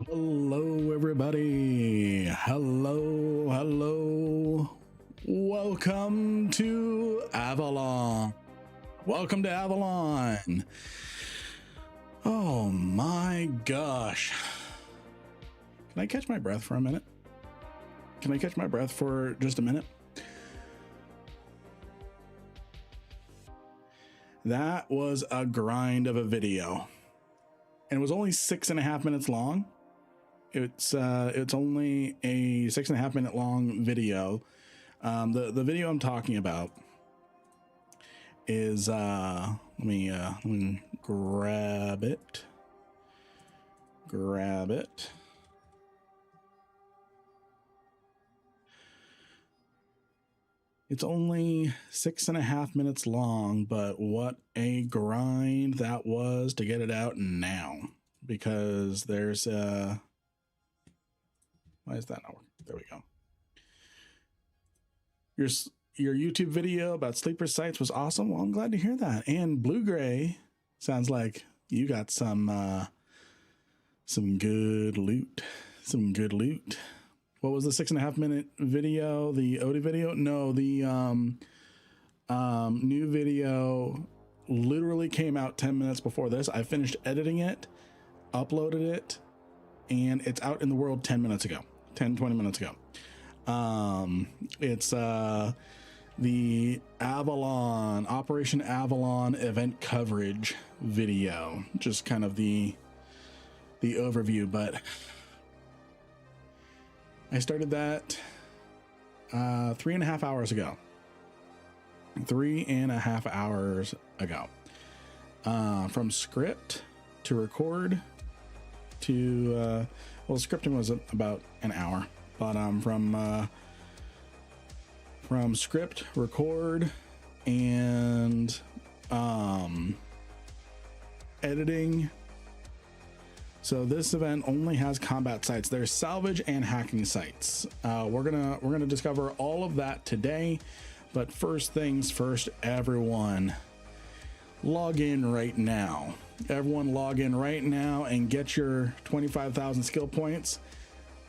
Hello, everybody. Hello. Welcome to Avalon. Welcome to Avalon. Oh my gosh. Can I catch my breath for a minute? Can I catch my breath for just a minute? That was a grind of a video. And it was only 6.5 minutes long. It's only a 6.5 minute long video. The video I'm talking about is let me grab it. It's only 6.5 minutes long, but what a grind that was to get it out now, because there's why is that not working? There we go. Your YouTube video about sleeper sites was awesome. Well, I'm glad to hear that. And Blue Gray, sounds like you got some good loot. What was the 6.5 minute video? The Odie video? No, the new video literally came out 10 minutes before this. I finished editing it, uploaded it, and it's out in the world 20 minutes ago. It's the Avalon, Operation Avalon event coverage video, just kind of the overview, but I started that 3.5 hours ago. 3.5 hours ago. From script to record to well, scripting was about an hour, but from script, record, and editing. So this event only has combat sites. There's salvage and hacking sites. We're gonna discover all of that today. But first things first, everyone log in right now. Everyone log in right now and get your 25,000 skill points.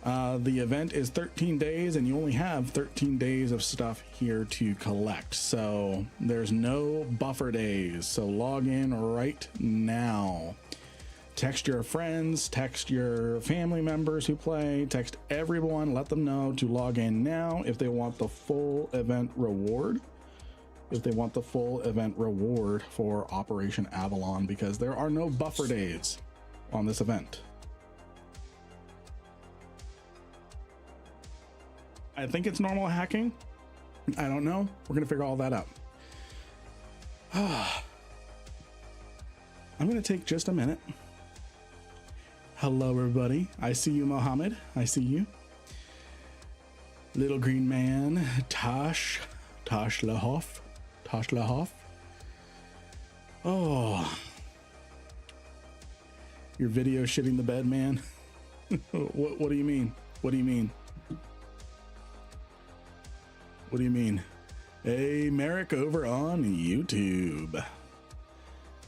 The event is 13 days and you only have 13 days of stuff here to collect. So there's no buffer days. So log in right now. Text your friends, text your family members who play, text everyone, let them know to log in now if they want the full event reward. For Operation Avalon, because there are no buffer days on this event. I think it's normal hacking. I don't know. We're gonna figure all that out. I'm gonna take just a minute. Hello, everybody. I see you, Mohammed. I see you. Little green man, Tosh Lahoff. Oh, your video shitting the bed, man. What do you mean? What do you mean? Hey, Merrick over on YouTube.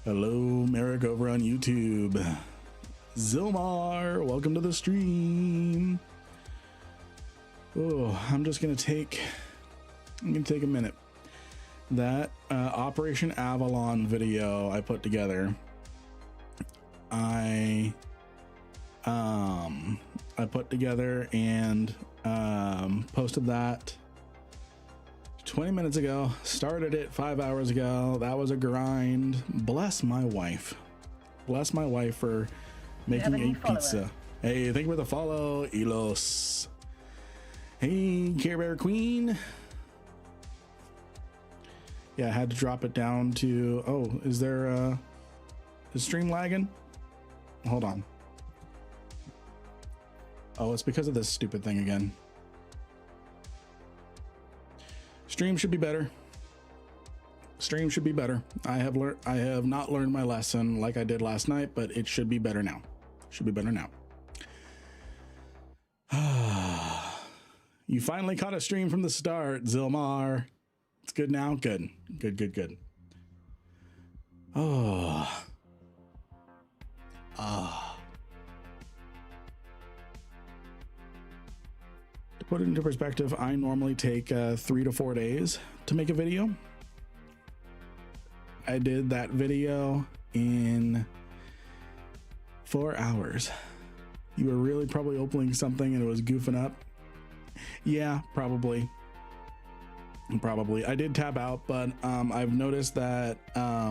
Hello, Merrick over on YouTube. Zilmar, welcome to the stream. Oh, I'm gonna take a minute. That Operation Avalon video I put together, I put together and posted that 20 minutes ago. Started it 5 hours ago. That was a grind. Bless my wife for making a pizza. Hey, thank you for the follow, Elos. Hey, Care Bear Queen. Yeah, I had to drop it down to, oh, is stream lagging? Hold on. Oh, it's because of this stupid thing again. Stream should be better. I have not learned my lesson like I did last night, but it should be better now. You finally caught a stream from the start, Zilmar. It's good now. Good. Oh. put it into perspective, I normally take 3 to 4 days to make a video. I did that video in 4 hours. You were really probably opening something and it was goofing up. Yeah, probably. I did tab out, but I've noticed that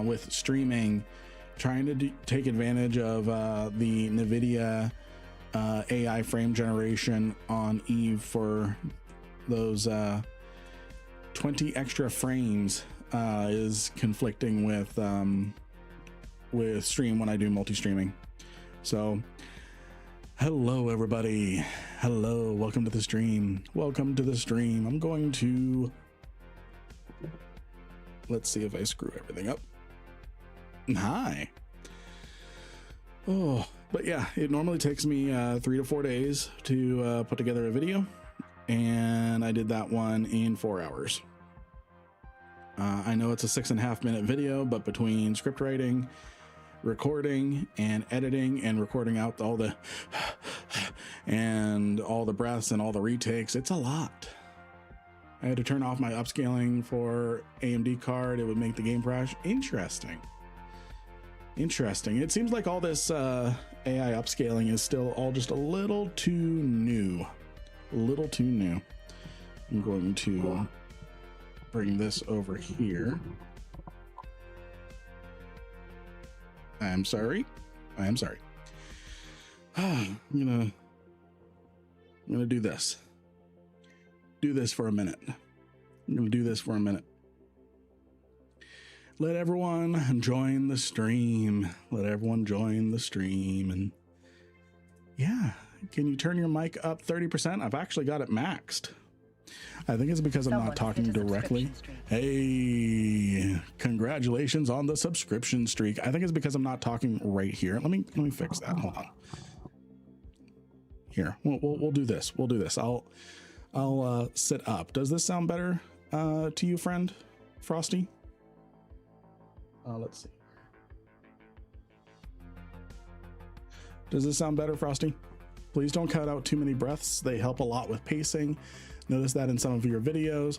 with streaming, trying to take advantage of the NVIDIA AI frame generation on EVE for those 20 extra frames is conflicting with stream when I do multi-streaming. So hello everybody, hello, welcome to the stream. I'm going to, let's see if I screw everything up. Hi. Oh, but yeah, it normally takes me 3 to 4 days to put together a video, and I did that one in 4 hours. I know it's a 6.5 minute video, but between script writing, recording, and editing, and recording out all the and all the breaths and all the retakes, it's a lot. I had to turn off my upscaling for AMD card. It would make the game crash. Interesting. It seems like all this AI upscaling is still all just a little too new. I'm going to bring this over here. I am sorry. I'm gonna do this. I'm gonna do this for a minute. Let everyone join the stream. And yeah, can you turn your mic up 30%? I've actually got it maxed. I think it's because I'm not talking directly. Hey, congratulations on the subscription streak. I think it's because I'm not talking right here. Let me fix that. Hold on. Here, we'll do this. I'll sit up. Does this sound better to you, friend Frosty? Let's see. Does this sound better, Frosty? Please don't cut out too many breaths. They help a lot with pacing. Notice that in some of your videos.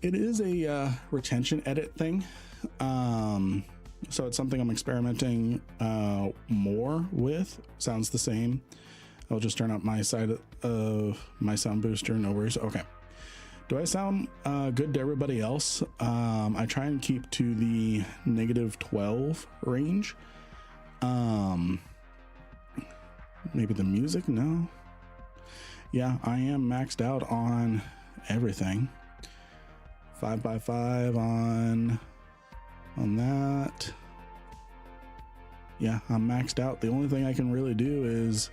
It is a retention edit thing. So it's something I'm experimenting more with. Sounds the same. I'll just turn up my side of my sound booster. No worries. Okay. Do I sound good to everybody else? I try and keep to the -12 range. Maybe the music? No. Yeah, I am maxed out on everything. 5x5 on that. Yeah, I'm maxed out. The only thing I can really do is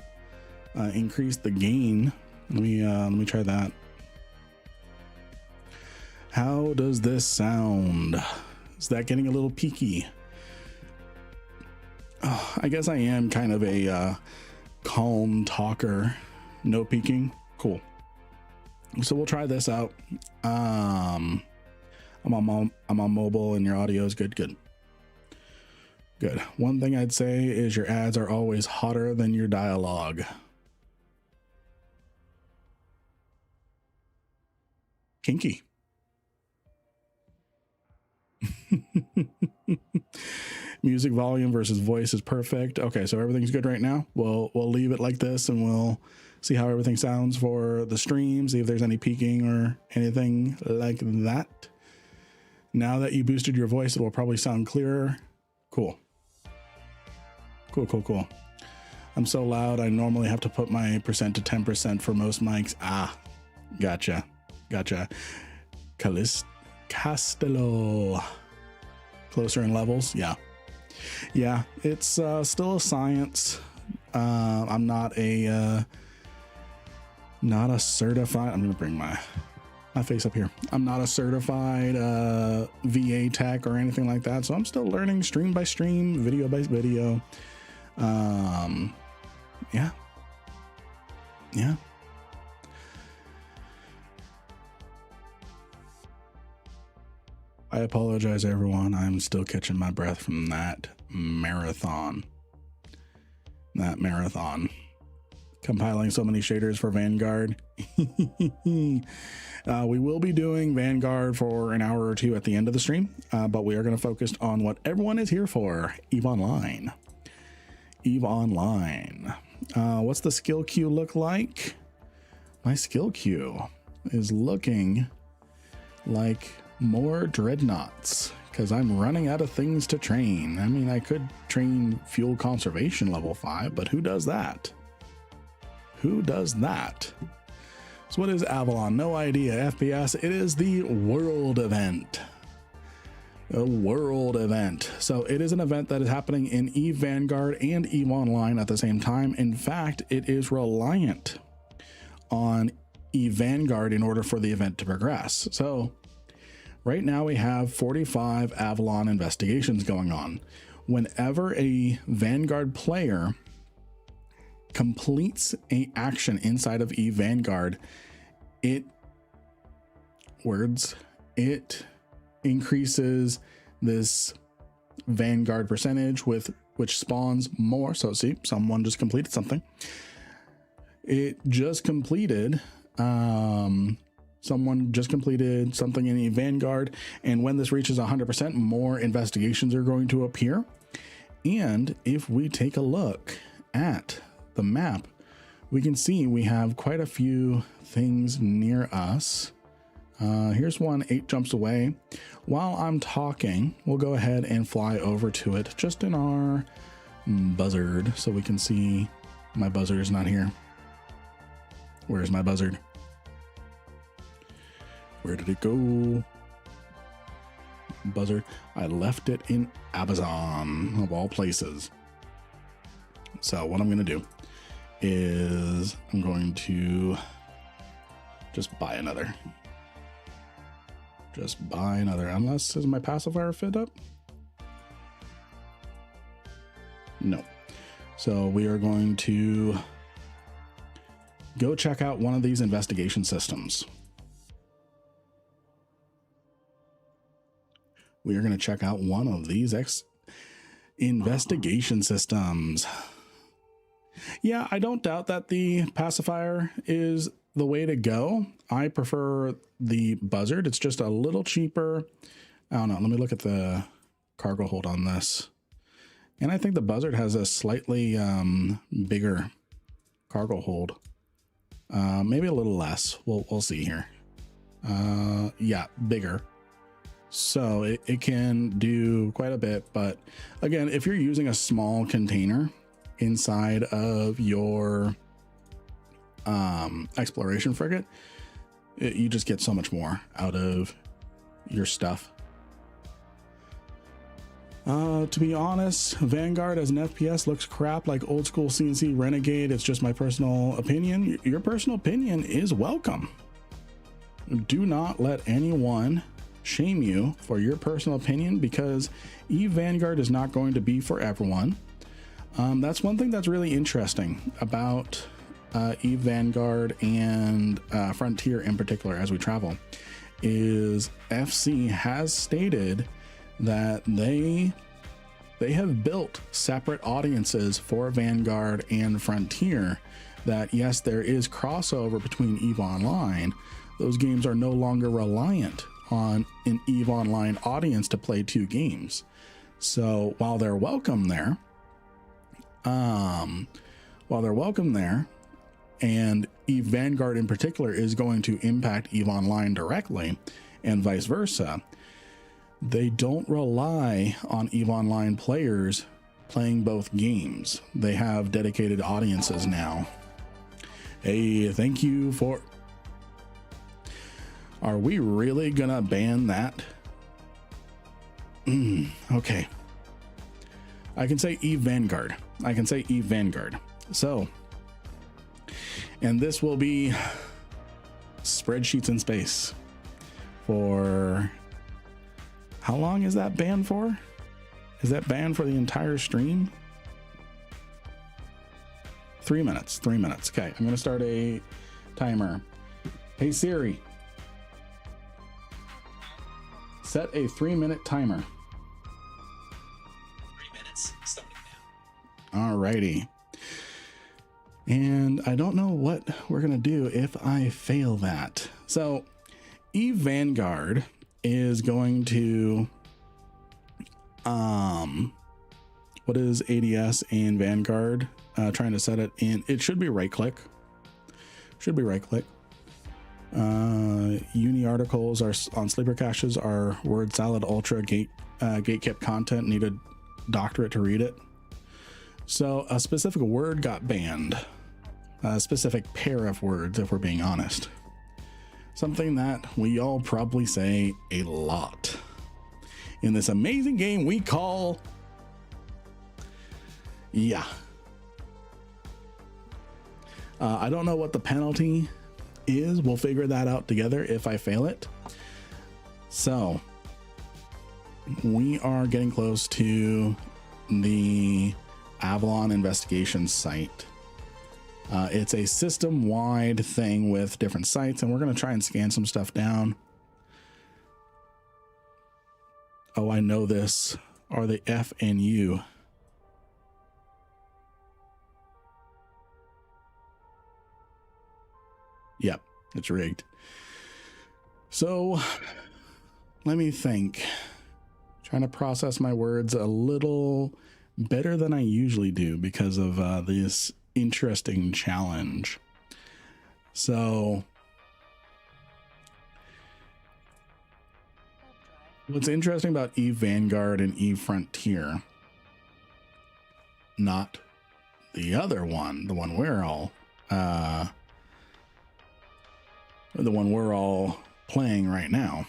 increase the gain. Let me try that. How does this sound? Is that getting a little peaky? Oh, I guess I am kind of a calm talker. No peaking. Cool. So we'll try this out. I'm on mobile and your audio is good. One thing I'd say is your ads are always hotter than your dialogue. Kinky. Music volume versus voice is perfect. Okay, so everything's good right now. We'll leave it like this and we'll see how everything sounds for the stream, see if there's any peaking or anything like that. Now that you boosted your voice, it will probably sound clearer. Cool. I'm so loud, I normally have to put my percent to 10% for most mics. Ah, gotcha. Castello. Closer in levels, yeah, it's still a science. I'm not a certified, I'm gonna bring my face up here. I'm not a certified VA tech or anything like that, so I'm still learning stream by stream, video by video. Yeah. I apologize, everyone. I'm still catching my breath from that marathon. compiling so many shaders for Vanguard. We will be doing Vanguard for an hour or two at the end of the stream, but we are going to focus on what everyone is here for, EVE Online. EVE Online. What's the skill queue look like? My skill queue is looking like more dreadnoughts because I'm running out of things to train. I mean, I could train fuel conservation level 5, but who does that? Who does that? So what is Avalon? No idea. FPS, it is the world event. A world event. So it is an event that is happening in EVE Vanguard and EVE Online at the same time. In fact, it is reliant on EVE Vanguard in order for the event to progress. So right now we have 45 Avalon investigations going on. Whenever a Vanguard player completes a action inside of EVE Vanguard, it increases this Vanguard percentage which spawns more. So see, someone just completed something. It just completed someone just completed something in EVE Vanguard, and when this reaches 100%, more investigations are going to appear. And if we take a look at the map, we can see we have quite a few things near us. Here's one 8 jumps away. While I'm talking, we'll go ahead and fly over to it just in our buzzard so we can see. My buzzard is not here. Where's my buzzard? Where did it go? Buzzard. I left it in Amazon, of all places. So what I'm going to do is I'm going to just buy another. Just buy another. Unless, is my pacifier fit up? No. So we are going to go check out one of these investigation systems. We are going to check out one of these investigation systems. Yeah, I don't doubt that the pacifier is the way to go. I prefer the buzzard. It's just a little cheaper. I don't know. Let me look at the cargo hold on this. And I think the buzzard has a slightly bigger cargo hold. Maybe a little less. We'll see here. Yeah, bigger. So it can do quite a bit. But again, if you're using a small container inside of your exploration frigate, you just get so much more out of your stuff. To be honest, Vanguard as an FPS looks crap like old school CNC Renegade. It's just my personal opinion. Your personal opinion is welcome. Do not let anyone shame you for your personal opinion, because EVE Vanguard is not going to be for everyone. That's one thing that's really interesting about EVE Vanguard and Frontier in particular as we travel, is FC has stated that they have built separate audiences for Vanguard and Frontier, that yes, there is crossover between EVE Online. Those games are no longer reliant on an EVE Online audience to play 2 games. So while they're welcome there, and EVE Vanguard in particular is going to impact EVE Online directly and vice versa, they don't rely on EVE Online players playing both games. They have dedicated audiences now. Hey, thank you for... Are we really gonna ban that? Okay. I can say EVE Vanguard. I can say EVE Vanguard. So, and this will be spreadsheets in space for... How long is that banned for? Is that banned for the entire stream? 3 minutes. 3 minutes. Okay, I'm gonna start a timer. Hey Siri, set a 3-minute timer. 3 minutes, starting now. Alrighty. And I don't know what we're going to do if I fail that. So EVE Vanguard is going to, what is ADS in Vanguard? Trying to set it in, it should be right click. Should be right click. Uni articles are on sleeper caches are word salad ultra gatekept content, need a doctorate to read it. So a specific word got banned, a specific pair of words, if we're being honest. Something that we all probably say a lot in this amazing game we call, yeah. I don't know what the penalty is. We'll figure that out together if I fail it. So we are getting close to the Avalon investigation site. It's a system-wide thing with different sites, and we're going to try and scan some stuff down. Oh, I know this. Are they F and U? Yep, it's rigged. So let me think. Trying to process my words a little better than I usually do because of this interesting challenge. So what's interesting about EVE Vanguard and EVE Frontier, not the other one, the one we're all playing right now.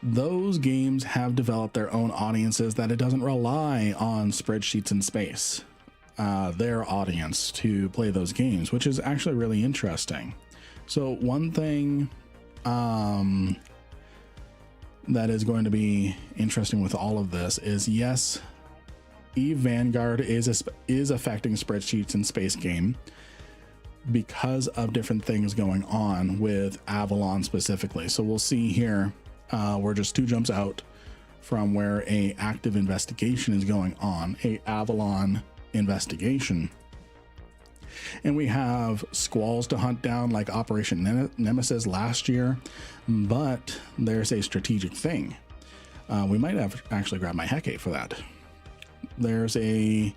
Those games have developed their own audiences that it doesn't rely on spreadsheets in space, their audience to play those games, which is actually really interesting. So one thing that is going to be interesting with all of this is, yes, EVE Vanguard is affecting spreadsheets in space game because of different things going on with Avalon specifically. So we'll see here, we're just 2 jumps out from where a active investigation is going on, a Avalon investigation. And we have squalls to hunt down like Operation Nemesis last year, but there's a strategic thing. We might have actually grabbed my Hecate for that. There's a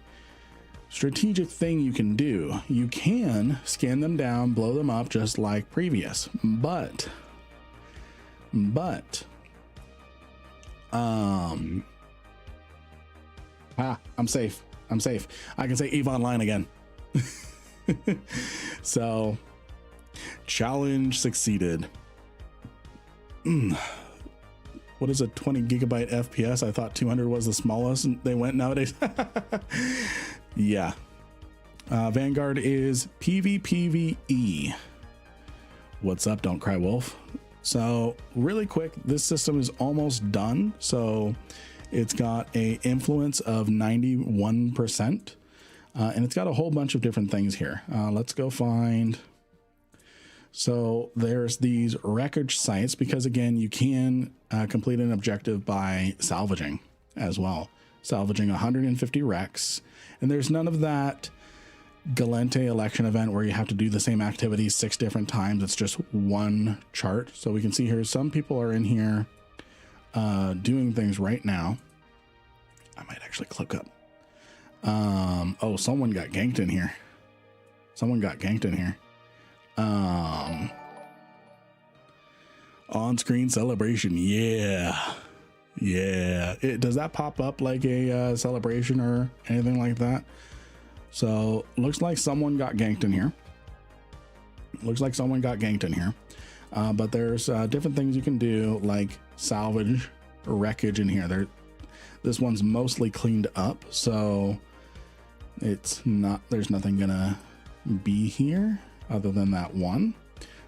strategic thing you can do. You can scan them down, blow them up just like previous, but I'm safe. I can say EVE Online again. So challenge succeeded. What is a 20 gigabyte FPS? I thought 200 was the smallest and they went nowadays. Yeah. Vanguard is PvPvE. What's up? Don't cry wolf. So really quick, this system is almost done. So it's got a influence of 91%. And it's got a whole bunch of different things here. Let's go find. So there's these wreckage sites, because again, you can complete an objective by salvaging as well. Salvaging 150 wrecks. And there's none of that Galente election event where you have to do the same activities 6 different times. It's just one chart. So we can see here, some people are in here doing things right now. I might actually click up. Oh, someone got ganked in here. On-screen celebration. Yeah. Does that pop up like a celebration or anything like that? So looks like someone got ganked in here. But there's different things you can do, like salvage wreckage in here. This one's mostly cleaned up, so it's not, there's nothing gonna be here other than that one.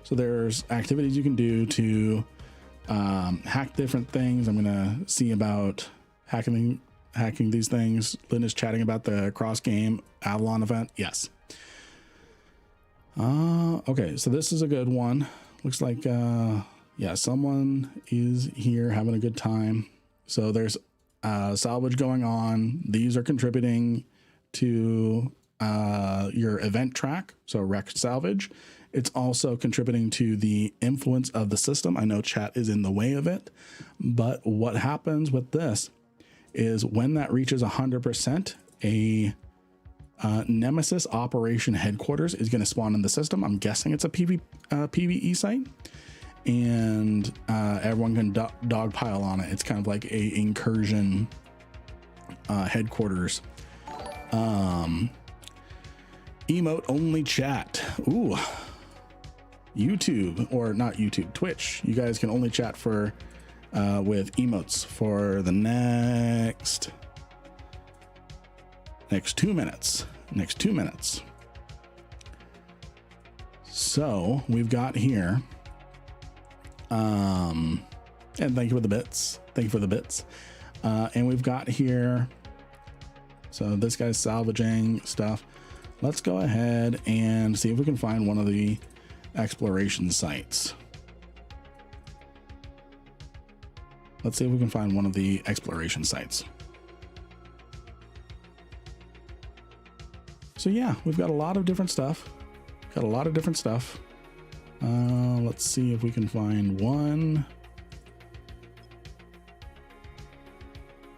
So there's activities you can do to hack different things. I'm gonna see about hacking these things. Lynn is chatting about the cross game Avalon event. Yes. Okay, so this is a good one. Looks like yeah, someone is here having a good time. So there's salvage going on. These are contributing to your event track, so wreck salvage. It's also contributing to the influence of the system. I know chat is in the way of it, but what happens with this is when that reaches 100%, a Nemesis operation headquarters is going to spawn in the system. I'm guessing it's a PvE site, and everyone can dogpile on it. It's kind of like a incursion headquarters. Emote only chat. Ooh, YouTube, or not YouTube, Twitch. You guys can only chat for with emotes for the next 2 minutes. Next 2 minutes. So we've got here, and thank you for the bits. Thank you for the bits. And we've got here, so this guy's salvaging stuff. Let's go ahead and see if we can find one of the exploration sites. Let's see if we can find one of the exploration sites. So yeah, we've got a lot of different stuff. Let's see if we can find one.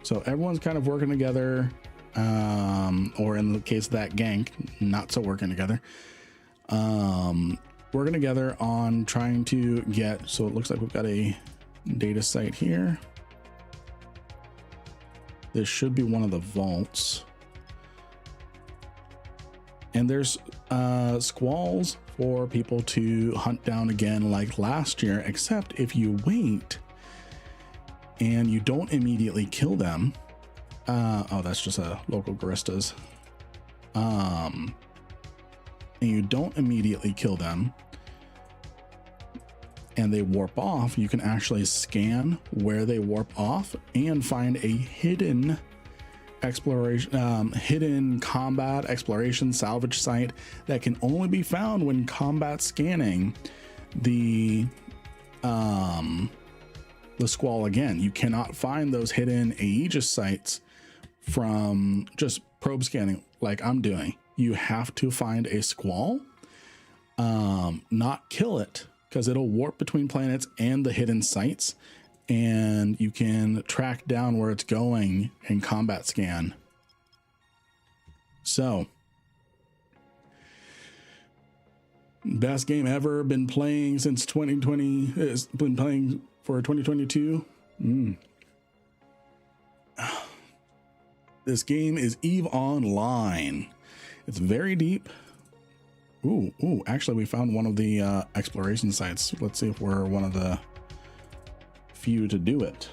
So everyone's kind of working together, or in the case of that gank, not so working together. Working together on trying to get, so it looks like we've got a data site here. This should be one of the vaults. And there's squalls for people to hunt down again like last year, except if you wait and you don't immediately kill them. Oh, that's just a local Garistas. And you don't immediately kill them and they warp off, you can actually scan where they warp off and find a hidden exploration, hidden combat exploration salvage site that can only be found when combat scanning the squall again. You cannot find those hidden Aegis sites from just probe scanning like I'm doing. You have to find a squall, not kill it, because it'll warp between planets and the hidden sites, and you can track down where it's going and combat scan. So, best game ever, been playing since 2020. It's been playing for 2022. This game is EVE Online. It's very deep. Ooh, actually we found one of the exploration sites. Let's see if we're one of the few to do it.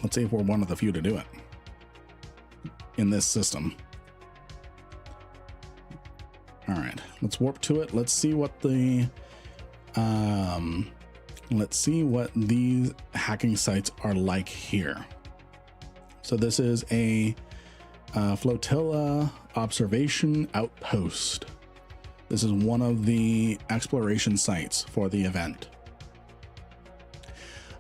Let's see if we're one of the few to do it in this system. All right, let's warp to it. Let's see what the these hacking sites are like here. So this is a flotilla observation outpost. This is one of the exploration sites for the event.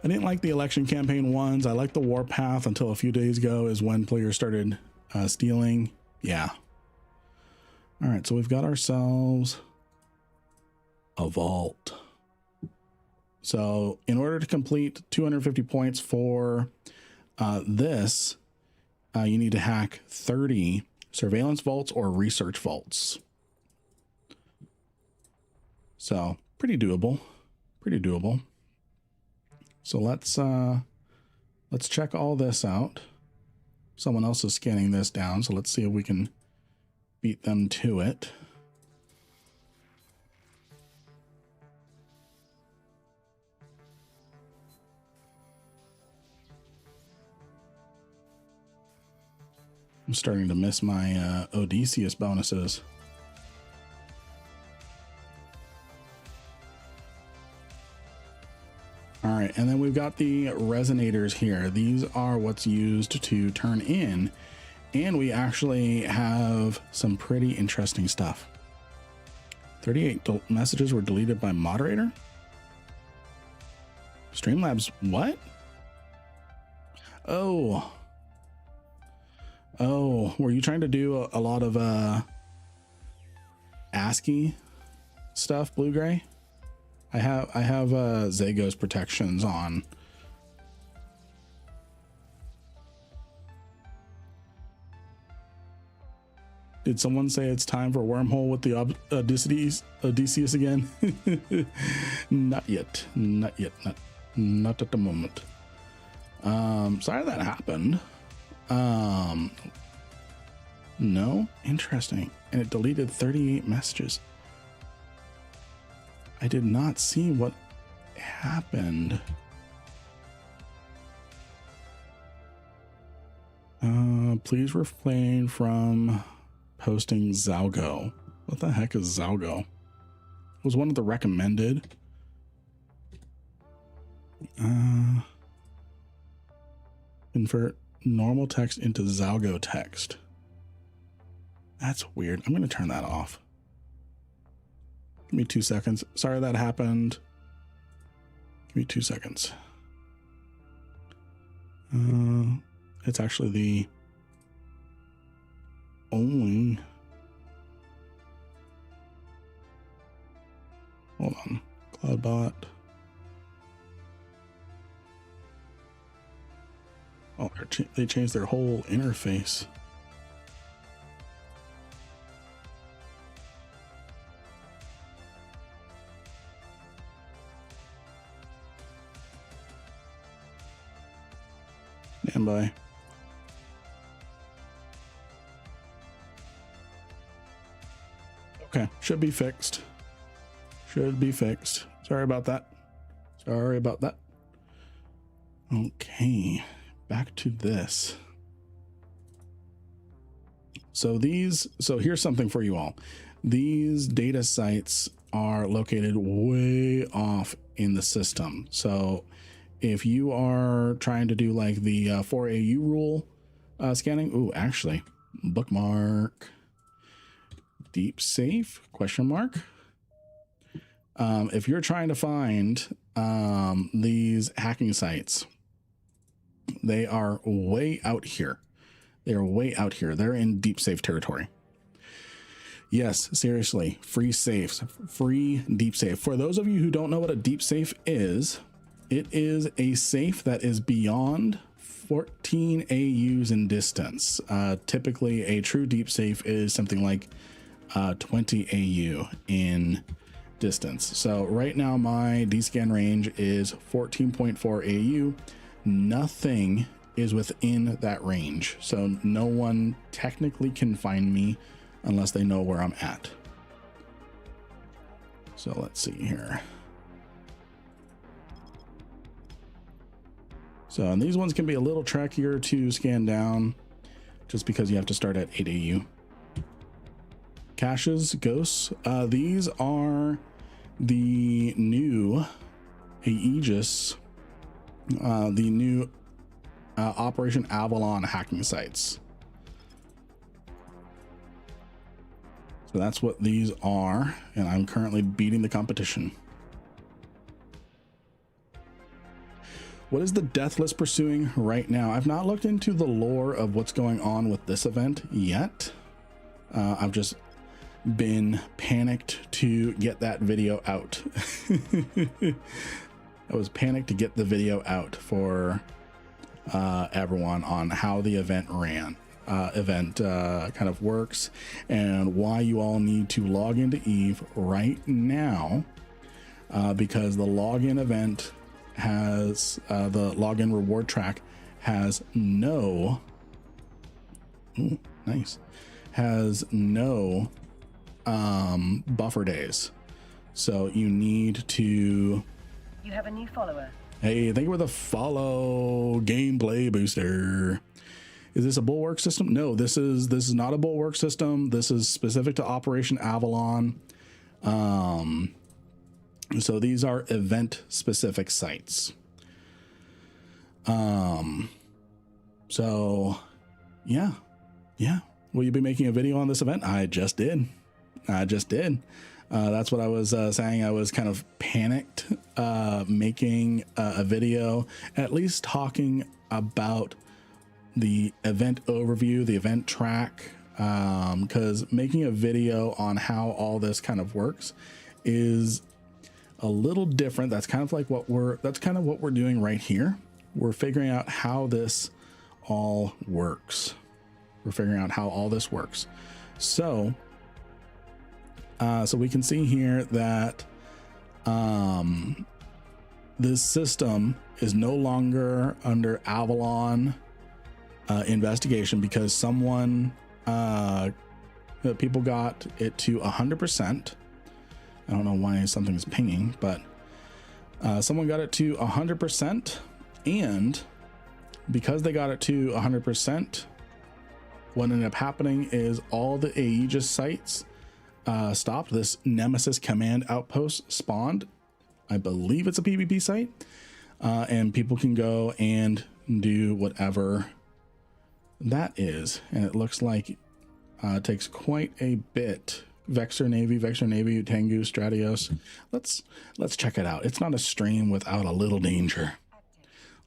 I didn't like the election campaign ones. I liked the warpath until a few days ago is when players started stealing. Yeah. All right, so we've got ourselves a vault. So in order to complete 250 points for this, you need to hack 30 surveillance vaults or research vaults. So pretty doable, pretty doable. So let's check all this out. Someone else is scanning this down, so let's see if we can beat them to it. I'm starting to miss my Odysseus bonuses. All right, and then we've got the resonators here. These are what's used to turn in, and we actually have some pretty interesting stuff. 38 messages were deleted by moderator. Streamlabs, what? Oh, Oh, were you trying to do a lot of ASCII stuff, Blue Gray? I have Zagos protections on. Did someone say it's time for wormhole with the Odysseus again? Not yet. Not yet. Not at the moment. Sorry that happened. No, interesting. And it deleted 38 messages. I did not see what happened. Please refrain from posting Zalgo. What the heck is Zalgo? It was one of the recommended. Convert normal text into Zalgo text. That's weird. I'm going to turn that off. Give me 2 seconds. Sorry that happened. Give me 2 seconds. It's actually the only. Hold on. Cloudbot. Oh, they changed their whole interface. Stand by. Okay, should be fixed. Should be fixed. Sorry about that. Sorry about that. Okay, back to this. So here's something for you all. These data sites are located way off in the system. So if you are trying to do like the 4AU rule scanning, ooh, actually, bookmark, deep safe, question mark. If you're trying to find these hacking sites, they are way out here. They're way out here. They're in deep safe territory. Yes, seriously, free safes, free deep safe. For those of you who don't know what a deep safe is, it is a safe that is beyond 14 AUs in distance. Typically, a true deep safe is something like 20 AU in distance. So right now, my D-scan range is 14.4 AU. Nothing is within that range. So no one technically can find me unless they know where I'm at. So let's see here. So, and these ones can be a little trickier to scan down just because you have to start at 8 AU. Caches, ghosts, these are the new Aegis, the new Operation Avalon hacking sites. So that's what these are, and I'm currently beating the competition. What is the death list pursuing right now? I've not looked into the lore of what's going on with this event yet. I've just been panicked to get that video out. I was panicked to get the video out for everyone on how the event kind of works and why you all need to log into EVE right now, because the login event has the login reward track has no buffer days, so you need to. You have a new follower. Hey, thank you for the follow. Gameplay booster. Is this a bulwark system? No, this is not a bulwark system. This is specific to Operation Avalon. So these are event specific sites. So yeah. Will you be making a video on this event? I just did. That's what I was saying. I was kind of panicked making a video, at least talking about the event overview, the event track, because making a video on how all this kind of works is a little different. That's kind of like what we're doing right here. We're figuring out how this all works. We're figuring out how all this works. So, so we can see here that this system is no longer under Avalon investigation because someone, people got it to 100%. I don't know why something's pinging, but someone got it to 100%, and because they got it to 100%, what ended up happening is all the Aegis sites stopped. This Nemesis command outpost spawned. I believe it's a PvP site, and people can go and do whatever that is. And it looks like it takes quite a bit. Vexor Navy, Tengu, Stratios. Let's check it out. It's not a stream without a little danger.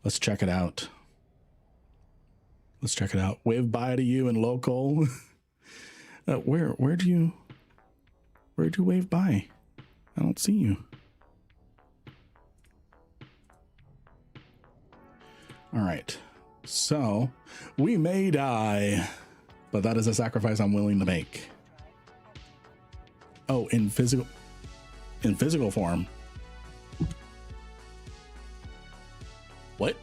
Let's check it out. Let's check it out. Wave bye to you in local. Where'd you wave bye? I don't see you. All right. So we may die, but that is a sacrifice I'm willing to make. Oh, in physical form. What?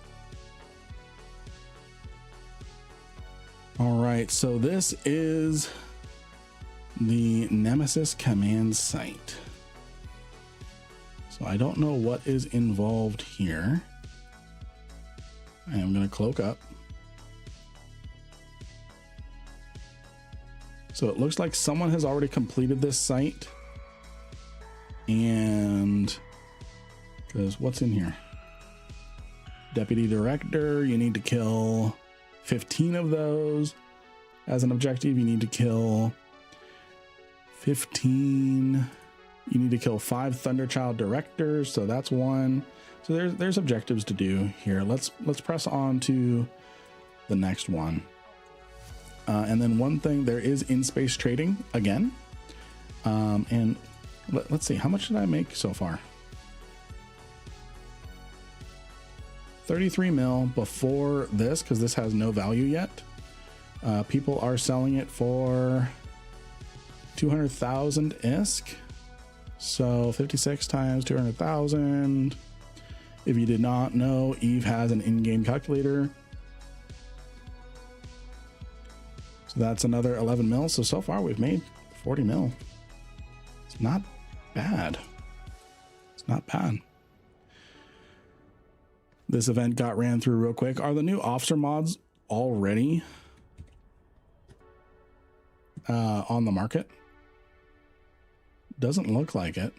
All right, so this is the Nemesis command site. So I don't know what is involved here. I am going to cloak up. So it looks like someone has already completed this site. And because what's in here? Deputy director, you need to kill 15 of those. As an objective, you need to kill 15. You need to kill 5 Thunderchild directors, so that's 1. So there's objectives to do here. Let's press on to the next one. And then one thing, there is in-space trading again. And let's see, how much did I make so far? 33 mil before this, because this has no value yet. People are selling it for 200,000 ISK. So 56 times 200,000. If you did not know, EVE has an in-game calculator. So that's another 11 mil. So far we've made 40 mil. It's not bad. It's not bad. This event got ran through real quick. Are the new officer mods already on the market? Doesn't look like it.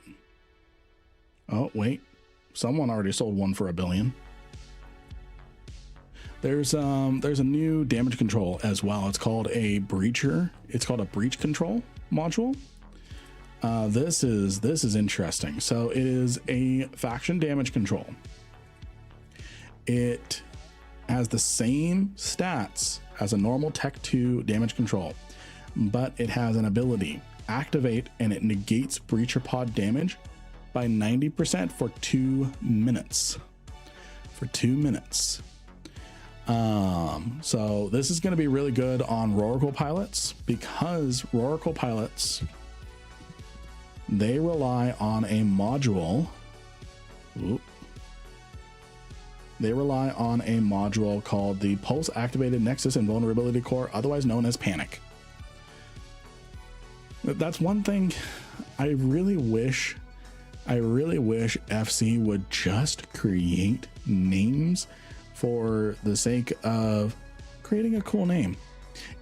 Oh, wait. Someone already sold one for $1 billion. There's a new damage control as well. It's called a breacher. It's called a breach control module. This is interesting. So it is a faction damage control. It has the same stats as a normal Tech 2 damage control, but it has an ability, activate, and it negates breacher pod damage by 90% for 2 minutes. For 2 minutes. So this is going to be really good on Roricle pilots, because Roricle pilots, they rely on a module. They rely on a module called the Pulse Activated Nexus Invulnerability Core, otherwise known as Panic. That's one thing I really wish FC would just create names for the sake of creating a cool name.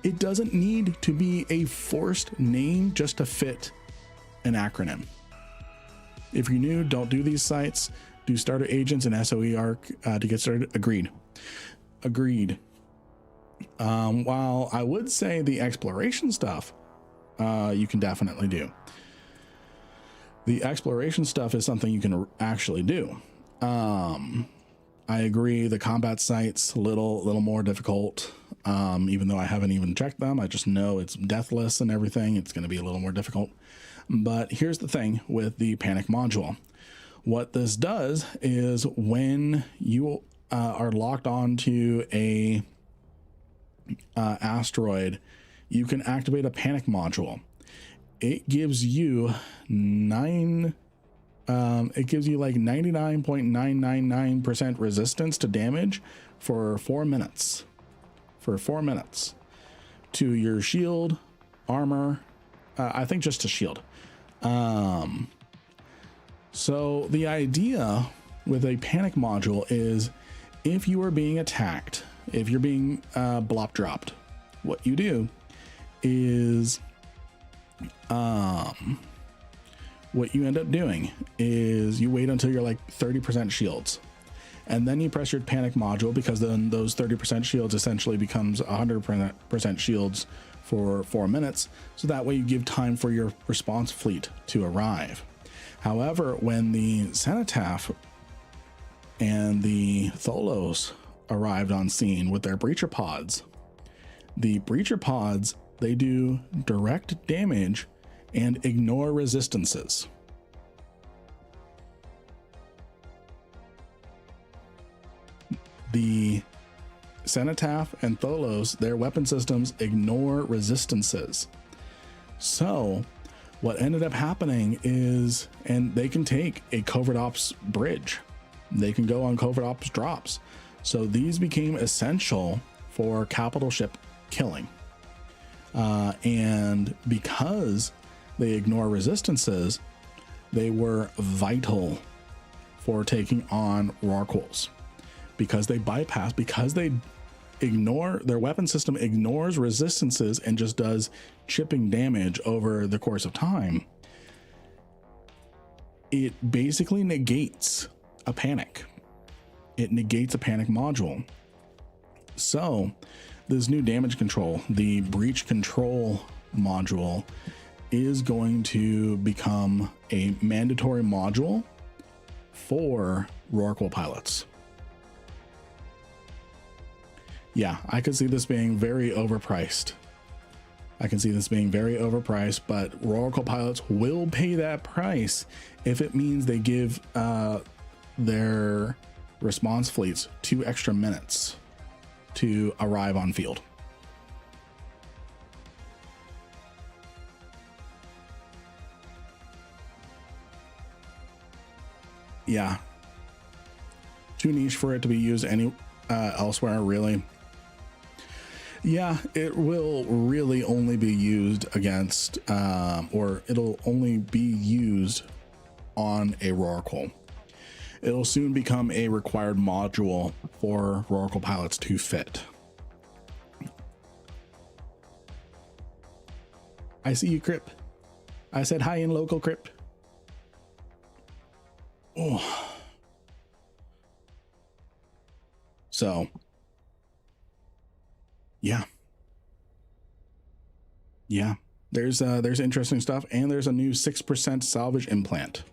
It doesn't need to be a forced name just to fit an acronym. If you're new, don't do these sites. Do starter agents and SOE arc to get started. Agreed. While I would say the exploration stuff, you can definitely do. The exploration stuff is something you can actually do. I agree. The combat sites a little more difficult. Even though I haven't even checked them, I just know it's deathless and everything. It's going to be a little more difficult. But here's the thing with the panic module. What this does is when you are locked onto a asteroid, you can activate a panic module. It gives you like 99.999% resistance to damage for 4 minutes. For 4 minutes to your shield, armor, I think just to shield. So the idea with a panic module is if you are being attacked, if you're being blop dropped, what you do is what you end up doing is you wait until you're like 30% shields, and then you press your panic module, because then those 30% shields essentially becomes 100% shields for 4 minutes. So that way you give time for your response fleet to arrive. However, when the Cenotaph and the Tholos arrived on scene with their breacher pods, the breacher pods, they do direct damage and ignore resistances. The Cenotaph and Tholos, their weapon systems ignore resistances. So what ended up happening is, and they can take a covert ops bridge, they can go on covert ops drops. So these became essential for capital ship killing. And because they ignore resistances, they were vital for taking on rorquals, because they bypass, because they ignore, their weapon system ignores resistances and just does chipping damage over the course of time. It basically negates a panic. It negates a panic module. So this new damage control, the breach control module, is going to become a mandatory module for rorqual pilots. Yeah, I could see this being very overpriced. I can see this being very overpriced, but rorqual pilots will pay that price if it means they give their response fleets 2 extra minutes to arrive on field. Yeah, too niche for it to be used elsewhere, really. Yeah, it will really only be used against, or it'll only be used on a rorqual. It'll soon become a required module for rorqual pilots to fit. I see you, Crip. I said hi in local, Crip. Oh. So, yeah. There's interesting stuff, and there's a new 6% salvage implant.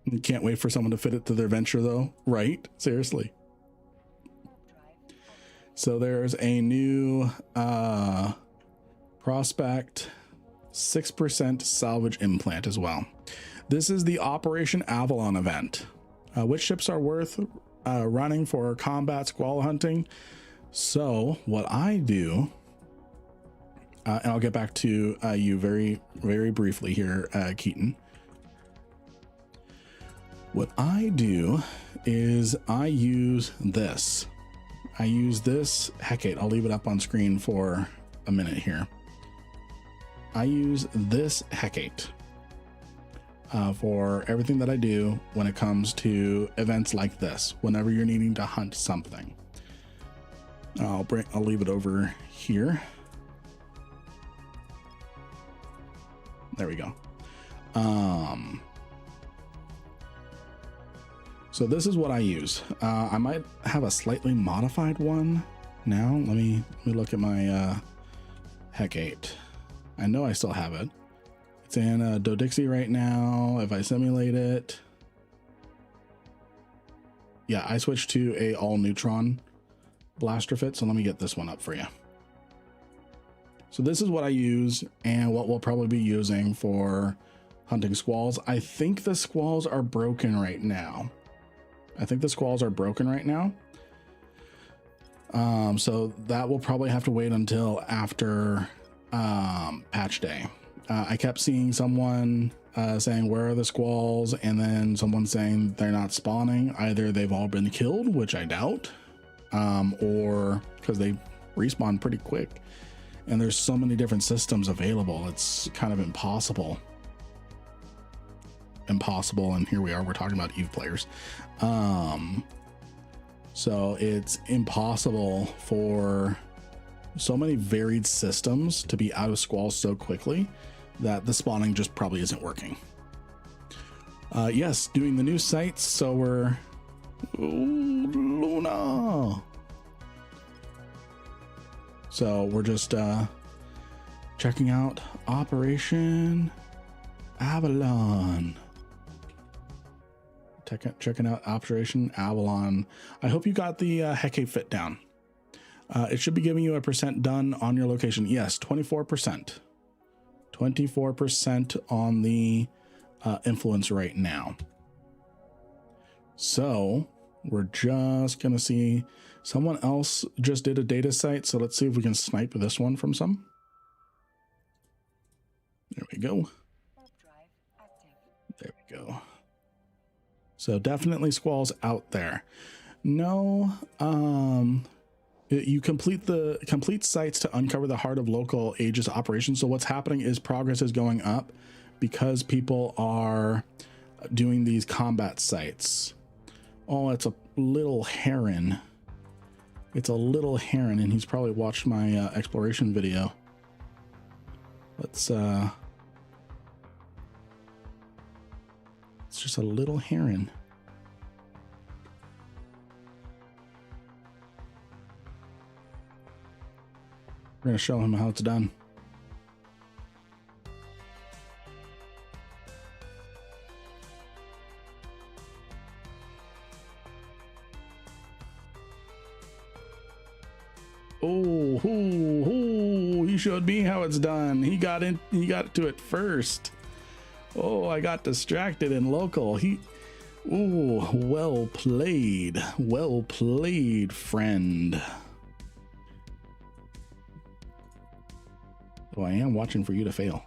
You can't wait for someone to fit it to their venture, though, right? Seriously. So there's a new prospect 6% salvage implant as well. This is the Operation Avalon event. Which ships are worth running for combat squall hunting? So what I do, and I'll get back to you very, very briefly here, Keaton. What I do is I use this. Hecate. I'll leave it up on screen for a minute here. I use this Hecate for everything that I do when it comes to events like this. Whenever you're needing to hunt something, I'll leave it over here. There we go. So this is what I use. I might have a slightly modified one now. Let me look at my Hecate. I know I still have it. It's in Dodixie right now. If I simulate it, yeah, I switched to a all neutron blaster fit. So let me get this one up for you. So this is what I use and what we'll probably be using for hunting squalls. I think the squalls are broken right now. So that will probably have to wait until after patch day. I kept seeing someone saying, where are the squalls? And then someone saying they're not spawning. Either they've all been killed, which I doubt, or because they respawn pretty quick. And there's so many different systems available. It's kind of impossible. And here we are, we're talking about EVE players. So it's impossible for so many varied systems to be out of squalls so quickly that the spawning just probably isn't working. Yes, doing the new sites. So we're Luna. So we're just checking out Operation Avalon. Checking out Operation Avalon. I hope you got the Hecate fit down. It should be giving you a % done on your location. Yes, 24%. 24% on the influence right now. So we're just gonna see, someone else just did a data site. So let's see if we can snipe this one from some. There we go. There we go. So definitely squalls out there. No, you complete sites to uncover the heart of local Aegis operations. So what's happening is progress is going up because people are doing these combat sites. Oh, it's a little heron. It's a little heron, and he's probably watched my exploration video. Let's it's just a little heron. We're going to show him how it's done. Oh, he showed me how it's done. He got to it first. Oh, I got distracted in local. Oh, well played. Well played, friend. Oh, I am watching for you to fail.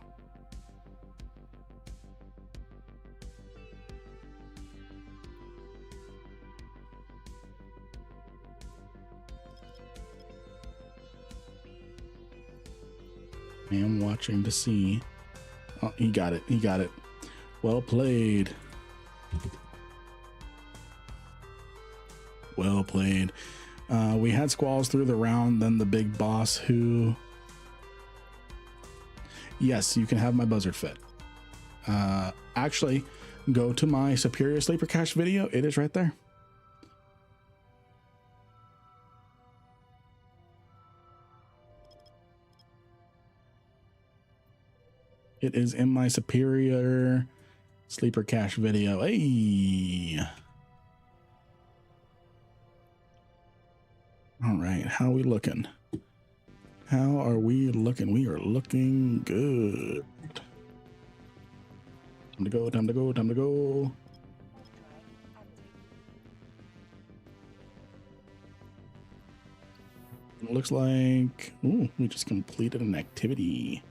I am watching to see. Oh, he got it. He got it. Well played. Well played. We had squalls through the round, then the big boss who... Yes, you can have my buzzard fit. Actually, go to my Superior Sleeper Cache video. It is right there. It is in my Superior Sleeper Cache video. Hey! All right, how are we looking? How are we looking? We are looking good. Time to go, time to go, time to go. It looks like, ooh, we just completed an activity.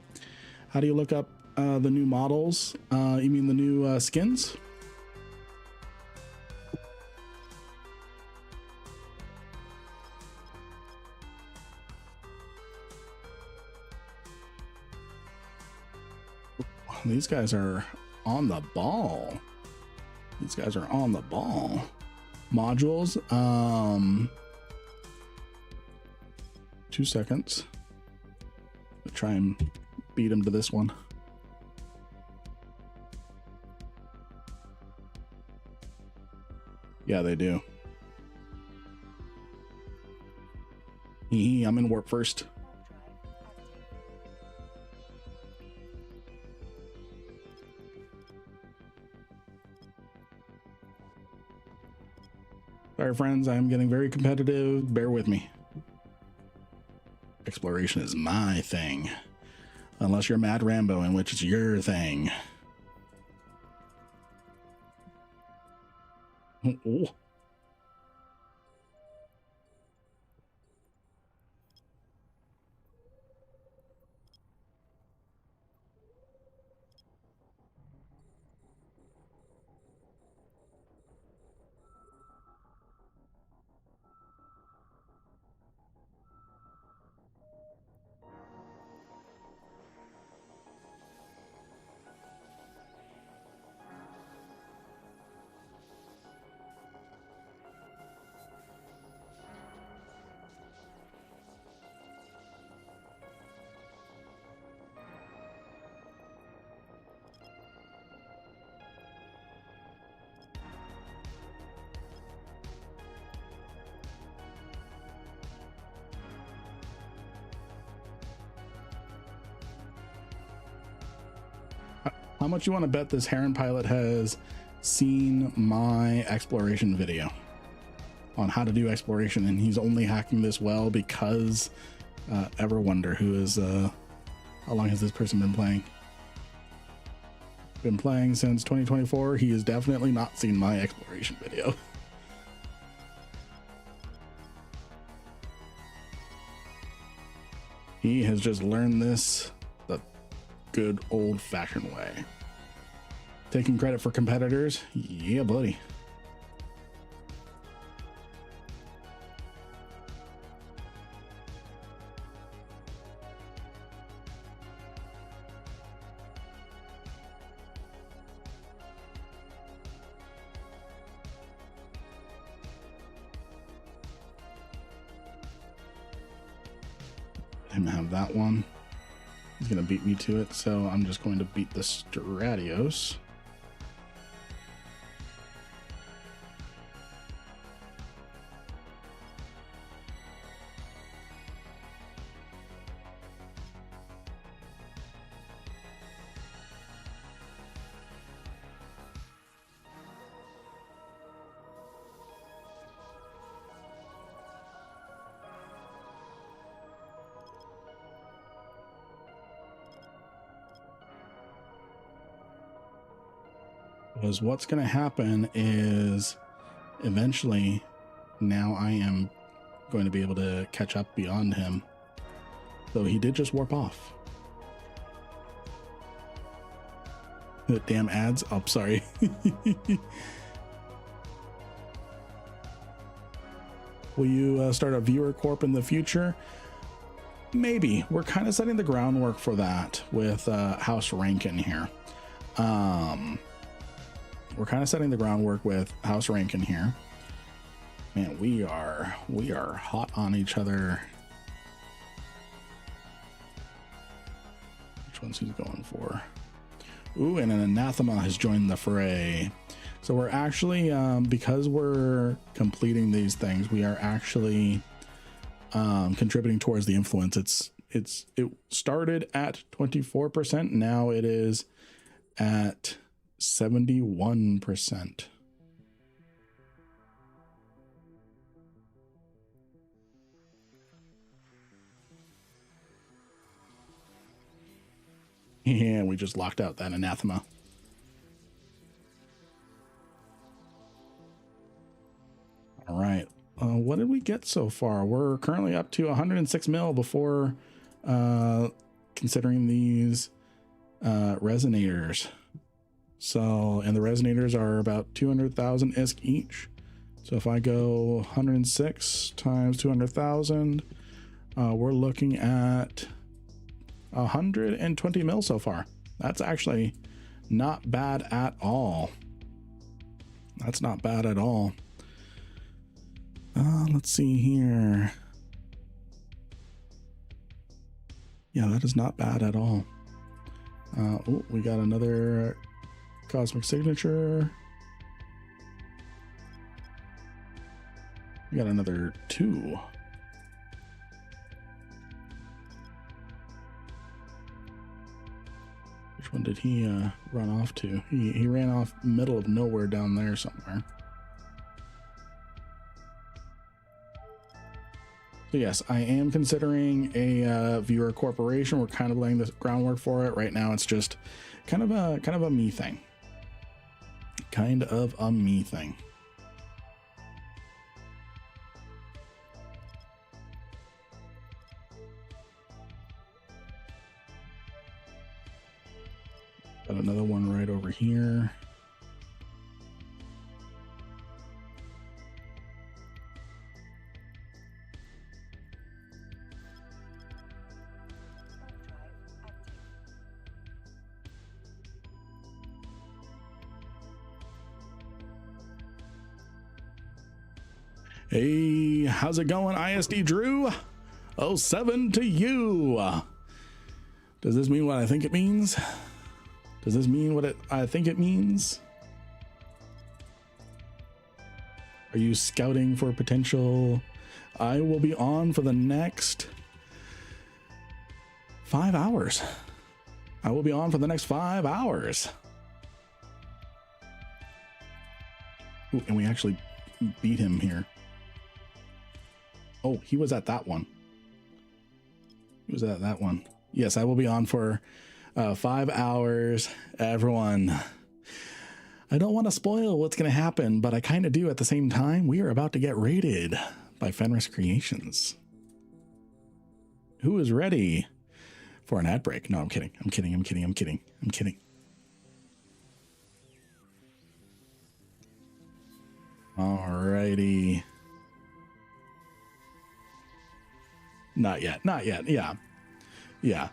How do you look up the new models? You mean the new skins? These guys are on the ball. These guys are on the ball. Modules. 2 seconds. I'll try and beat him to this one. Yeah, they do. I'm in warp first. Sorry, friends, I'm getting very competitive. Bear with me. Exploration is my thing. Unless you're Mad Rambo, in which it's your thing. Oh. How much you want to bet this Heron pilot has seen my exploration video on how to do exploration, and he's only hacking this well because ever wonder who is how long has this person been playing? Been playing since 2024. He has definitely not seen my exploration video. He has just learned this the good old-fashioned way. Taking credit for competitors? Yeah, buddy. Him have that one. He's gonna beat me to it, so I'm just going to beat the Stratios. Because what's going to happen is eventually now I am going to be able to catch up beyond him. So he did just warp off. The damn ads. Oh, sorry. Will you start a viewer corp in the future? Maybe. We're kind of setting the groundwork for that with House Rankin here. We're kind of setting the groundwork with House Rankin here. Man, we are hot on each other. Which one's he going for? Ooh, and an Anathema has joined the fray. So we're actually, because we're completing these things, we are actually contributing towards the influence. It started at 24%. Now it is at 71%. Yeah, we just locked out that Anathema. All right. What did we get so far? We're currently up to 106 mil before considering these resonators. So, and the resonators are about 200,000 ISK each. So if I go 106 times 200,000, we're looking at 120 mil so far. That's actually not bad at all. That's not bad at all. Let's see here. Yeah, that is not bad at all. Oh, we got another Cosmic Signature. We got another 2. Which one did he run off to? He ran off middle of nowhere down there somewhere. So yes, I am considering a viewer corporation. We're kind of laying the groundwork for it right now. It's just kind of a me thing. Kind of a me thing. Got another one right over here. Hey, how's it going, ISD Drew? 07 to you. Does this mean what I think it means? Does this mean what I think it means? Are you scouting for potential? I will be on for the next 5 hours. I will be on for the next 5 hours. Ooh, and we actually beat him here. Oh, he was at that one. He was at that one. Yes, I will be on for 5 hours, everyone. I don't want to spoil what's going to happen, but I kind of do at the same time. We are about to get raided by Fenris Creations. Who is ready for an ad break? No, I'm kidding. I'm kidding. I'm kidding. I'm kidding. I'm kidding. Alrighty. Not yet. Not yet. Yeah. Yeah.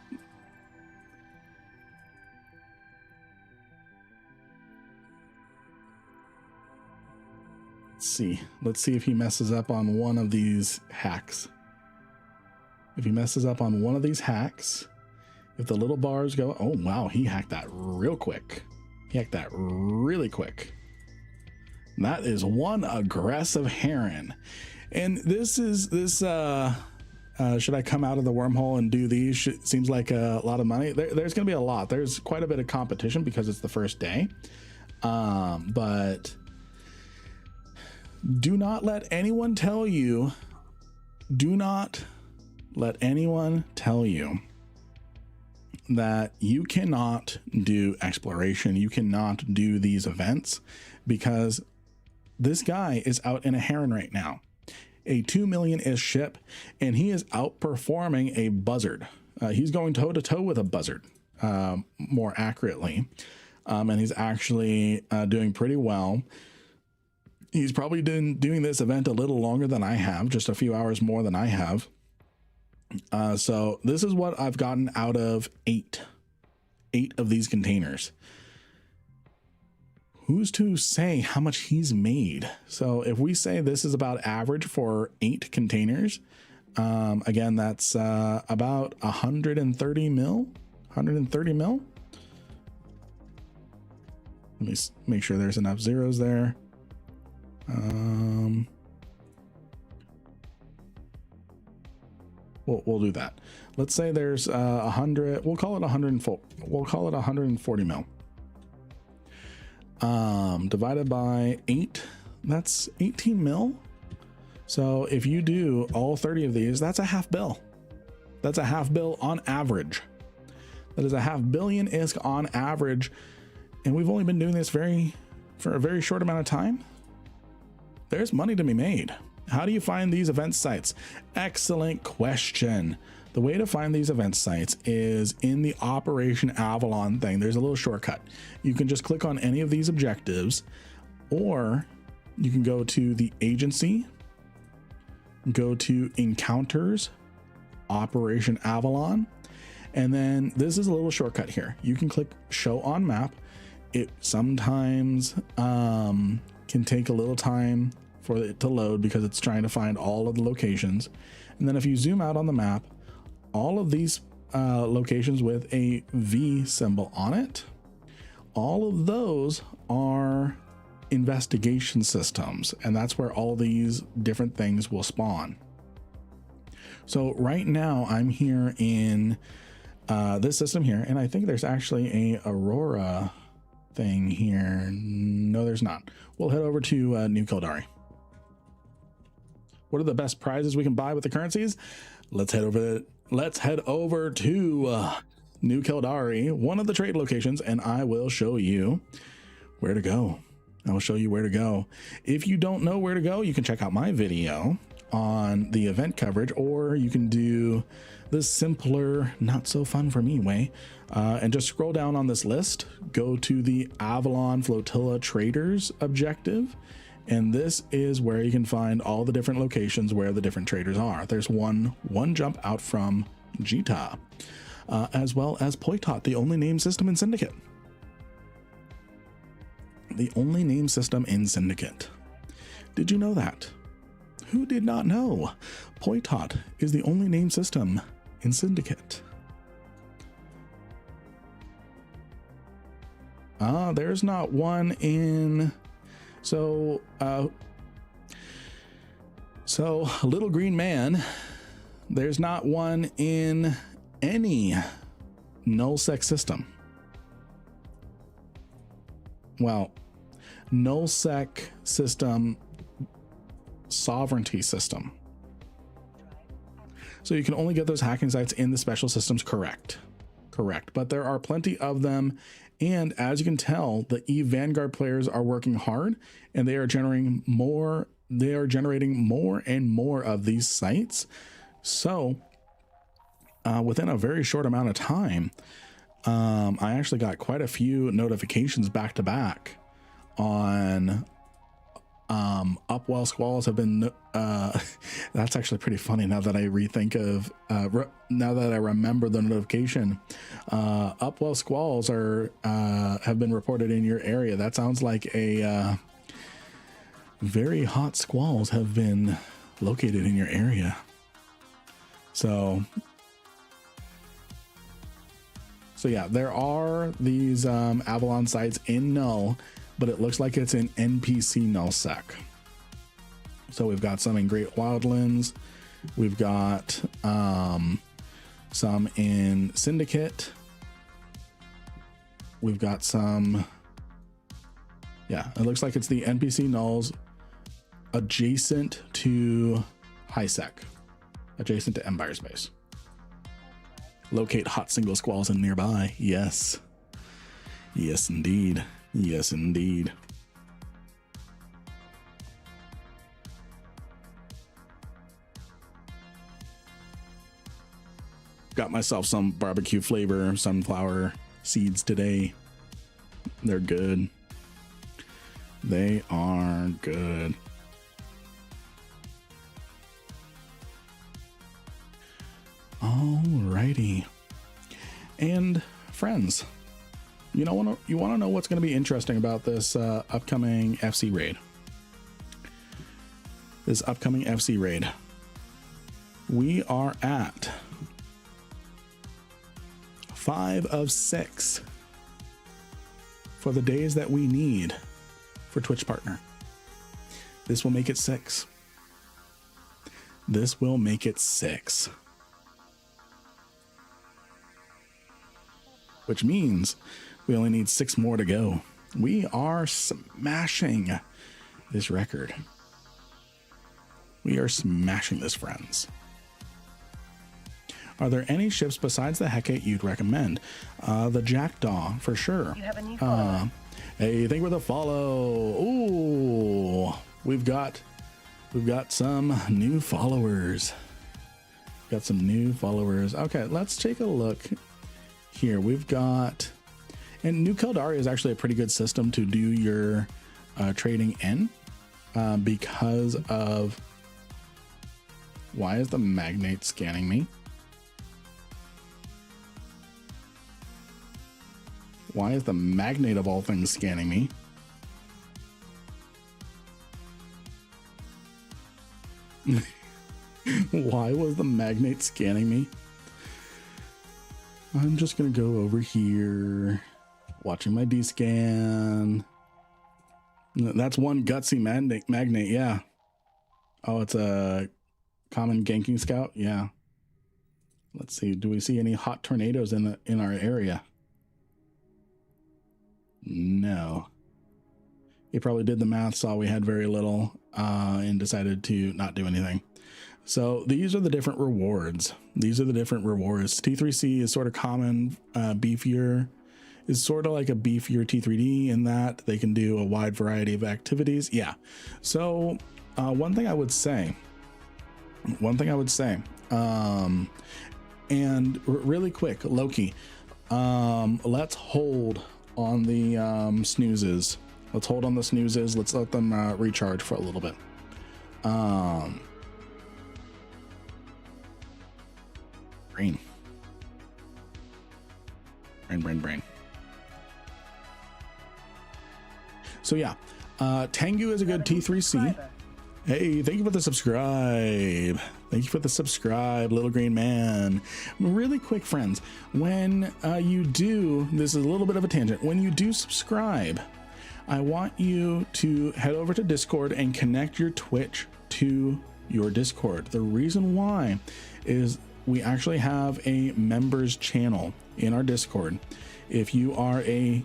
Let's see. Let's see if he messes up on one of these hacks. If he messes up on one of these hacks, if the little bars go, oh wow, he hacked that real quick. He hacked that really quick. That is one aggressive heron. And this should I come out of the wormhole and do these? Seems like a lot of money. There's going to be a lot. There's quite a bit of competition because it's the first day. But do not let anyone tell you, that you cannot do exploration. You cannot do these events because this guy is out in a heron right now. A 2 million-ish ship, and he is outperforming a buzzard. He's going toe to toe with a buzzard, more accurately, and he's actually doing pretty well. He's probably been doing this event a little longer than I have, just a few hours more than I have. So this is what I've gotten out of eight of these containers. Who's to say how much he's made? So if we say this is about average for 8 containers, again, that's about 130 mil. 130 mil. Let me make sure there's enough zeros there. We'll do that. Let's say there's 100. We'll call it 104. We'll call it 140 mil. Divided by 8, that's 18 mil. So if you do all 30 of these, that's a half bill. That's a half bill on average. That is a $500 million ISK on average. And we've only been doing this for a very short amount of time. There's money to be made. How do you find these event sites? Excellent question. The way to find these event sites is in the Operation Avalon thing. There's a little shortcut. You can just click on any of these objectives, or you can go to the agency, go to encounters, Operation Avalon, and then this is a little shortcut here. You can click show on map. It sometimes can take a little time for it to load because it's trying to find all of the locations. And then if you zoom out on the map, all of these locations with a V symbol on it, all of those are investigation systems, and that's where all these different things will spawn. So right now I'm here in this system here, and I think there's actually a Aurora thing here. No, there's not. We'll head over to New Kildare. What are the best prizes we can buy with the currencies? Let's head over to New Keldari, one of the trade locations, and I will show you where to go. I will show you where to go. If you don't know where to go, you can check out my video on the event coverage, or you can do the simpler, not so fun for me way, and just scroll down on this list, go to the Avalon Flotilla Traders objective, and this is where you can find all the different locations where the different traders are. There's one jump out from Jita, as well as Playtest, the only name system in Syndicate. The only name system in Syndicate. Did you know that? Who did not know? Playtest is the only name system in Syndicate. There's not one in... So Little Green Man, there's not one in any nullsec system. Well, nullsec system, sovereignty system. So you can only get those hacking sites in the special systems, correct. But there are plenty of them. And as you can tell, the EVE Vanguard players are working hard, and they are generating more and more of these sites. So within a very short amount of time, I actually got quite a few notifications back to back on Upwell squalls have been that's actually pretty funny now that I rethink of now that I remember the notification. Upwell squalls are have been reported in your area. That sounds like a very hot squalls have been located in your area. So yeah, there are these Avalon sites in null, but it looks like it's an NPC nullsec. So we've got some in Great Wildlands. We've got some in Syndicate. We've got some, yeah, it looks like it's the NPC nulls adjacent to HighSec, adjacent to Empire Space. Locate hot single squalls in nearby. Yes. Yes, indeed. Yes, indeed. Got myself some barbecue flavor sunflower seeds today. They're good. They are good. Alrighty. And friends, you want to know what's going to be interesting about this upcoming FC raid? This upcoming FC raid. We are at 5 of 6 for the days that we need for Twitch partner. This will make it 6. This will make it 6. Which means we only need 6 more to go. We are smashing this record. We are smashing this, friends. Are there any ships besides the Hecate you'd recommend? The Jackdaw, for sure. You have a new follower. Hey, thank you for the follow. Ooh, we've got some new followers. Got some new followers. Okay, let's take a look here. We've got, and New Keldari is actually a pretty good system to do your trading in because of, why is the magnate scanning me? Why is the magnate of all things scanning me? Why was the magnate scanning me? I'm just gonna go over here, watching my D-scan. That's one gutsy magnate, yeah. Oh, it's a common ganking scout, yeah. Let's see, do we see any hot tornadoes in our area? No. He probably did the math, saw we had very little, and decided to not do anything. So these are the different rewards. These are the different rewards. T3C is sort of common, beefier is sort of like a beefier T3D in that they can do a wide variety of activities. Yeah. So one thing I would say, and really quick, Loki, let's hold on the snoozes. Let's hold on the snoozes. Let's let them recharge for a little bit. Brain. So yeah, Tengu is a good T3C. Hey, thank you for the subscribe. Thank you for the subscribe, little green man. Really quick, friends, when you do, this is a little bit of a tangent. When you do subscribe, I want you to head over to Discord and connect your Twitch to your Discord. The reason why is we actually have a members channel in our Discord. If you are a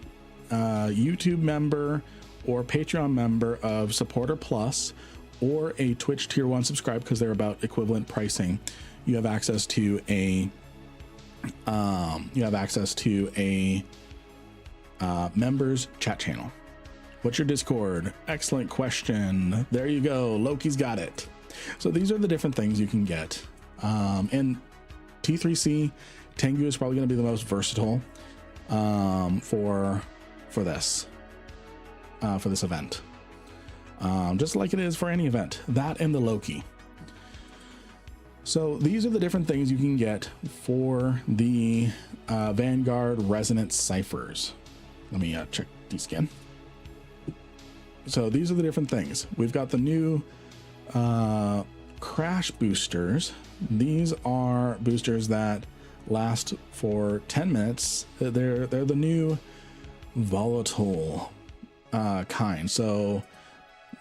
YouTube member or Patreon member of Supporter Plus or a Twitch Tier 1 subscribe, because they're about equivalent pricing, you have access to a members chat channel. What's your Discord? Excellent question. There you go. Loki's got it. So these are the different things you can get. And T3C, Tengu is probably going to be the most versatile for this event, just like it is for any event. That and the Loki. So these are the different things you can get for the Vanguard Resonance Ciphers. Let me check D-scan. So these are the different things. We've got the new crash boosters. These are boosters that last for 10 minutes. They're the new volatile kind. So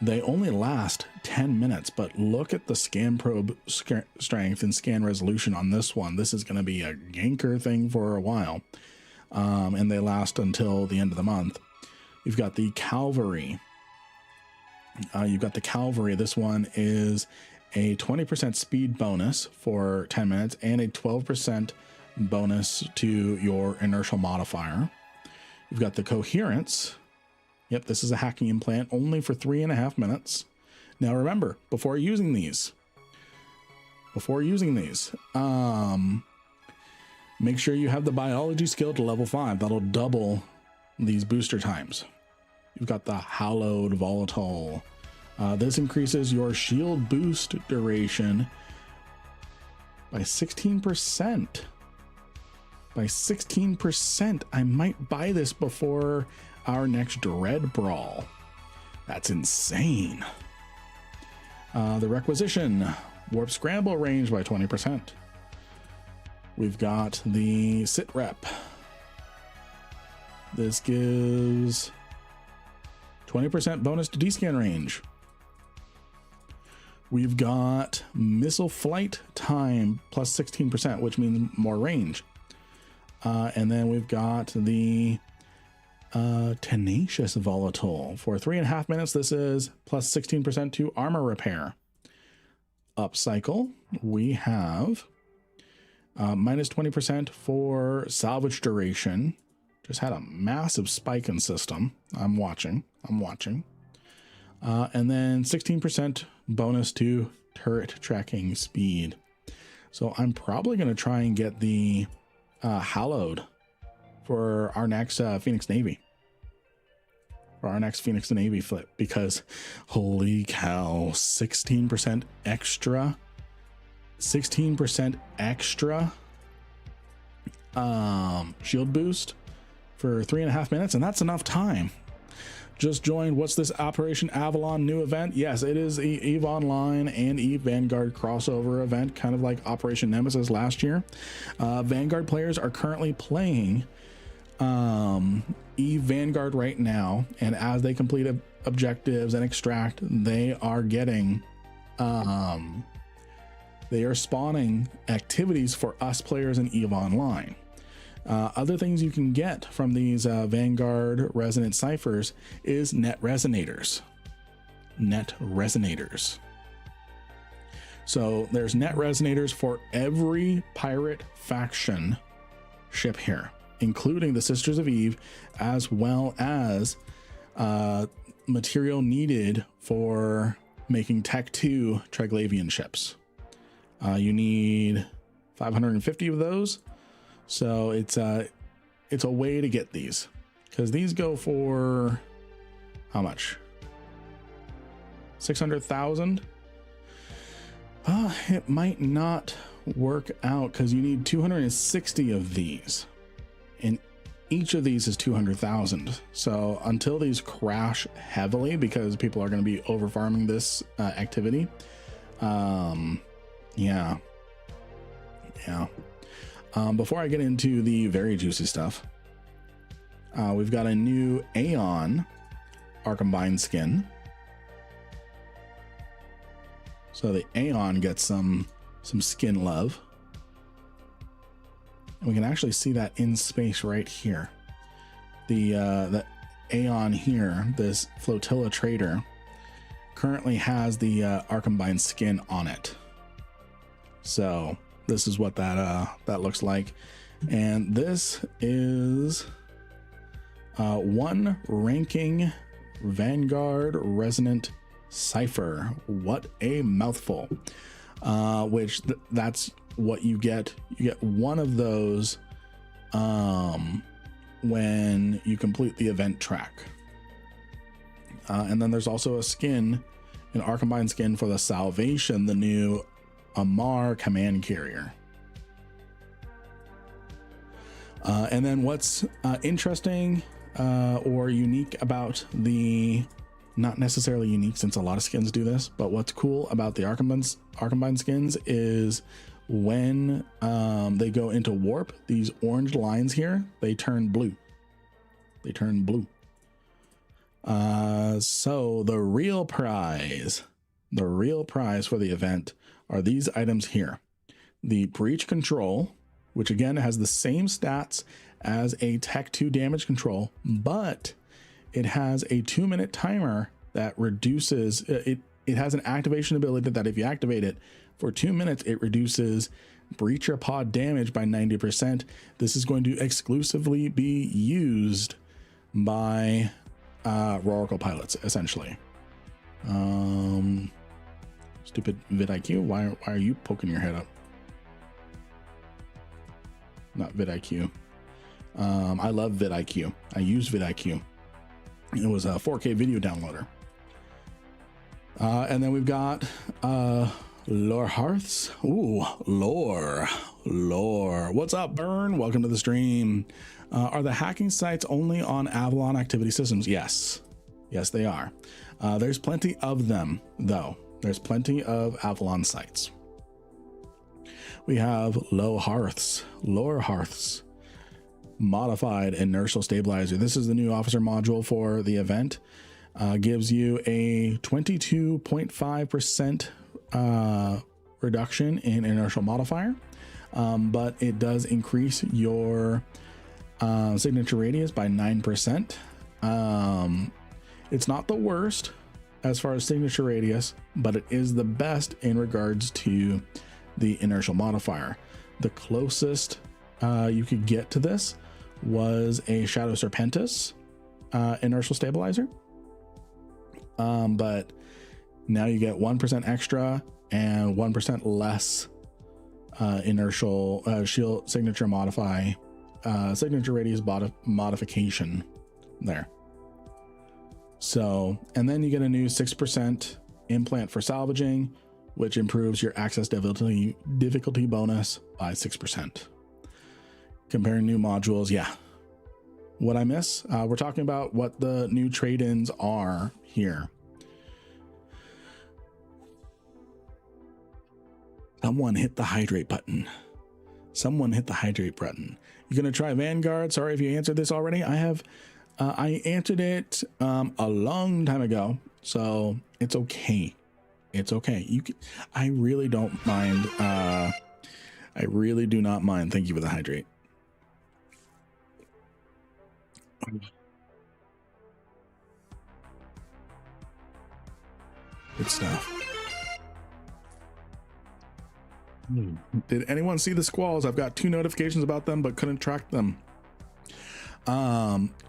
they only last 10 minutes, but look at the scan probe strength and scan resolution on this one. This is going to be a ganker thing for a while. And they last until the end of the month. You've got the Cavalry. This one is a 20% speed bonus for 10 minutes and a 12% bonus to your inertial modifier. You've got the Coherence. Yep, this is a hacking implant only for 3.5 minutes. Now remember, before using these, make sure you have the biology skill to level 5. That'll double these booster times. You've got the Hallowed Volatile. This increases your shield boost duration by 16%. By 16%. I might buy this before our next Dread Brawl. That's insane. The Requisition. Warp Scramble range by 20%. We've got the Sit Rep. This gives 20% bonus to D-scan range. We've got Missile Flight Time plus 16%, which means more range. And then we've got the Tenacious Volatile. For 3.5 minutes, this is plus 16% to armor repair. Upcycle, we have minus 20% for salvage duration. Just had a massive spike in system. I'm watching. And then 16% bonus to turret tracking speed. So I'm probably going to try and get the Hallowed for our next Phoenix Navy. For our next Phoenix Navy flip, because holy cow, 16% extra. 16% extra shield boost for 3.5 minutes, and that's enough time. Just joined. What's this Operation Avalon new event? Yes, it is the EVE Online and EVE Vanguard crossover event, kind of like Operation Nemesis last year. Vanguard players are currently playing EVE Vanguard right now, and as they complete objectives and extract, they are getting they are spawning activities for us players in EVE Online. Other things you can get from these Vanguard Resonant Ciphers is net resonators. net resonators. So there's net resonators for every pirate faction ship here, including the Sisters of Eve, as well as material needed for making Tech 2 Triglavian ships. You need 550 of those. So it's a way to get these, because these go for how much? 600,000. It might not work out because you need 260 of these, and each of these is 200,000. So until these crash heavily, because people are going to be over farming this activity, yeah. Before I get into the very juicy stuff, we've got a new Aeon Arkombine skin. So the Aeon gets some skin love. And we can actually see that in space right here. The Aeon here, this flotilla trader, currently has the Arkombine skin on it. So this is what that looks like. And this is one ranking Vanguard Resonant Cipher. What a mouthful. Which that's what you get. You get one of those when you complete the event track. And then there's also a skin, an Arkombine skin for the Salvation, the new Amar command carrier. And then what's interesting or unique about the, not necessarily unique since a lot of skins do this, but what's cool about the Arkombine skins is when they go into warp, these orange lines here, they turn blue. They turn blue. So the real prize for the event are these items here. The breach control, which again has the same stats as a Tech 2 damage control, but it has a 2-minute timer that reduces it. It has an activation ability that if you activate it for 2 minutes, it reduces breacher pod damage by 90%. This is going to exclusively be used by Rorical pilots, essentially. Stupid vidIQ, why are you poking your head up? Not vidIQ. I love vidIQ. I use vidIQ. It was a 4K video downloader. And then we've got Lore Hearths. Ooh, lore. What's up, Burn? Welcome to the stream. Are the hacking sites only on Avalon activity systems? Yes, they are. There's plenty of them, though. There's plenty of Avalon sites. We have Lore Hearths, modified inertial stabilizer. This is the new officer module for the event. Gives you a 22.5% reduction in inertial modifier, but it does increase your signature radius by 9%. It's not the worst as far as signature radius, but it is the best in regards to the inertial modifier. The closest you could get to this was a Shadow Serpentis inertial stabilizer. But now you get 1% extra and 1% less inertial shield signature signature radius modification there. So, and then you get a new 6% implant for salvaging, which improves your access difficulty bonus by 6%. Comparing new modules, yeah. What I miss? We're talking about what the new trade-ins are here. Someone hit the hydrate button. You're gonna try Vanguard? Sorry if you answered this already. I answered it a long time ago, so it's okay. I really don't mind. I really do not mind. Thank you for the hydrate. Good stuff. Did anyone see the squalls? I've got 2 notifications about them, but couldn't track them.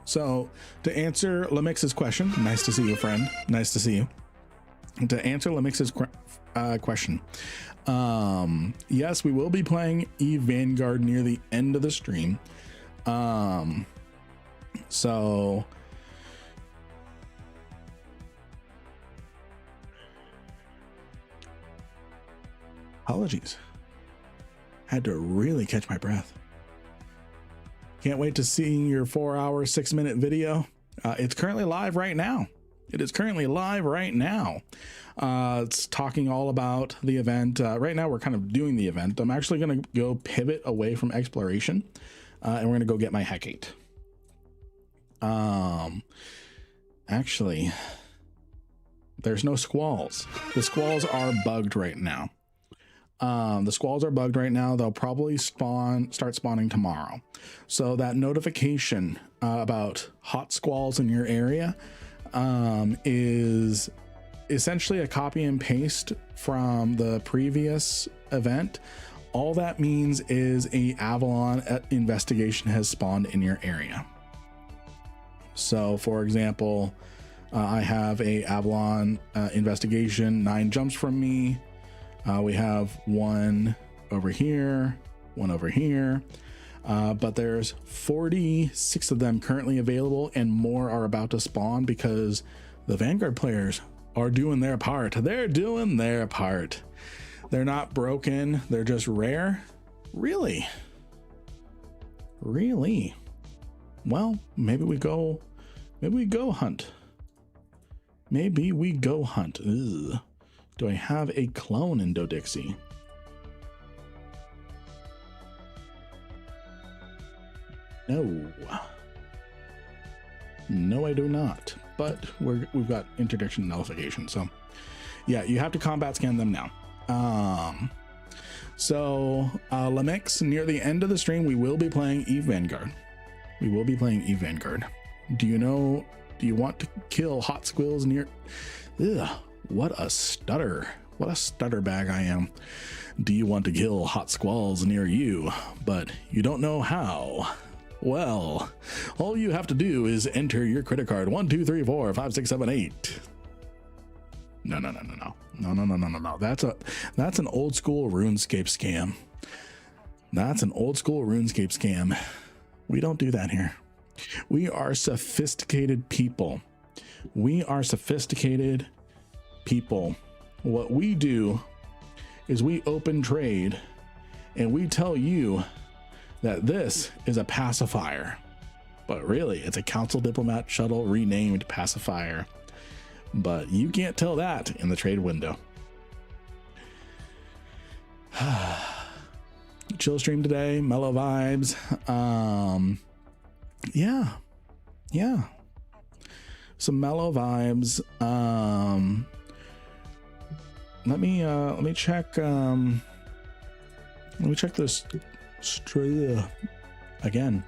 So to answer Lemix's question, nice to see you, friend. Nice to see you. To answer Lemix's question, yes, we will be playing EVE Vanguard near the end of the stream. So apologies. Had to really catch my breath. Can't wait to see your 4-hour, 6-minute video. It's currently live right now. It is currently live right now. It's talking all about the event. Right now, we're kind of doing the event. I'm actually going to go pivot away from exploration, and we're going to go get my Hecate. Actually, there's no squalls. The squalls are bugged right now. The squalls are bugged right now. They'll probably start spawning tomorrow. So that notification about hot squalls in your area is essentially a copy and paste from the previous event. All that means is a Avalon investigation has spawned in your area. So for example, I have a Avalon investigation 9 jumps from me. We have one over here, one over here, but there's 46 of them currently available, and more are about to spawn because the Vanguard players are doing their part. They're doing their part. They're not broken. They're just rare. Really? Really? Well, maybe we go hunt. Maybe we go hunt. Ugh. Do I have a clone in Dodixie? No. No, I do not. But we've got interdiction nullification. So yeah, you have to combat scan them now. Lemix, near the end of the stream, we will be playing EVE Vanguard. We will be playing EVE Vanguard. Do you want to kill hot squills near? Ugh. What a stutter. What a stutter bag I am. Do you want to kill hot squalls near you, but you don't know how? Well, all you have to do is enter your credit card 1 2 3 4 5 6 7 8. No. That's an old school RuneScape scam. That's an old school RuneScape scam. We don't do that here. We are sophisticated people. We are sophisticated people. What we do is we open trade and we tell you that this is a pacifier, but really it's a council diplomat shuttle renamed pacifier, but you can't tell that in the trade window. Chill stream today, mellow vibes. Yeah, some mellow vibes. Let me check this again.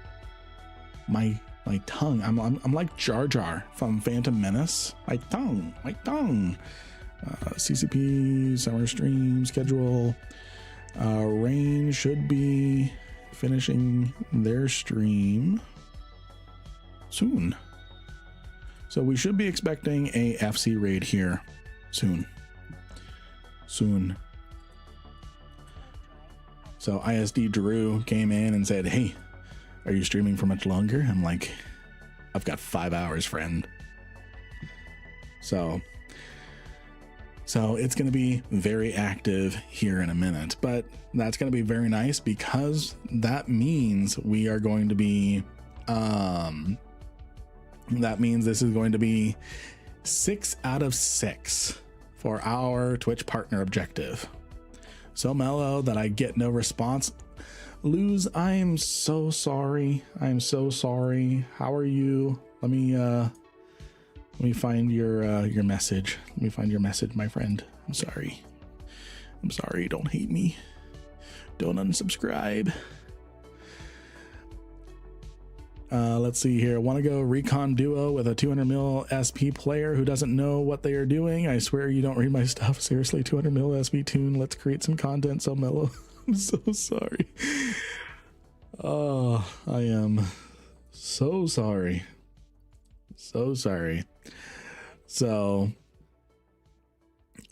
My tongue. I'm like Jar Jar from Phantom Menace. My tongue. CCP summer stream schedule. Rain should be finishing their stream soon. So we should be expecting a FC raid here soon. So ISD Drew came in and said, "Hey, are you streaming for much longer?" I'm like, "I've got 5 hours, friend." So it's going to be very active here in a minute, but that's going to be very nice because that means we are going to be, that means this is going to be 6 out of 6 for our Twitch partner objective. So mellow that I get no response. Luz, I am so sorry. I'm so sorry. How are you? Let me find your message. Let me find your message, my friend. I'm sorry. I'm sorry. Don't hate me. Don't unsubscribe. Let's see here. Want to go recon duo with a 200 mil SP player who doesn't know what they are doing? I swear you don't read my stuff. Seriously, 200 mil SP tune. Let's create some content. So mellow. I'm so sorry. Oh, I am so sorry. So sorry. So,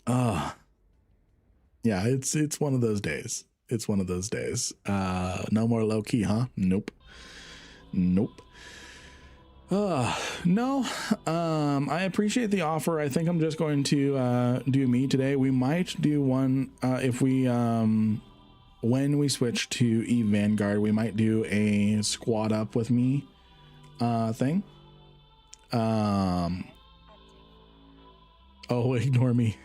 yeah, it's one of those days. It's one of those days. No more low key, huh? Nope. Nope. No. I appreciate the offer. I think I'm just going to do me today. We might do one if we when we switch to EVE Vanguard, we might do a squad up with me thing. Oh, ignore me.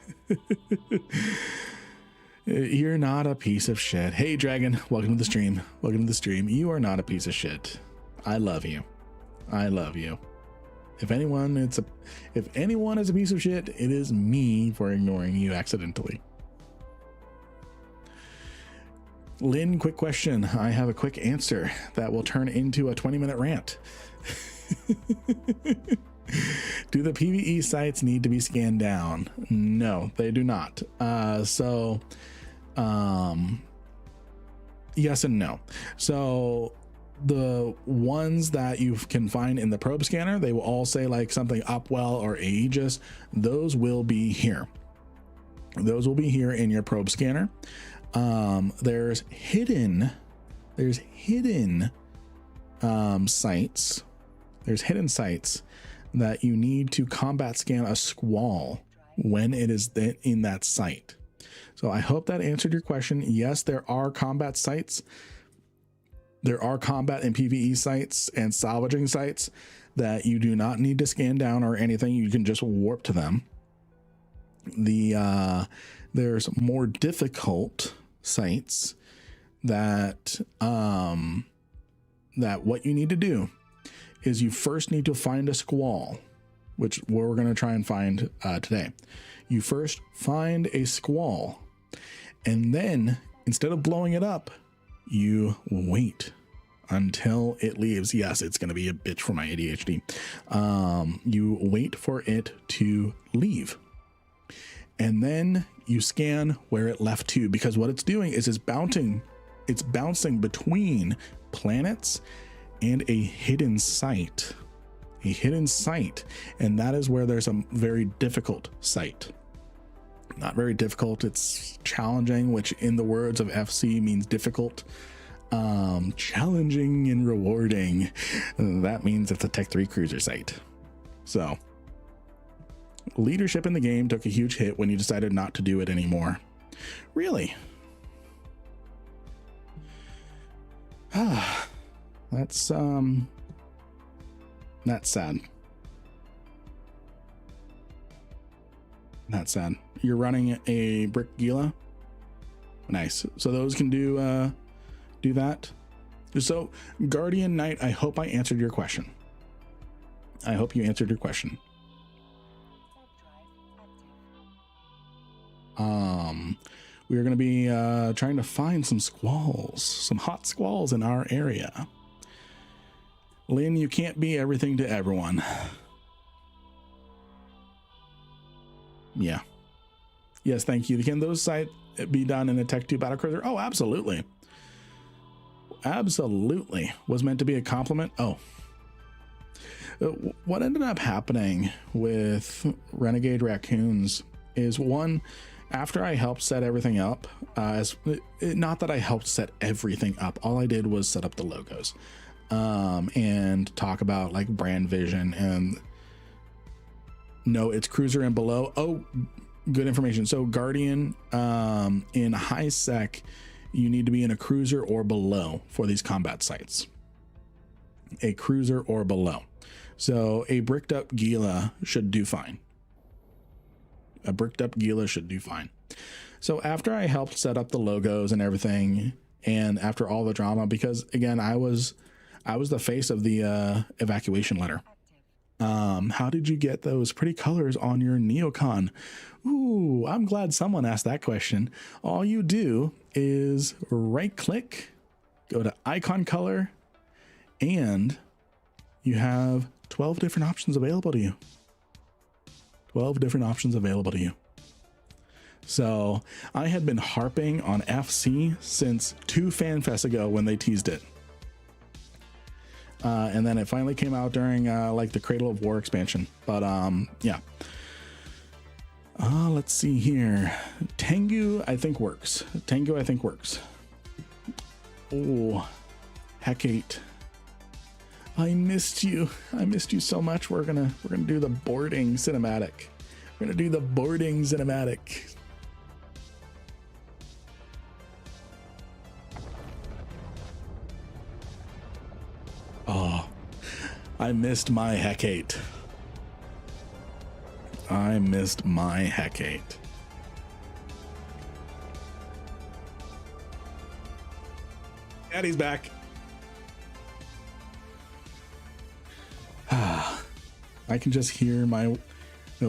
You're not a piece of shit. Hey Dragon, welcome to the stream. Welcome to the stream. You are not a piece of shit. I love you. I love you. If anyone is a piece of shit, it is me for ignoring you accidentally. Lynn, quick question. I have a quick answer that will turn into a 20-minute rant. Do the PvE sites need to be scanned down? No, they do not. Yes and no. So the ones that you can find in the probe scanner, they will all say like something Upwell or Aegis. Those will be here. Those will be here in your probe scanner. There's hidden sites. There's hidden sites that you need to combat scan a squall when it is in that site. So I hope that answered your question. Yes, there are combat sites. There are combat and PvE sites and salvaging sites that you do not need to scan down or anything. You can just warp to them. There's more difficult sites that what you need to do is you first need to find a squall, which we're going to try and find today. You first find a squall, and then instead of blowing it up, you wait until it leaves. Yes, it's going to be a bitch for my ADHD. You wait for it to leave, and then you scan where it left to, because what it's doing is it's bouncing between planets and a hidden site. And that is where there's a very difficult site. Not very difficult, it's challenging, which in the words of FC means difficult. Challenging and rewarding, that means it's a Tech 3 cruiser site. So leadership in the game took a huge hit when you decided not to do it anymore. Really? That's sad. That's sad. You're running a brick Gila. Nice. So those can do that. So Guardian Knight, I hope I answered your question. I hope you answered your question. We are going to be trying to find some squalls, some hot squalls in our area. Lynn, you can't be everything to everyone. Yeah. Yes, thank you. Can those sites be done in a Tech 2 battlecruiser? Oh, absolutely. Absolutely. Was meant to be a compliment. Oh. What ended up happening with Renegade Raccoons is, one, after I helped set everything up, not that I helped set everything up, all I did was set up the logos and talk about like brand vision and no, it's cruiser and below. Oh, good information. So Guardian, in high sec, you need to be in a cruiser or below for these combat sites. A cruiser or below. So a bricked up Gila should do fine. A bricked up Gila should do fine. So after I helped set up the logos and everything, and after all the drama, because again, I was the face of the evacuation letter. How did you get those pretty colors on your neocon? Ooh, I'm glad someone asked that question. All you do is right click, go to icon color, and you have 12 different options available to you. 12 different options available to you. So I had been harping on FC since 2 FanFests ago when they teased it. And then it finally came out during like the Cradle of War expansion. But yeah. Let's see here. Tengu I think works. Tengu I think works. Oh, Hecate. I missed you. I missed you so much. We're gonna do the boarding cinematic. We're gonna do the boarding cinematic. Oh, I missed my Hecate. I missed my Hecate. Daddy's back. I can just hear my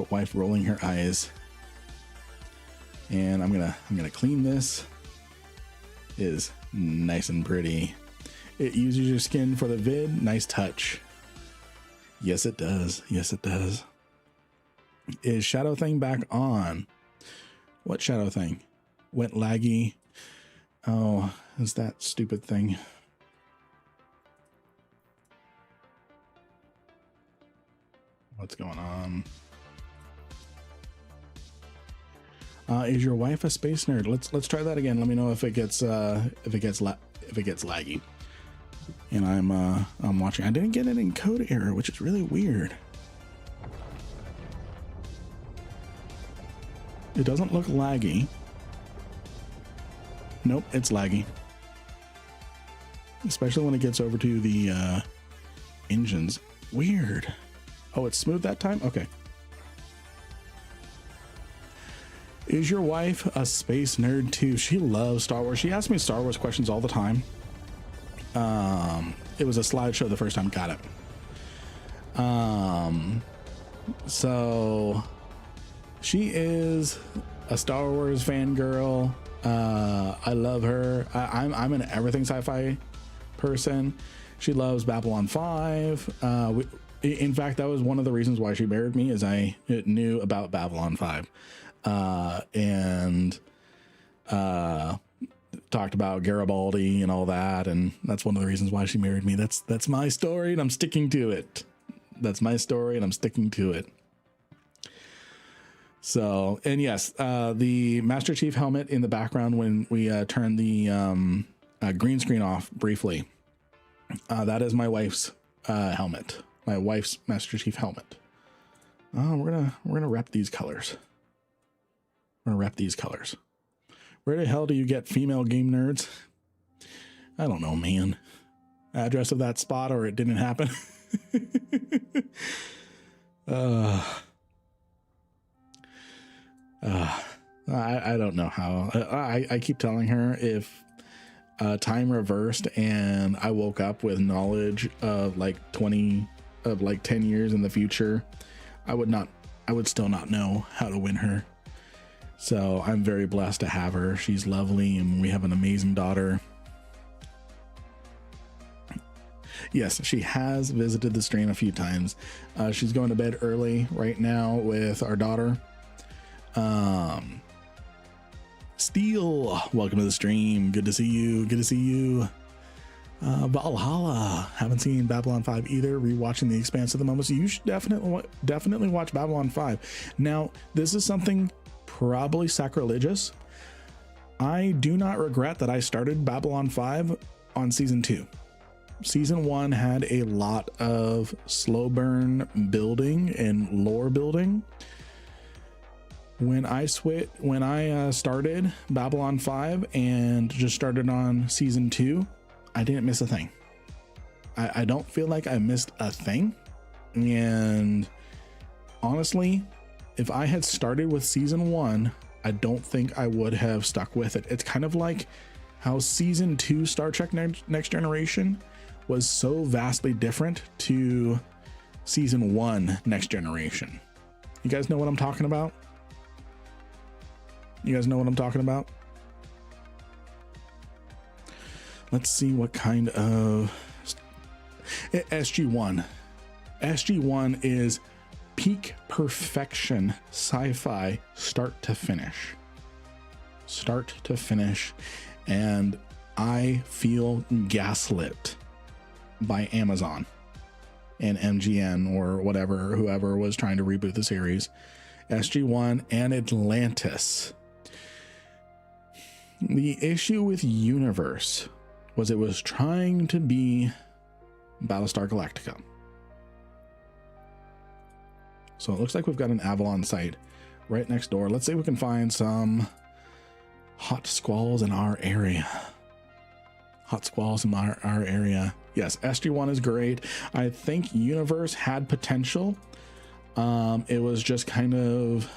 wife rolling her eyes. And I'm gonna clean this. It is nice and pretty. It uses your skin for the vid. Nice touch. Yes, it does. Yes, it does. Is shadow thing back on? What shadow thing? Went laggy. Oh, is that stupid thing? What's going on? Is your wife a space nerd? Let's try that again. Let me know if it gets laggy. And I'm watching. I didn't get an encode error, which is really weird. It doesn't look laggy. Nope, it's laggy. Especially when it gets over to the engines. Weird. Oh, it's smooth that time? Okay. Is your wife a space nerd too? She loves Star Wars. She asks me Star Wars questions all the time. It was a slideshow the first time. Got it. So she is a Star Wars fangirl. I love her. I'm an everything sci-fi person. She loves Babylon 5. In fact, that was one of the reasons why she married me, is I knew about Babylon 5. And talked about Garibaldi and all that, and that's one of the reasons why she married me. That's my story, and I'm sticking to it. That's my story, and I'm sticking to it. So, and yes, the Master Chief helmet in the background when we turn the green screen off briefly, that is my wife's helmet. My wife's Master Chief helmet. We're gonna rep these colors. We're gonna rep these colors. Where the hell do you get female game nerds? I don't know, man. Address of that spot, or it didn't happen. I don't know how. I keep telling her if time reversed and I woke up with knowledge of like 10 years in the future, I would still not know how to win her. So I'm very blessed to have her. She's lovely, and we have an amazing daughter. Yes, she has visited the stream a few times. She's going to bed early right now with our daughter. Steel, welcome to the stream. Good to see you. Good to see you. Valhalla, haven't seen Babylon 5 either. Rewatching The Expanse at the moment, so you should definitely watch Babylon 5. Now, this is something probably sacrilegious. I do not regret that I started Babylon 5 on season 2. Season 1 had a lot of slow burn building and lore building. When I started Babylon 5 and just started on season 2, I didn't miss a thing. I don't feel like I missed a thing. And honestly, if I had started with season 1, I don't think I would have stuck with it. It's kind of like how season 2 Star Trek Next Generation was so vastly different to season 1 Next Generation. You guys know what I'm talking about? You guys know what I'm talking about? Let's see what kind of SG1. SG1 is peak perfection sci-fi start to finish. Start to finish. And I feel gaslit by Amazon and MGN or whatever, whoever was trying to reboot the series. SG1 and Atlantis. The issue with Universe was it was trying to be Battlestar Galactica. So it looks like we've got an Avalon site right next door. Let's see if we can find some hot squalls in our area. Hot squalls in our area. Yes, SG1 is great. I think Universe had potential. It was just kind of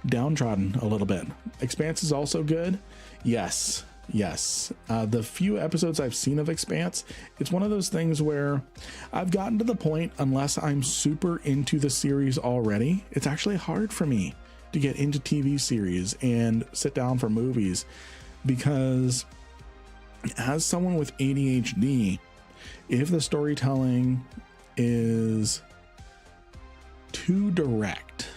downtrodden a little bit. Expanse is also good. Yes. The few episodes I've seen of Expanse, it's one of those things where I've gotten to the point, unless I'm super into the series already, it's actually hard for me to get into TV series and sit down for movies, because as someone with ADHD, if the storytelling is too direct,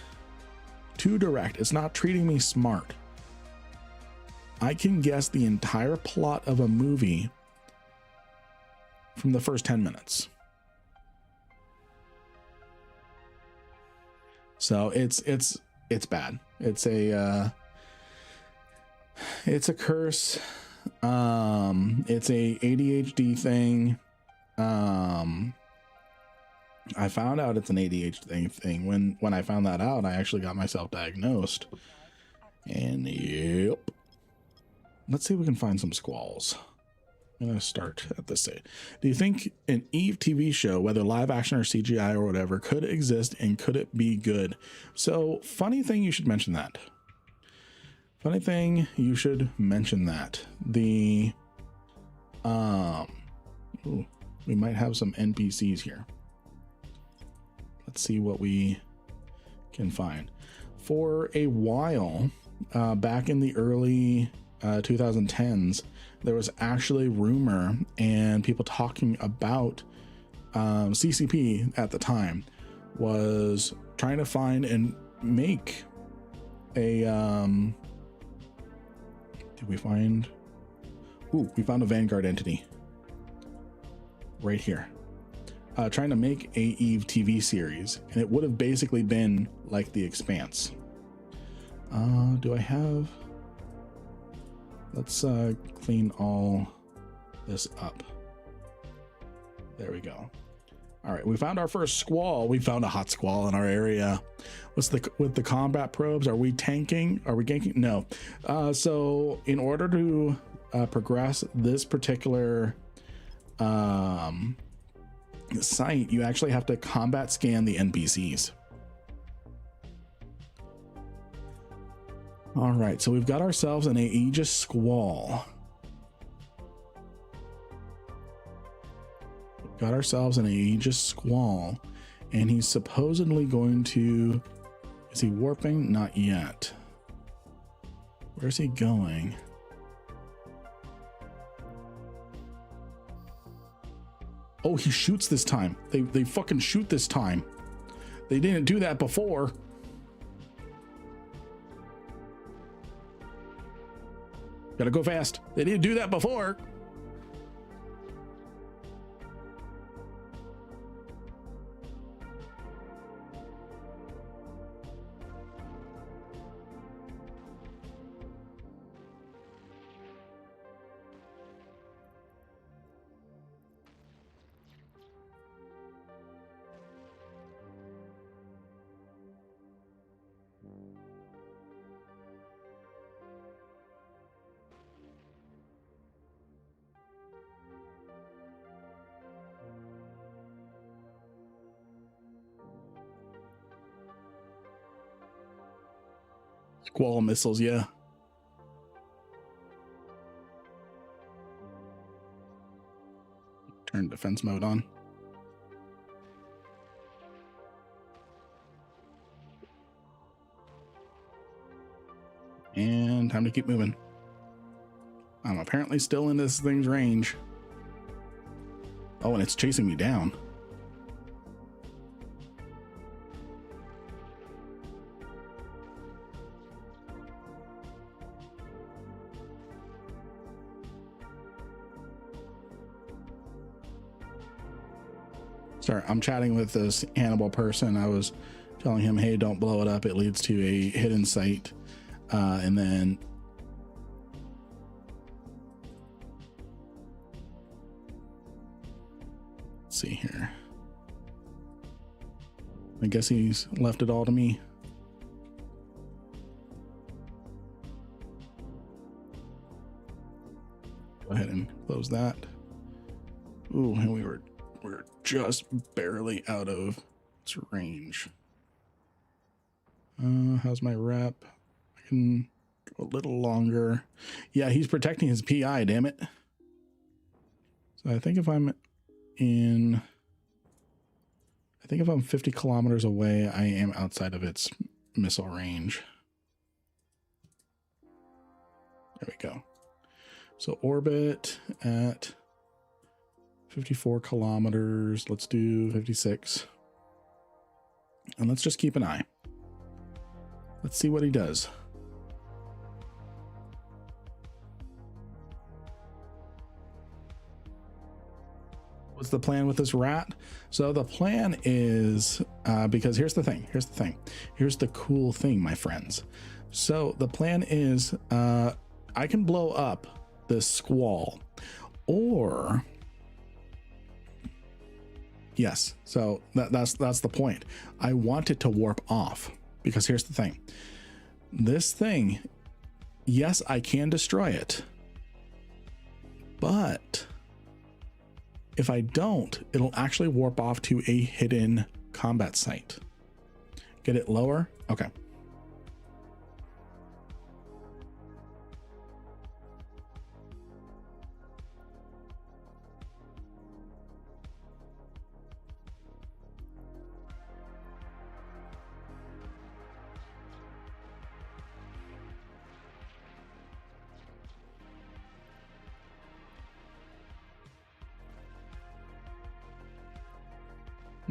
it's not treating me smart, I can guess the entire plot of a movie from the first 10 minutes. So it's bad. It's a curse. It's a ADHD thing. I found out it's an ADHD thing when I found that out. I actually got myself diagnosed. And yep. Let's see if we can find some squalls. I'm gonna start at this stage. Do you think an EVE TV show, whether live action or CGI or whatever, could exist, and could it be good? So funny thing you should mention that. The ooh, we might have some NPCs here. Let's see what we can find. For a while, back in the early 2010s, there was actually rumor and people talking about CCP at the time was trying to find and make a we found a Vanguard entity right here, trying to make a EVE TV series, and it would have basically been like The Expanse. Do I have, let's clean all this up. There we go. All right, we found our first squall. We found a hot squall in our area. With the combat probes? Are we tanking? Are we ganking? No. So in order to progress this particular site, you actually have to combat scan the NPCs. All right, so we've got ourselves an Aegis squall. Got ourselves an Aegis squall, and he's supposedly going to, is he warping? Not yet. Where's he going? Oh, he shoots this time. They fucking shoot this time. They didn't do that before. Gotta go fast. They didn't do that before. Squall missiles, yeah. Turn defense mode on. And time to keep moving. I'm apparently still in this thing's range. Oh, and it's chasing me down. Sorry, I'm chatting with this Hannibal person. I was telling him, hey, don't blow it up. It leads to a hidden site. And then let's see here. I guess he's left it all to me. Go ahead and close that. Ooh, and we're just barely out of its range. How's my rep? I can go a little longer. Yeah, he's protecting his PI, damn it. So I think if I'm 50 kilometers away, I am outside of its missile range. There we go. So orbit at 54 kilometers. Let's do 56. And let's just keep an eye. Let's see what he does. What's the plan with this rat? So the plan is, because here's the thing. Here's the cool thing, my friends. So the plan is, I can blow up this squall, or yes. So that's the point. I want it to warp off, because here's the thing. This thing, yes, I can destroy it, but if I don't, it'll actually warp off to a hidden combat site. Get it lower? Okay.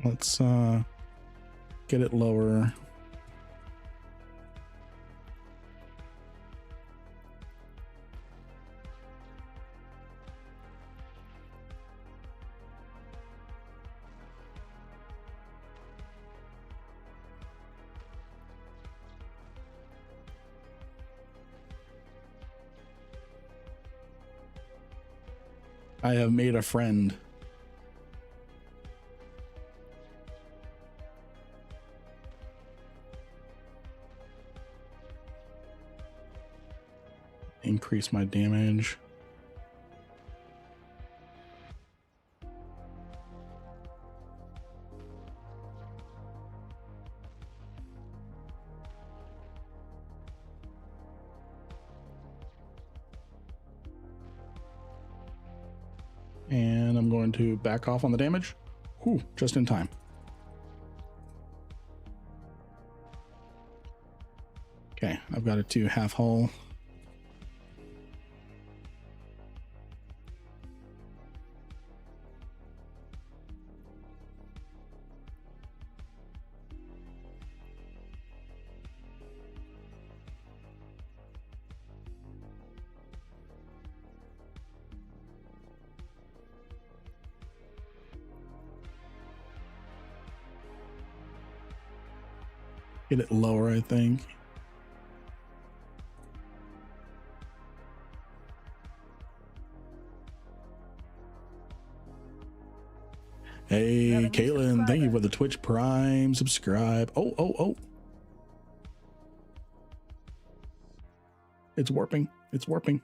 Let's get it lower. I have made a friend. Increase my damage. And I'm going to back off on the damage. Whew, just in time. Okay, I've got it to half hull. Get it lower, I think. Hey, Kaylin, thank you for the Twitch Prime subscribe. Oh. It's warping. It's warping.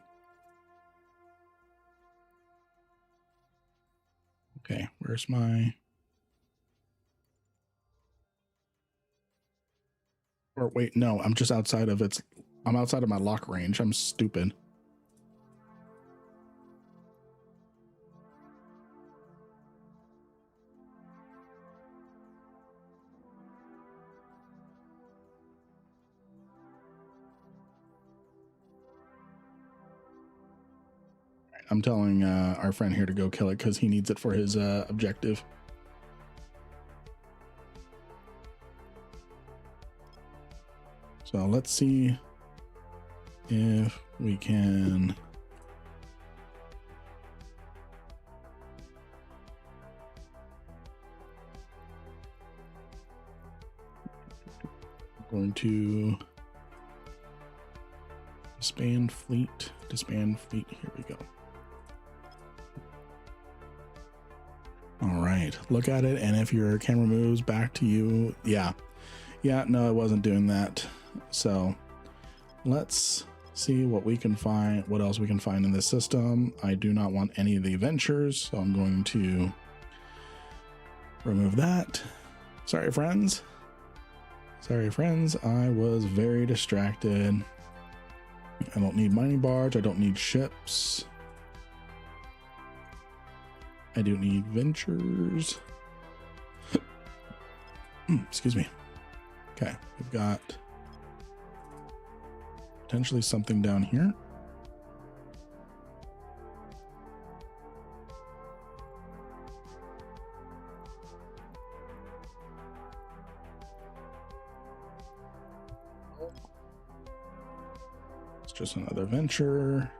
Okay, where's my... Or wait, no, I'm just outside of its... I'm outside of my lock range. I'm stupid. I'm telling our friend here to go kill it because he needs it for his objective. So let's see if we can... Going to disband fleet. Here we go. All right, look at it, and if your camera moves back to you, yeah, no, it wasn't doing that. So let's see what we can find, what else we can find in this system. I do not want any of the ventures, so I'm going to remove that. Sorry, friends. I was very distracted. I don't need mining barge. I don't need ships. I do need ventures. Excuse me. Okay, we've got potentially something down here. It's just another venture.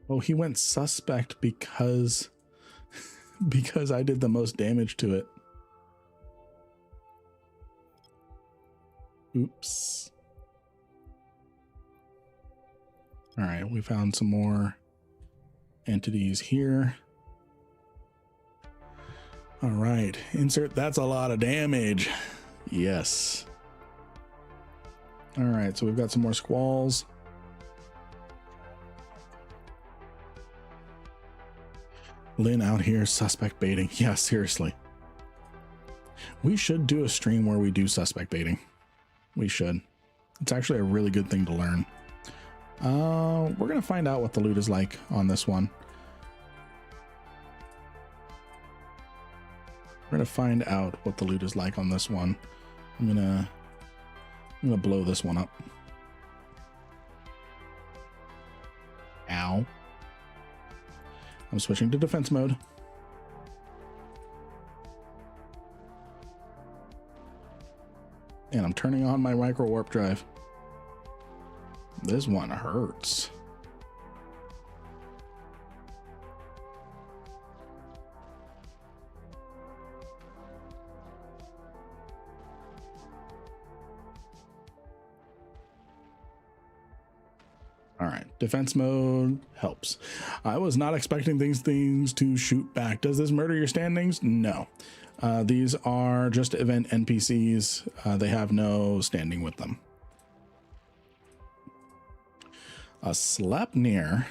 Oh, he went suspect because I did the most damage to it. Oops. All right, we found some more entities here. All right, insert. That's a lot of damage. Yes. All right, so we've got some more squalls. Lynn out here suspect baiting. Yeah, seriously. We should do a stream where we do suspect baiting. We should. It's actually a really good thing to learn. We're going to find out what the loot is like on this one. We're going to find out what the loot is like on this one. I'm going to blow this one up. Ow. I'm switching to defense mode. And I'm turning on my micro warp drive. This one hurts. All right, defense mode helps. I was not expecting these things to shoot back. Does this murder your standings? No. These are just event NPCs. They have no standing with them. A Sleipnir.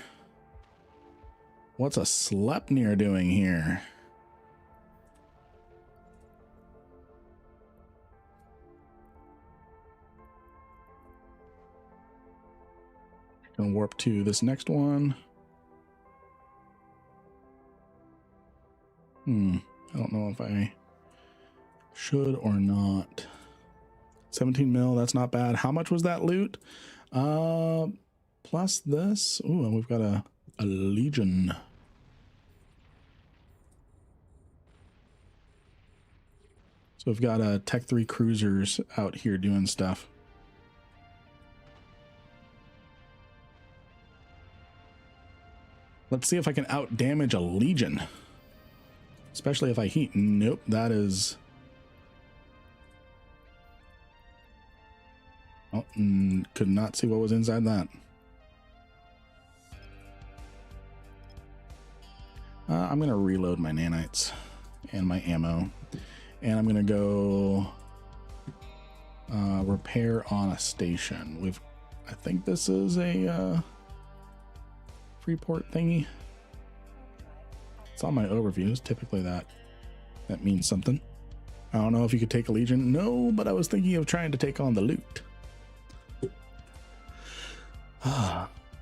What's a Sleipnir doing here? Gonna warp to this next one. I don't know if I should or not. 17 mil, that's not bad. How much was that loot? Plus this. Ooh, and we've got a legion. So we've got Tech 3 cruisers out here doing stuff. Let's see if I can out damage a legion. Especially if I heat. Nope, that is... Oh, could not see what was inside that. I'm going to reload my nanites and my ammo. And I'm going to go repair on a station. I think this is a Freeport thingy. It's on my overviews. Typically that means something. I don't know if you could take a legion. No, but I was thinking of trying to take on the loot.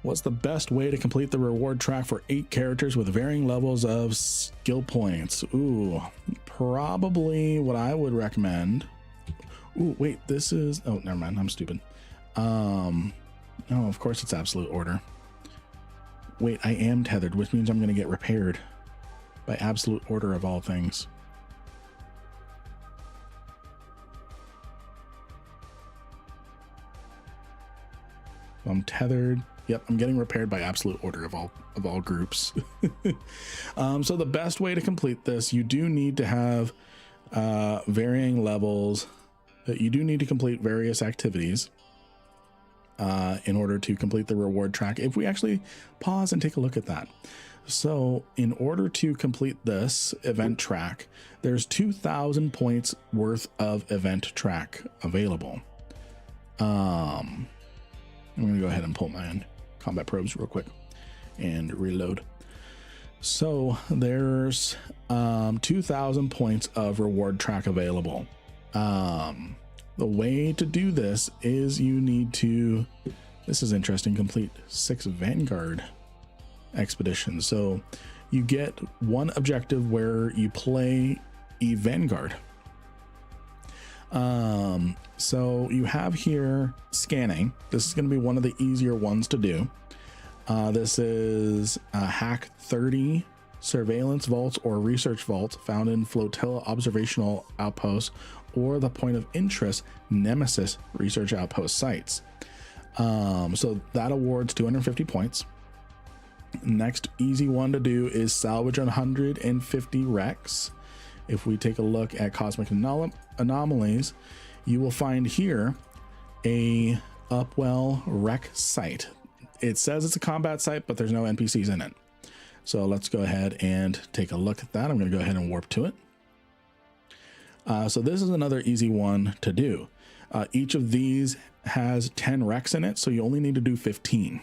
What's the best way to complete the reward track for 8 characters with varying levels of skill points? Ooh, probably what I would recommend. Ooh, wait, this is... Oh, never mind. I'm stupid. No, of course it's absolute order. Wait, I am tethered, which means I'm going to get repaired by absolute order of all things. I'm tethered. Yep, I'm getting repaired by absolute order of all groups. So the best way to complete this, you do need to have varying levels. You do need to complete various activities in order to complete the reward track. If we actually pause and take a look at that. So in order to complete this event track, there's 2,000 points worth of event track available. I'm going to go ahead and pull my combat probes real quick and reload. So there's 2,000 points of reward track available. The way to do this is you need to, this is interesting, complete 6 Vanguard expeditions. So you get one objective where you play EVE Vanguard. So you have here scanning. This is going to be one of the easier ones to do. This is hack 30 surveillance vaults or research vaults found in flotilla observational outposts or the point of interest Nemesis research outpost sites. So that awards 250 points. Next easy one to do is salvage 150 wrecks. If we take a look at cosmic anomalies, you will find here a Upwell wreck site. It says it's a combat site, but there's no NPCs in it. So let's go ahead and take a look at that. I'm going to go ahead and warp to it. So this is another easy one to do. Each of these has 10 wrecks in it, so you only need to do 15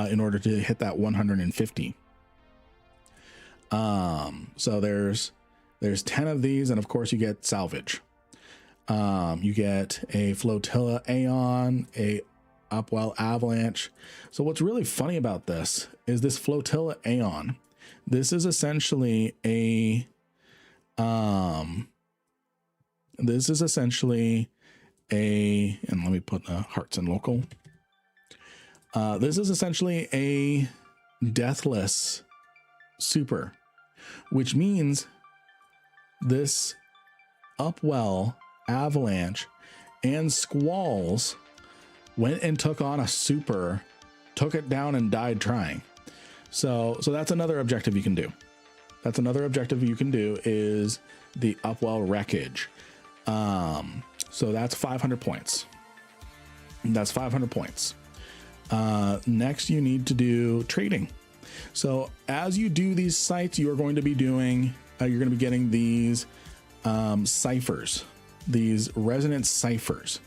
in order to hit that 150. So there's 10 of these, and of course you get salvage. You get a flotilla Aeon, a Upwell avalanche. So what's really funny about this is this flotilla Aeon. This is essentially a and let me put hearts in local. This is essentially a deathless super, which means this Upwell avalanche and squalls went and took on a super, took it down and died trying. So that's another objective you can do. That's another objective you can do is the Upwell wreckage. So that's 500 points. That's 500 points. Next you need to do trading. So as you do these sites, you are going to be doing, you're going to be getting these ciphers, these resonance ciphers.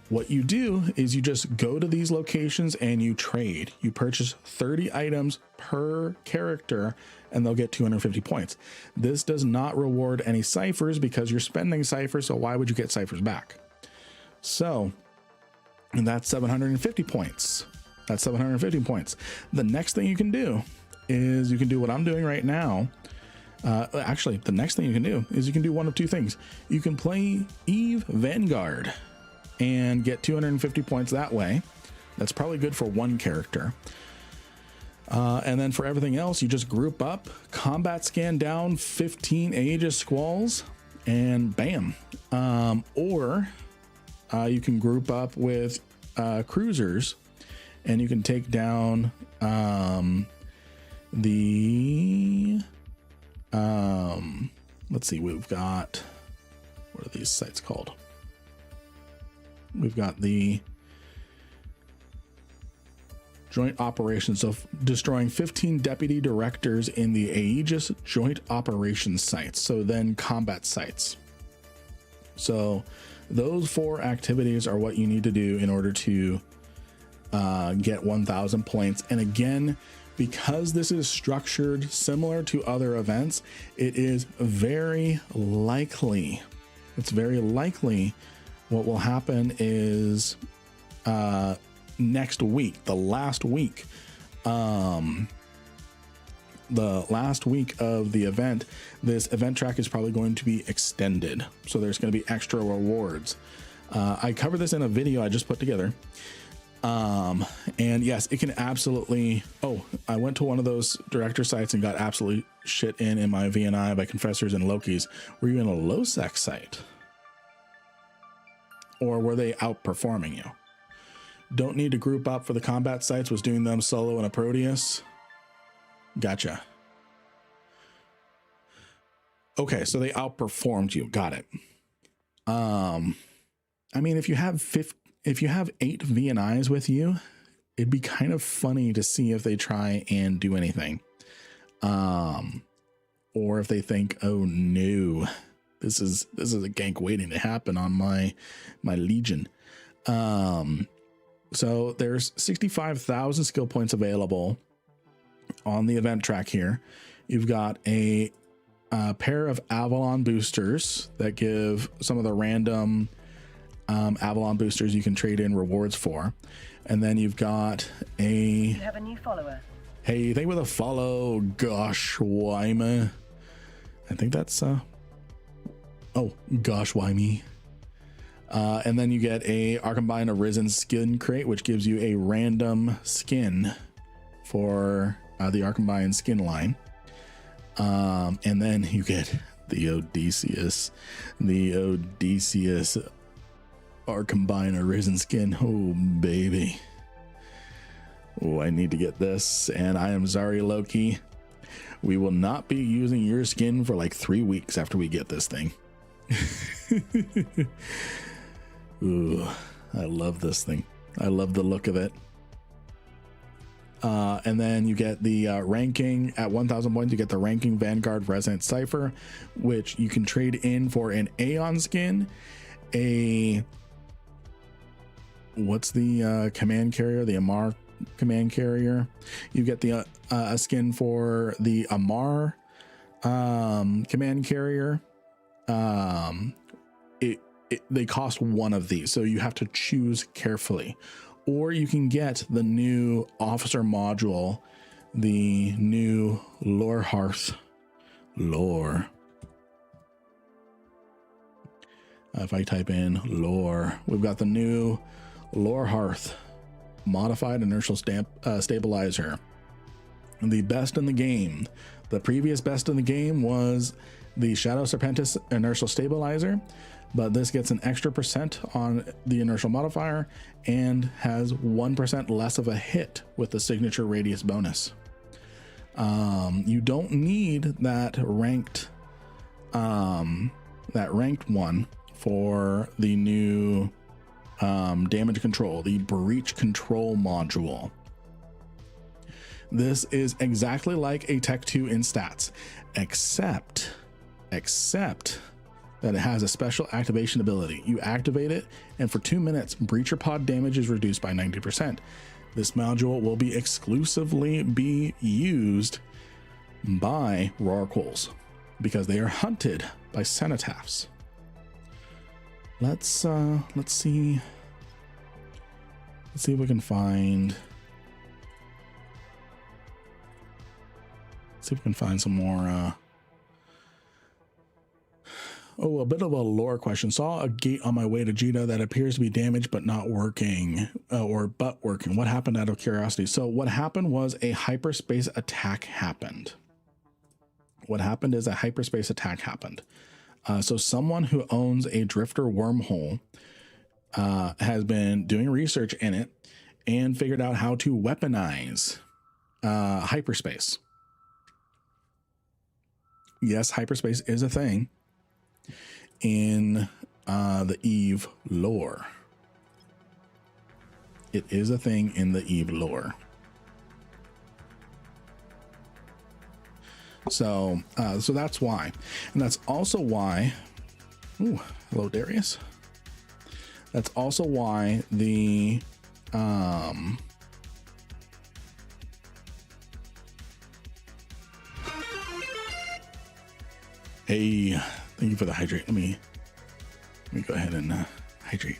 What you do is you just go to these locations and you trade. You purchase 30 items per character and they'll get 250 points. This does not reward any ciphers because you're spending ciphers, so why would you get ciphers back? So that's 750 points. That's 750 points. The next thing you can do is you can do what I'm doing right now. Actually, the next thing you can do is you can do one of two things. You can play EVE Vanguard and get 250 points that way. That's probably good for one character. And then for everything else, you just group up, combat scan down 15 Aegis squalls, and bam. Or you can group up with cruisers, and you can take down let's see, we've got, what are these sites called? We've got the joint operations, so destroying 15 deputy directors in the Aegis joint operations sites, so then combat sites. So those 4 activities are what you need to do in order to get 1,000 points. And again, because this is structured similar to other events, it is very likely, it's very likely what will happen is next week, the last week of the event, this event track is probably going to be extended. So there's going to be extra rewards. I covered this in a video I just put together. And yes, it can absolutely, I went to one of those director sites and got absolutely shit in my VNI by Confessors and Lokis. Were you in a low sec site? Or were they outperforming you? Don't need to group up for the combat sites, was doing them solo in a Proteus. Gotcha. Okay, so they outperformed you. Got it. I mean, if you have 8 VNIs with you, it'd be kind of funny to see if they try and do anything. Or if they think, oh no, this is a gank waiting to happen on my Legion. So there's 65,000 skill points available on the event track here. You've got a pair of Avalon boosters that give some of the random Avalon boosters you can trade in rewards for. And then you've got You have a new follower. Hey, thank you for the follow. Gosh, Wyme. I think that's oh, gosh, Wyme. And then you get a Arkombine Arisen skin crate, which gives you a random skin for the Arkombine skin line. And then you get the Odysseus Arkombine Arisen skin. Oh, baby. Oh, I need to get this. And I am sorry, Loki. We will not be using your skin for like 3 weeks after we get this thing. Ooh, I love this thing. I love the look of it. And then you get the ranking at 1,000 points. You get the ranking Vanguard Resonant Cipher, which you can trade in for an Aeon skin. What's the command carrier? The Amar command carrier. You get the a skin for the Amar command carrier. They cost one of these, so you have to choose carefully. Or you can get the new officer module, the new Lore Hearth lore. If I type in lore, we've got the new Lore Hearth modified inertial stabilizer. The best in the game. The previous best in the game was the Shadow Serpentis inertial stabilizer, but this gets an extra % on the inertial modifier and has 1% less of a hit with the signature radius bonus. You don't need that ranked one for the new damage control, the breach control module. This is exactly like a Tech 2 in stats, except that it has a special activation ability. You activate it, and for 2 minutes, breacher pod damage is reduced by 90%. This module will be exclusively used by Rorquals because they are hunted by cenotaphs. Let's see if we can find. See if we can find some more. Oh, a bit of a lore question. Saw a gate on my way to Jita that appears to be damaged but not working, but working. What happened out of curiosity? So what happened was a hyperspace attack happened. What happened is a hyperspace attack happened. So someone who owns a drifter wormhole has been doing research in it and figured out how to weaponize hyperspace. Yes, hyperspace is a thing in the EVE lore. It is a thing in the EVE lore. So that's why, and that's also why. Ooh, hello, Darius. That's also why the hey, thank you for the hydrate. Let me go ahead and hydrate.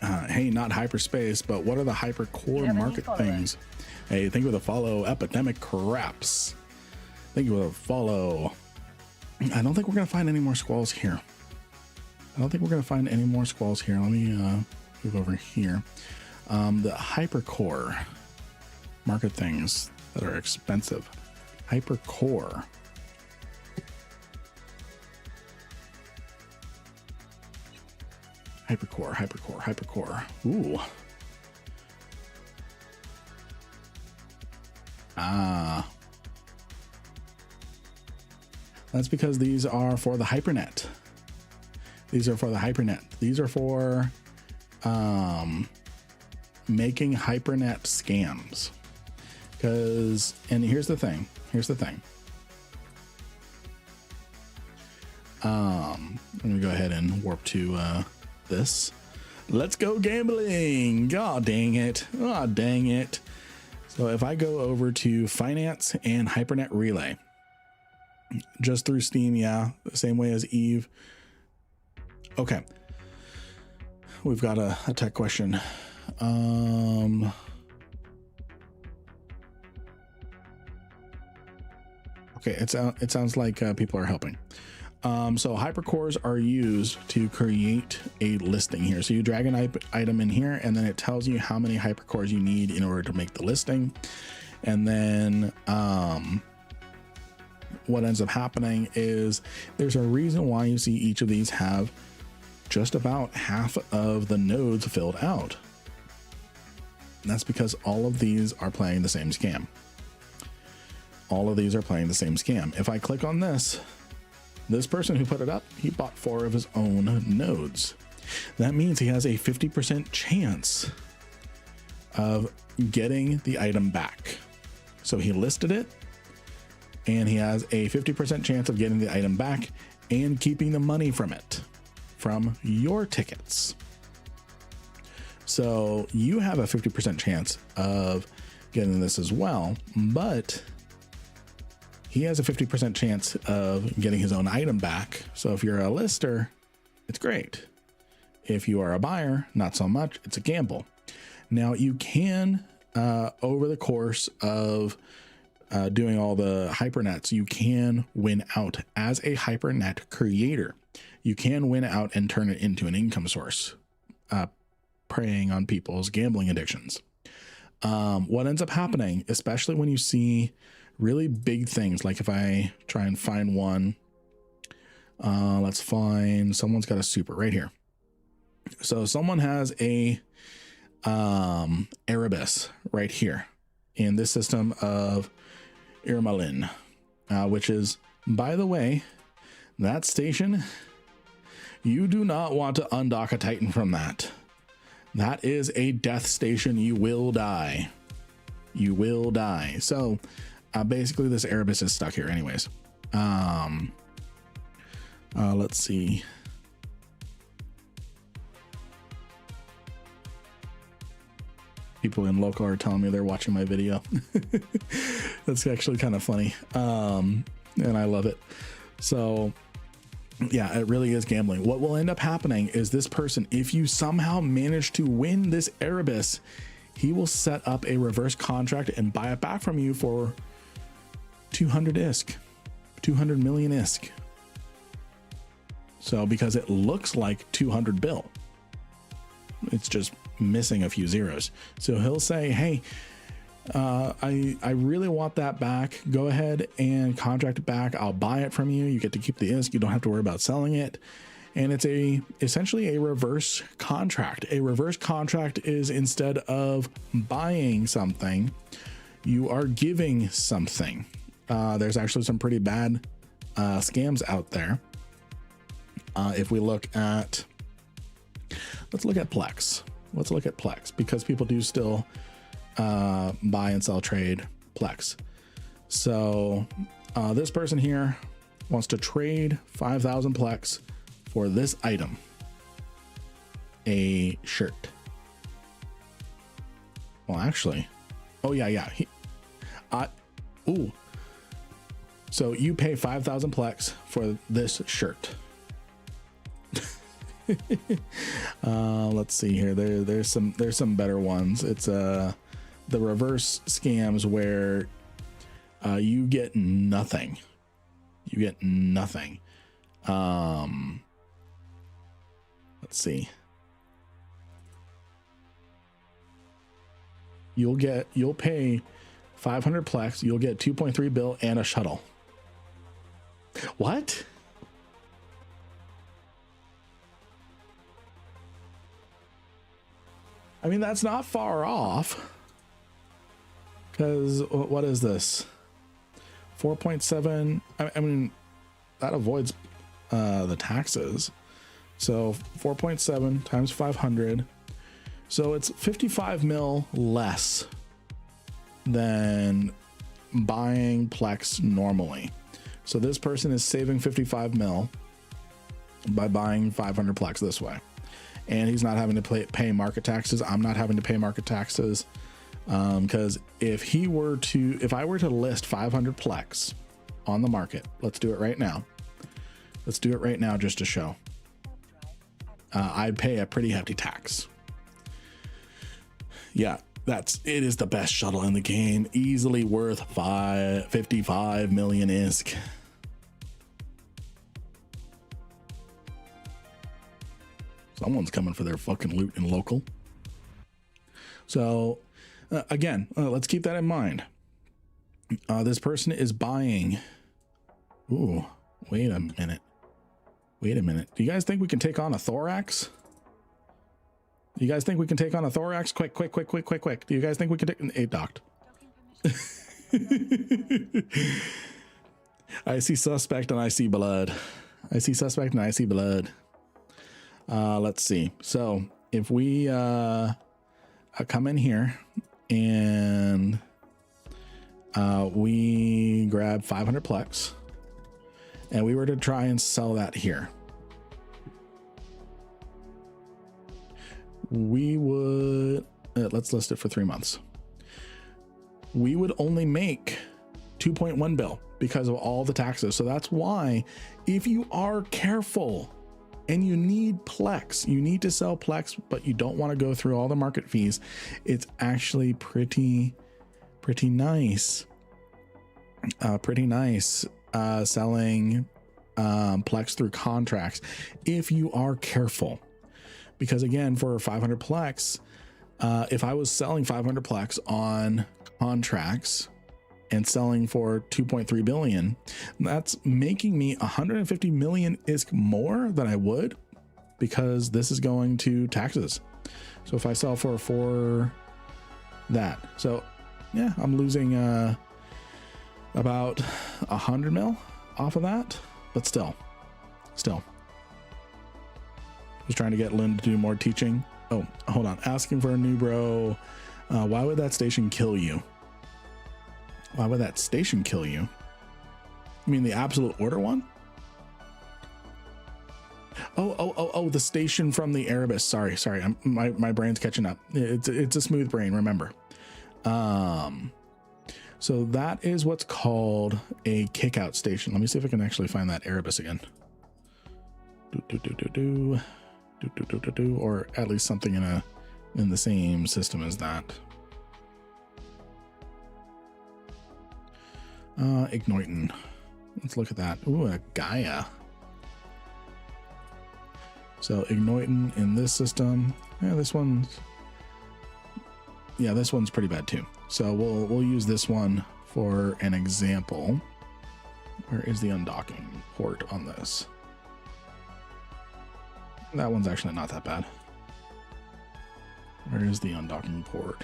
Hey, not hyperspace, but what are the hypercore market things? Hey, thank you for the follow, Epidemic Craps. Thank you for the follow. I don't think we're gonna find any more squalls here. Let me move over here. The hypercore market things that are expensive. Hypercore. Hypercore, hypercore, hypercore. Ooh. Ah. That's because these are for the hypernet. These are for the hypernet. These are for making hypernet scams. Because, and here's the thing. Let me go ahead and warp to this. Let's go gambling. God dang it. Oh, dang it. So if I go over to finance and hypernet relay, just through Steam, yeah, the same way as EVE. Okay. We've got a tech question. Okay, it sounds like people are helping. So hypercores are used to create a listing here. So you drag an item in here, and then it tells you how many hypercores you need in order to make the listing. And then what ends up happening is there's a reason why you see each of these have just about half of the nodes filled out. And that's because all of these are playing the same scam. All of these are playing the same scam. If I click on this person who put it up, he bought 4 of his own nodes. That means he has a 50% chance of getting the item back. So he listed it, and he has a 50% chance of getting the item back and keeping the money from it, from your tickets. So you have a 50% chance of getting this as well, but he has a 50% chance of getting his own item back. So if you're a lister, it's great. If you are a buyer, not so much. It's a gamble. Now you can, over the course of doing all the hypernets, you can win out as a hypernet creator. You can win out and turn it into an income source, preying on people's gambling addictions. What ends up happening, especially when you see really big things, like if I try and find one, let's find, someone's got a super right here. So someone has a Erebus right here in this system of Irmalin, which is, by the way, that station, you do not want to undock a Titan from that. That is a death station. You will die. You will die. So basically this Erebus is stuck here anyways. Let's see. People in local are telling me they're watching my video. That's actually kind of funny. And I love it. So yeah, it really is gambling. What will end up happening is this person, if you somehow manage to win this Erebus, he will set up a reverse contract and buy it back from you for 200 ISK, 200 million ISK. So because it looks like 200 bill, it's just missing a few zeros. So he'll say, hey, I really want that back. Go ahead and contract it back. I'll buy it from you. You get to keep the ISK. You don't have to worry about selling it. And it's essentially a reverse contract. A reverse contract is, instead of buying something, you are giving something. There's actually some pretty bad scams out there. If we look at, let's look at Plex. Let's look at Plex, because people do still buy and sell trade Plex. So this person here wants to trade 5,000 Plex for this item, a shirt. Well, actually, oh yeah. Ooh. So you pay 5,000 Plex for this shirt. Let's see here. There's some better ones. It's the reverse scams where you get nothing. You get nothing. Let's see. You'll pay 500 Plex. You'll get 2.3 bill and a shuttle. What? I mean, that's not far off. Because what is this? 4.7. I mean, that avoids the taxes. So 4.7 times 500. So it's 55 mil less than buying Plex normally. So this person is saving 55 mil by buying 500 Plex this way. And he's not having to pay market taxes. I'm not having to pay market taxes. Because if I were to list 500 Plex on the market, let's do it right now. Let's do it right now just to show. I'd pay a pretty hefty tax. Yeah, it is the best shuttle in the game. Easily worth 55 million ISK. Someone's coming for their fucking loot in local. So again, let's keep that in mind. This person is buying. Ooh, wait a minute. Wait a minute. Do you guys think we can take on a thorax? Do you guys think we can take on a thorax? Quick. Do you guys think we can take an 8 docked? I see suspect and I see blood. I see suspect and I see blood. Let's see. So if we come in here and we grab 500 Plex and we were to try and sell that here, we would, let's list it for 3 months. We would only make 2.1 bill because of all the taxes. So that's why if you are careful and you need Plex, you need to sell Plex, but you don't want to go through all the market fees, it's actually pretty nice. Selling Plex through contracts if you are careful. Because again, for 500 Plex, if I was selling 500 Plex on contracts and selling for 2.3 billion, that's making me 150 million ISK more than I would, because this is going to taxes. So if I sell for that, so yeah, I'm losing about 100 mil off of that, but still was trying to get Lynn to do more teaching. Oh, hold on. Asking for a new bro. Why would that station kill you? Why would that station kill you? You mean the absolute order one? Oh, the station from the Erebus. Sorry. My brain's catching up. It's a smooth brain, remember. So that is what's called a kickout station. Let me see if I can actually find that Erebus again. Or at least something in the same system as that. Igniting. Let's look at that. Ooh, a Gaia. So igniting in this system. Yeah, this one's pretty bad too. So we'll use this one for an example. Where is the undocking port on this? That one's actually not that bad. Where is the undocking port?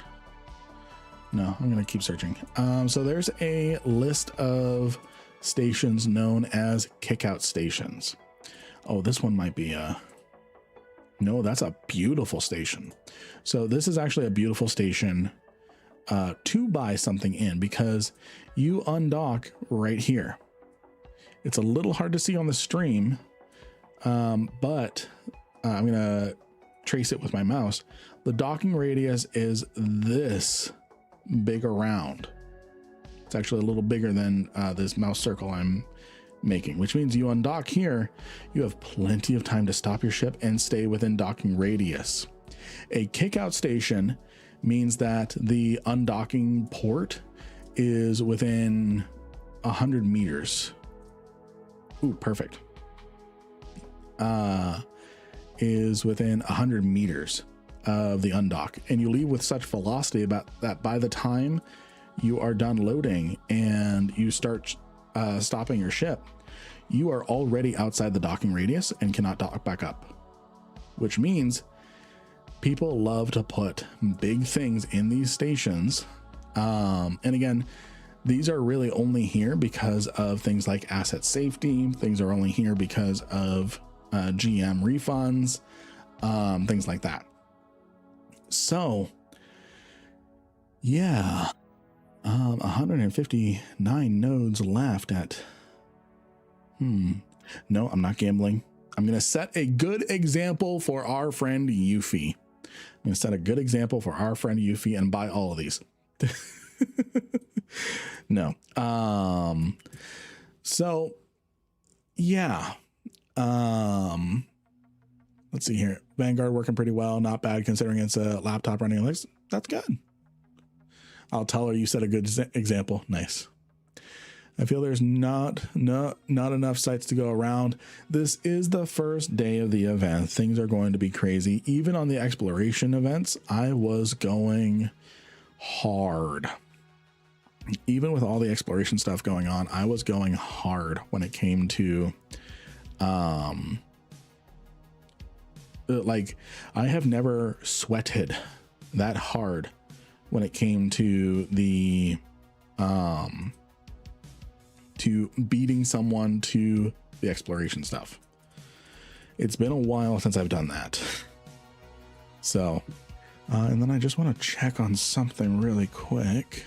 No, I'm going to keep searching. So there's a list of stations known as kickout stations. Oh, this one might be no, that's a beautiful station. So this is actually a beautiful station to buy something in, because you undock right here. It's a little hard to see on the stream, but I'm going to trace it with my mouse. The docking radius is this big around. It's actually a little bigger than this mouse circle I'm making, which means you undock here, you have plenty of time to stop your ship and stay within docking radius. A kickout station means that the undocking port is within 100 meters. Ooh, perfect. Is within 100 meters of the undock, and you leave with such velocity about that by the time you are done loading and you start stopping your ship, you are already outside the docking radius and cannot dock back up, which means people love to put big things in these stations. And again, these are really only here because of things like asset safety. Things are only here because of GM refunds, things like that. So yeah, 159 nodes left at, no, I'm not gambling. I'm going to set a good example for our friend Yuffie. I'm going to set a good example for our friend Yuffie and buy all of these. No. So yeah. Let's see here. Vanguard working pretty well. Not bad considering it's a laptop running Linux. That's good. I'll tell her you set a good example. Nice. I feel there's not enough sites to go around. This is the first day of the event. Things are going to be crazy. Even on the exploration events, I was going hard. Even with all the exploration stuff going on, I was going hard when it came to, like, I have never sweated that hard when it came to the, to beating someone to the exploration stuff. It's been a while since I've done that. So, and then I just want to check on something really quick.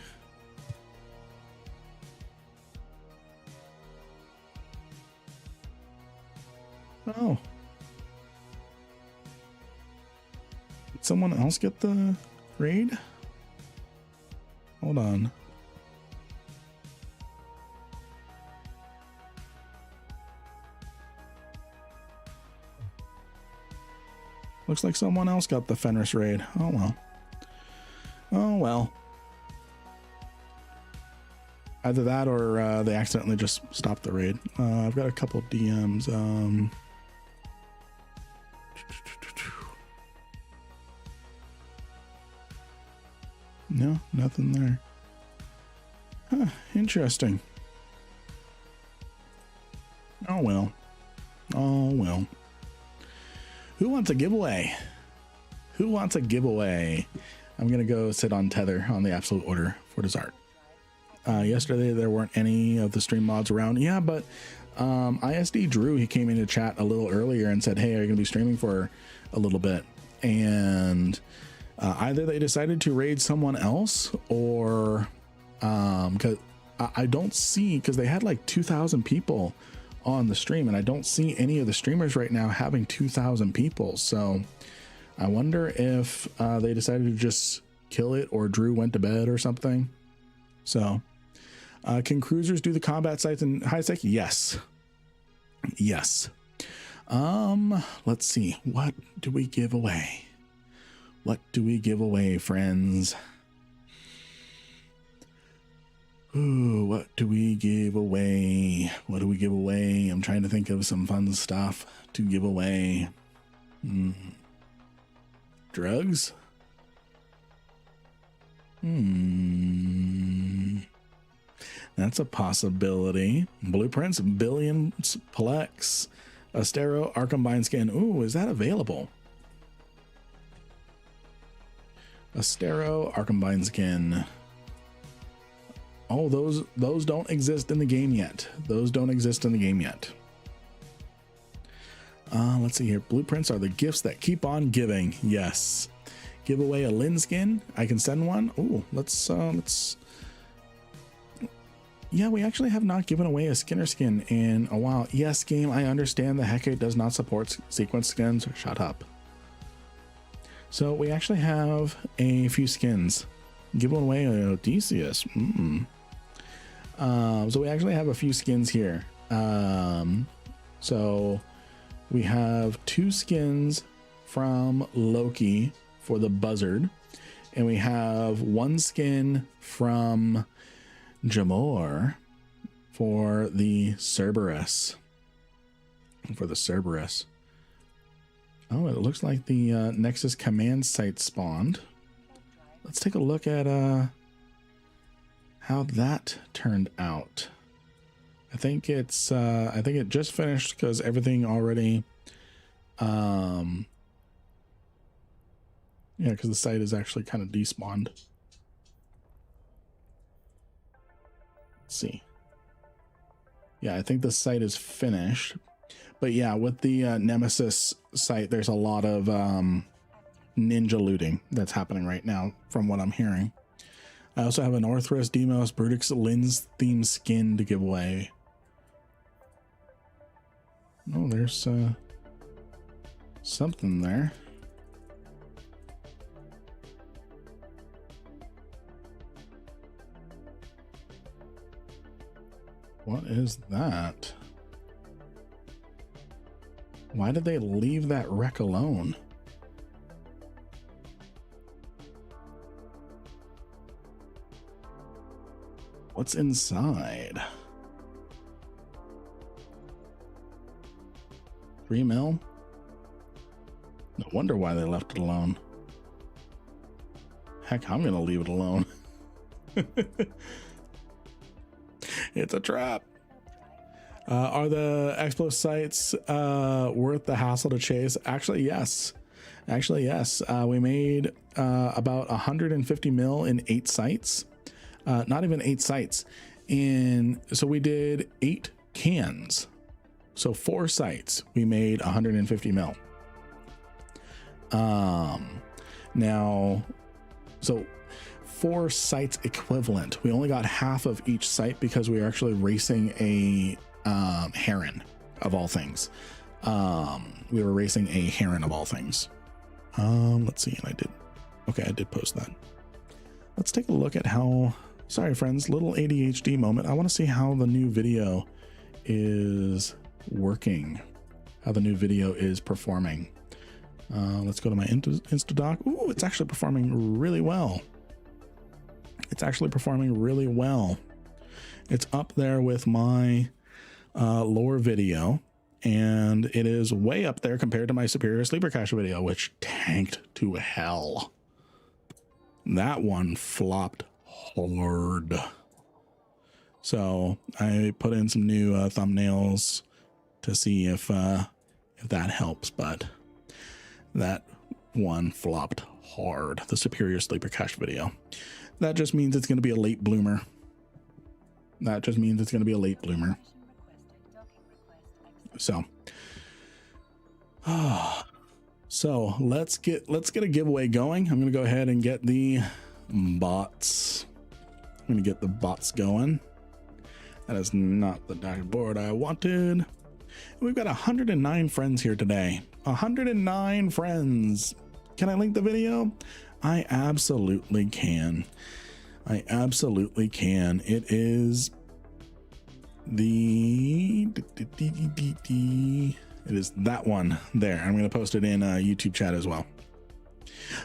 Oh. Did someone else get the raid? Hold on. Looks like someone else got the Fenris raid. Oh well. Oh well. Either that or they accidentally just stopped the raid. I've got a couple DMs. No, nothing there. Huh, interesting. Oh well. Oh well. Who wants a giveaway? Who wants a giveaway? I'm gonna go sit on Tether on the absolute order for dessert. Yesterday there weren't any of the stream mods around. Yeah, but ISD Drew, he came into chat a little earlier and said, hey, are you gonna be streaming for a little bit? And either they decided to raid someone else or because I don't see, because they had like 2,000 people on the stream and I don't see any of the streamers right now having 2,000 people. So I wonder if they decided to just kill it or Drew went to bed or something. So can cruisers do the combat sites in high sec? Yes. Yes. Let's see. What do we give away? What do we give away, friends? Ooh, what do we give away? What do we give away? I'm trying to think of some fun stuff to give away. Drugs? That's a possibility. Blueprints, billions, Plex, Astero, Arkombine skin. Ooh, is that available? Astero, Arkombine skin. Oh, those don't exist in the game yet. Those don't exist in the game yet. Let's see here. Blueprints are the gifts that keep on giving. Yes. Give away a Lin skin. I can send one. Ooh, let's yeah, we actually have not given away a Skinner skin in a while. Yes, game, I understand the Hecate does not support sequence skins. Shut up. So we actually have a few skins. Give one away Odysseus. So we actually have a few skins here. So we have 2 skins from Loki for the Buzzard, and we have 1 skin from Jamor for the Cerberus. Oh, it looks like the Nexus command site spawned. Let's take a look at how that turned out. I think it's I think it just finished because everything already Yeah, because the site is actually kind of despawned. Let's see. Yeah, I think the site is finished. But yeah, with the Nemesis site, there's a lot of ninja looting that's happening right now, from what I'm hearing. I also have an Orthrus Demos Brutix Lens theme skin to give away. Oh, there's something there. What is that? Why did they leave that wreck alone? What's inside? 3 mil? No wonder why they left it alone. Heck, I'm gonna leave it alone. It's a trap. Are the Expo sites worth the hassle to chase? Actually, yes. We made about 150 mil in 8 sites. Not even 8 sites. So we did 8 cans. So 4 sites, we made 150 mil. Now, so 4 sites equivalent. We only got half of each site because we were actually racing a heron of all things. We were racing a heron of all things. Let's see, and I did post that. Let's take a look at how, sorry friends, little ADHD moment. I want to see how the new video is working, how the new video is performing. Let's go to my Instadoc. Ooh, it's actually performing really well. It's up there with my lore video, and it is way up there compared to my Superior Sleeper Cache video, which tanked to hell. That one flopped hard. So I put in some new thumbnails to see if that helps, but that one flopped hard. The Superior Sleeper Cache video. That just means it's going to be a late bloomer. So, so let's get a giveaway going. I'm going to go ahead and get the bots. I'm going to get the bots going. That is not the dashboard I wanted. We've got 109 friends here today. 109 friends. Can I link the video? I absolutely can. It is that one there. I'm going to post it in YouTube chat as well.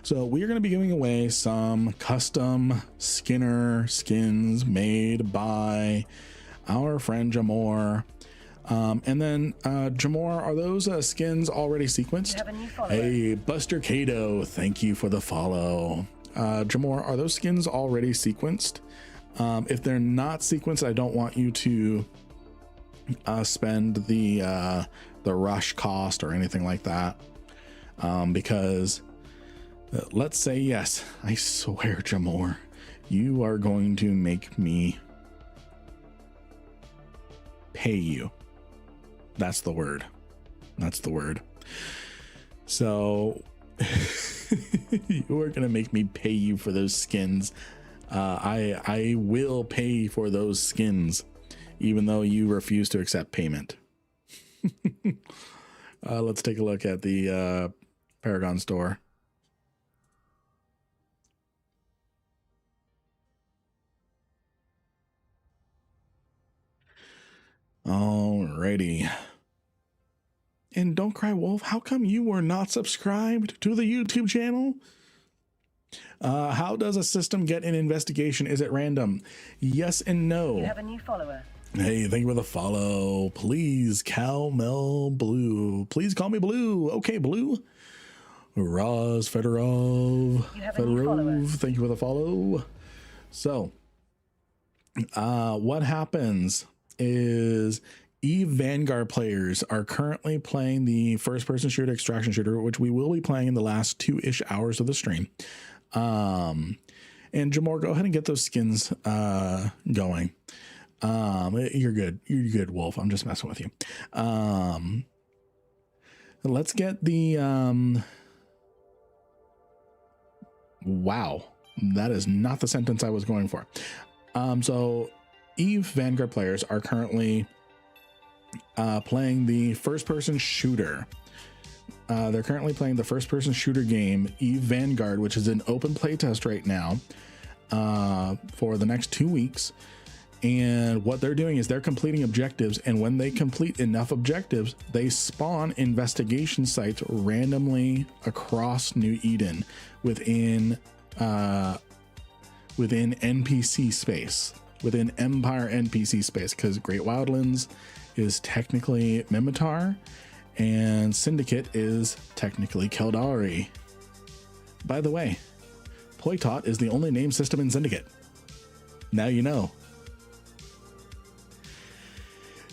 So we are going to be giving away some custom Skinner skins made by our friend Jamor. And then Jamor, are those skins already sequenced? Hey, Buster Cato, thank you for the follow. Jamor, are those skins already sequenced? If they're not sequenced, I don't want you to spend the rush cost or anything like that, because let's say yes. I swear, Jamor, you are going to make me pay you. That's the word. So you are gonna make me pay you for those skins. I will pay for those skins, even though you refuse to accept payment. Let's take a look at the Paragon store. Alrighty. And Don't Cry Wolf, how come you were not subscribed to the YouTube channel? How does a system get an investigation? Is it random? Yes and no. You have a new follower. Hey, thank you for the follow. Please, Cal Mel Blue. Please call me Blue. Okay, Blue. Roz Fedorov. Thank you for the follow. So, what happens is EVE Vanguard players are currently playing the first-person shooter extraction shooter, which we will be playing in the last 2-ish hours of the stream. And Jamor, go ahead and get those skins going. You're good. You're good, Wolf. I'm just messing with you. Let's get the wow, that is not the sentence I was going for. So EVE Vanguard players are currently playing the first-person shooter. They're currently playing the first-person shooter game EVE Vanguard, which is an open playtest right now for the next 2 weeks. And what they're doing is they're completing objectives, and when they complete enough objectives, they spawn investigation sites randomly across New Eden within NPC space, within Empire NPC space, because Great Wildlands is technically Mimitar and Syndicate is technically Keldari. By the way, Playtot is the only name system in Syndicate. Now you know.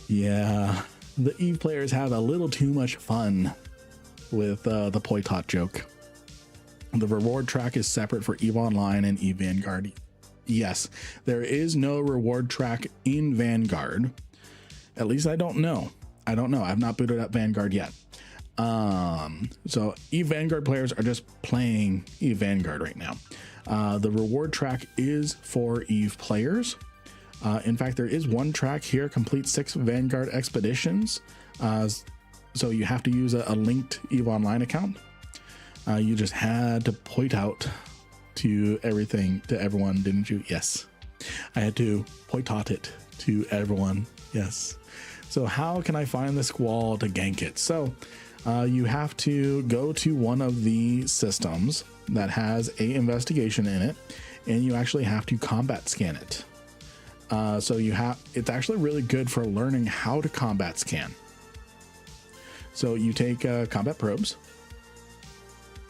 Yeah, the EVE players have a little too much fun with the Playtot joke. The reward track is separate for EVE Online and EVE Vanguard. Yes, there is no reward track in Vanguard. At least I don't know. I've not booted up Vanguard yet. So EVE Vanguard players are just playing EVE Vanguard right now. The reward track is for EVE players. In fact, there is one track here, complete 6 Vanguard expeditions. So you have to use a linked EVE Online account. You just had to point out to everyone, didn't you? Yes, I had to point out it to everyone. Yes. So how can I find the squall to gank it? So you have to go to one of the systems that has a investigation in it, and you actually have to combat scan it. So it's actually really good for learning how to combat scan. So you take combat probes,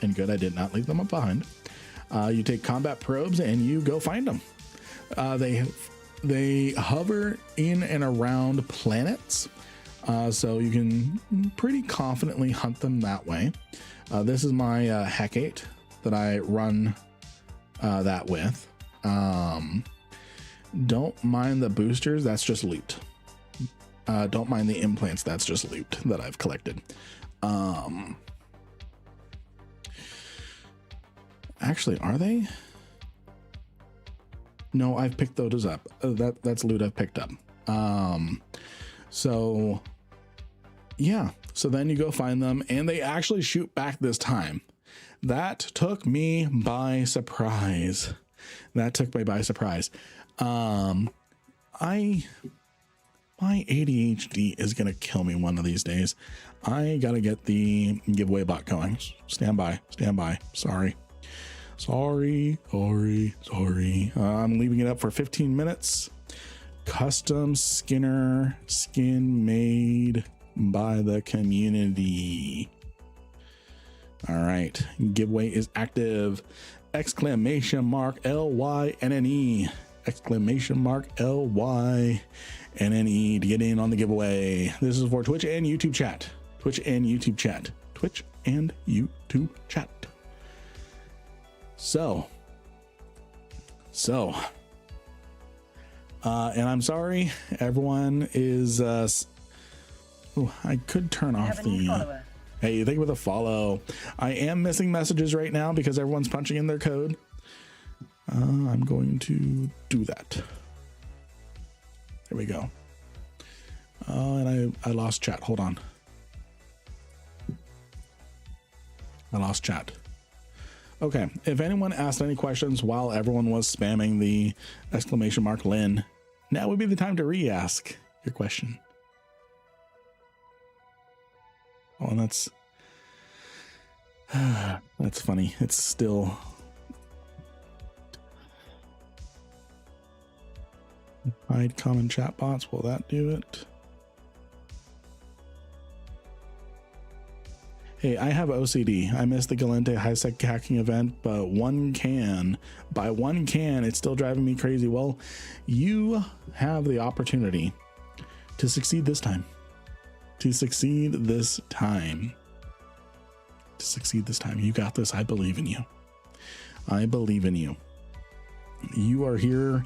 and good, I did not leave them up behind. You take combat probes and you go find them. They hover in and around planets, so you can pretty confidently hunt them that way. This is my Hecate that I run that with. Don't mind the boosters, that's just loot. Don't mind the implants, that's just loot that I've collected. Actually, are they? No, I've picked those up. That's loot I've picked up. So yeah, so then you go find them, and they actually shoot back this time. That took me by surprise. My ADHD is gonna kill me one of these days. I gotta get the giveaway bot going. Stand by. Sorry. I'm leaving it up for 15 minutes. Custom skin made by the community. All right, giveaway is active. Exclamation mark LYNNE. Exclamation mark LYNNE to get in on the giveaway. This is for Twitch and YouTube chat. So, and I'm sorry, everyone is, I could turn off the, hey, thank you for the follow. I am missing messages right now because everyone's punching in their code. I'm going to do that. There we go. And I lost chat. Hold on. I lost chat. Okay. If anyone asked any questions while everyone was spamming the exclamation mark Lynn, now would be the time to re-ask your question. Oh, and that's funny. It's still hide common chat bots. Will that do it? Hey, I have OCD. I missed the Galente high-sec hacking event, but by one can, it's still driving me crazy. Well, you have the opportunity to succeed this time. To succeed this time. To succeed this time. You got this. I believe in you. I believe in you. You are here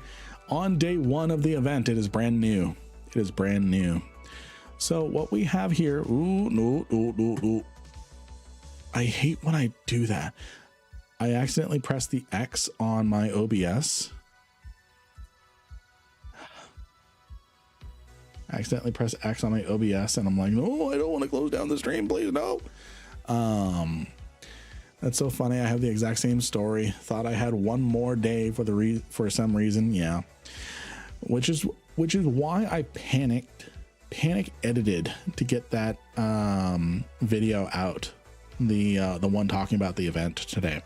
on day one of the event. It is brand new. It is brand new. So what we have here, ooh, no. I hate when I do that. I accidentally pressed the X on my OBS. I accidentally pressed X on my OBS and I'm like, no, I don't want to close down the stream, please no. That's so funny. I have the exact same story. Thought I had one more day for some reason. Yeah. Which is why I panic edited to get that video out. The one talking about the event today,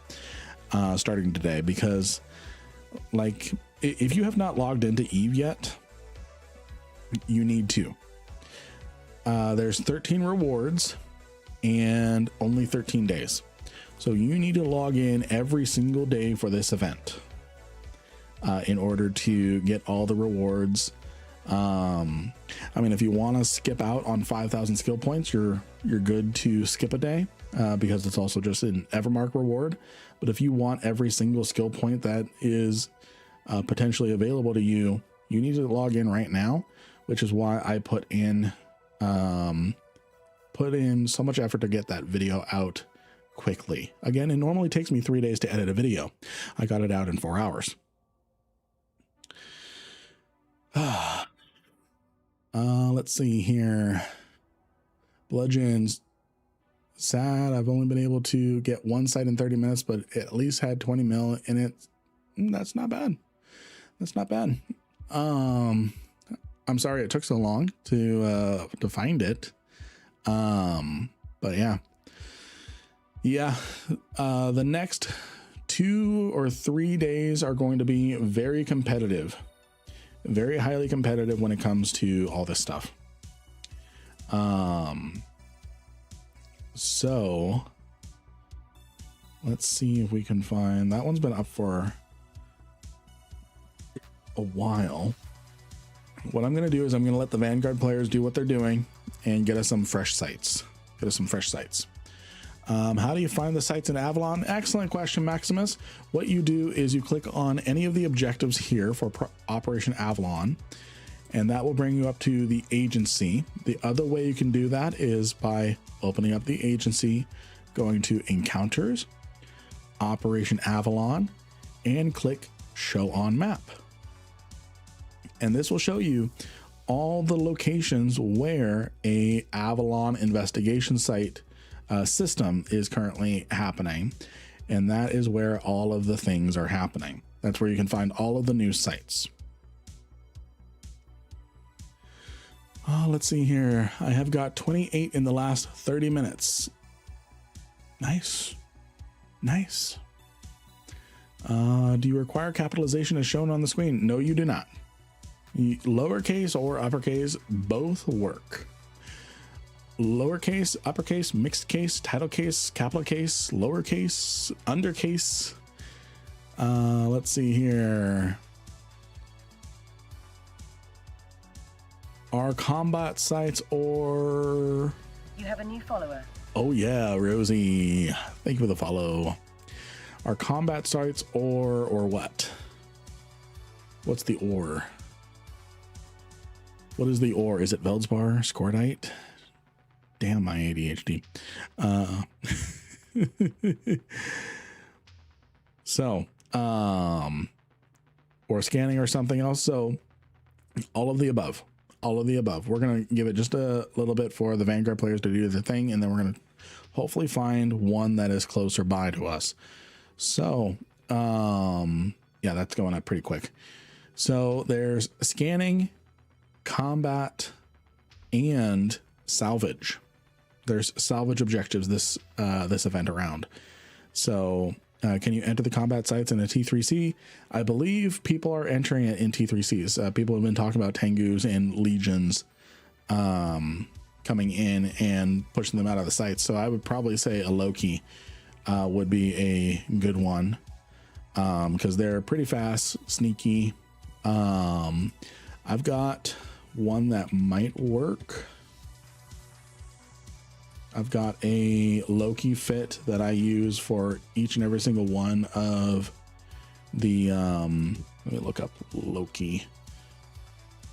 starting today, because like if you have not logged into EVE yet, you need to. There's 13 rewards and only 13 days. So you need to log in every single day for this event in order to get all the rewards. I mean, if you want to skip out on 5,000 skill points, you're good to skip a day because it's also just an Evermark reward. But if you want every single skill point that is potentially available to you, you need to log in right now, which is why I put in so much effort to get that video out quickly. Again, it normally takes me 3 days to edit a video. I got it out in 4 hours. Let's see here. Bludgeons. Sad. I've only been able to get one site in 30 minutes, but it at least had 20 mil in it. That's not bad. That's not bad. I'm sorry it took so long to find it. But yeah. The next 2 or 3 days are going to be very competitive. Very highly competitive when it comes to all this stuff. So let's see if we can find, that one's been up for a while. What I'm going to do is I'm going to let the Vanguard players do what they're doing and get us some fresh sites. How do you find the sites in Avalon? Excellent question, Maximus. What you do is you click on any of the objectives here for Operation Avalon, and that will bring you up to the agency. The other way you can do that is by opening up the agency, going to Encounters, Operation Avalon, and click Show on Map. And this will show you all the locations where a Avalon investigation site system is currently happening, and that is where all of the things are happening. That's where you can find all of the news sites. Let's see here. I have got 28 in the last 30 minutes. Nice. Do you require capitalization as shown on the screen? No, you do not. Lowercase or uppercase both work. Lowercase, uppercase, mixed case, title case, capital case, lowercase, undercase. Let's see here. Are combat sites or... You have a new follower. Oh yeah, Rosie. Thank you for the follow. Are combat sites or what? What's the ore? What is the ore? Is it Veldspar? Scordite? Damn my ADHD. So, or scanning or something else. So all of the above. We're going to give it just a little bit for the Vanguard players to do the thing, and then we're going to hopefully find one that is closer by to us. So, yeah, that's going up pretty quick. So there's scanning, combat, and salvage. There's salvage objectives this event around. So can you enter the combat sites in a T3C? I believe people are entering it in T3Cs. People have been talking about Tengus and Legions coming in and pushing them out of the sites. So I would probably say a Loki would be a good one because they're pretty fast, sneaky. I've got one that might work. I've got a Loki fit that I use for each and every single one of the, let me look up Loki.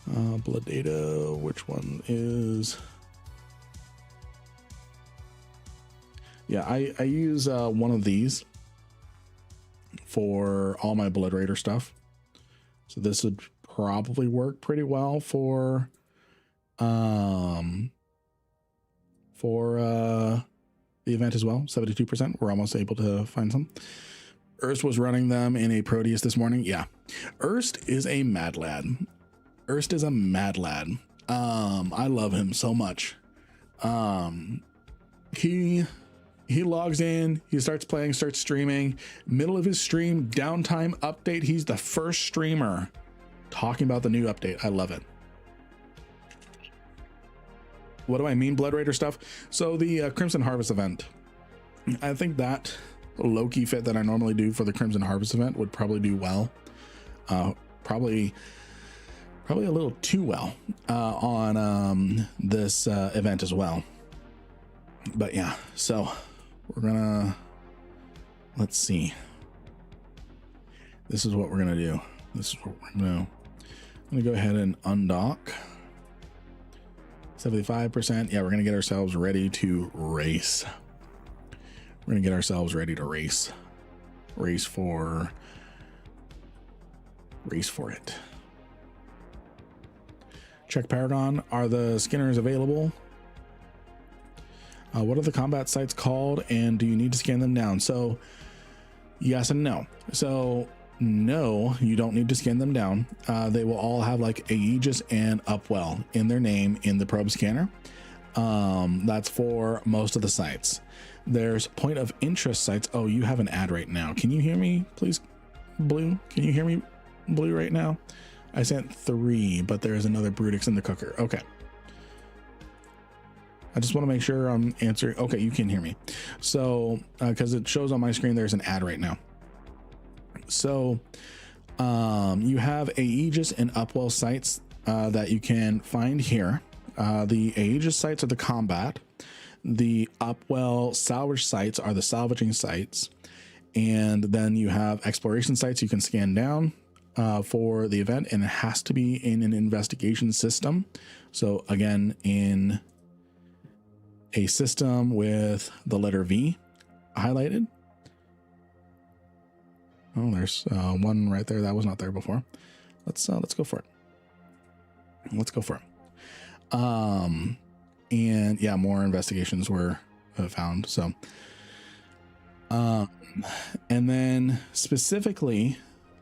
Blood data, which one is, yeah, I use one of these for all my Blood Raider stuff. So this would probably work pretty well for the event as well. 72%. We're almost able to find some. Erst was running them in a Proteus this morning. Yeah. Erst is a mad lad. Erst is a mad lad. I love him so much. He logs in, he starts playing, starts streaming. Middle of his stream, downtime update. He's the first streamer talking about the new update. I love it. What do I mean, Blood Raider stuff? So the Crimson Harvest event, I think that Loki fit that I normally do for the Crimson Harvest event would probably do well. Probably a little too well on this event as well. But yeah, so we're gonna, let's see. This is what we're gonna do. This is what we're gonna, I'm gonna go ahead and undock. 75%. Yeah, we're gonna get ourselves ready to race. We're gonna get ourselves ready to race. Race for it. Check Paragon. Are the skinners available? What are the combat sites called, and do you need to scan them down? So yes and no. So no, you don't need to scan them down. They will all have like Aegis and Upwell in their name in the probe scanner. That's for most of the sites. There's point of interest sites. Oh, you have an ad right now. Can you hear me, please, Blue? Can you hear me, Blue, right now? I sent 3, but there is another Brutix in the cooker. Okay. I just want to make sure I'm answering. Okay, you can hear me. So, because it shows on my screen, there's an ad right now. So, you have Aegis and Upwell sites that you can find here. The Aegis sites are the combat. The Upwell salvage sites are the salvaging sites. And then you have exploration sites you can scan down for the event, and it has to be in an investigation system. So again, in a system with the letter V highlighted. Oh, there's one right there that was not there before. Let's go for it. Let's go for it. And yeah, more investigations were found. So, and then specifically,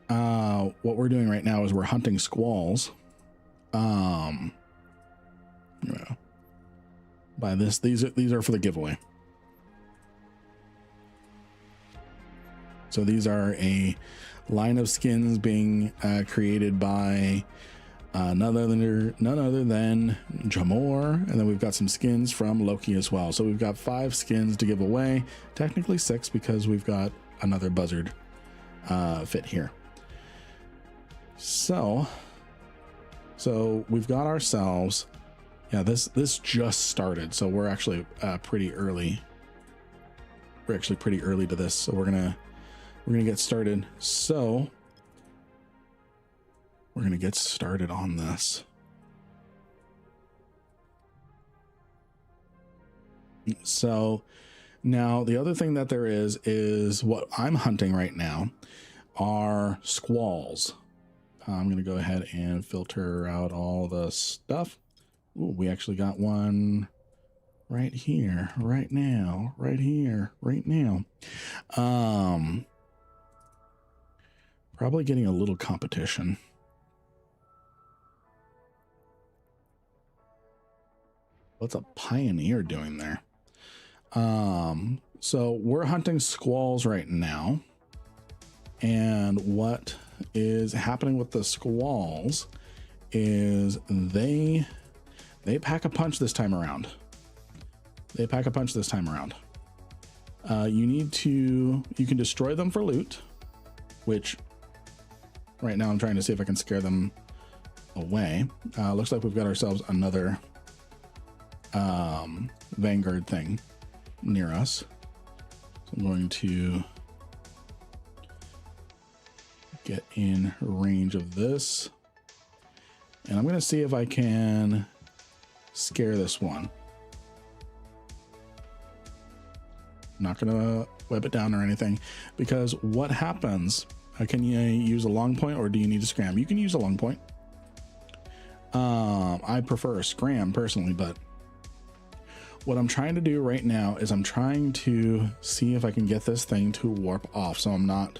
what we're doing right now is we're hunting squalls. By this, these are for the giveaway. So these are a line of skins being created by none other than Jamor, and then we've got some skins from Loki as well. So we've got 5 skins to give away, technically 6 because we've got another buzzard fit here. So we've got ourselves, yeah, this just started, so we're actually pretty early. We're actually pretty early to this, so we're gonna get started. So we're gonna get started on this. So now the other thing that there is what I'm hunting right now are squalls. I'm gonna go ahead and filter out all the stuff. Ooh, we actually got one right here, right now, right here, right now. Probably getting a little competition. What's a pioneer doing there? So we're hunting squalls right now. And what is happening with the squalls is they pack a punch this time around. They pack a punch this time around. You can destroy them for loot, which right now I'm trying to see if I can scare them away. Looks like we've got ourselves another Vanguard thing near us. So I'm going to get in range of this, and I'm going to see if I can scare this one. I'm not going to web it down or anything, because what happens, can you use a long point or do you need to scram? You can use a long point. I prefer a scram personally, but what I'm trying to do right now is I'm trying to see if I can get this thing to warp off. So I'm not,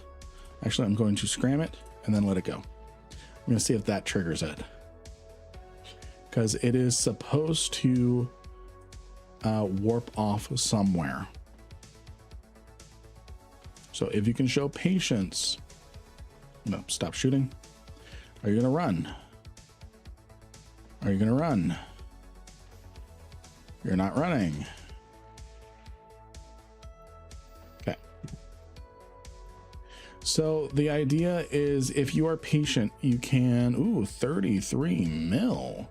actually I'm going to scram it and then let it go. I'm going to see if that triggers it, because it is supposed to warp off somewhere. So if you can show patience, no, stop shooting. Are you gonna run? Are you gonna run? You're not running. Okay. So the idea is if you are patient, you can, ooh, 33 mil.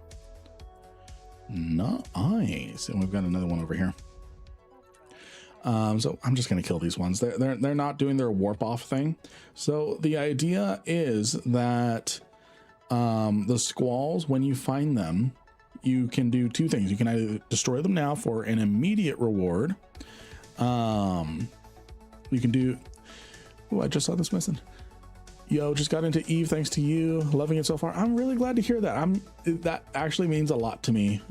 Nice. And we've got another one over here. So I'm just going to kill these ones. They're not doing their warp off thing. So the idea is that the squalls, when you find them, you can do two things. You can either destroy them now for an immediate reward. You can do, oh, I just saw this missing. Yo, just got into EVE thanks to you. Loving it so far. I'm really glad to hear that. That actually means a lot to me.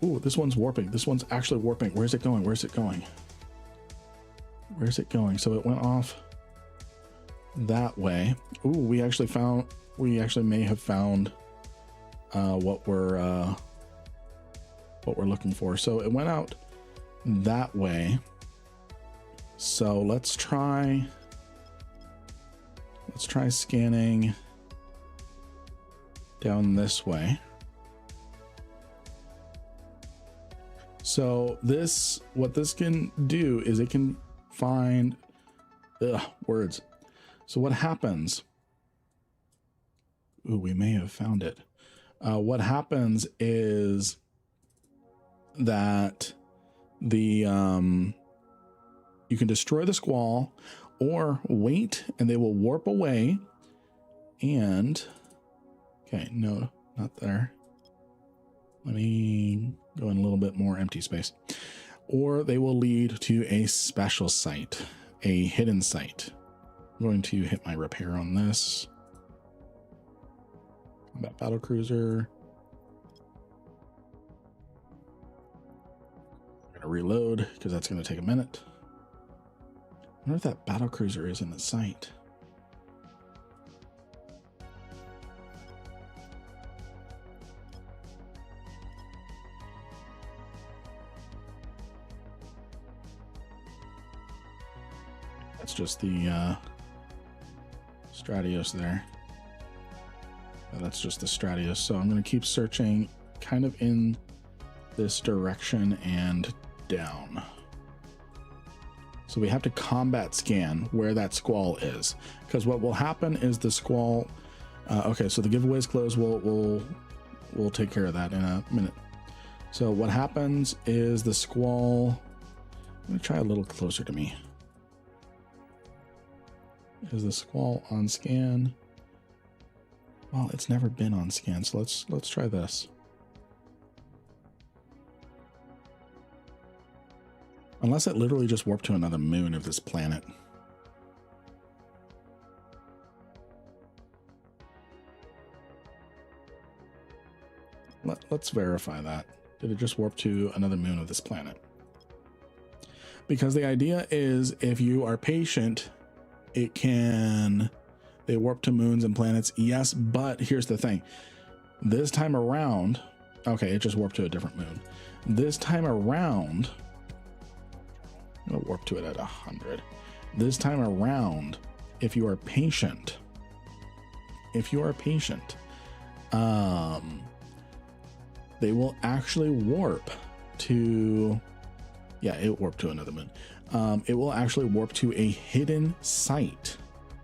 Ooh, this one's warping. This one's actually warping. Where's it going? Where's it going? Where's it going? So it went off that way. Ooh, we actually may have found what we're looking for. So it went out that way. So let's try scanning down this way. So what this can do is it can find words. So what happens? Ooh, we may have found it. What happens is that you can destroy the squall or wait and they will warp away. And okay, no, not there. Let me go in a little bit more empty space. Or they will lead to a special site, a hidden site. I'm going to hit my repair on this. Combat battle cruiser. I'm going to reload because that's going to take a minute. I wonder if that battle cruiser is in the site. That's just the Stratios there. That's just the Stratios. So I'm going to keep searching kind of in this direction and down. So we have to combat scan where that squall is, because what will happen is the squall. Okay, so the giveaway is closed. We'll take care of that in a minute. So what happens is the squall. I'm going to try a little closer to me. Is the squall on scan? Well, it's never been on scan, so let's try this. Unless it literally just warped to another moon of this planet. Let's verify that. Did it just warp to another moon of this planet? Because the idea is if you are patient, they warp to moons and planets, yes, but here's the thing. This time around, okay, it just warped to a different moon. This time around, I'm gonna warp to it at 100. This time around, if you are patient, they will actually warp to, yeah, it warped to another moon. It will actually warp to a hidden site,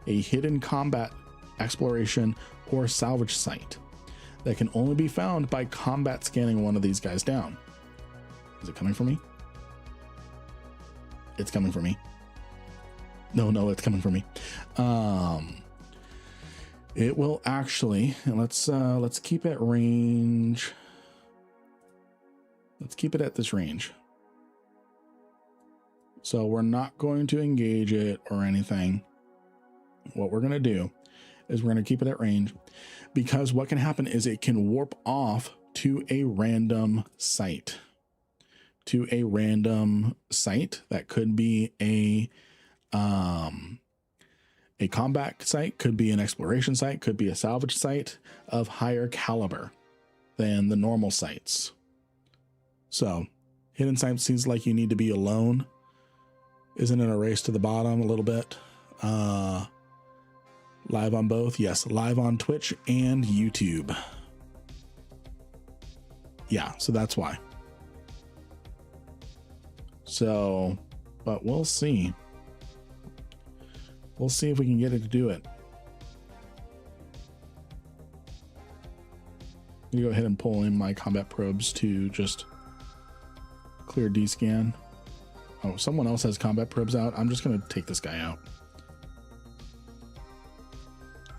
a hidden combat exploration or salvage site. that can only be found by combat scanning one of these guys down. Is it coming for me? It's coming for me. No, it's coming for me. It will actually, and let's keep it range. Let's keep it at this range. So we're not going to engage it or anything. What we're going to do is we're going to keep it at range, because what can happen is it can warp off to a random site. To a random site that could be a combat site, could be an exploration site, could be a salvage site of higher caliber than the normal sites. So hidden site seems like you need to be alone. Isn't it a race to the bottom a little bit? Live on both? Yes, live on Twitch and YouTube. Yeah, so that's why. So, but we'll see. We'll see if we can get it to do it. I'm gonna go ahead and pull in my combat probes to just clear D-scan. Oh, someone else has combat probes out. I'm just gonna take this guy out.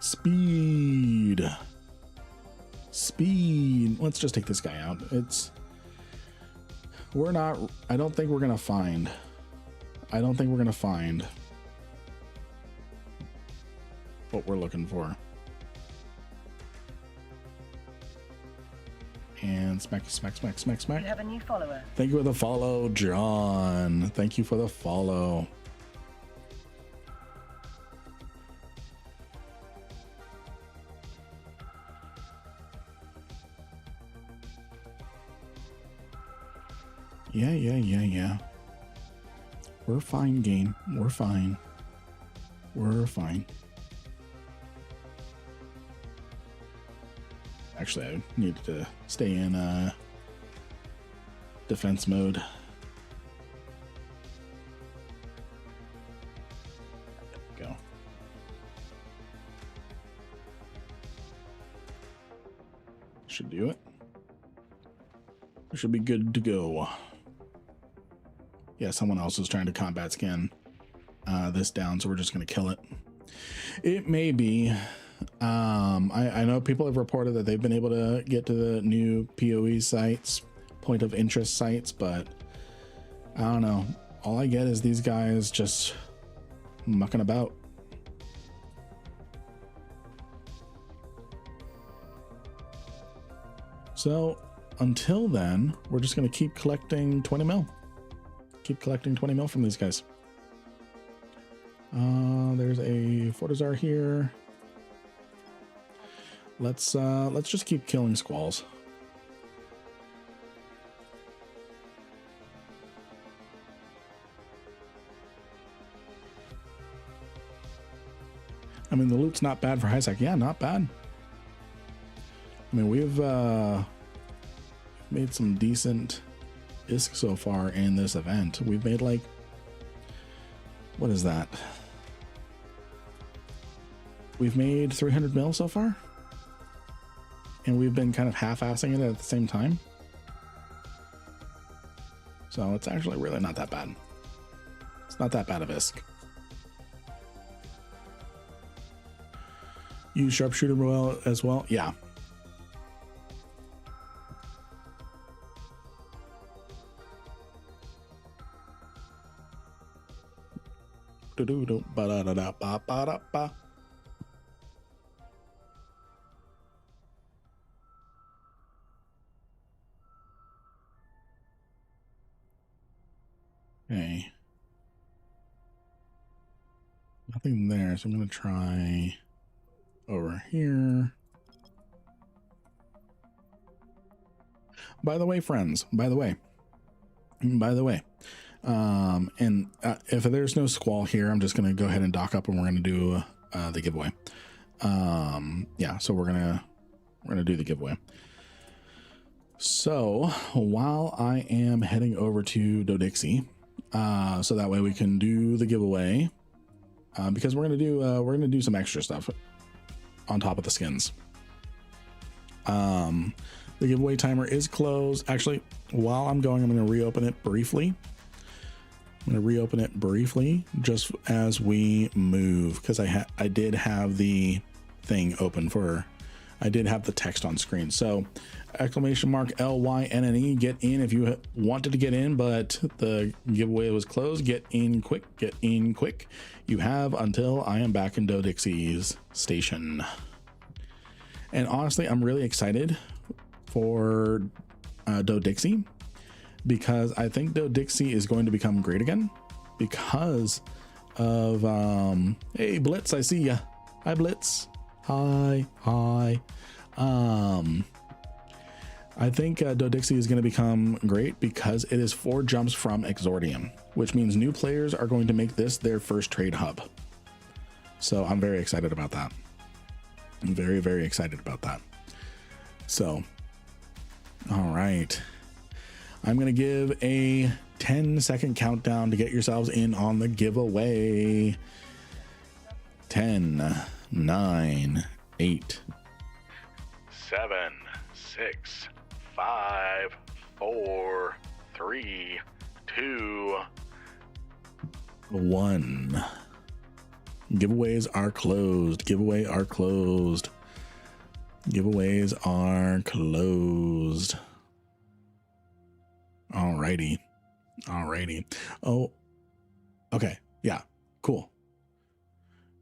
Speed. Let's just take this guy out. I don't think we're gonna find what we're looking for. And smack. You have a new follower. Thank you for the follow, John. Thank you for the follow. Yeah. We're fine, game. We're fine. Actually, I needed to stay in defense mode. There we go. Should do it. We should be good to go. Yeah, someone else is trying to combat scan this down, so we're just going to kill it. It may be. I know people have reported that they've been able to get to the new PoE sites, point of interest sites, but I don't know. All I get is these guys just mucking about. So until then, we're just going to keep collecting 20 mil. Keep collecting 20 mil from these guys. There's a Fortizar here. Let's just keep killing squalls. I mean, the loot's not bad for high sec. Yeah, not bad. I mean, we've made some decent ISK so far in this event. We've made like, what is that? We've made 300 mil so far, and we've been kind of half-assing it at the same time. So it's actually really not that bad. It's not that bad of ISK. Use sharpshooter well as well. Yeah. Okay. Nothing there, so I'm going to try over here. By the way, friends, by the way, and if there's no squall here, I'm just going to go ahead and dock up and we're going to do the giveaway. Yeah, so we're going to do the giveaway. So while I am heading over to Dodixie, so that way we can do the giveaway, because we're going to do some extra stuff on top of the skins. The giveaway timer is closed. Actually, while I'm going, I'm going to reopen it briefly. I'm going to reopen it briefly just as we move, because I did have the thing open for, I did have the text on screen. So !LYNNE, get in if you wanted to get in, but the giveaway was closed. Get in quick, get in quick. You have until I am back in Dixie's station. And honestly, I'm really excited for Dixie, because I think Dixie is going to become great again because of hey Blitz, I see ya. Hi Blitz. Hi. I think Dixie is going to become great because it is 4 jumps from Exordium, which means new players are going to make this their first trade hub. So I'm very excited about that. I'm very, very excited about that. So all right, I'm going to give a 10-second countdown to get yourselves in on the giveaway. 10, 9, 8, 7, 6, 5, 4, 3, 2, 1. Giveaways are closed. Giveaways are closed. Giveaways are closed. Alrighty. Oh, okay. Yeah, cool.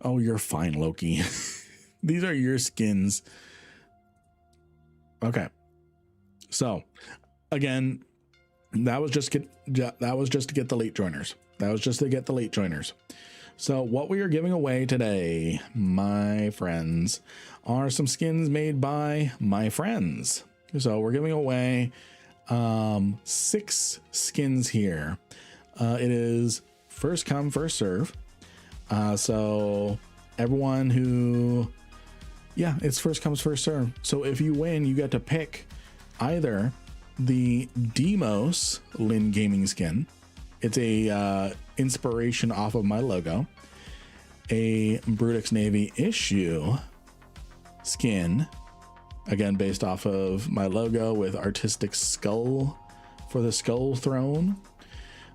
Oh, you're fine, Loki. These are your skins. Okay. So again, that was just to get the late joiners. So what we are giving away today, my friends, are some skins made by my friends. So we're giving away 6 skins here. It is first come, first serve. So everyone who, yeah, it's first comes, first serve. So if you win, you get to pick either the Demos Lin Gaming skin. It's a inspiration off of my logo. A Brutix Navy issue skin, again based off of my logo with artistic skull for the skull throne.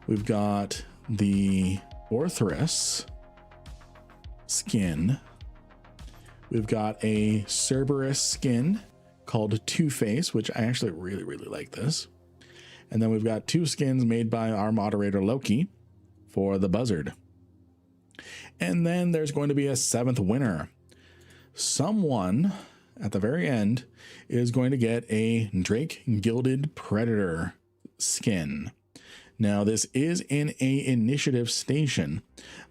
We've got the Orthrus skin. We've got a Cerberus skin called Two-Face, which I actually really like this. And then we've got 2 skins made by our moderator Loki for the Buzzard. And then there's going to be a 7th winner. Someone at the very end is going to get a Drake Gilded Predator skin. Now this is in a initiative station,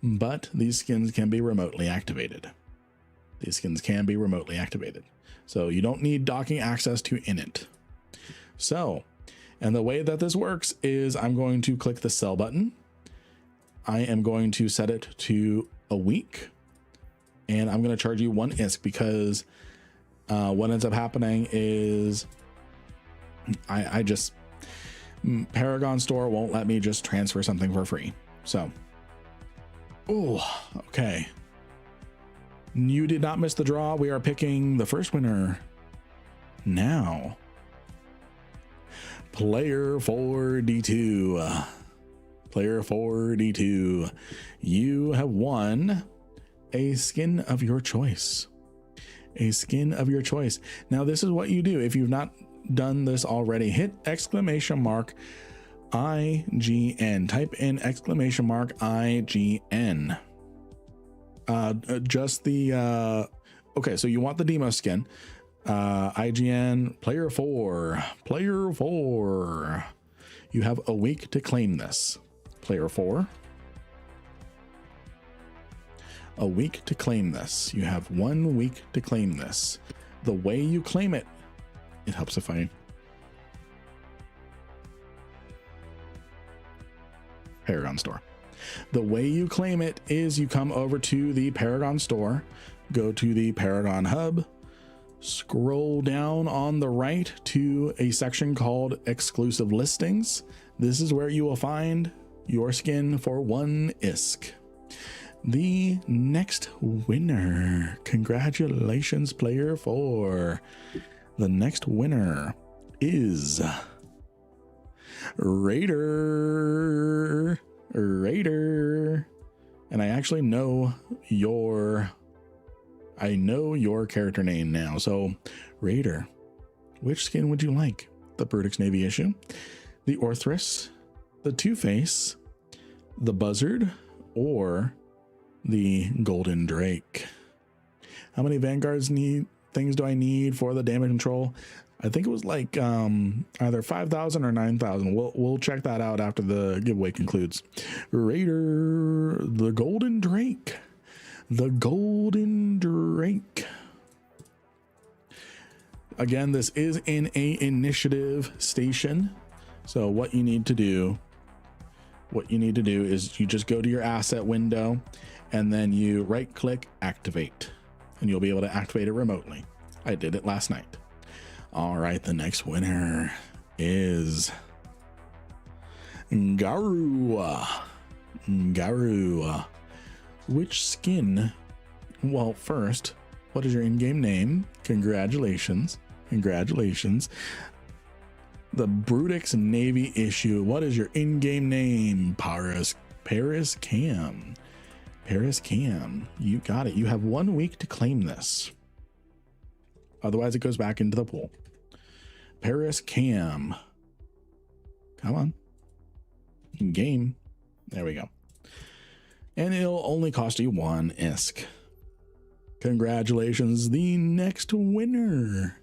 but these skins can be remotely activated. So you don't need docking access to init. So, and the way that this works is I'm going to click the sell button. I am going to set it to a week, and I'm going to charge you 1 ISK because what ends up happening is I just, Paragon Store won't let me just transfer something for free. So, oh, okay. You did not miss the draw. We are picking the first winner now. Player 4D2. Player 4D2. You have won a skin of your choice. A skin of your choice. Now, this is what you do. If you've not done this already, hit !IGN. Type in !IGN. Just the okay, so you want the demo skin. IGN player 4. You have a week to claim this. Player 4. A week to claim this. You have 1 week to claim this. The way you claim it, it helps if I Paragon Store. The way you claim it is you come over to the Paragon Store, go to the Paragon Hub, scroll down on the right to a section called Exclusive Listings. This is where you will find your skin for 1 ISK. The next winner. Congratulations, player 4. The next winner is Raider. And I actually know your character name now. So Raider, which skin would you like? The Brutix Navy issue, the Orthrus, the Two-Face, the Buzzard, or the Golden Drake? How many Vanguards things do I need for the damage control? I think it was like either 5,000 or 9,000. We'll check that out after the giveaway concludes. Raider, the Golden Drake. The Golden Drake. Again, this is in a initiative station. So what you need to do is you just go to your asset window and then you right click activate, and you'll be able to activate it remotely. I did it last night. All right, the next winner is Garu. Which skin? Well, first, what is your in-game name? Congratulations. The Brutix Navy issue. What is your in-game name? Paris Cam. You got it. You have 1 week to claim this. Otherwise, it goes back into the pool. Paris Cam. Come on. Game. There we go. And it'll only cost you 1 ISK. Congratulations. The next winner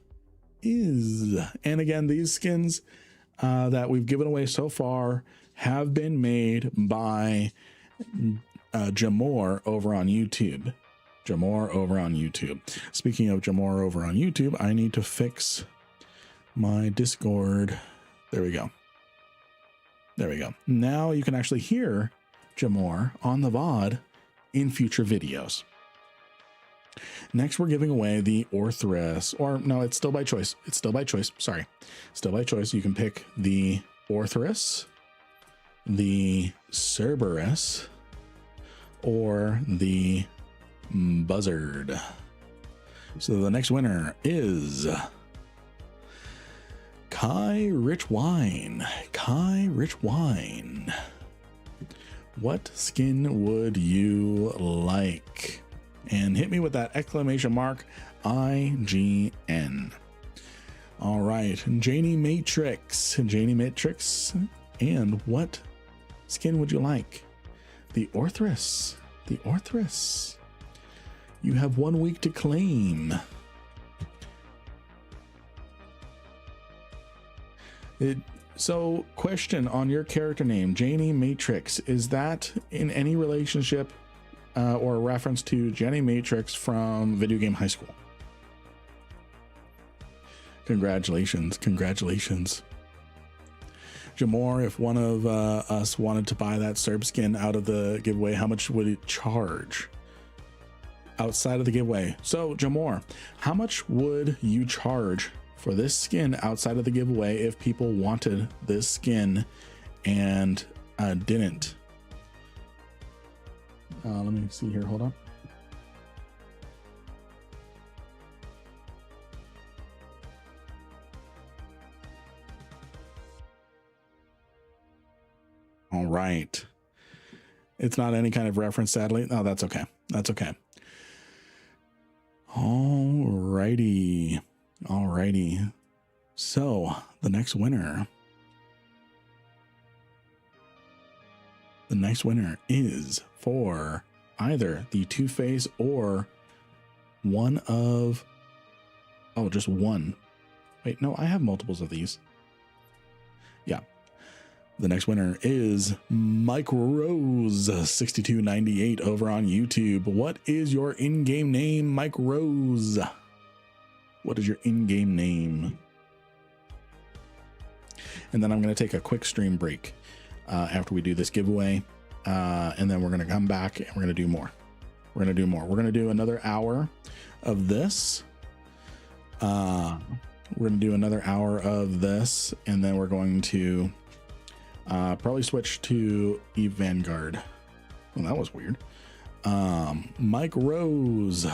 is, and again, these skins that we've given away so far have been made by Jamor over on YouTube. Speaking of Jamor over on YouTube, I need to fix my Discord. There we go. Now you can actually hear Jamor on the VOD in future videos. Next, we're giving away the Orthrus, or no, it's still by choice. Sorry. Still by choice. You can pick the Orthrus, the Cerberus, or the Buzzard. So the next winner is Kai Rich Wine. What skin would you like? And hit me with that exclamation mark IGN. All right, Janie Matrix. And what skin would you like? The Orthrus. You have 1 week to claim. So, question on your character name, Janie Matrix. Is that in any relationship or a reference to Jenny Matrix from Video Game High School? Congratulations. Jamor, if one of us wanted to buy that Serb skin out of the giveaway, how much would it charge outside of the giveaway? So Jamor, how much would you charge for this skin outside of the giveaway if people wanted this skin and didn't? Let me see here. Hold on. All right. It's not any kind of reference, sadly. Oh, that's okay. Alrighty. So the next winner is for either the Two-Face or one of, just one. Wait, no, I have multiples of these. Yeah. The next winner is Mike Rose 6298 over on YouTube. What is your in-game name, Mike Rose? What is your in-game name? And then I'm going to take a quick stream break after we do this giveaway. And then we're going to come back and we're going to do more. We're going to do another hour of this. We're going to do another hour of this, and then we're going to probably switch to EVE Vanguard. Well, that was weird. Mike Rose,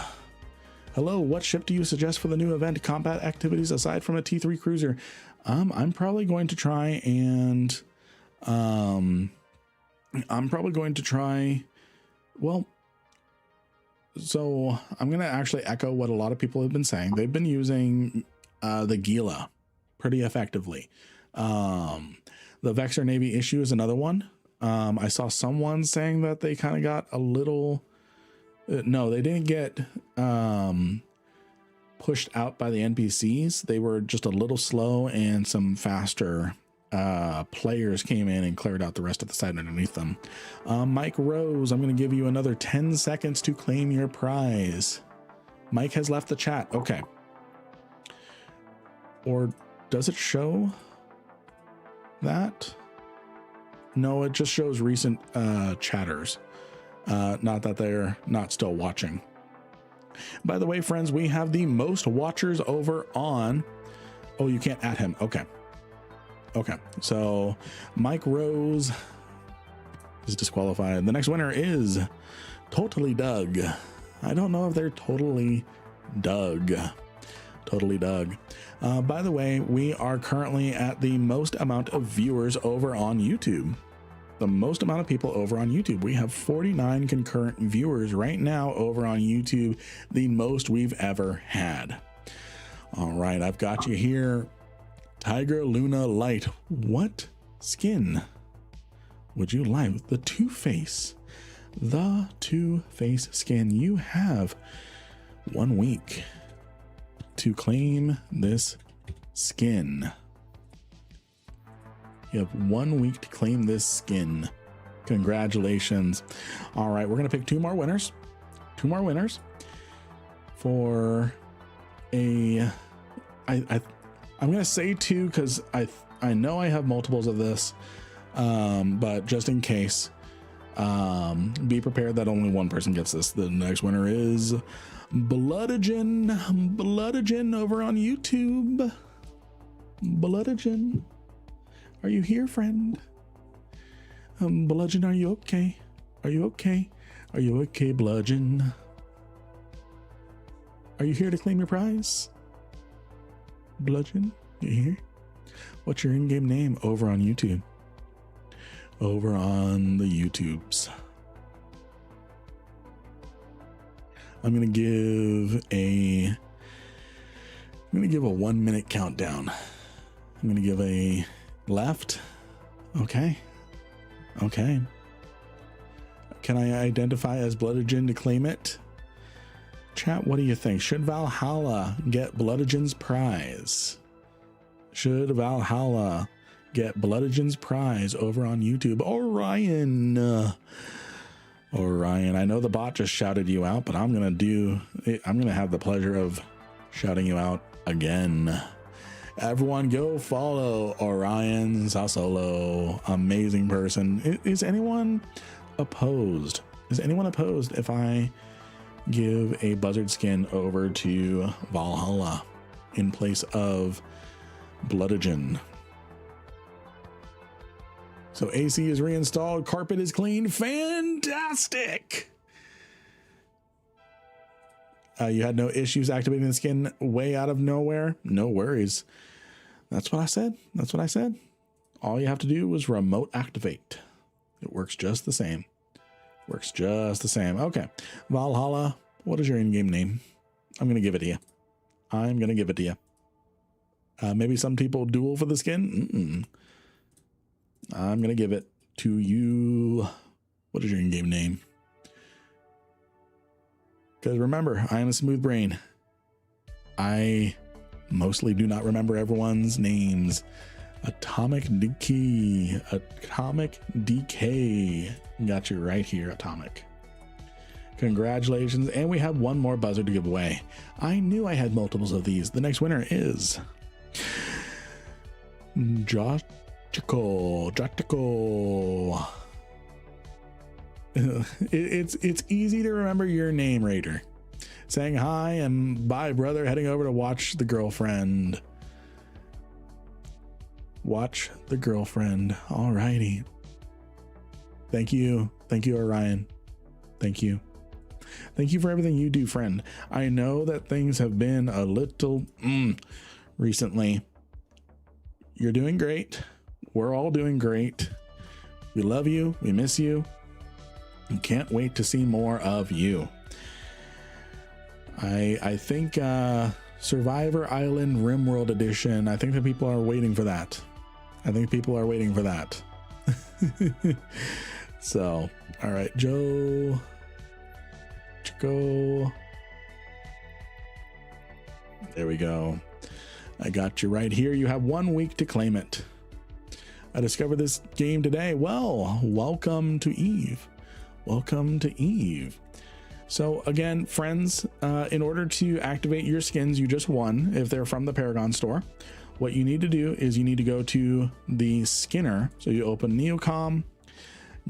Hello, what ship do you suggest for the new event combat activities aside from a T3 cruiser? I'm probably going to try and well, so I'm going to actually echo what a lot of people have been saying. They've been using the Gila pretty effectively. The Vexor Navy issue is another one. I saw someone saying that they kind of got a little, no, they didn't get pushed out by the NPCs. They were just a little slow, and some faster players came in and cleared out the rest of the side underneath them. Mike Rose, I'm going to give you another 10 seconds to claim your prize. Mike has left the chat. Okay. Or does it show that? No, it just shows recent chatters. Not that they're not still watching. By the way, friends, we have the most watchers over on... Oh, you can't add him. Okay. Okay. So Mike Rose is disqualified. The next winner is Totally Doug. I don't know if they're Totally Doug. Totally Doug. By the way, we are currently at the most amount of viewers over on YouTube. The most amount of people over on YouTube. We have 49 concurrent viewers right now over on YouTube, the most we've ever had. All right, I've got you here. Tiger Luna Light. What skin would you like? The Two-Face. The Two-Face skin. You have 1 week to claim this skin. You have 1 week to claim this skin. Congratulations. All right, we're going to pick 2 more winners. 2 more winners for a... I'm going to say 2 because I know I have multiples of this, but just in case, be prepared that only 1 person gets this. The next winner is Bloodagen over on YouTube. Bloodagen. Are you here, friend? Bludgeon, are you okay? Are you okay? Are you okay, Bludgeon? Are you here to claim your prize? Bludgeon, you here? What's your in-game name over on YouTube? Over on the YouTubes. I'm gonna give a 1 minute countdown. I'm gonna give a left. Okay. Okay. Can I identify as Bloodagen to claim it? Chat, what do you think? Should Valhalla get Bloodagen's prize? Should Valhalla get Bloodagen's prize over on YouTube? Orion. Orion, I know the bot just shouted you out, but I'm going to have the pleasure of shouting you out again. Everyone go follow Orion Sasolo. Amazing person. Is anyone opposed? Is anyone opposed if I give a buzzard skin over to Valhalla in place of Bloodagen? So AC is reinstalled. Carpet is clean. Fantastic. You had no issues activating the skin way out of nowhere. No worries. That's what I said. That's what I said. All you have to do is remote activate. It works just the same. Works just the same. Okay. Valhalla, what is your in-game name? I'm going to give it to you. I'm going to give it to you. Maybe some people duel for the skin. I'm going to give it to you. What is your in-game name? Because remember, I am a smooth brain. I mostly do not remember everyone's names. Atomic Decay. Atomic Decay. Got you right here, Atomic. Congratulations. And we have 1 more buzzer to give away. I knew I had multiples of these. The next winner is Jotico. It's easy to remember your name, Raider. Saying hi and bye, brother. Heading over to watch the girlfriend. Watch the girlfriend. Alrighty. Thank you. Thank you, Orion. Thank you. Thank you for everything you do, friend. I know that things have been a little recently. You're doing great. We're all doing great. We love you. We miss you. And can't wait to see more of you. I think Survivor Island RimWorld Edition, I think that people are waiting for that. I think people are waiting for that. So, all right, Joe. Go. There we go. I got you right here. You have 1 week to claim it. I discovered this game today. Well, welcome to EVE. Welcome to EVE. So again, friends, in order to activate your skins you just won, if they're from the Paragon store, what you need to do is you need to go to the Skinner. So you open Neocom,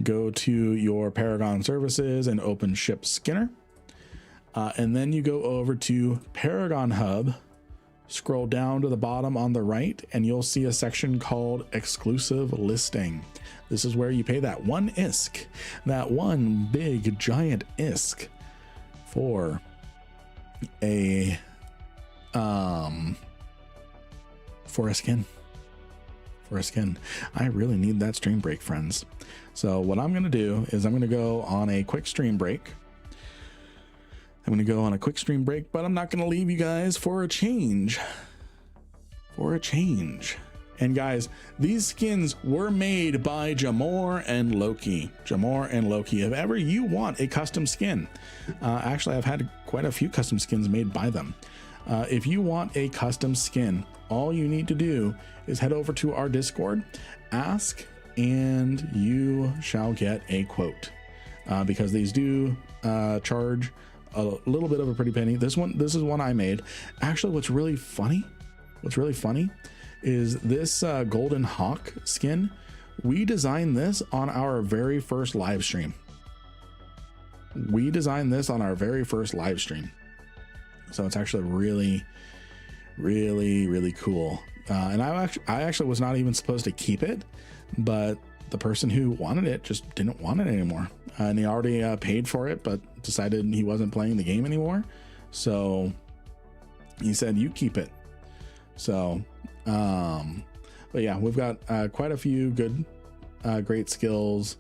go to your Paragon services and open Ship Skinner. And then you go over to Paragon Hub, scroll down to the bottom on the right, and you'll see a section called Exclusive Listing. This is where you pay that one ISK, that one big giant ISK for a skin. For a skin. I really need that stream break, friends. So what I'm going to do is I'm going to go on a quick stream break. I'm going to go on a quick stream break, but I'm not going to leave you guys for a change. For a change. And guys, these skins were made by Jamor and Loki. Jamor and Loki. If ever you want a custom skin, actually I've had quite a few custom skins made by them. If you want a custom skin, all you need to do is head over to our Discord, ask, and you shall get a quote. Because these do charge a little bit of a pretty penny. This is one I made. Actually, what's really funny is this Golden Hawk skin. We designed this on our very first live stream. So it's actually really, really, really cool. And I actually was not even supposed to keep it, but the person who wanted it just didn't want it anymore. And he already paid for it, but decided he wasn't playing the game anymore. So he said, you keep it. So, but yeah, we've got quite a few good, great skins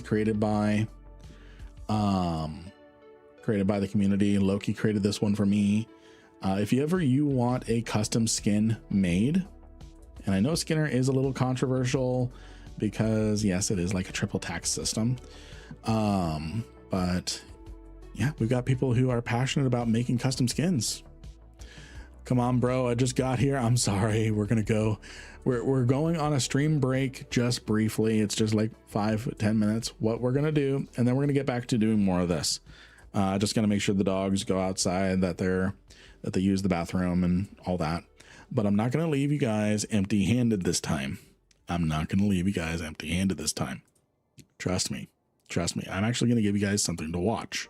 created by the community. Loki created this one for me. If you want a custom skin made, and I know Skinner is a little controversial because yes, it is like a triple tax system. But yeah, we've got people who are passionate about making custom skins. Come on, bro. I just got here. I'm sorry. We're going on a stream break just briefly. It's just like 5-10 minutes. What we're going to do, and then we're going to get back to doing more of this. Just going to make sure the dogs go outside, that they use the bathroom and all that. But I'm not going to leave you guys empty-handed this time. Trust me. I'm actually going to give you guys something to watch.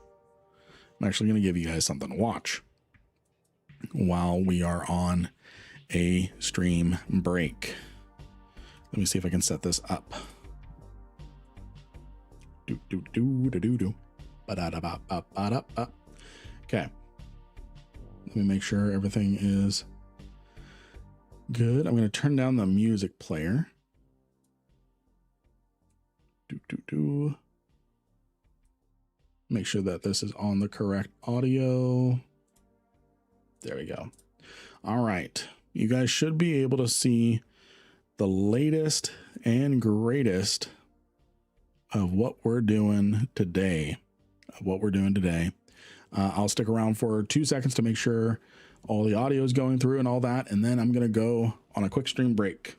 While we are on a stream break. Let me see if I can set this up. Okay. Let me make sure everything is good. I'm going to turn down the music player. Make sure that this is on the correct audio. There we go. All right. You guys should be able to see the latest and greatest of what we're doing today. I'll stick around for 2 seconds to make sure all the audio is going through and all that. And then I'm going to go on a quick stream break.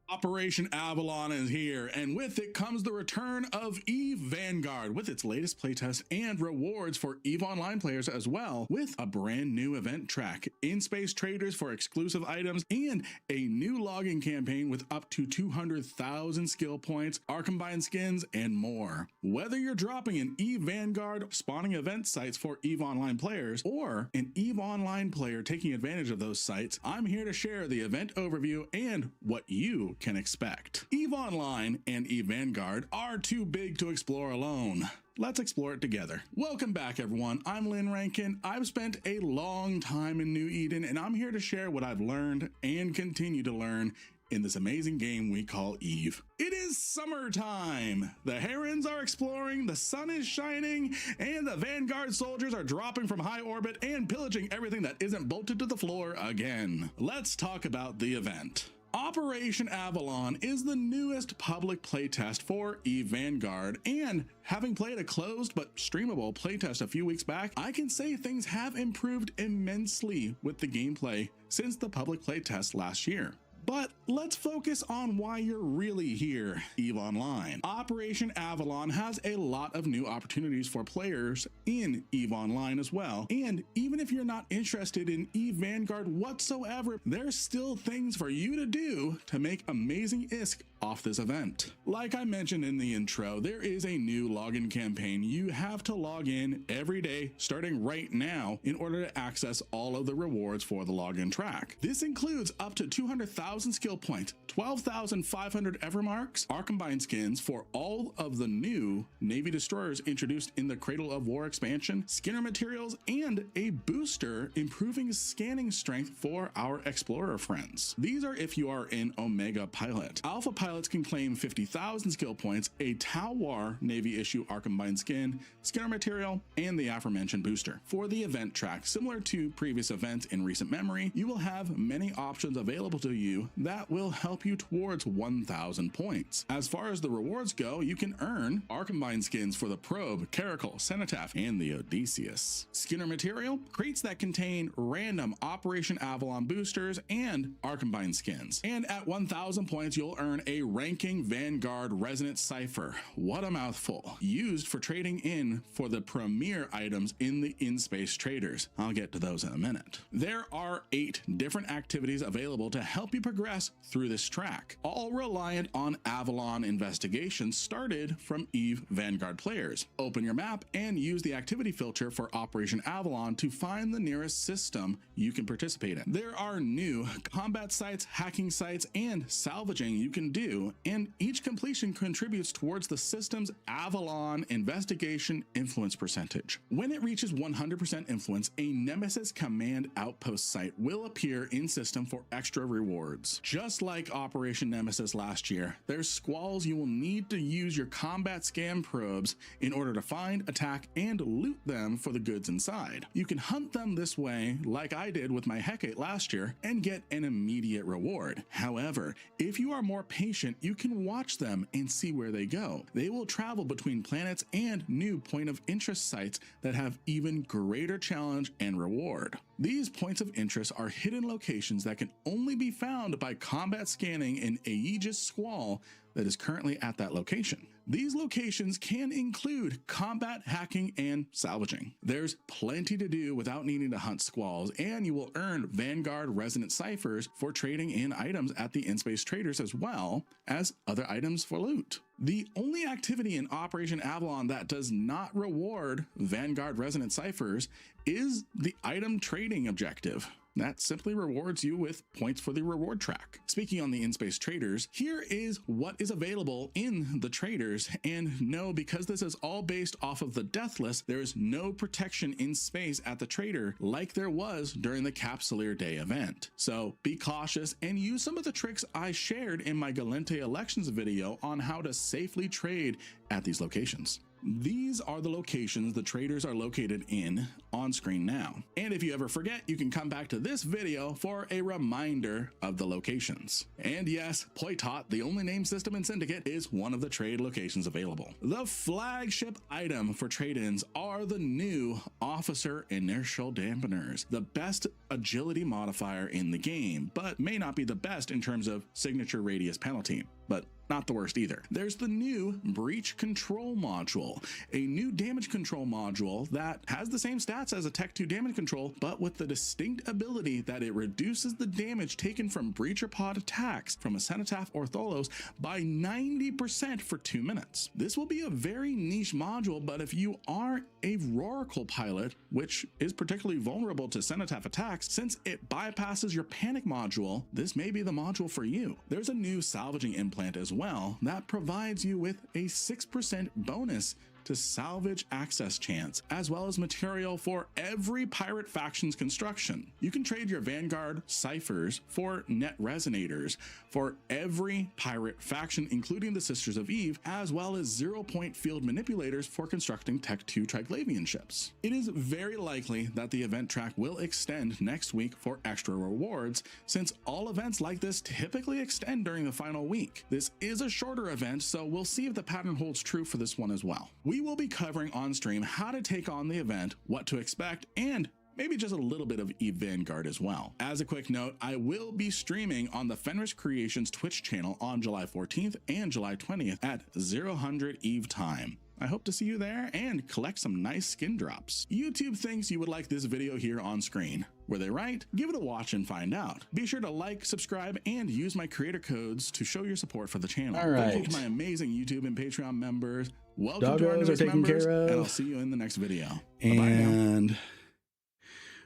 Operation Avalon is here, and with it comes the return of EVE Vanguard with its latest playtest and rewards for EVE Online players, as well with a brand new event track, in-space traders for exclusive items, and a new logging campaign with up to 200,000 skill points, Arkombine skins, and more. Whether you're dropping an EVE Vanguard spawning event sites for EVE Online players, or an EVE Online player taking advantage of those sites, I'm here to share the event overview and what you can can expect. EVE Online and EVE Vanguard are too big to explore alone. Let's explore it together. Welcome back, everyone. I'm Lynn Rankin. I've spent a long time in New Eden, and I'm here to share what I've learned and continue to learn in this amazing game we call EVE. It is summertime. The herons are exploring, the sun is shining, and the Vanguard soldiers are dropping from high orbit and pillaging everything that isn't bolted to the floor again. Let's talk about the event. Operation Avalon is the newest public playtest for EVE Vanguard, and having played a closed but streamable playtest a few weeks back, I can say things have improved immensely with the gameplay since the public playtest last year. But let's focus on why you're really here, EVE Online. Operation Avalon has a lot of new opportunities for players in EVE Online as well. And even if you're not interested in EVE Vanguard whatsoever, there's still things for you to do to make amazing ISK off this event. Like I mentioned in the intro, there is a new login campaign. You have to log in every day starting right now in order to access all of the rewards for the login track. This includes up to 200,000 skill points, 12,500 Evermarks, Arkombine skins for all of the new Navy destroyers introduced in the Cradle of War expansion, skinner materials, and a booster improving scanning strength for our explorer friends. These are if you are an Omega pilot. Alpha pilots can claim 50,000 skill points, a Tau War Navy issue Arkombine skin, skinner material, and the aforementioned booster. For the event track, similar to previous events in recent memory, you will have many options available to you that will help you towards 1,000 points. As far as the rewards go, you can earn Arkombine skins for the Probe, Caracal, Cenotaph, and the Odysseus. Skinner material, crates that contain random Operation Avalon boosters and Arkombine skins. And at 1,000 points, you'll earn a ranking Vanguard Resonant Cipher. What a mouthful. Used for trading in for the premier items in the in-space traders. I'll get to those in a minute. There are 8 different activities available to help you progress through this track, all reliant on Avalon investigations started from EVE Vanguard players. Open your map and use the activity filter for Operation Avalon to find the nearest system you can participate in. There are new combat sites, hacking sites, and salvaging you can do, and each completion contributes towards the system's Avalon investigation influence percentage. When it reaches 100% influence, a Nemesis command outpost site will appear in system for extra rewards. Just like Operation Nemesis last year, there's squalls you will need to use your combat scan probes in order to find, attack, and loot them for the goods inside. You can hunt them this way, like I did with my Hecate last year, and get an immediate reward. However, if you are more patient, you can watch them and see where they go. They will travel between planets and new point of interest sites that have even greater challenge and reward. These points of interest are hidden locations that can only be found by combat scanning an Aegis squall that is currently at that location. These locations can include combat, hacking, and salvaging. There's plenty to do without needing to hunt squalls, and you will earn Vanguard Resonant Ciphers for trading in items at the in-space traders as well as other items for loot. The only activity in Operation Avalon that does not reward Vanguard Resonant Ciphers is the item trading objective. That simply rewards you with points for the reward track. Speaking on the in-space traders, here is what is available in the traders, and no, because this is all based off of the Deathless, there is no protection in space at the trader like there was during the Capsuleer Day event. So be cautious and use some of the tricks I shared in my Galente Elections video on how to safely trade at these locations. These are the locations the traders are located in on screen now. And if you ever forget, you can come back to this video for a reminder of the locations. And yes, Playtot, the only name system in Syndicate, is one of the trade locations available. The flagship item for trade-ins are the new Officer Inertial Dampeners, the best agility modifier in the game, but may not be the best in terms of signature radius penalty. But not the worst either. There's the new breach control module, a new damage control module that has the same stats as a Tech 2 damage control, but with the distinct ability that it reduces the damage taken from breach or pod attacks from a cenotaph or tholos by 90% for 2 minutes. This will be a very niche module, but if you are a Roracle pilot, which is particularly vulnerable to cenotaph attacks, since it bypasses your panic module, this may be the module for you. There's a new salvaging implant as well that provides you with a 6% bonus to salvage access chance, as well as material for every pirate faction's construction. You can trade your Vanguard ciphers for net resonators for every pirate faction, including the Sisters of Eve, as well as 0-point field manipulators for constructing Tech 2 Triglavian ships. It is very likely that the event track will extend next week for extra rewards, since all events like this typically extend during the final week. This is a shorter event, so we'll see if the pattern holds true for this one as well. We will be covering on stream how to take on the event, what to expect, and maybe just a little bit of EVE Vanguard as well. As a quick note, I will be streaming on the Fenris Creations Twitch channel on July 14th and July 20th at 0 EVE time. I hope to see you there and collect some nice skin drops. YouTube thinks you would like this video here on screen. Were they right? Give it a watch and find out. Be sure to like, subscribe, and use my creator codes to show your support for the channel. All right. Thank you to my amazing YouTube and Patreon members. Welcome to our Doggos newest are taken members, care of. and I'll see you in the next video. And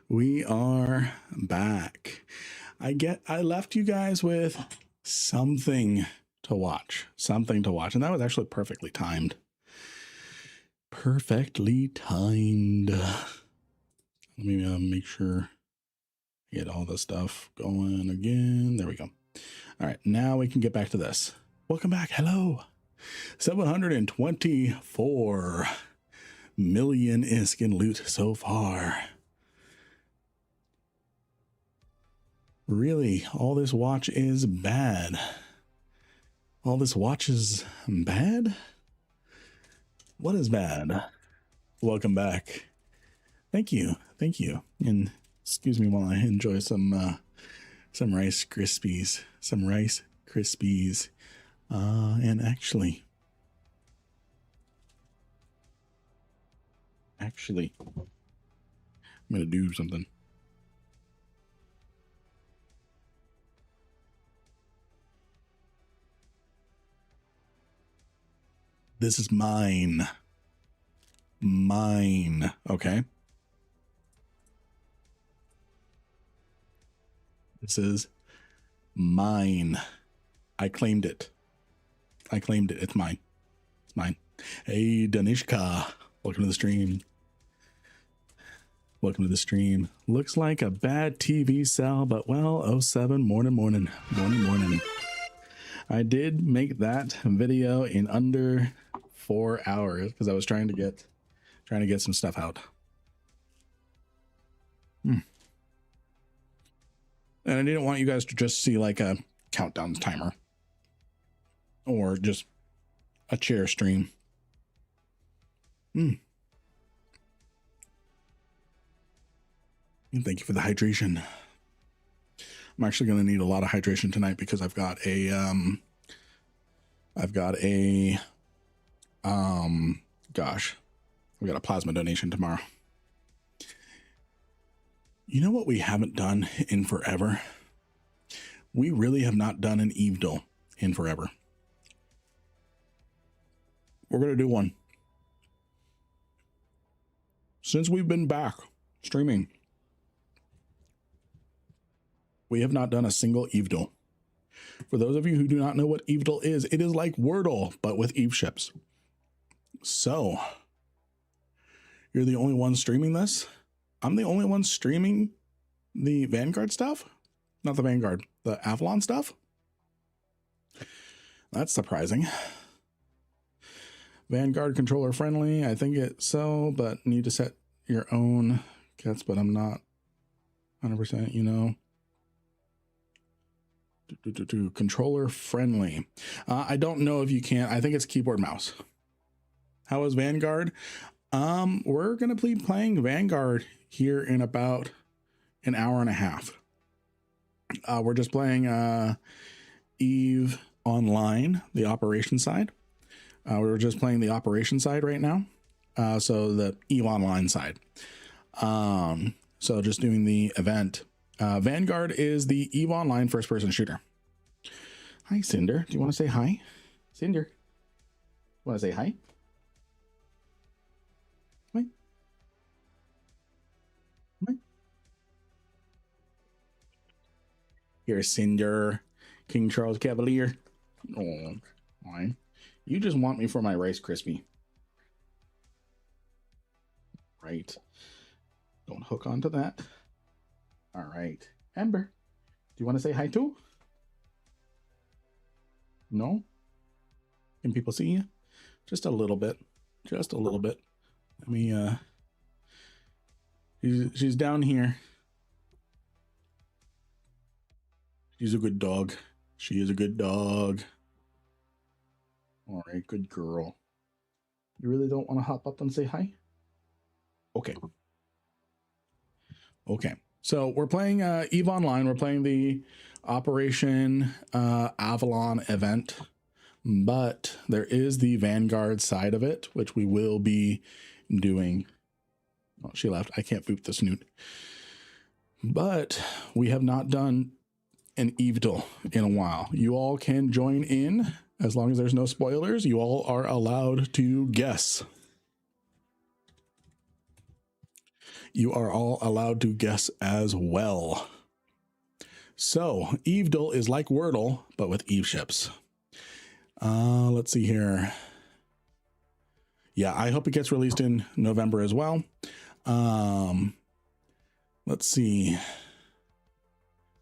we are back. I left you guys with something to watch, and that was actually perfectly timed. Perfectly timed. Let me make sure I get all the stuff going again. There we go. All right, now we can get back to this. Welcome back. Hello. 724 million in loot so far. Really, all this watch is bad. All this watch is bad? What is bad? Welcome back. Thank you. Thank you. And excuse me while I enjoy some Rice Krispies. Some Rice Krispies. And actually, I'm going to do something. This is mine. Mine. Okay. This is mine. I claimed it. I claimed it. It's mine. It's mine. Hey, Danishka. Welcome to the stream. Welcome to the stream. Looks like a bad TV sell, but well, 07 morning. I did make that video in under 4 hours because I was trying to get some stuff out. And I didn't want you guys to just see like a countdown timer or just a chair stream. And thank you for the hydration. I'm actually going to need a lot of hydration tonight because I've got a plasma donation tomorrow. You know what we haven't done in forever? We really have not done an EVE duel in forever. We're going to do one. Since we've been back streaming, we have not done a single EVE duel. For those of you who do not know what EVE duel is, it is like Wordle, but with EVE ships. So, you're the only one streaming this? I'm the only one streaming the Vanguard stuff? Not the Vanguard, the Avalon stuff? That's surprising. Vanguard controller friendly, I think it's so, but need to set your own kits, but I'm not 100%, you know. Controller friendly. I don't know if you can. I think it's keyboard mouse. How is Vanguard? We're gonna be playing Vanguard here in about an hour and a half. We're just playing EVE Online, the operation side. We were just playing the operation side right now. So the EVE Online side. So just doing the event. Vanguard is the EVE Online first person shooter. Hi, Cinder. Do you want to say hi? Cinder, want to say hi? Hi. Hi. Here's Cinder, King Charles Cavalier. Oh, fine. You just want me for my Rice Krispie. Right. Don't hook onto that. All right. Amber, do you want to say hi too? No? Can people see you? Just a little bit. Just a little bit. Let me, she's down here. She's a good dog. She is a good dog. All right, good girl. You really don't want to hop up and say hi? Okay. Okay. So we're playing EVE Online. We're playing the Operation Avalon event, but there is the Vanguard side of it, which we will be doing. Oh, she left. I can't boop the snoot. But we have not done an EVE in a while. You all can join in as long as there's no spoilers. You all are allowed to guess. You are all allowed to guess as well. So EVE is like Wordle, but with EVE ships. Let's see here. Yeah, I hope it gets released in November as well. Let's see.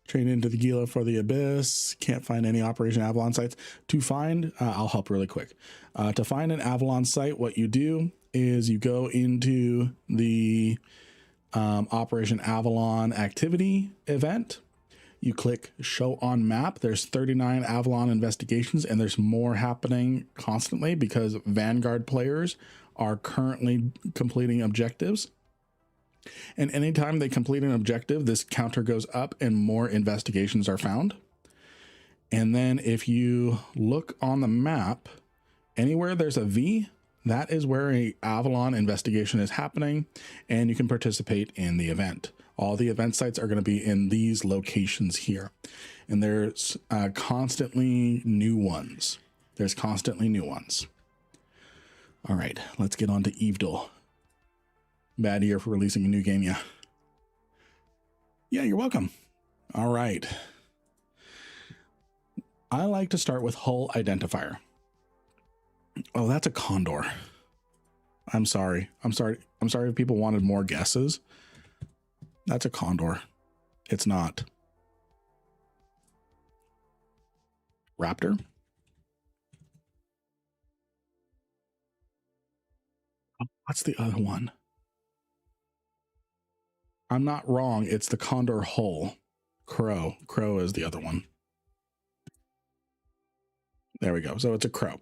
Train into the Gila for the Abyss. Can't find any Operation Avalon sites. To find, I'll help really quick. To find an Avalon site, what you do is you go into the Operation Avalon activity event. You click show on map. There's 39 Avalon investigations, and there's more happening constantly because Vanguard players are currently completing objectives. And anytime they complete an objective, this counter goes up and more investigations are found. And then if you look on the map, anywhere there's a V, that is where a Avalon investigation is happening, and you can participate in the event. All the event sites are going to be in these locations here. And there's constantly new ones. There's constantly new ones. All right, let's get on to EVE. Bad year for releasing a new game, yeah. Yeah, you're welcome. All right. I like to start with hull identifier. Oh, that's a condor. I'm sorry. I'm sorry if people wanted more guesses. That's a condor. It's not. Raptor. What's the other one? I'm not wrong. It's the condor hull. Crow. Crow is the other one. There we go. So it's a crow.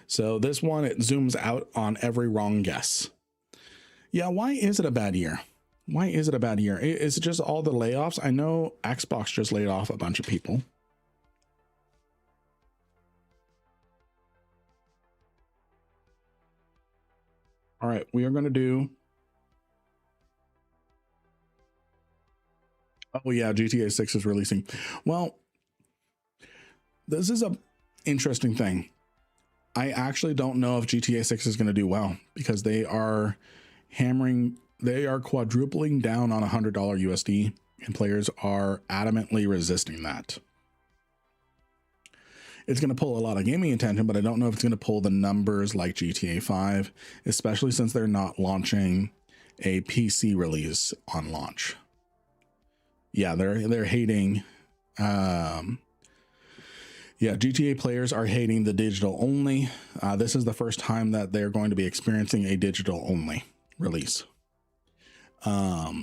So this one, it zooms out on every wrong guess. Yeah, why is it a bad year? Why is it a bad year? Is it just all the layoffs? I know Xbox just laid off a bunch of people. All right, we are going to do... Oh yeah, GTA 6 is releasing. Well, this is a interesting thing. I actually don't know if GTA 6 is going to do well because they are quadrupling down on $100 USD, and players are adamantly resisting that. It's going to pull a lot of gaming attention, but I don't know if it's going to pull the numbers like GTA 5, especially since they're not launching a PC release on launch. Yeah, they're hating. Yeah, GTA players are hating the digital only. This is the first time that they're going to be experiencing a digital only release. Yeah.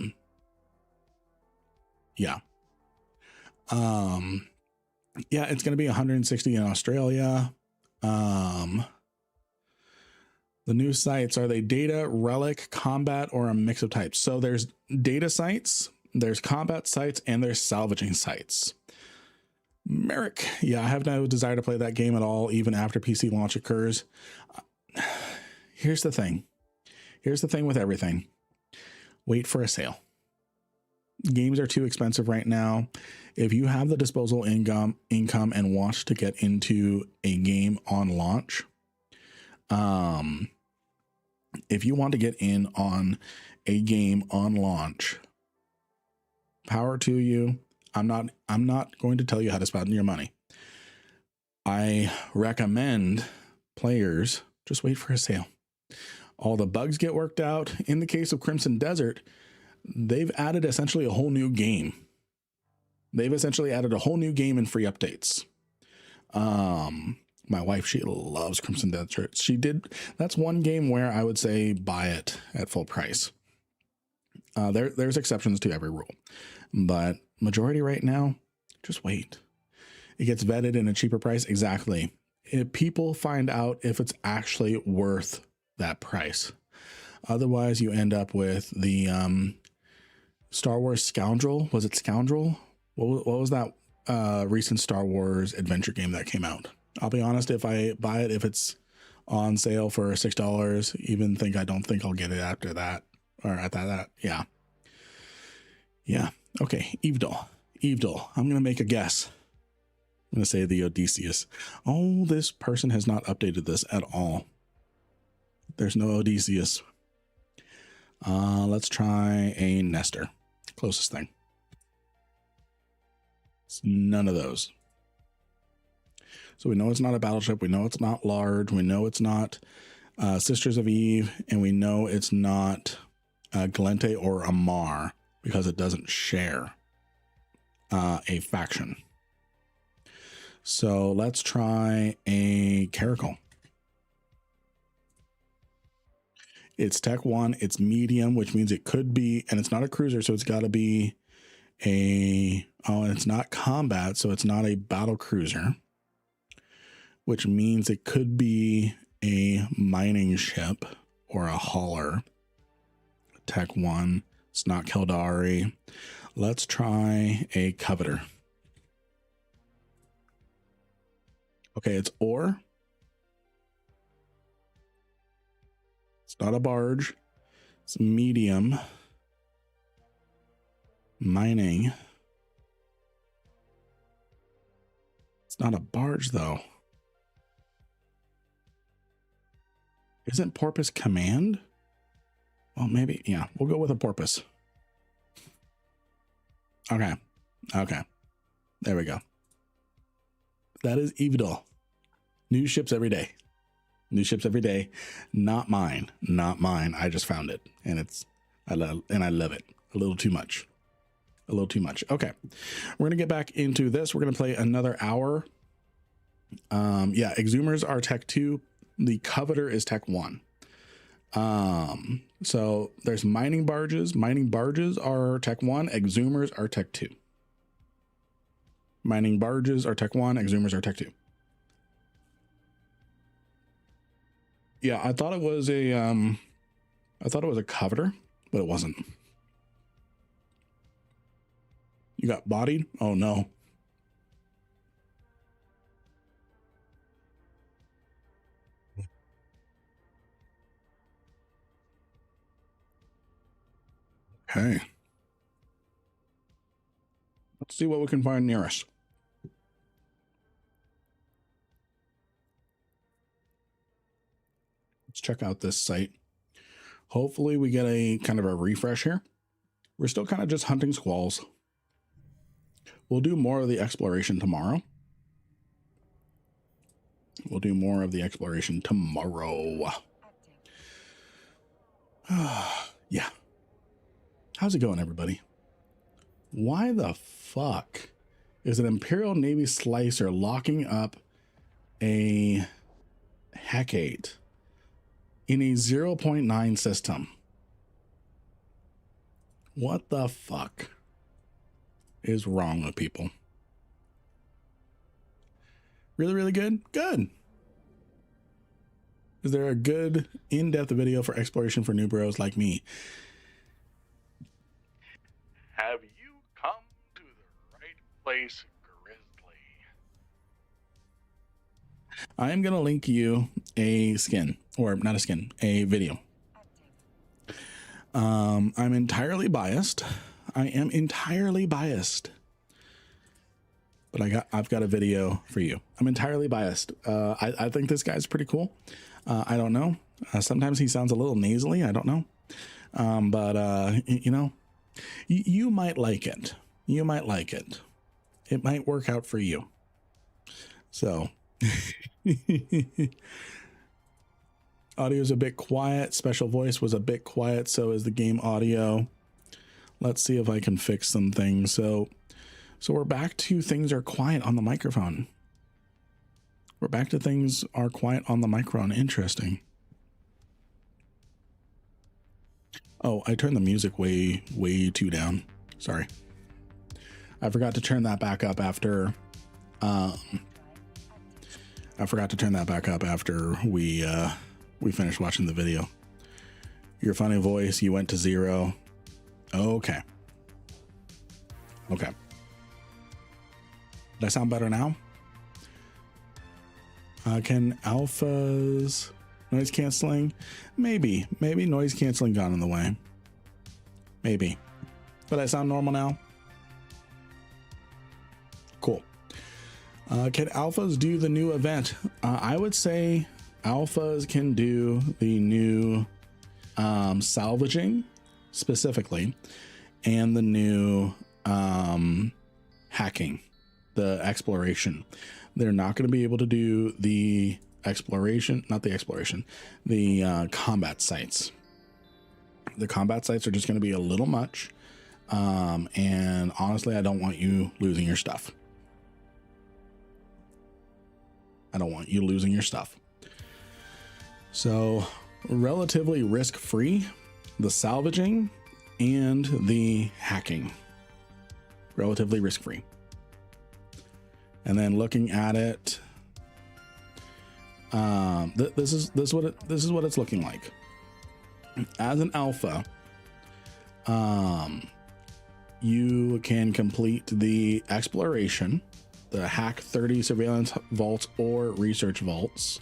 Yeah, it's going to be 160 in Australia. The new sites, are they data, relic, combat, or a mix of types? So there's data sites, there's combat sites, and there's salvaging sites. Merrick, yeah, I have no desire to play that game at all, even after PC launch occurs. Here's the thing. Here's the thing with everything. Wait for a sale. Games are too expensive right now. If you have the disposable income and want to get into a game on launch, if you want to get in on a game on launch, power to you. I'm not going to tell you how to spend your money. I recommend players just wait for a sale. All the bugs get worked out. In the case of Crimson Desert, they've added essentially a whole new game. They've essentially added a whole new game and free updates. My wife, she loves Crimson Desert. That's one game where I would say buy it at full price. There's exceptions to every rule, but majority right now, just wait. It gets vetted in a cheaper price. Exactly. If people find out if it's actually worth that price. Otherwise, you end up with the Star Wars Scoundrel. Was it Scoundrel? What was that recent Star Wars adventure game that came out? I'll be honest, if I buy it, if it's on sale for $6, I don't think I'll get it after that, or at that. Yeah. Okay. EVE doll. I'm going to make a guess. I'm going to say the Odysseus. Oh, this person has not updated this at all. There's no Odysseus. Let's try a Nestor. Closest thing. It's none of those. So we know it's not a battleship. We know it's not large. We know it's not Sisters of Eve. And we know it's not Galente or Amar because it doesn't share a faction. So let's try a Caracal. It's Tech 1. It's medium, which means it could be, and it's not a cruiser, so it's got to be and it's not combat, so it's not a battle cruiser, which means it could be a mining ship or a hauler. Tech 1. It's not Keldari. Let's try a Coveter. Okay, it's ore. It's not a barge. It's medium. Mining. It's not a barge, though. Isn't Porpoise command? Well, maybe. Yeah, we'll go with a Porpoise. Okay. There we go. That is EVE doll. New ships every day. Not mine. I just found it, and I love it a little too much. Okay, we're gonna get back into this. We're gonna play another hour. Yeah, Exhumers are Tech 2. The Coveter is Tech 1. So there's mining barges. Mining barges are Tech 1. Exhumers are Tech 2. Mining barges are Tech 1. Exhumers are Tech 2. Yeah, I thought it was a Coveter, but it wasn't. You got bodied? Oh no. Okay. Let's see what we can find near us. Let's check out this site. Hopefully we get a kind of a refresh here. We're still kind of just hunting squalls. We'll do more of the exploration tomorrow. Yeah. How's it going, everybody? Why the fuck is an Imperial Navy slicer locking up a Hecate in a 0.9 system? What the fuck is wrong with people? Really good? Good. Is there a good in-depth video for exploration for new bros like me? Have you come to the right place, Grizzly? I am going to link you a skin, or not a skin, a video. I'm entirely biased. I am entirely biased. But I've got a video for you. I'm entirely biased. I think this guy's pretty cool. I don't know. Sometimes he sounds a little nasally. I don't know. But you know, you might like it. You might like it. It might work out for you. So audio's a bit quiet. Special voice was a bit quiet. So is the game audio. Let's see if I can fix some things. So we're back to things are quiet on the microphone. We're back to things are quiet on the microphone. Interesting. Oh, I turned the music way too down. Sorry. I forgot to turn that back up after we finished watching the video. Your funny voice, you went to 0. Okay. Okay. Does that sound better now? Can alphas noise canceling? Maybe noise canceling got in the way. Maybe. But I sound normal now? Cool. Can alphas do the new event? I would say alphas can do the new salvaging specifically, and the new hacking, the exploration. They're not going to be able to do the exploration, the combat sites. The combat sites are just going to be a little much. And honestly, I don't want you losing your stuff. I don't want you losing your stuff. So relatively risk-free, the salvaging and the hacking, relatively risk-free. And then looking at it, this is what it's looking like. As an alpha, you can complete the exploration, the hack 30 surveillance vaults or research vaults.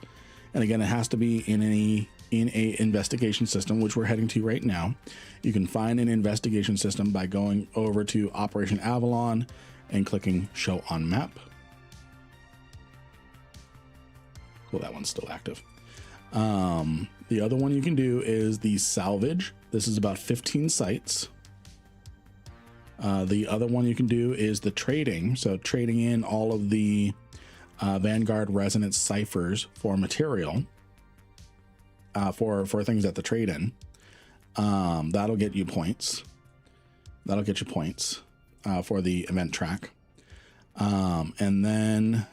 And again, it has to be in a investigation system, which we're heading to right now. You can find an investigation system by going over to Operation Avalon and clicking show on map. Well, that one's still active. The other one you can do is the salvage. This is about 15 sites. The other one you can do is the trading. So trading in all of the Vanguard resonance ciphers for material, for things at the trade in. That'll get you points. That'll get you points for the event track. And then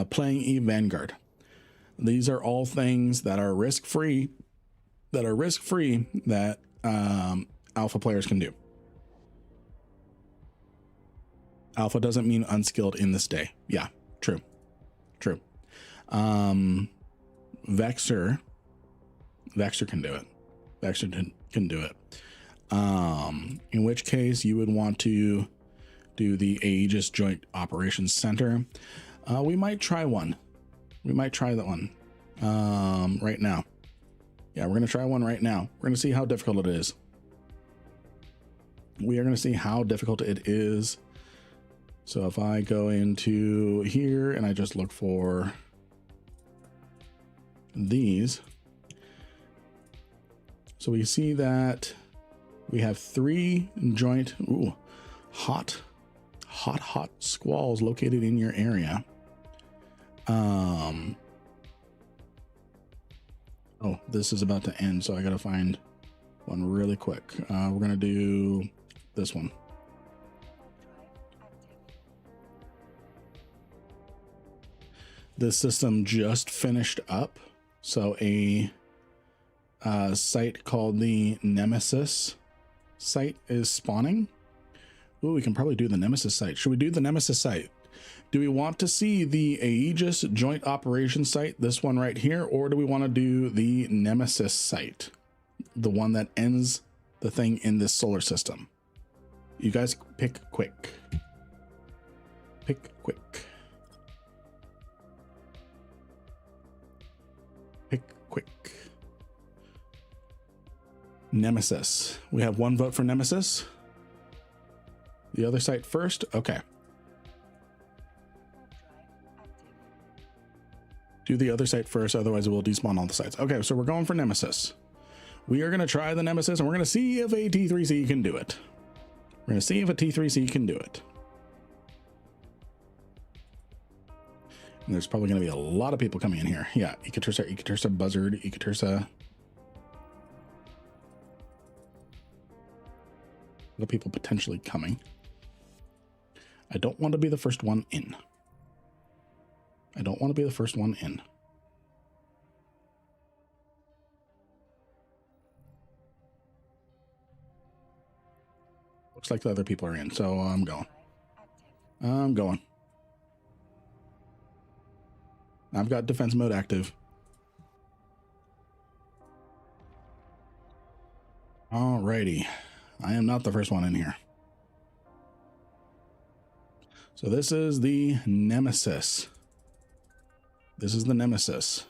playing EVE Vanguard. These are all things that are risk-free, that alpha players can do. Alpha doesn't mean unskilled in this day. Yeah, true. Vexer can do it. Vexer can do it. In which case you would want to do the Aegis Joint Operations Center. We might try one. We might try that one right now. Yeah, we're going to try one right now. We're going to see how difficult it is. We are going to see how difficult it is. So if I go into here and I just look for these, so we see that we have 3 joint, hot squalls located in your area. Oh, this is about to end, so I gotta find one really quick. We're gonna do this one. This system just finished up, so a site called the Nemesis site is spawning. Ooh, we can probably do the Nemesis site. Should we do the Nemesis site? Do we want to see the Aegis Joint Operations site, this one right here, or do we want to do the Nemesis site, the one that ends the thing in this solar system? You guys pick quick. Pick quick. quick. Nemesis. We have 1 vote for Nemesis. The other site first. Okay. Do the other site first, otherwise it will despawn all the sites. Okay, so we're going for Nemesis. We are going to try the Nemesis, and we're going to see if a T3C can do it. We're going to see if a T3C can do it. And there's probably going to be a lot of people coming in here. Yeah, Ikatursa, Buzzard, Ikatursa. The people potentially coming. I don't want to be the first one in. I don't want to be the first one in. Looks like the other people are in, so I'm going. I'm going. I've got defense mode active. Alrighty. I am not the first one in here. So this is the Nemesis. This is the Nemesis.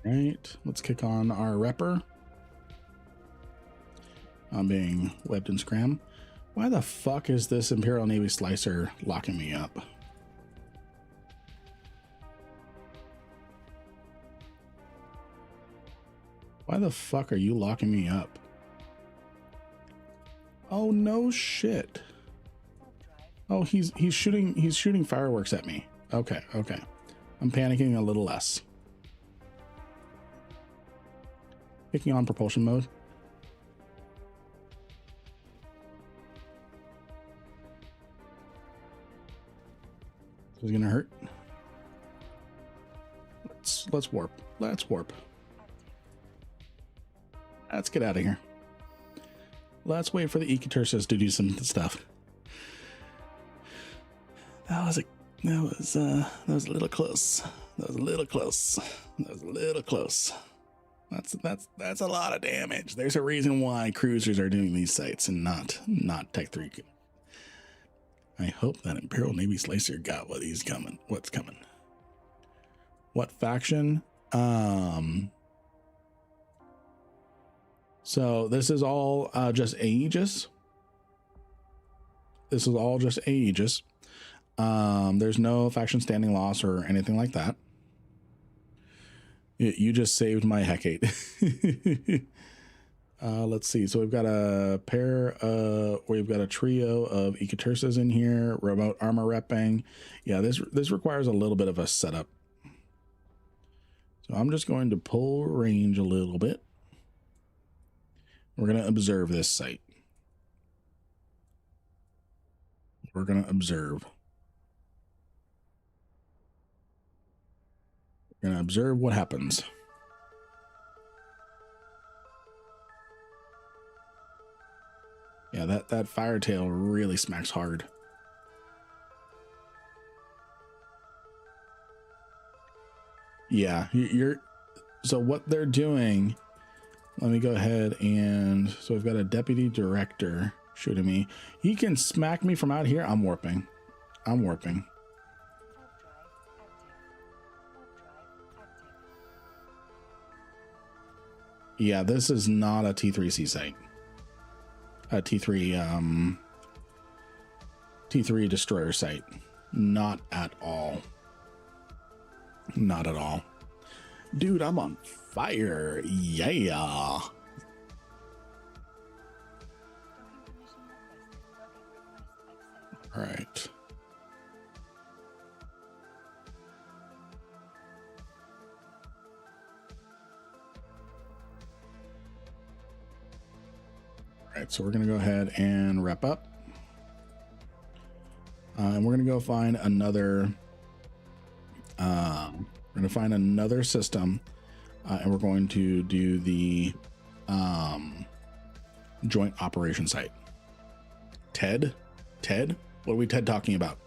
Right, let's kick on our repper. I'm being webbed and scram. Why the fuck is this Imperial Navy slicer locking me up? Why the fuck are you locking me up? Oh no shit. Oh, he's shooting fireworks at me. Okay, okay. I'm panicking a little less. Picking on propulsion mode. This is gonna hurt. Let's warp. Let's warp. Let's get out of here. Let's wait for the Ikitursas to do some stuff. That was a little close. That was a little close. That was a little close. That's a lot of damage. There's a reason why cruisers are doing these sites and not Tech 3. I hope that Imperial Navy Slicer got what he's coming. What's coming? What faction? So this is all just Aegis. This is all just Aegis. There's no faction standing loss or anything like that. You just saved my Hecate. Let's see. So we've got a pair we've got a trio of Ikitursas in here, remote armor repping. Yeah, this requires a little bit of a setup. So I'm just going to pull range a little bit. We're going to observe this site. We're going to observe. We're going to observe what happens. Yeah, that fire tail really smacks hard. Yeah, so what they're doing, let me go ahead and, so I've got a deputy director shooting me. He can smack me from out here. I'm warping. I'm warping. Yeah, this is not a T3C site. A T3 destroyer site. Not at all. Not at all. Dude, I'm on fire. Yeah. All right. Right, so we're going to go ahead and wrap up. And we're going to go find another system, and we're going to do the joint operation site. Ted, what are we TED talking about?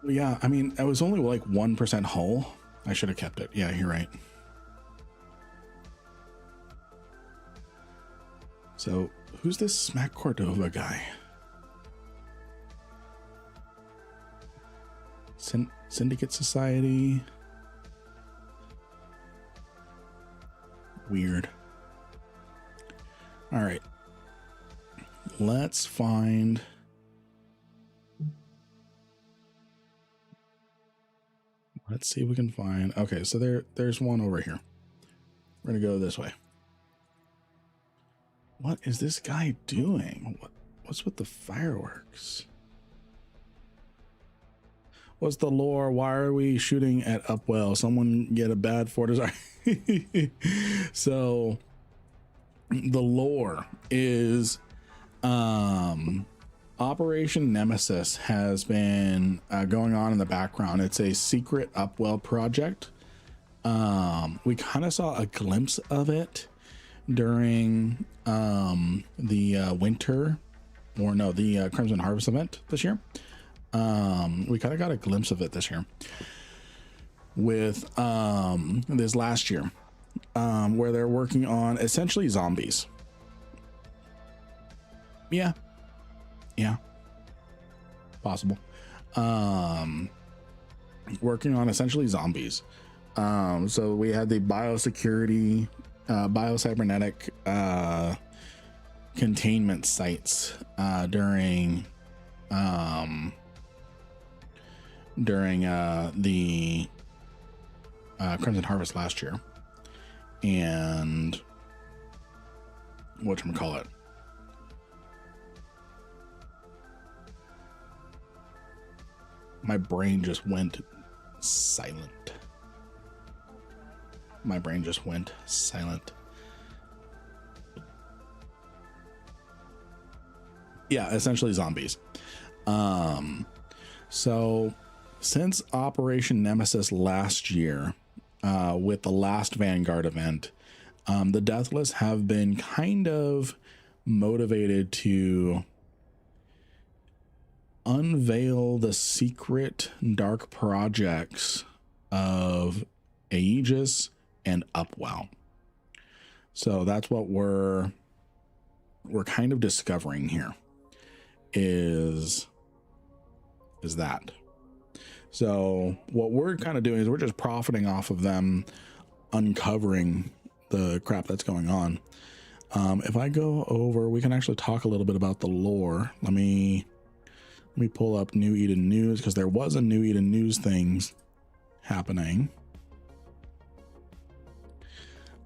Yeah, I mean, it was only like 1% hull. I should have kept it. Yeah, you're right. So who's this Smack Cordova guy? Syndicate Society. Weird. All right. Let's find. Let's see if we can find. Okay, so there's one over here. We're gonna go this way. What is this guy doing? What's with the fireworks? What's the lore? Why are we shooting at Upwell? Someone get a bad fort design. So the lore is Operation Nemesis has been going on in the background. It's a secret Upwell project. We kind of saw a glimpse of it during the winter, or no, the Crimson Harvest event this year. We kind of got a glimpse of it this year with this last year, where they're working on essentially zombies. Yeah, possible. Working on essentially zombies. So we had the biosecurity, biocybernetic containment sites during the Crimson Harvest last year, and whatchamacallit, my brain just went silent. My brain just went silent. Yeah, essentially zombies. So since Operation Nemesis last year, with the last Vanguard event, the Deathless have been kind of motivated to unveil the secret dark projects of Aegis and Upwell. So that's what we're kind of discovering here is that. So what we're kind of doing is we're just profiting off of them uncovering the crap that's going on. If I go over, we can actually talk a little bit about the lore. Let me pull up New Eden News, because there was a New Eden News things happening.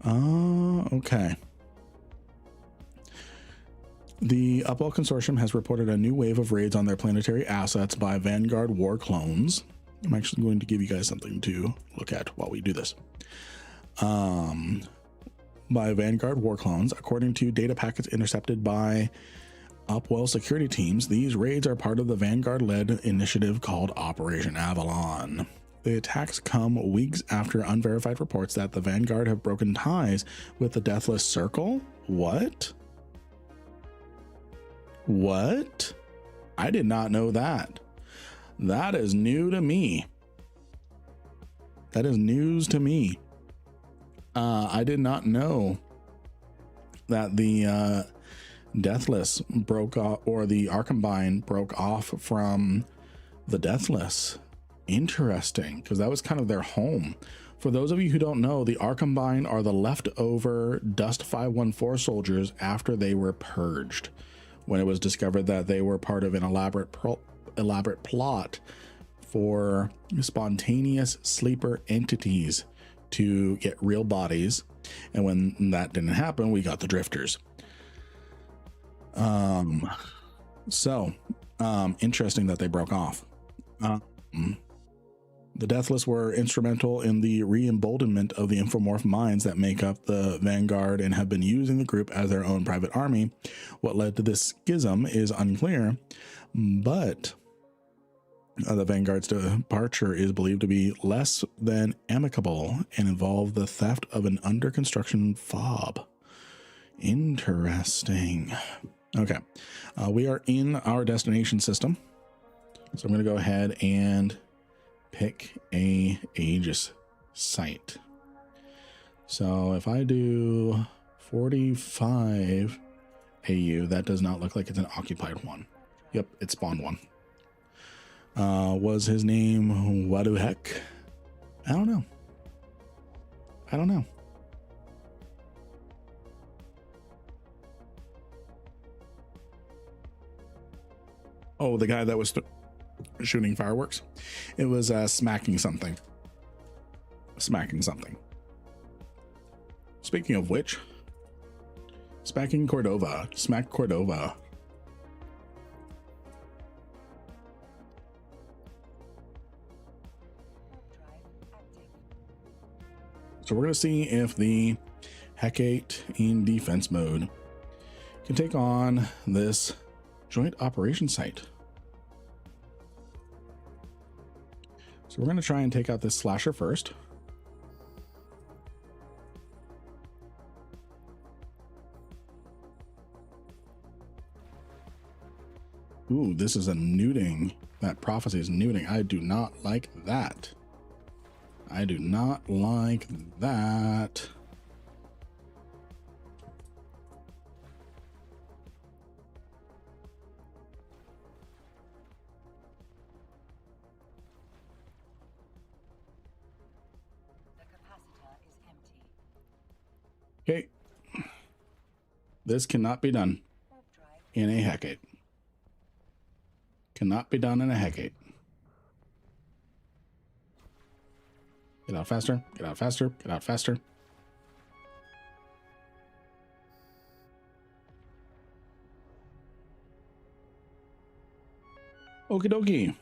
Okay. The Upwell Consortium has reported a new wave of raids on their planetary assets by Vanguard war clones. I'm actually going to give you guys something to look at while we do this. By Vanguard war clones, according to data packets intercepted by Upwell security teams, these raids are part of the Vanguard-led initiative called Operation Avalon. The attacks come weeks after unverified reports that the Vanguard have broken ties with the Deathless Circle. What? I did not know that. That is new to me. That is news to me. I did not know that the Deathless broke off, or the Arkombine broke off from the Deathless. Interesting, because that was kind of their home. For those of you who don't know, the Arkombine are the leftover Dust 514 soldiers after they were purged, when it was discovered that they were part of an elaborate plot for spontaneous sleeper entities to get real bodies. And when that didn't happen, we got the drifters. Interesting that they broke off. The Deathless were instrumental in the re-emboldenment of the infomorph minds that make up the Vanguard and have been using the group as their own private army. What led to this schism is unclear, but the Vanguard's departure is believed to be less than amicable and involve the theft of an under construction fob. Interesting. Okay, we are in our destination system, so I'm going to go ahead and pick a Aegis site. So if I do 45 AU, that does not look like it's an occupied one. Yep, it spawned one. Was his name what the heck? I don't know. I don't know. Oh, the guy that was shooting fireworks. It was smacking something. Smacking something. Speaking of which, smacking Cordova. Smack Cordova. So we're going to see if the Hecate in defense mode can take on this joint operation site. So we're going to try and take out this slasher first. Ooh, this is a nuding. That prophecy is nuding. I do not like that. I do not like that. The capacitor is empty. Okay. This cannot be done in a Hecate. Cannot be done in a Hecate. Get out faster, get out faster, get out faster. Okie dokie.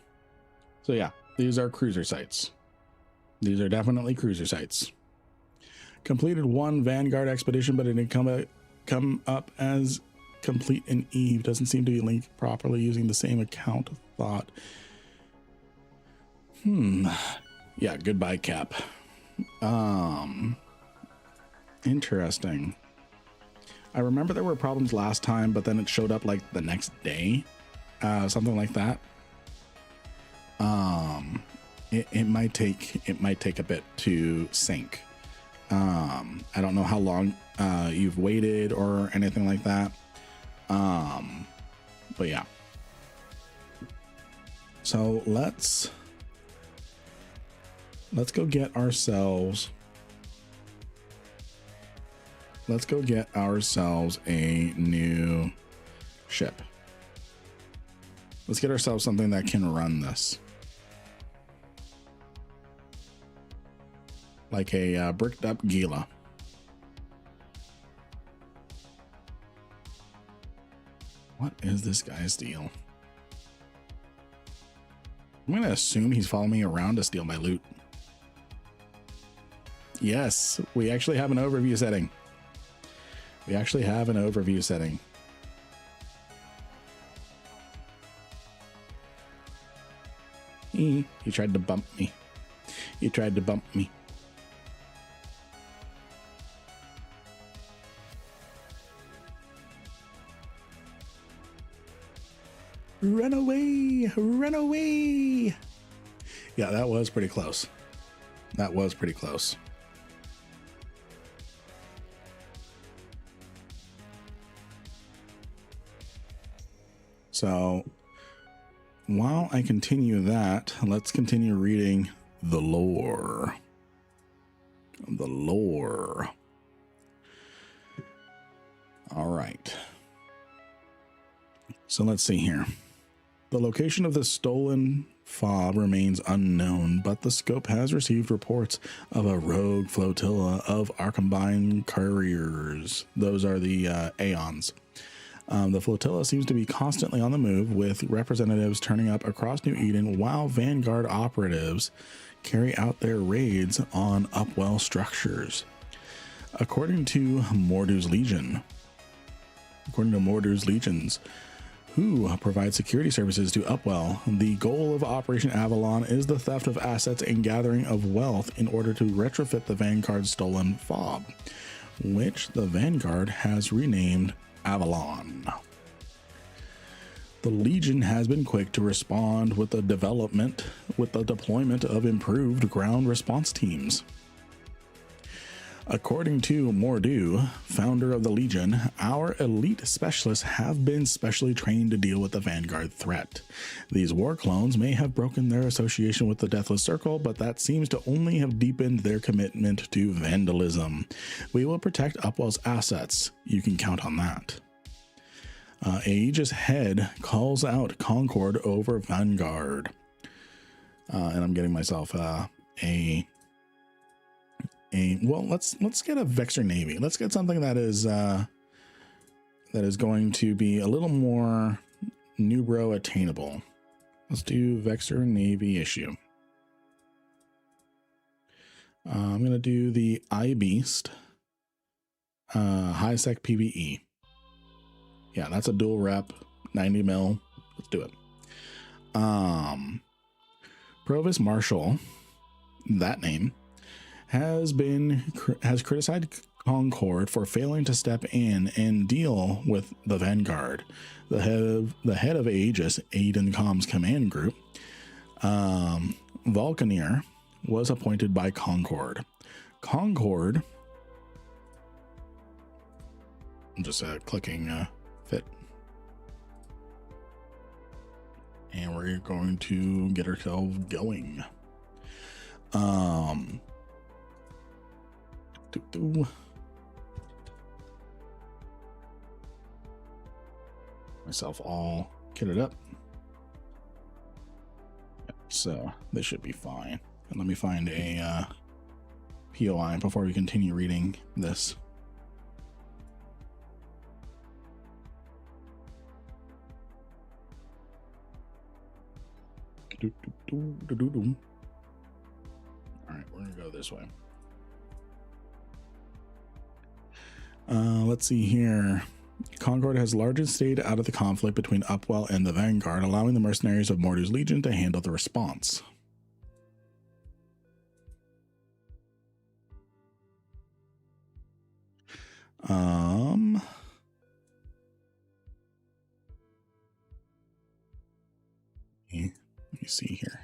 So yeah, these are cruiser sites. These are definitely cruiser sites. Completed one Vanguard expedition, but it didn't come up as complete in EVE. Doesn't seem to be linked properly using the same account. Thought. Yeah, goodbye, Cap. Interesting. I remember there were problems last time, but then it showed up like the next day, something like that. It might take a bit to sync. I don't know how long you've waited or anything like that. But yeah. So let's go get ourselves. Let's go get ourselves a new ship. Let's get ourselves something that can run this. Like a bricked up Gila. What is this guy's deal? I'm going to assume he's following me around to steal my loot. Yes, we actually have an overview setting. We actually have an overview setting. He tried to bump me. He tried to bump me. Run away! Run away! Yeah, that was pretty close. That was pretty close. So while I continue that, let's continue reading the lore. The lore. All right. So let's see here. The location of the stolen fob remains unknown, but the scope has received reports of a rogue flotilla of Arkombine carriers. Those are the Aeons. The flotilla seems to be constantly on the move, with representatives turning up across New Eden while Vanguard operatives carry out their raids on Upwell structures. According to Mordor's Legions, who provide security services to Upwell, the goal of Operation Avalon is the theft of assets and gathering of wealth in order to retrofit the Vanguard's stolen fob, which the Vanguard has renamed Avalon. The Legion has been quick to respond with the deployment of improved ground response teams. According to Mordu, founder of the Legion, our elite specialists have been specially trained to deal with the Vanguard threat. These war clones may have broken their association with the Deathless Circle, but that seems to only have deepened their commitment to vandalism. We will protect Upwell's assets. You can count on that. Aegis Head calls out Concord over Vanguard. And I'm getting myself well, let's get a Vexor Navy. Let's get something that is going to be a little more Nubro attainable. Let's do Vexor Navy issue. I'm gonna do the Eye Beast, high sec PvE. Yeah, that's a dual rep, 90 mil. Let's do it. Provost Marshal, that name, has criticized Concord for failing to step in and deal with the Vanguard. The head of Aegis, Aiden Com's command group, Vulcaneer, was appointed by Concord. Concord, I'm just clicking fit, and we're going to get ourselves going. Myself all kitted up, so this should be fine. And let me find a POI before we continue reading this. All right, we're gonna go this way. Let's see here. Concord has largely stayed out of the conflict between Upwell and the Vanguard, allowing the mercenaries of Mordu's Legion to handle the response. Let me see here.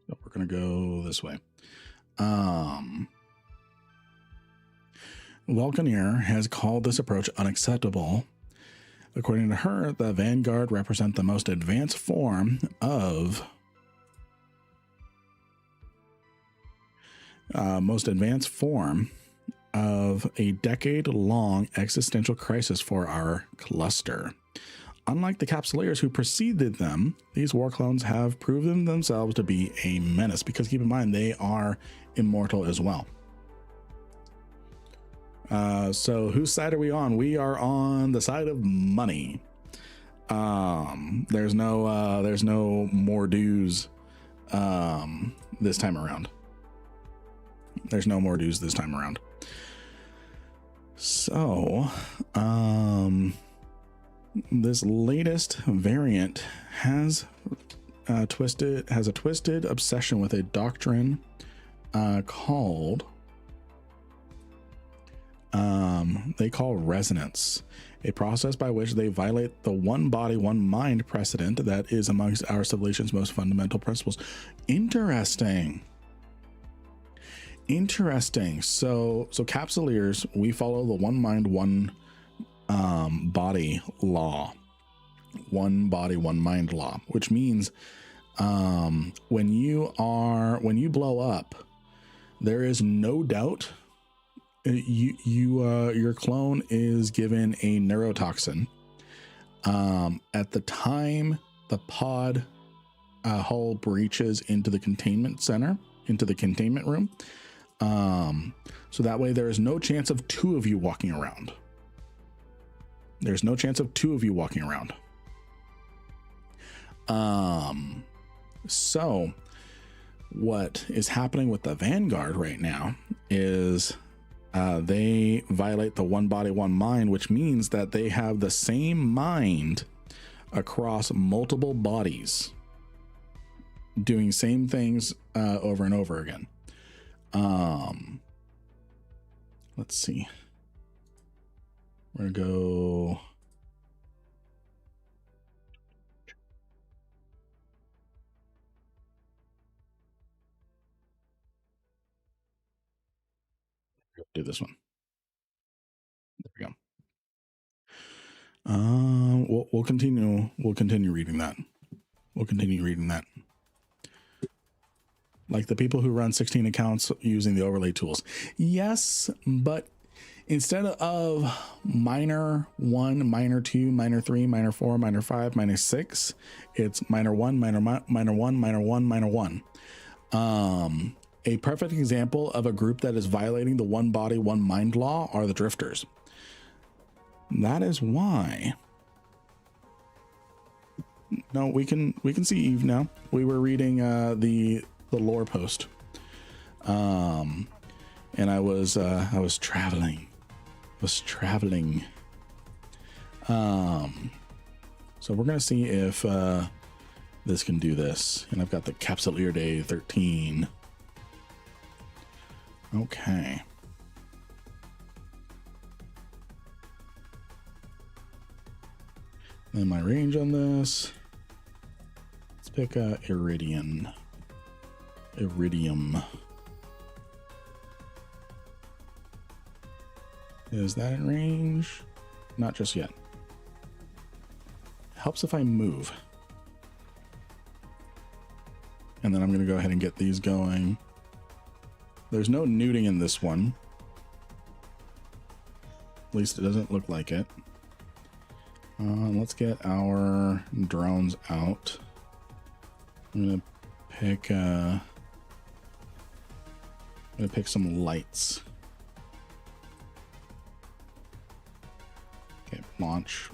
So we're gonna go this way. Vulcaneer has called this approach unacceptable. According to her, the Vanguard represent the most advanced form of a decade-long existential crisis for our cluster. Unlike the Capsuleers who preceded them, these war clones have proven themselves to be a menace, because keep in mind, they are immortal as well. So whose side are we on? We are on the side of money. There's no more dues this time around. There's no more dues this time around. So, this latest variant has a twisted obsession with a doctrine called they call resonance, a process by which they violate the one body, one mind precedent that is amongst our civilization's most fundamental principles. Interesting. So Capsuleers, we follow the one mind, one body law, one body, one mind law, which means when you blow up, there is no doubt your clone is given a neurotoxin. At the time the pod hull breaches into the containment center, into the containment room, so that way there is no chance of two of you walking around. There's no chance of two of you walking around. So what is happening with the Vanguard right now is they violate the one body, one mind, which means that they have the same mind across multiple bodies, doing same things over and over again. Let's see. We're gonna go. Do this one. There we go. We'll continue. We'll continue reading that. We'll continue reading that. Like the people who run 16 accounts using the overlay tools. Yes, but instead of minor 1, minor 2, minor 3, minor 4, minor 5, minor 6, it's minor 1, minor 1, minor 1, minor 1. A perfect example of a group that is violating the one body, one mind law are the drifters. That is why. No, we can see Eve now. We were reading the lore post, and I was traveling. So we're gonna see if this can do this, and I've got the Capsuleer Day 13. Okay. And my range on this, let's pick a Iridium. Is that in range? Not just yet. Helps if I move. And then I'm going to go ahead and get these going. There's no nuding in this one. At least it doesn't look like it. Let's get our drones out. I'm going to pick some lights. Okay, launch.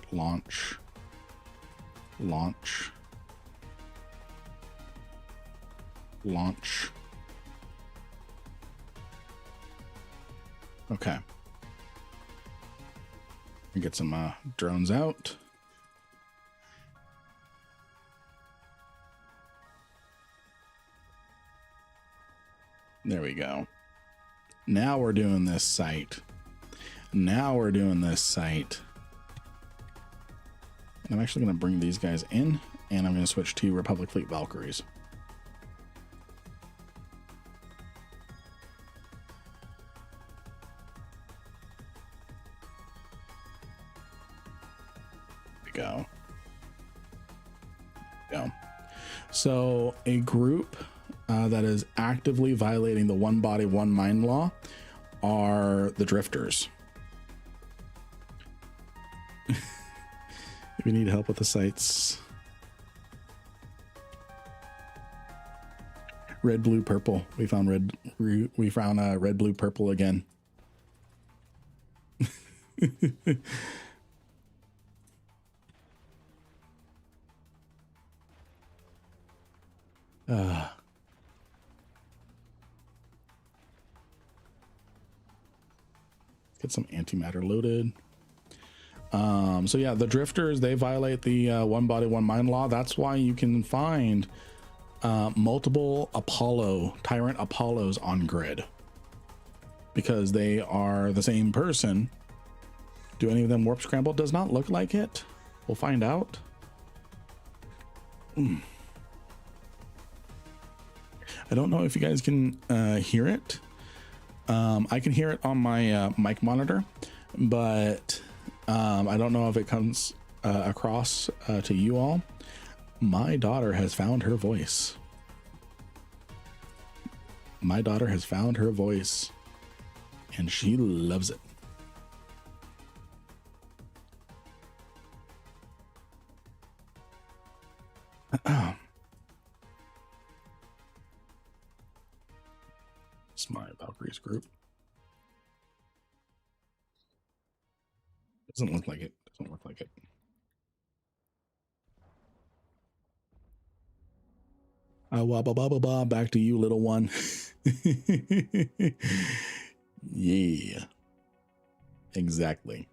Okay. Get some drones out. There we go. Now we're doing this site. And I'm actually going to bring these guys in, and I'm going to switch to Republic Fleet Valkyries. Go. So a group that is actively violating the one body, one mind law are the drifters. If you need help with the sites, red, blue, purple. We found red, blue, purple again. Get some antimatter loaded. So yeah, the drifters, they violate the one body, one mind law. That's why you can find multiple Tyrant Apollos on grid, because they are the same person. Do any of them warp scramble? Does not look like it. We'll find out. I don't know if you guys can hear it. I can hear it on my mic monitor, but I don't know if it comes across to you all. My daughter has found her voice. And she loves it. It's my Valkyries group. Doesn't look like it. Back to you, little one. Yeah. Exactly.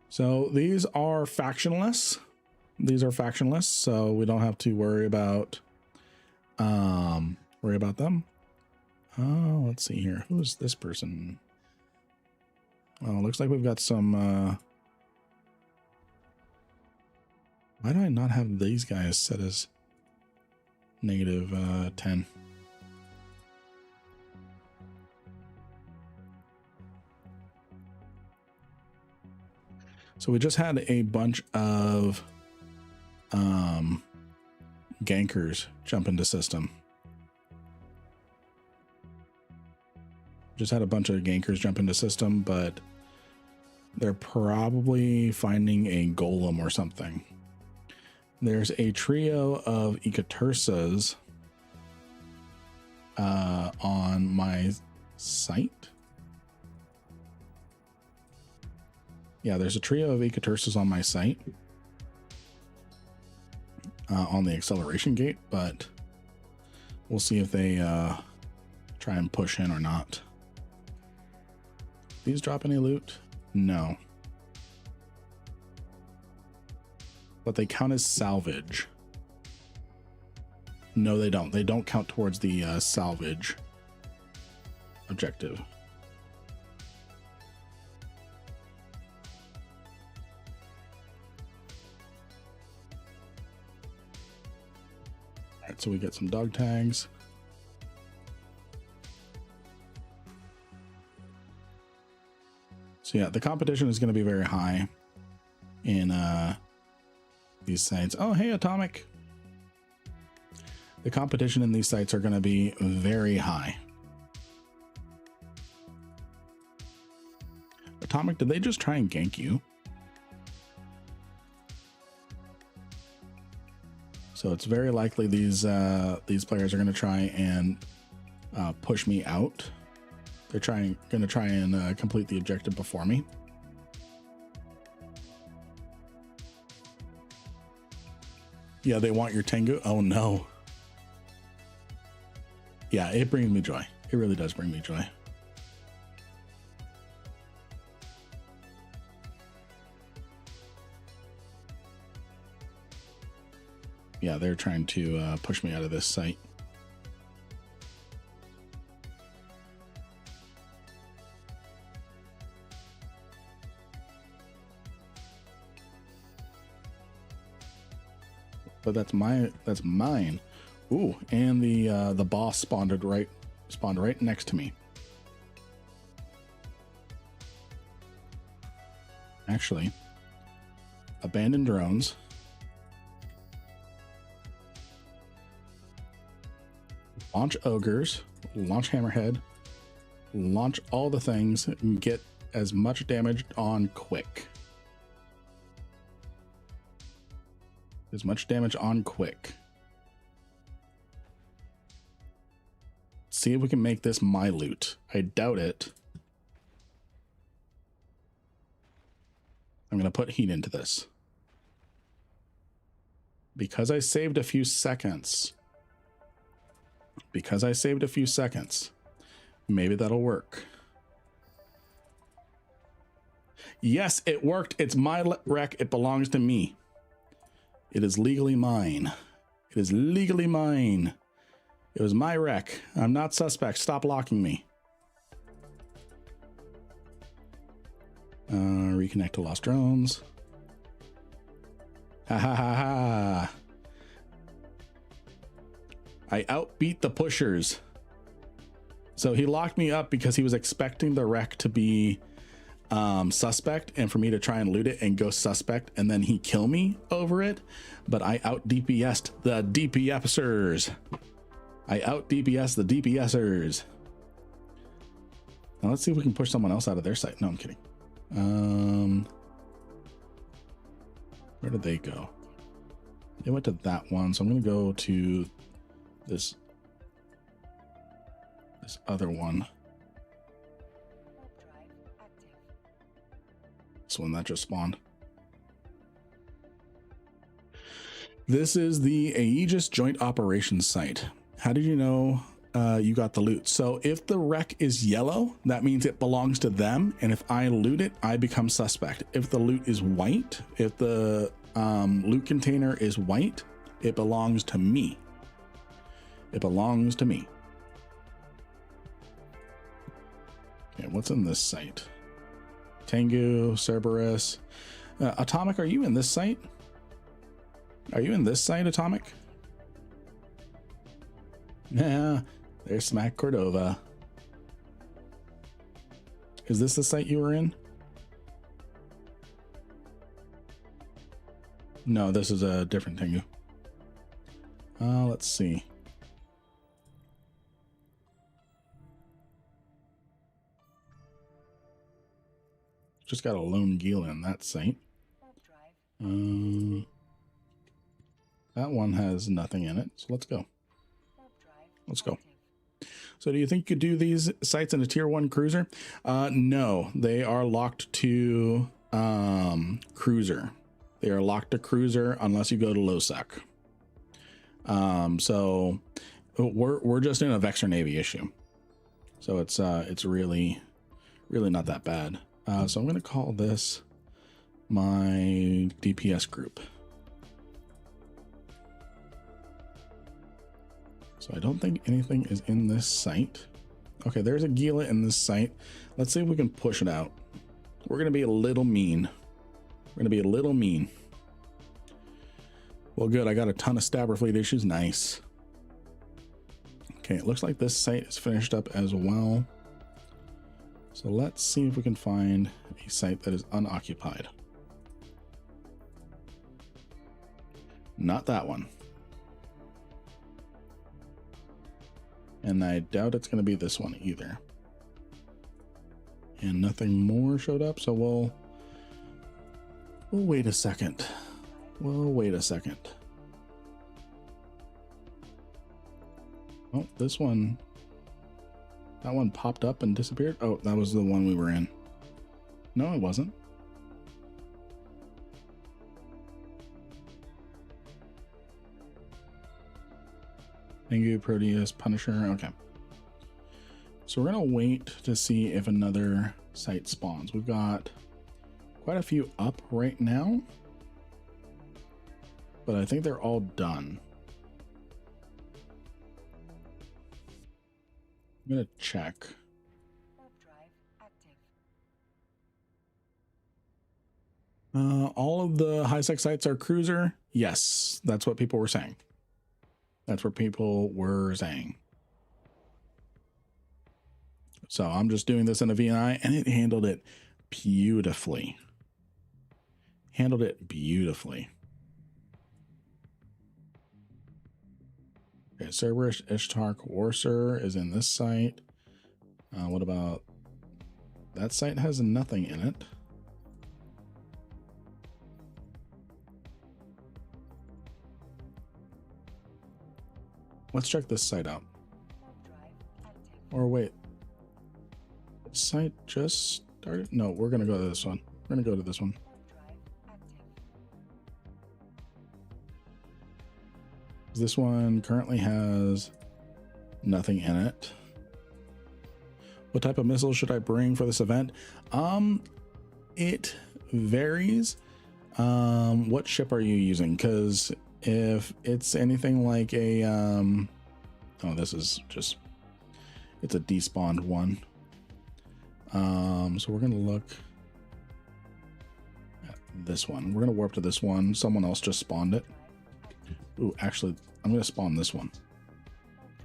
So these are factionless. So we don't have to worry about worry about them. Oh, let's see here. Who's this person? Oh, looks like we've got some, why do I not have these guys set as negative 10? So we just had a bunch of gankers jump into system. Just had a bunch of gankers jump into system, but they're probably finding a golem or something. There's a trio of Ikatersas on my site. Yeah, there's a trio of Ikatersas on my site on the acceleration gate, but we'll see if they try and push in or not. These drop any loot? No. But they count as salvage. No, they don't. They don't count towards the salvage objective. All right, so we get some dog tags. So yeah, the competition is going to be very high in these sites. Oh, hey, Atomic. The competition in these sites are going to be very high. Atomic, did they just try and gank you? So it's very likely these players are going to try and push me out. They're going to try and complete the objective before me. Yeah, they want your Tengu. Oh no. Yeah, it brings me joy. It really does bring me joy. Yeah, they're trying to push me out of this site. But that's mine. Ooh, and the boss spawned right next to me. Actually, abandoned drones. Launch ogres, launch hammerhead, launch all the things, and get as much damage on quick. As much damage on quick. See if we can make this my loot. I doubt it. I'm going to put heat into this. Because I saved a few seconds. Maybe that'll work. Yes, it worked. It's my wreck. It belongs to me. It is legally mine. It is legally mine. It was my wreck. I'm not suspect. Stop locking me. Reconnect to lost drones. Ha ha ha ha. I outbeat the pushers. So he locked me up because he was expecting the wreck to be suspect and for me to try and loot it and go suspect and then he kill me over it. But I out DPS'd the DPSers. I out DPS the DPSers. Now let's see if we can push someone else out of their site. No, I'm kidding. Where did they go? They went to that one. So I'm going to go to this other one. This one that just spawned. This is the Aegis Joint Operations site. How did you know you got the loot? So if the wreck is yellow, that means it belongs to them. And if I loot it, I become suspect. If the loot is white, if the loot container is white, it belongs to me. It belongs to me. Okay, what's in this site? Tengu, Cerberus. Atomic, are you in this site? Are you in this site, Atomic? Yeah, there's Smack Cordova. Is this the site you were in? No, this is a different Tengu. Let's see. Just got a lone Gila in that site. That one has nothing in it, so let's go. Let's go. So do you think you could do these sites in a tier 1 cruiser? No, they are locked to cruiser. They are locked to cruiser unless you go to low sec. So we're just in a Vexor Navy issue. So it's really not that bad. So I'm going to call this my DPS group. So I don't think anything is in this site. Okay, there's a Gila in this site. Let's see if we can push it out. We're going to be a little mean. We're going to be a little mean. Well, good. I got a ton of Stabber Fleet issues. Nice. Okay, it looks like this site is finished up as well. So let's see if we can find a site that is unoccupied. Not that one. And I doubt it's going to be this one either. And nothing more showed up, so we'll wait a second. We'll wait a second. Oh, this one. That one popped up and disappeared. Oh, that was the one we were in. No, it wasn't. Tengu, Proteus, Punisher. Okay. So we're going to wait to see if another site spawns. We've got quite a few up right now, but I think they're all done. I'm going to check. All of the high sec sites are cruiser. Yes, that's what people were saying. That's what people were saying. So I'm just doing this in a VNI and it handled it beautifully. Handled it beautifully. Okay, Cerberus, Ishtar, Coercer is in this site. What about that site? Has nothing in it. Let's check this site out. Or wait, this site just started? No, we're gonna go to this one. We're gonna go to this one. This one currently has nothing in it. What type of missiles should I bring for this event? It varies. What ship are you using? Because if it's anything like a oh, this is just, it's a despawned one. So we're gonna look at this one. We're gonna warp to this one. Someone else just spawned it. Ooh, actually, I'm gonna spawn this one.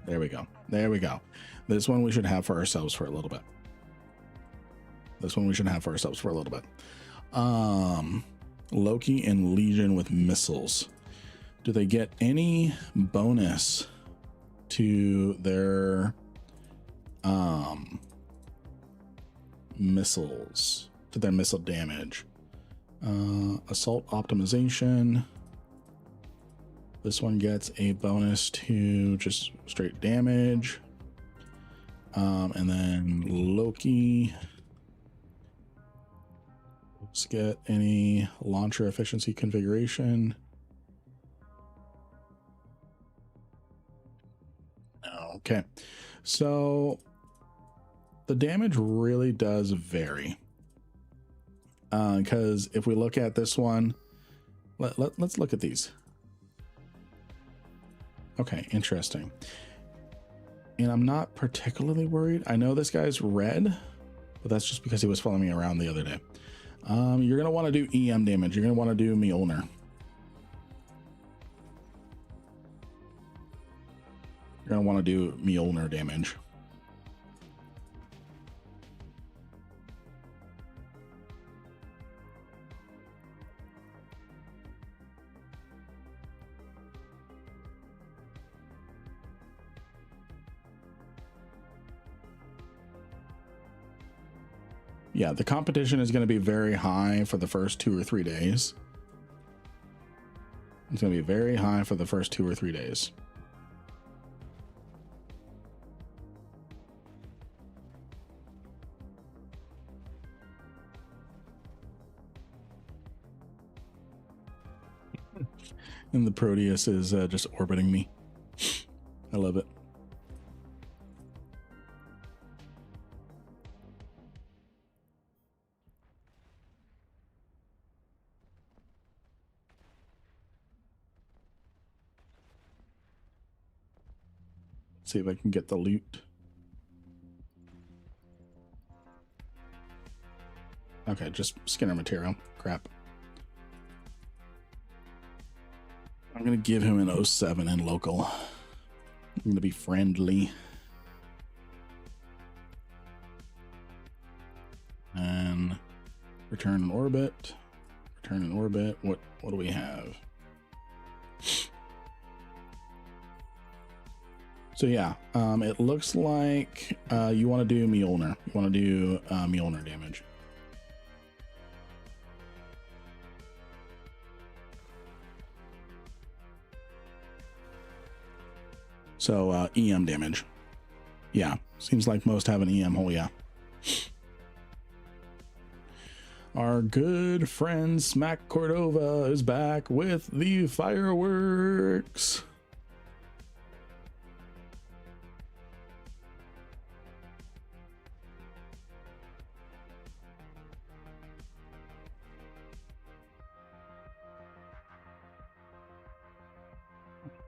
There we go. There we go. This one we should have for ourselves for a little bit. This one we should have for ourselves for a little bit. Loki and Legion with missiles. Do they get any bonus to their missiles, to their missile damage? Assault optimization. This one gets a bonus to just straight damage. And then Loki. Let's get any launcher efficiency configuration. Okay, so the damage really does vary. Because if we look at this one, let's look at these. Okay, interesting. And I'm not particularly worried. I know this guy's red, but that's just because he was following me around the other day. You're going to want to do EM damage. You're going to want to do Mjolnir. You're going to want to do Mjolnir damage. Yeah, the competition is going to be very high for the first 2 or 3 days. It's going to be very high for the first 2 or 3 days. And the Proteus is just orbiting me. I love it. See if I can get the loot. Okay, just Skinner material. Crap. I'm gonna give him an 07 in local. I'm gonna be friendly. And return in orbit. Return in orbit. What do we have? So yeah, it looks like you want to do Mjolnir. You want to do Mjolnir damage. So EM damage. Yeah, seems like most have an EM hole, yeah. Our good friend Smack Cordova is back with the fireworks.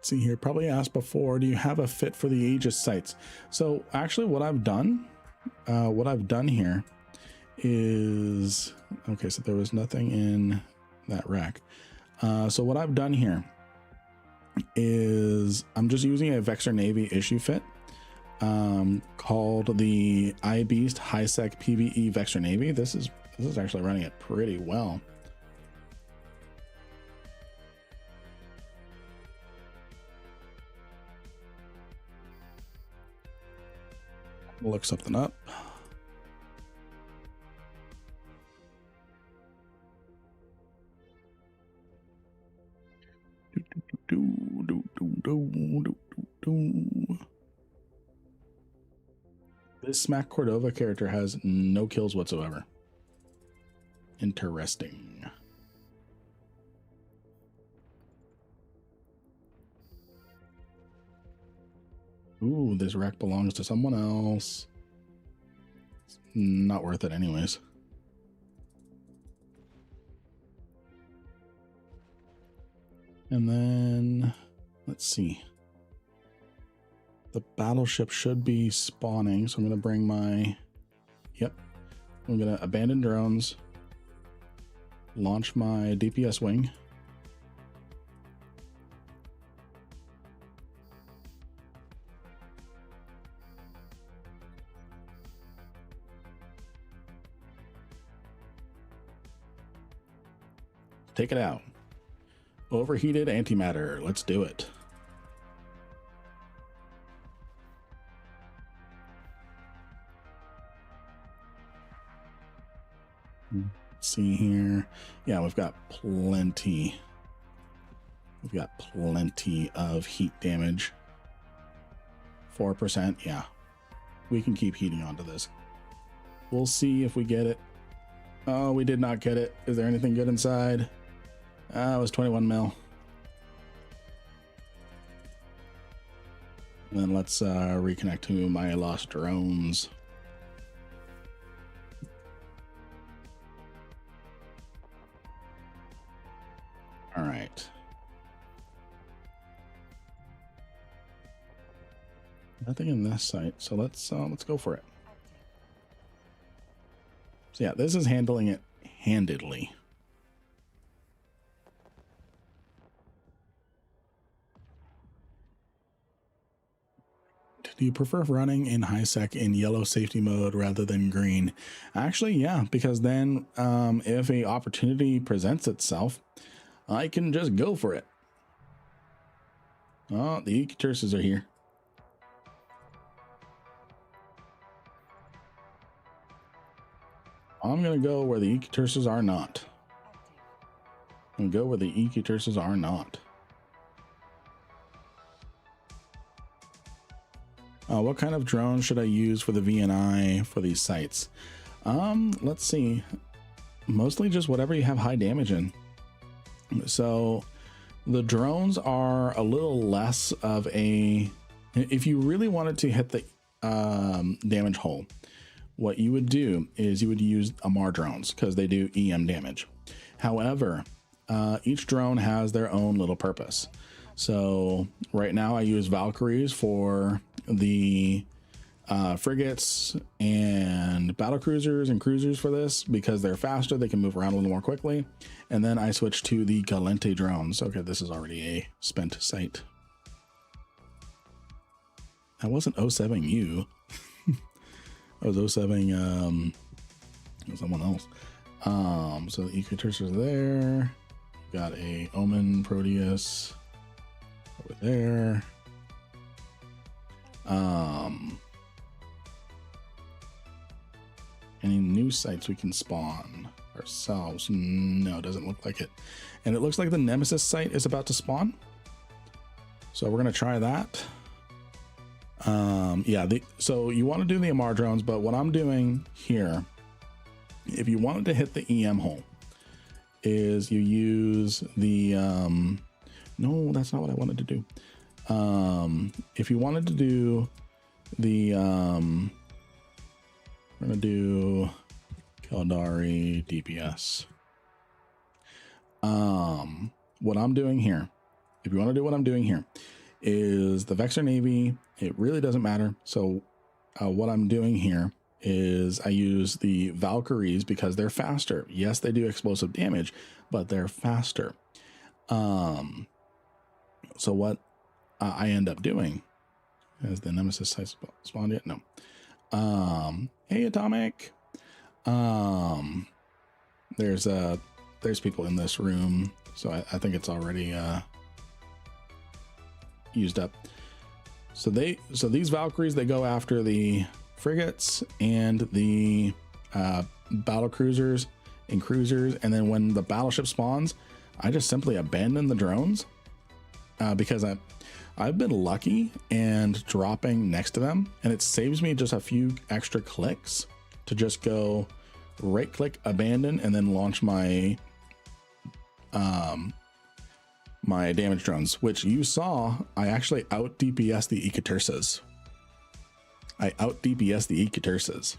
See here, probably asked before, do you have a fit for the Aegis sights? So actually what I've done here is, okay, so there was nothing in that rack. So what I've done here is I'm just using a Vexor Navy issue fit called the iBeast High-Sec PvE Vexor Navy. This is actually running it pretty well. Look something up. This Smack Cordova character has no kills whatsoever. Interesting. Ooh, this wreck belongs to someone else. It's not worth it anyways. And then, let's see. The battleship should be spawning, so I'm going to bring my... Yep. I'm going to abandon drones. Launch my DPS wing. Take it out. Overheated antimatter. Let's do it. Let's see here. Yeah, we've got plenty. We've got plenty of heat damage. 4%. Yeah. We can keep heating onto this. We'll see if we get it. Oh, we did not get it. Is there anything good inside? It was 21 mil. And then let's reconnect to my lost drones. All right. Nothing in this site, so let's go for it. So yeah, this is handling it handedly. Do you prefer running in high sec in yellow safety mode rather than green? Actually, yeah, because then if a opportunity presents itself, I can just go for it. Oh, the Ecoturses are here. I'm gonna go where the Ecoturses are not. I'm gonna go where the Ecoturses are not. What kind of drone should I use for the VNI for these sites? Let's see. Mostly just whatever you have high damage in. So the drones are a little less of a, if you really wanted to hit the damage hole, what you would do is you would use AMAR drones because they do EM damage. However, each drone has their own little purpose. So right now I use Valkyries for the frigates and battle cruisers and cruisers for this because they're faster, they can move around a little more quickly. And then I switch to the Galente drones. Okay, this is already a spent site. That wasn't 07U. I was 07 someone else. So the Ecoturses are there. Got a Omen Proteus over there. Any new sites we can spawn ourselves? No, it doesn't look like it. And it looks like the Nemesis site is about to spawn. So we're gonna try that. Yeah, so you want to do the AMAR drones, but what I'm doing here, if you wanted to hit the EM hole, is you use the no, that's not what I wanted to do. If you wanted to do the we're gonna do Kaldari DPS. What I'm doing here, if you want to do what I'm doing here, is the Vexor Navy. It really doesn't matter. So what I'm doing here is I use the Valkyries because they're faster. Yes, they do explosive damage, but they're faster. So what I end up doing, has the Nemesis site spawned yet? No. Hey, Atomic. There's people in this room, so I think it's already used up. So these Valkyries, they go after the frigates and the battle cruisers and cruisers, and then when the battleship spawns, I just simply abandon the drones because I've been lucky and dropping next to them, and it saves me just a few extra clicks to just go right click abandon and then launch my my damage drones, which you saw I actually out DPS the Ecoturses. I out DPS the Ecoturses.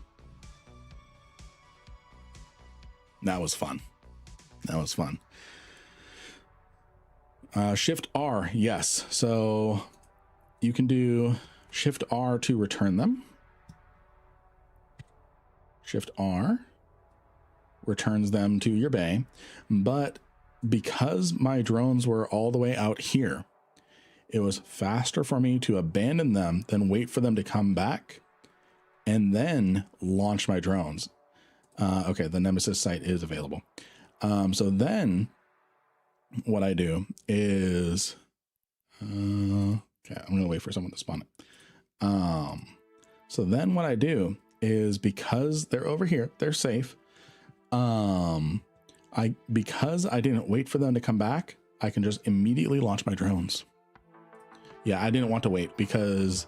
That was fun. That was fun. Shift R, yes. So you can do Shift R to return them. Shift R returns them to your bay, but because my drones were all the way out here, it was faster for me to abandon them than wait for them to come back and then launch my drones. Okay, the Nemesis site is available. So then what I do is, okay, I'm gonna wait for someone to spawn it. So then what I do is, because they're over here, they're safe. Because I didn't wait for them to come back, I can just immediately launch my drones. Yeah, I didn't want to wait because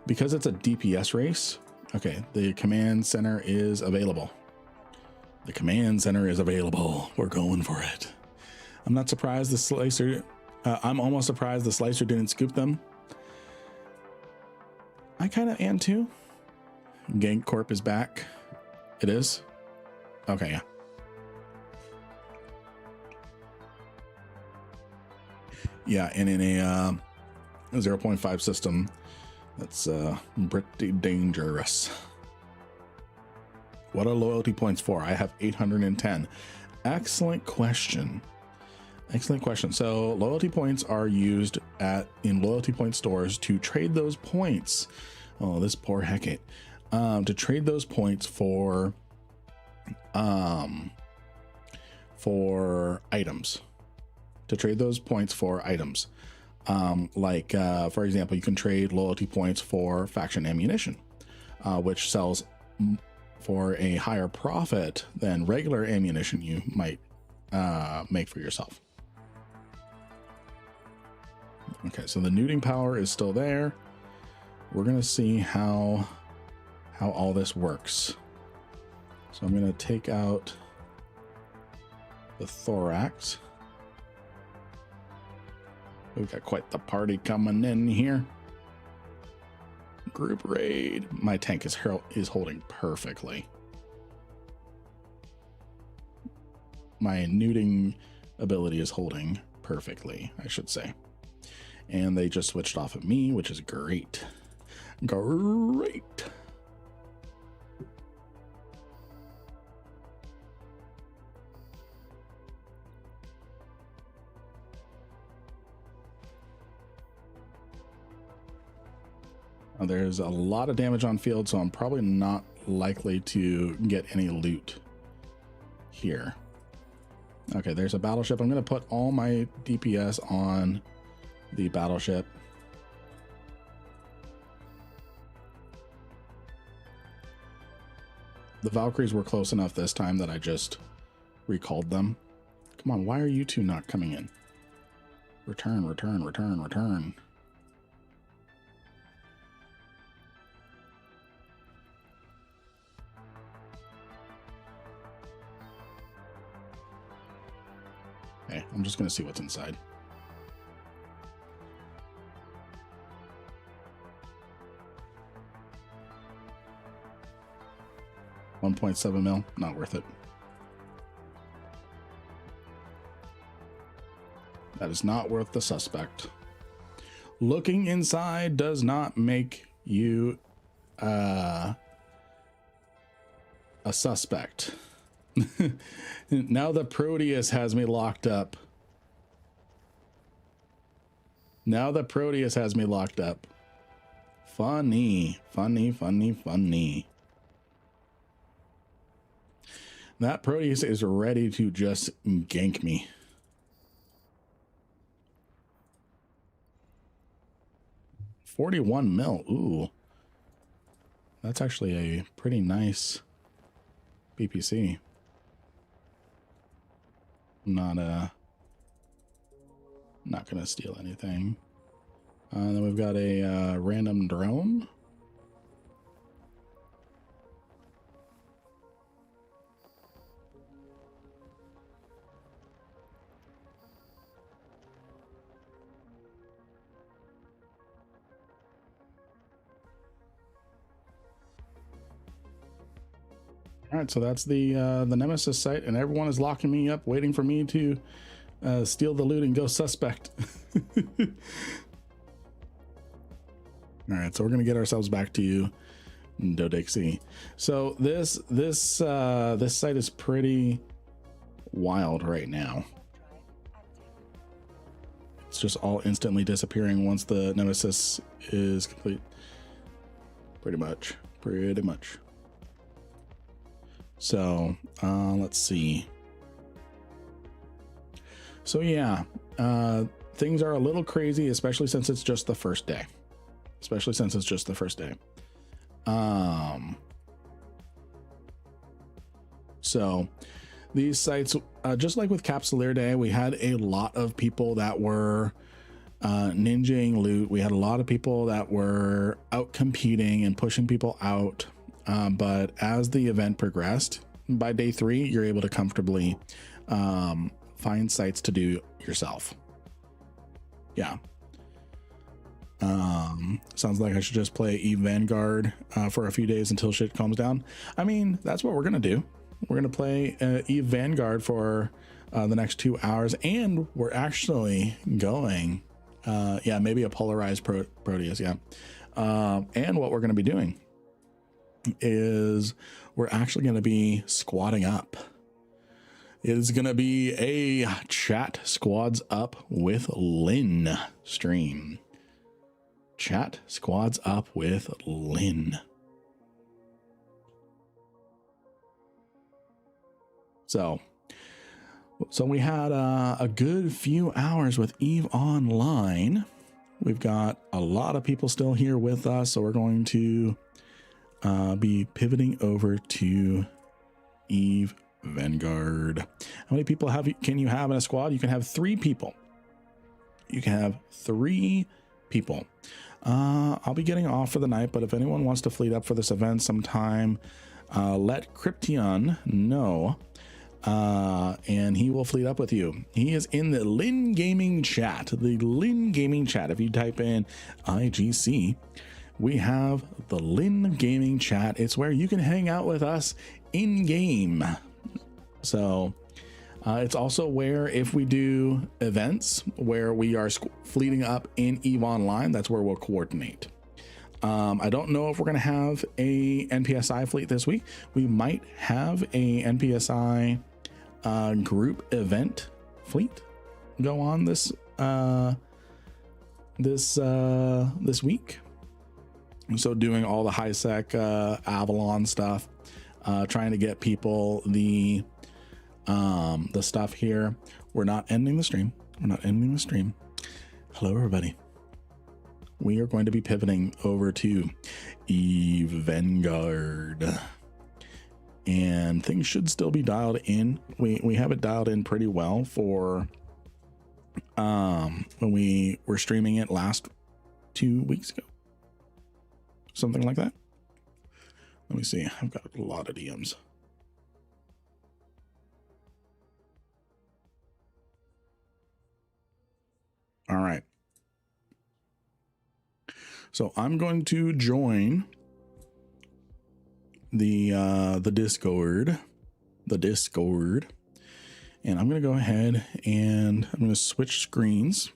it's a DPS race. Okay, the command center is available. The command center is available. We're going for it. I'm not surprised the slicer, I'm almost surprised the slicer didn't scoop them. I kind of am too. Gank Corp is back. It is? Okay, yeah. Yeah, and in a 0.5 system, that's pretty dangerous. What are loyalty points for? I have 810. Excellent question. Excellent question. So loyalty points are used in loyalty point stores to trade those points. Oh, this poor Hecate. To trade those points for items. To trade those points for items. For example, you can trade loyalty points for faction ammunition, which sells for a higher profit than regular ammunition you might make for yourself. Okay, so the nuding power is still there. We're gonna see how all this works. So I'm gonna take out the thorax. We've got quite the party coming in here. Group raid. My tank is holding perfectly. My nuding ability is holding perfectly, I should say. And they just switched off of me, which is great. Great. There's a lot of damage on field, so I'm probably not likely to get any loot here. Okay, there's a battleship. I'm going to put all my DPS on the battleship. The Valkyries were close enough this time that I just recalled them. Come on, why are you two not coming in? Return, return, return, return. Okay, I'm just going to see what's inside. $1.7 mil, not worth it. That is not worth the suspect. Looking inside does not make you a suspect. Now the Proteus has me locked up. Now the Proteus has me locked up. Funny, funny, funny, funny. That Proteus is ready to just gank me. $41 mil. Ooh. That's actually a pretty nice BPC. Not gonna steal anything. Then we've got a random drone. All right, so that's the Nemesis site, and everyone is locking me up, waiting for me to steal the loot and go suspect. All right, so we're gonna get ourselves back to you, Dodexy. So this site is pretty wild right now. It's just all instantly disappearing once the Nemesis is complete. Pretty much. So let's see. So yeah, things are a little crazy, especially since it's just the first day. So these sites, just like with Capsuleer Day, we had a lot of people that were ninjaing loot. We had a lot of people that were out competing and pushing people out. But as the event progressed, by day 3, you're able to comfortably find sites to do yourself. Yeah. Sounds like I should just play EVE Vanguard for a few days until shit calms down. I mean, that's what we're gonna do. We're gonna play EVE Vanguard for the next 2 hours, and we're actually going, yeah, maybe a polarized Proteus, yeah. And what we're gonna be doing is we're actually going to be squatting up. It is going to be a chat squads up with Lynn stream. Chat squads up with Lynn. So we had a good few hours with EVE Online. We've got a lot of people still here with us, so we're going to be pivoting over to EVE Vanguard. How many people can you have in a squad? You can have 3 people. You can have 3 people. I'll be getting off for the night, but if anyone wants to fleet up for this event sometime, let Cryption know, and he will fleet up with you. He is in the Lynn Gaming chat. The Lynn Gaming chat. If you type in IGC, we have the Lynn Gaming chat. It's where you can hang out with us in game. So it's also where, if we do events where we are fleeting up in EVE Online, that's where we'll coordinate. I don't know if we're going to have a NPSI fleet this week. We might have a NPSI group event fleet go on this week. So doing all the high sec Avalon stuff, trying to get people the stuff here. We're not ending the stream. Hello, everybody. We are going to be pivoting over to EVE Vanguard, and things should still be dialed in. We have it dialed in pretty well for when we were streaming it last 2 weeks ago, something like that. Let me see. I've got a lot of DMs. All right. So I'm going to join the Discord, and I'm going to go ahead and I'm going to switch screens.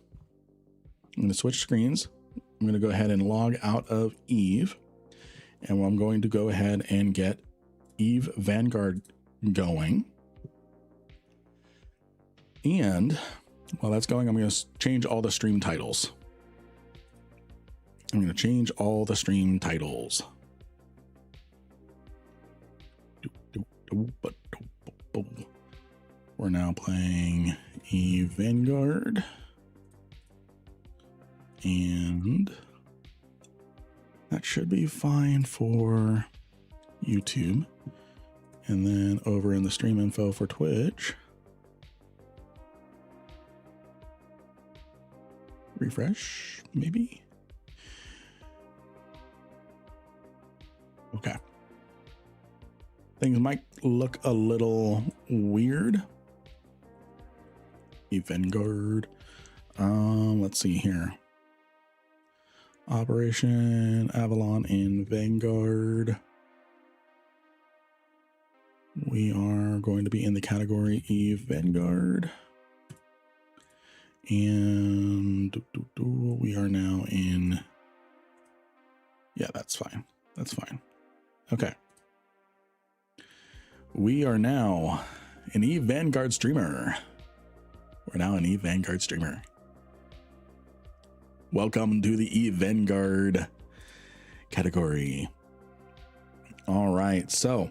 I'm going to go ahead and log out of EVE, and I'm going to go ahead and get EVE Vanguard going. And while that's going, I'm going to change all the stream titles. We're now playing EVE Vanguard, and that should be fine for YouTube. And then over in the stream info for Twitch, refresh, maybe. Okay. Things might look a little weird. EVE Vanguard. Let's see here. Operation Avalon in Vanguard. We are going to be in the category EVE Vanguard. And we are now in. Yeah, that's fine. Okay. We are now an EVE Vanguard streamer. Welcome to the EVE Vanguard category. All right, so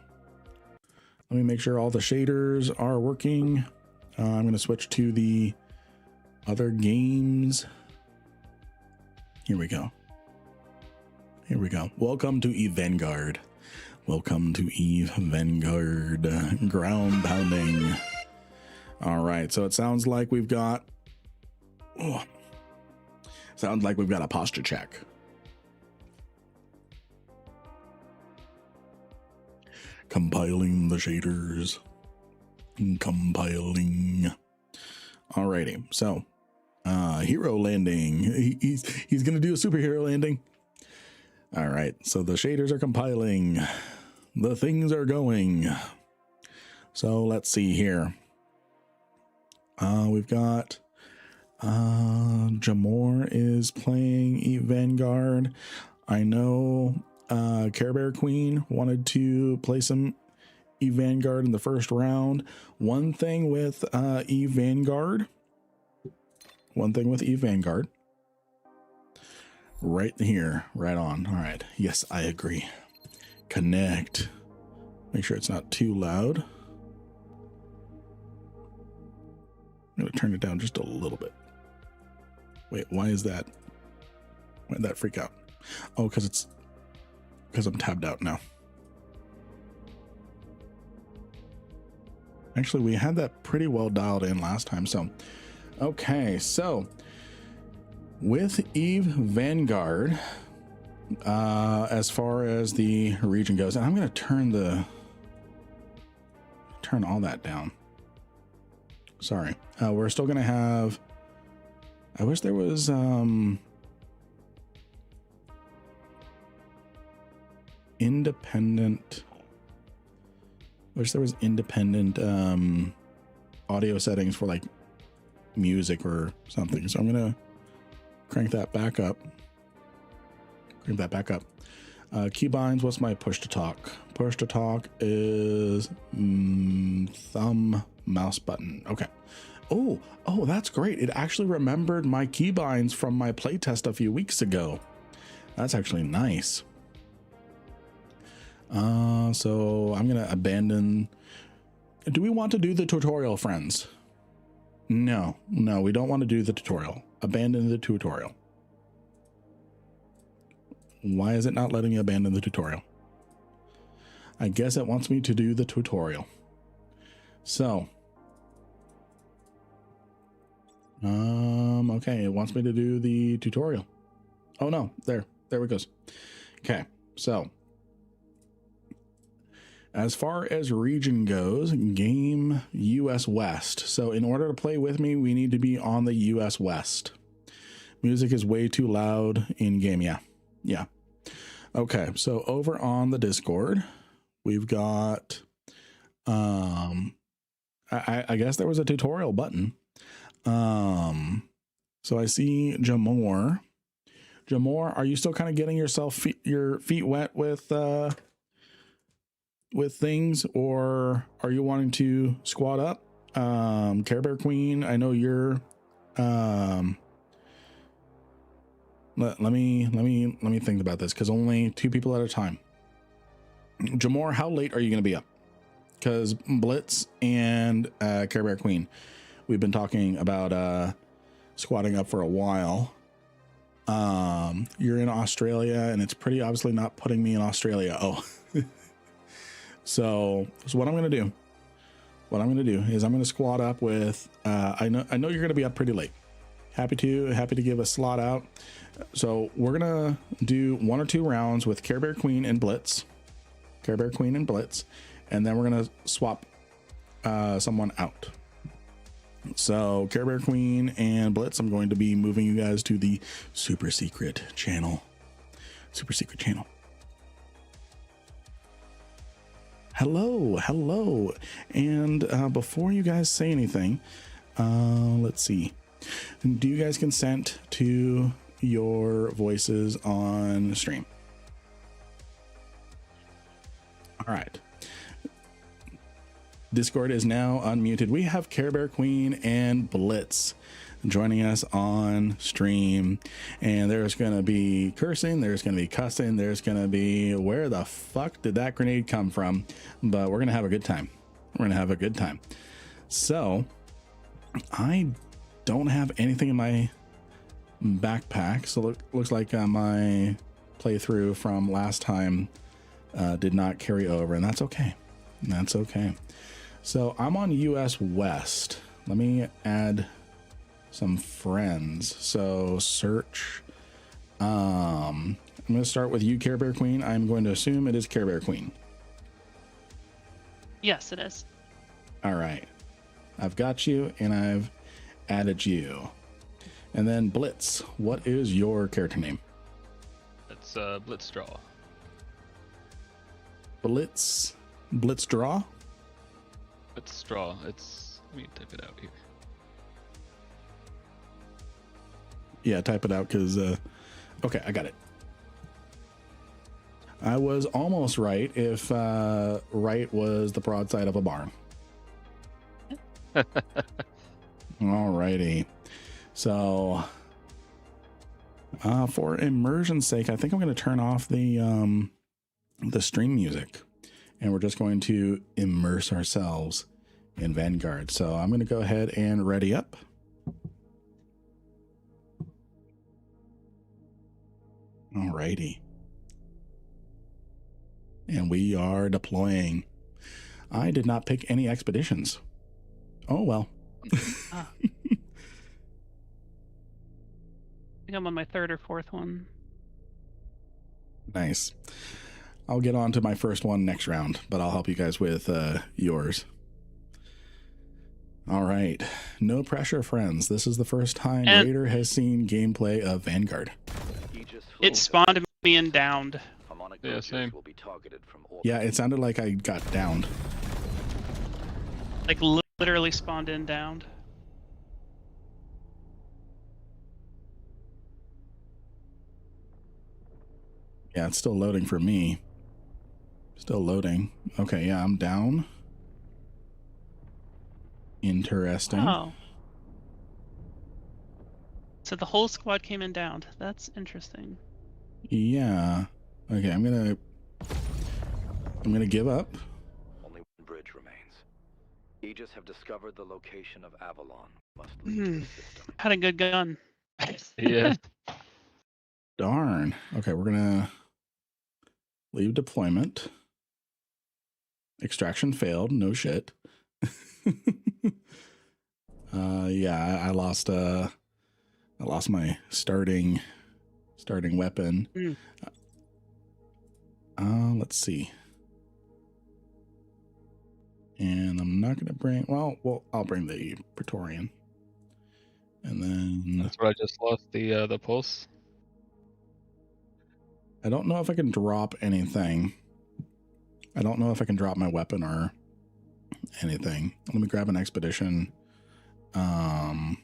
let me make sure all the shaders are working. I'm going to switch to the other games. Here we go. Welcome to EVE Vanguard. Ground pounding. All right, so it sounds like we've got a posture check. Compiling the shaders. Alrighty, so hero landing. He's gonna do a superhero landing. All right, so the shaders are compiling. The things are going. So let's see here. We've got Jamor is playing EVE Vanguard. I know Care Bear Queen wanted to play some EVE Vanguard in the first round. One thing with EVE Vanguard. Right here, right on. All right. Yes, I agree. Connect. Make sure it's not too loud. I'm going to turn it down just a little bit. Wait, why is that? Why did that freak out? Oh, because I'm tabbed out now. Actually, we had that pretty well dialed in last time. So, okay. So with EVE Vanguard, as far as the region goes, and I'm going to turn all that down. Sorry. We're still going to have, I wish there was, independent audio settings for like music or something. So I'm going to crank that back up. Keybinds, what's my push to talk? Push to talk is thumb mouse button. Okay. Oh, that's great. It actually remembered my keybinds from my playtest a few weeks ago. That's actually nice. So I'm going to abandon. Do we want to do the tutorial, friends? No, we don't want to do the tutorial. Abandon the tutorial. Why is it not letting me abandon the tutorial? I guess it wants me to do the tutorial. So, okay, it wants me to do the tutorial. Oh no, there it goes. Okay, so as far as region goes, game US West. So in order to play with me, we need to be on the US West. Music is way too loud in game. Yeah. Okay. So over on the Discord, we've got, I guess there was a tutorial button. So I see Jamor. Jamor, are you still kind of getting your feet wet with things, or are you wanting to squat up? Care Bear Queen, I know you're let me think about this, because only 2 people at a time. Jamor, how late are you going to be up? Because Blitz and Care Bear Queen, we've been talking about squatting up for a while. You're in Australia, and it's pretty obviously not putting me in Australia. So what I'm going to do is I'm going to squat up with, I know you're going to be up pretty late. Happy to give a slot out. So we're going to do 1 or 2 rounds with Care Bear Queen and Blitz, and then we're going to swap, someone out. So Care Bear Queen and Blitz, I'm going to be moving you guys to the super secret channel. Hello. And before you guys say anything, let's see. Do you guys consent to your voices on stream? All right. Discord is now unmuted. We have Care Bear Queen and Blitz joining us on stream, and there's going to be cursing, there's going to be cussing, there's going to be where the fuck did that grenade come from, but we're going to have a good time. So I don't have anything in my backpack, so looks like my playthrough from last time did not carry over, and that's okay. So I'm on US West. Let me add some friends. So search. I'm going to start with you, Care Bear Queen. I'm going to assume it is Care Bear Queen. Yes, it is. All right. I've got you, and I've added you. And then Blitz, what is your character name? It's Blitzdraw. Blitzdraw? Blitzdraw. Let me type it out here. Yeah, type it out, because okay, I got it. I was almost right if right was the broadside of a barn. Alrighty. So for immersion's sake, I think I'm going to turn off the stream music, and we're just going to immerse ourselves in Vanguard. So I'm going to go ahead and ready up. Alrighty. And we are deploying. I did not pick any expeditions. Oh, well. I think I'm on my third or fourth one. Nice. I'll get on to my first one next round, but I'll help you guys with yours. All right. No pressure, friends. This is the first time Raider has seen gameplay of Vanguard. It spawned me and downed. Yeah, same. Yeah, it sounded like I got downed. Like literally spawned and downed. Yeah, it's still loading for me. Still loading. Okay, yeah, I'm down. Interesting. Oh. So the whole squad came and downed. That's interesting. Yeah. Okay, I'm gonna give up. Only one bridge remains. Aegis have discovered the location of Avalon. Must lead to the system. Had a good gun. Yeah. Darn. Okay, we're gonna leave deployment. Extraction failed. No shit. Yeah, I lost my starting weapon. Let's see. And I'm not gonna bring. Well, I'll bring the Praetorian. And then That's where I just lost the pulse. I don't know if I can drop anything. I don't know if I can drop my weapon or anything. Let me grab an expedition. I'm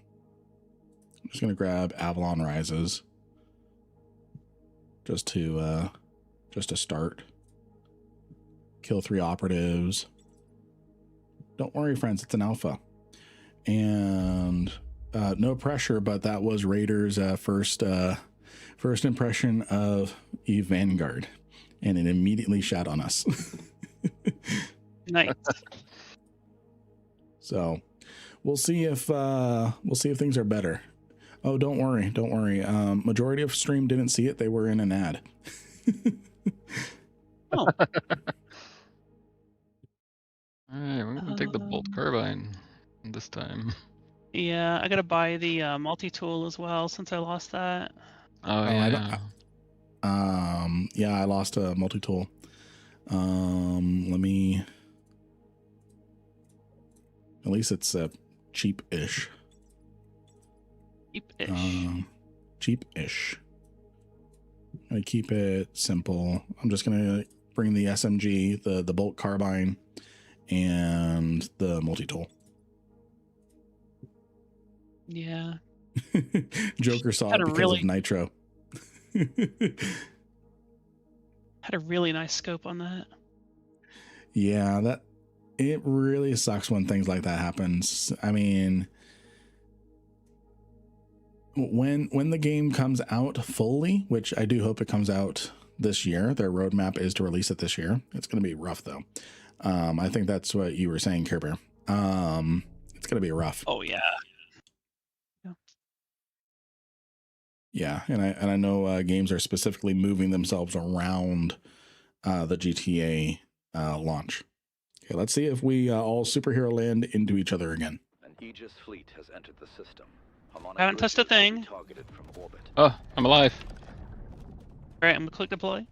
just gonna grab Avalon Rises. Just to start. Kill 3 operatives. Don't worry, friends, it's an alpha. And no pressure, but that was Raider's first impression of EVE Vanguard, and it immediately shat on us. Nice. So we'll see if things are better. Oh, don't worry. Majority of stream didn't see it. They were in an ad. Oh. Alright, we're gonna take the bolt carbine this time. Yeah, I gotta buy the multi-tool as well since I lost that. Oh, I yeah. yeah, I lost a multi-tool. Let me. At least it's cheap-ish. Cheap-ish. Cheap-ish. I'm gonna keep it simple. I'm just gonna bring the SMG, the bolt carbine, and the multi-tool. Yeah. Joker saw Had it a because really- of Nitro. Had a really nice scope on that. Yeah, it really sucks when things like that happens. I mean, when the game comes out fully, which I do hope it comes out this year, their roadmap is to release it this year. It's going to be rough though. I think that's what you were saying, Care Bear. It's going to be rough. Oh yeah. Yeah, and I know games are specifically moving themselves around the GTA launch. Okay, let's see if we all superhero land into each other again. An Aegis fleet has entered the system. I haven't touched a thing. Targeted from orbit. Oh, I'm alive. All right, I'm gonna click deploy.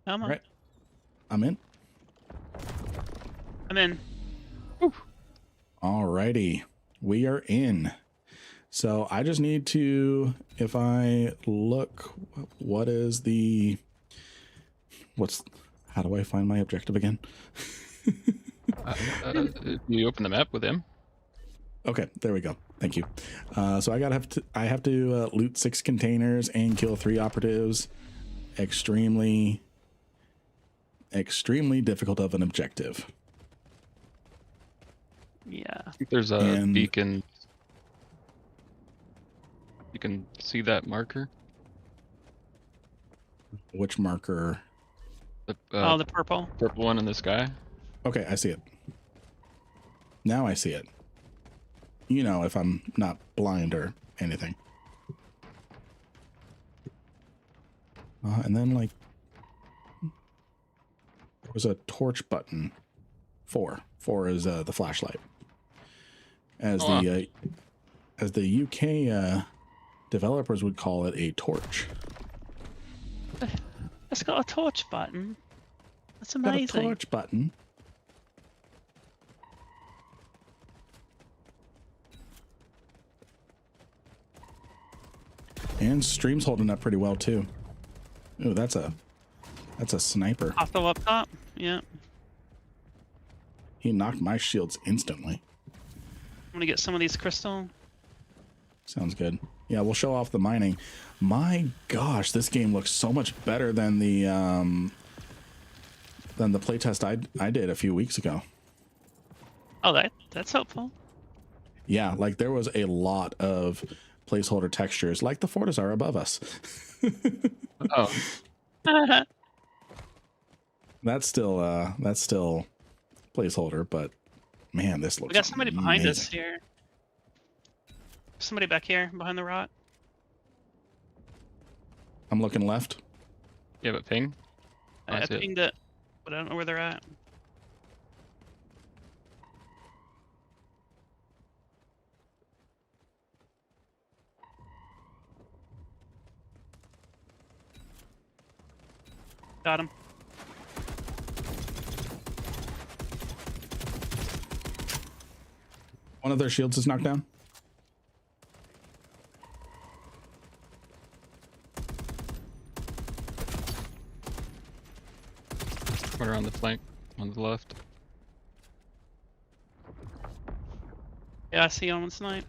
Come on. Right. I'm in. I'm in. Alrighty, we are in. So I just need to, if I look, how do I find my objective again? You open the map with him. Okay, there we go. Thank you. So I have to loot 6 containers and kill 3 operatives extremely extremely difficult of an objective. Yeah. I think there's a And- beacon. You can see that marker. Which marker? The Oh, the purple. purple one in the sky. Okay, I see it. Now I see it. You know, if I'm not blind or anything. And then, like, there was a torch button. 4. 4 is the flashlight. As the UK developers would call it, a torch. It's got a torch button. That's Got a amazing. torch button. And stream's holding up pretty well too. Ooh, that's a sniper. Hostile up top. Yeah. He knocked my shields instantly. I'm gonna get some of these crystal. Sounds good. Yeah, we'll show off the mining. My gosh, this game looks so much better than the playtest I did a few weeks ago. Oh, that's helpful. Yeah, like there was a lot of placeholder textures, like the Fortis are above us. Oh, That's still placeholder, but man, this looks We got somebody behind us amazing. here. Somebody back here behind the rock. I'm looking left. yeah, but ping. I see it. pinged it, but I don't know where they're at. Got him. One of their shields is knocked down. One around the flank on the left. Yeah, I see you on snipe.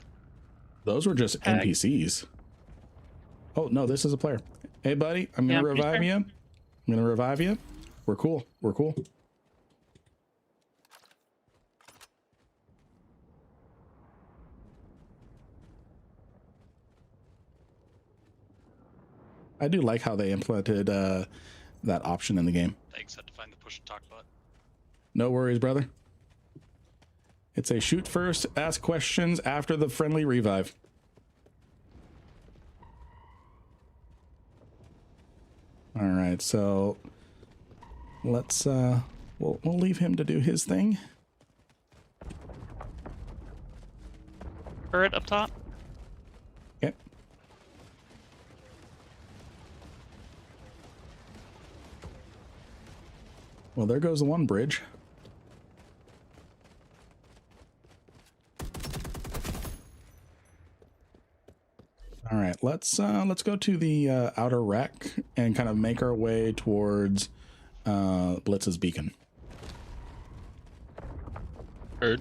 Those were just Tag. NPCs. Oh no, this is a player. Hey buddy, I'm Yeah, gonna I'm pretty revive sure. you. I'm gonna revive you. We're cool. We're cool. I do like how they implemented that option in the game. Thanks, had to find the push and talk button. No worries, brother. It's a shoot first, ask questions after the friendly revive. All right, so let's we'll leave him to do his thing. Turret up top. Okay. Well, there goes the one bridge. All right, let's go to the outer rack and kind of make our way towards Blitz's beacon. Heard.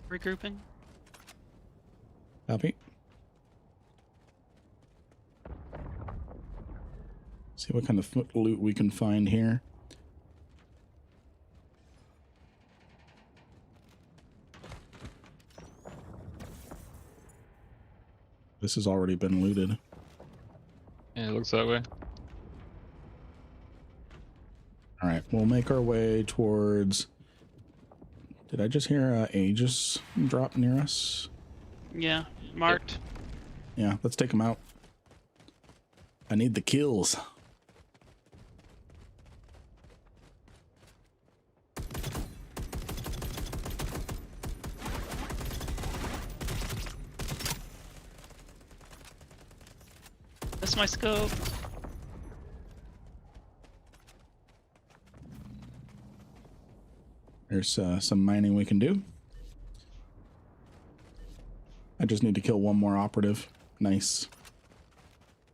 Regrouping. Copy. See what kind of loot we can find here. This has already been looted. Yeah, it looks that way. All right, we'll make our way towards. Did I just hear Aegis drop near us? Yeah, marked. Yeah, let's take him out. I need the kills. That's my scope. There's some mining we can do. I just need to kill one more operative. Nice.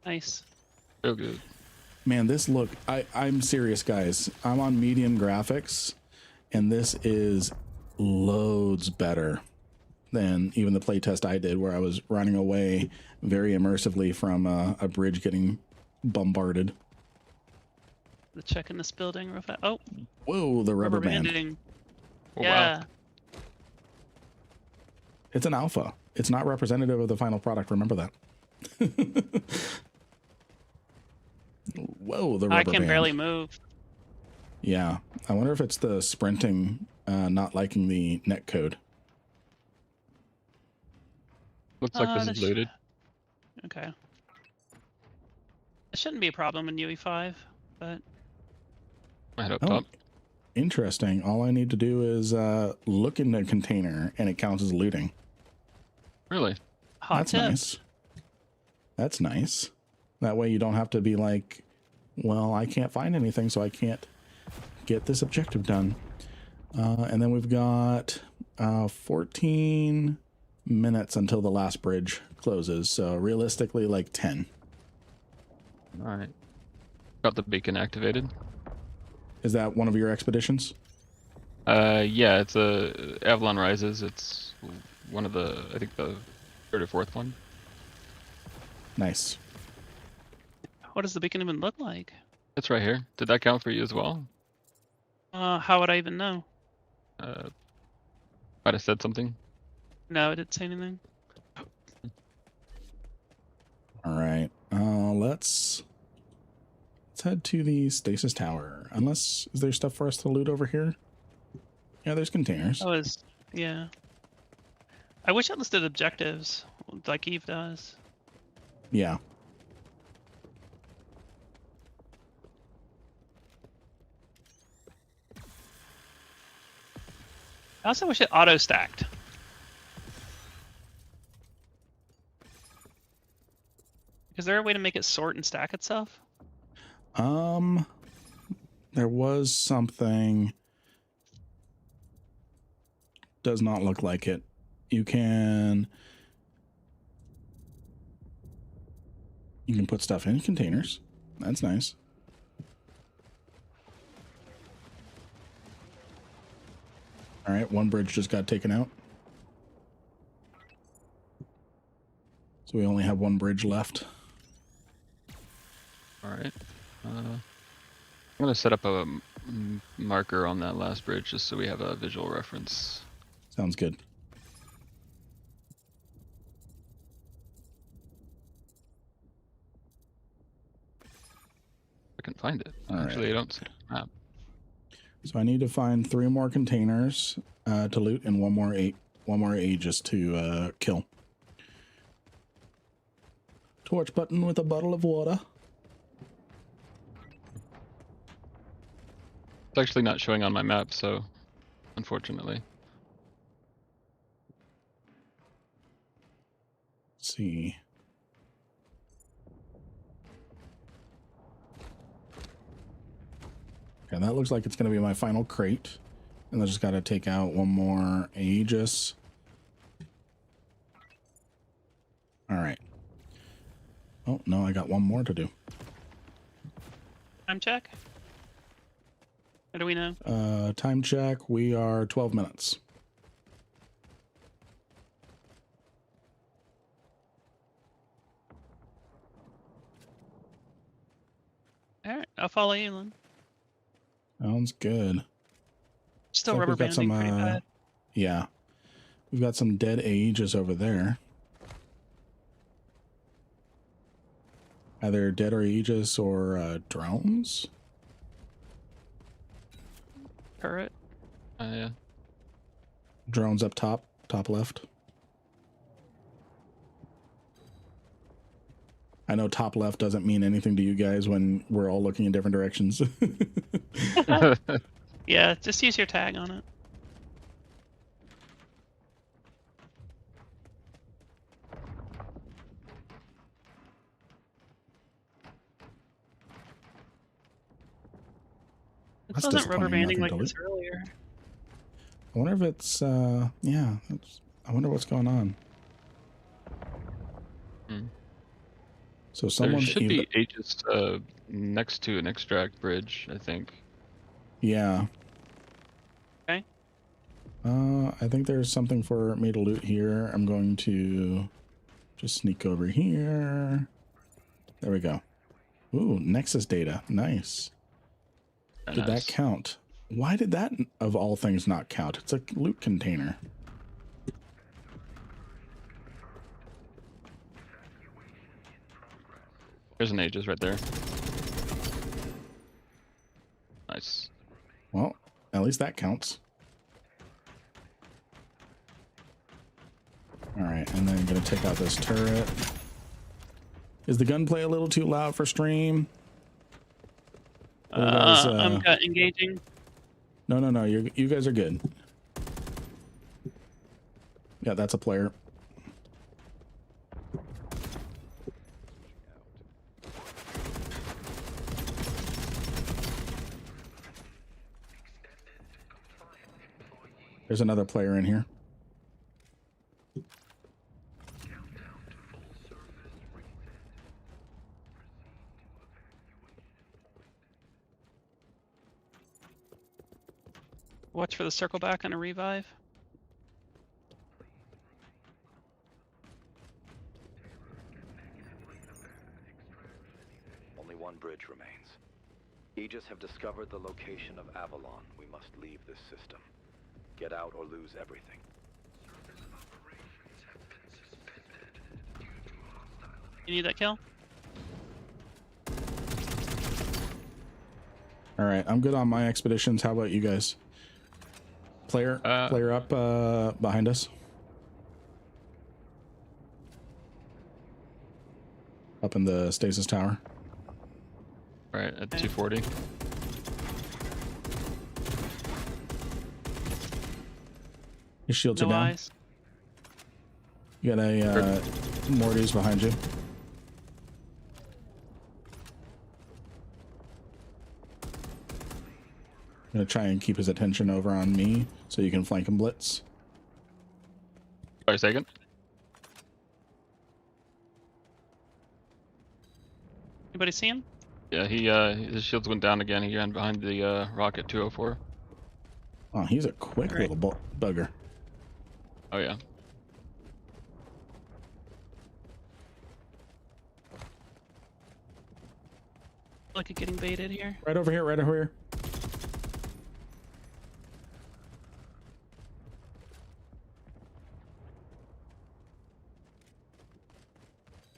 Nice. Real good. Man, this look, I'm serious, guys. I'm on medium graphics, and this is loads better than even the playtest I did, where I was running away very immersively from a bridge getting bombarded. The check in this building real fast. Oh, Whoa, the rubber band. banding. Oh, Yeah. wow. It's an alpha. It's not representative of the final product. Remember that. Whoa, the rubber I can band. barely move. Yeah. I wonder if it's the sprinting, not liking the net code. Looks like this that is looted. Okay. It shouldn't be a problem in UE5, but I head up Oh, top. interesting. All I need to do is look in the container and it counts as looting. Really? hot That's tip. nice. That's nice. That way you don't have to be like, well, I can't find anything, so I can't get this objective done. And then we've got 14 minutes until the last bridge closes. So realistically, like 10. All right. Got the beacon activated. Is that one of your expeditions? Yeah, it's a Avalon Rises. It's one of the, I think the third or fourth one. Nice. What does the beacon even look like? It's right here. Did that count for you as well? How would I even know? Might have said something. No, it didn't say anything. All right. Let's head to the stasis tower. Unless, is there stuff for us to loot over here? Yeah, there's containers. Oh, yeah. I wish it listed objectives like EVE does. Yeah. I also wish it auto stacked. Is there a way to make it sort and stack itself? There was something. Does not look like it. You can put stuff in containers. That's nice. All right, one bridge just got taken out. So we only have one bridge left. All right. I'm gonna set up a marker on that last bridge just so we have a visual reference. Sounds good. I can find it. All Actually, right. I don't see the map. So I need to find 3 more containers to loot and one more Aegis to kill. Torch button with a bottle of water. It's actually not showing on my map, so unfortunately. Let's see. Okay, that looks like it's going to be my final crate. And I just got to take out one more Aegis. All right. Oh, no, I got one more to do. Time check? What do we know? Time check. We are 12 minutes. Alright, I'll follow you, Lynn. Sounds good. Still Looks like rubber we've got some, banding pretty bad. Yeah. We've got some dead Aegis over there. Either dead or Aegis or drones. Turret. Yeah. Drones up top, top left. I know top left doesn't mean anything to you guys when we're all looking in different directions. Yeah, just use your tag on it. It That's wasn't rubber disappointing, banding nothing like to this earlier. I wonder if it's, yeah, I wonder what's going on. Hmm. So There someone's should be Aegis next to an extract bridge, I think. Yeah. Okay. I think there's something for me to loot here. I'm going to just sneak over here. There we go. Ooh, Nexus data. Nice. Did that count? Why did that, of all things, not count? It's a loot container. There's an Aegis right there. Nice. Well, at least that counts. All right, and then I'm gonna take out this turret. Is the gunplay a little too loud for stream? I'm engaging. No. You guys are good. Yeah, that's a player. There's another player in here. Watch for the circle back on a revive. Only one bridge remains. Aegis have discovered the location of Avalon. We must leave this system. Get out or lose everything. You need that kill? All right, I'm good on my expeditions. How about you guys? Player up behind us. Up in the stasis tower. Right at 240. Your shields No are down. eyes. You got a Morty's behind you. I'm gonna try and keep his attention over on me so you can flank him blitz. Wait a second. Anybody see him? Yeah, his shields went down again. He ran behind the rocket 204. Oh, he's a quick Right. little bugger. Oh yeah. Look at getting baited here. Right over here, right over here.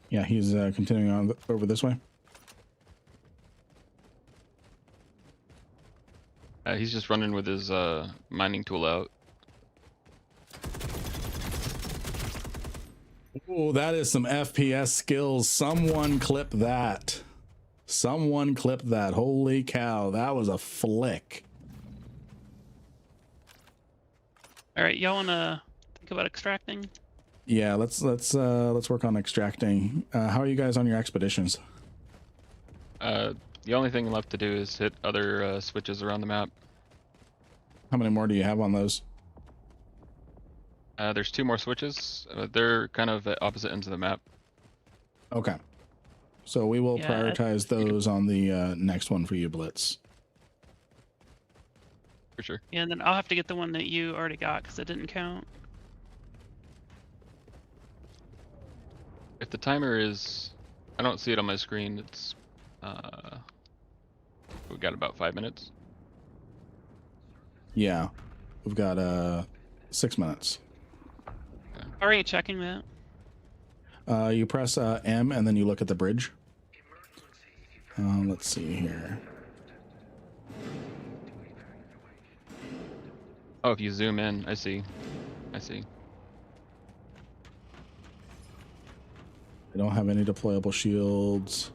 Yeah, he's continuing on over this way. He's just running with his mining tool out. Oh, that is some FPS skills. Someone clip that. Someone clip that. Holy cow, that was a flick. All right, y'all wanna think about extracting? Yeah, let's work on extracting. How are you guys on your expeditions? The only thing left to do is hit other switches around the map. How many more do you have on those? There's 2 more switches. They're kind of at opposite ends of the map. Okay. So we will Yeah, prioritize those on the next one for you, Blitz. For sure. Yeah, and then I'll have to get the one that you already got because it didn't count. If the timer is, I don't see it on my screen. It's we got about 5 minutes. Yeah, we've got 6 minutes. Are you checking that? You press M and then you look at the bridge. Let's see here. Oh, if you zoom in, I see. I see. I don't have any deployable shields.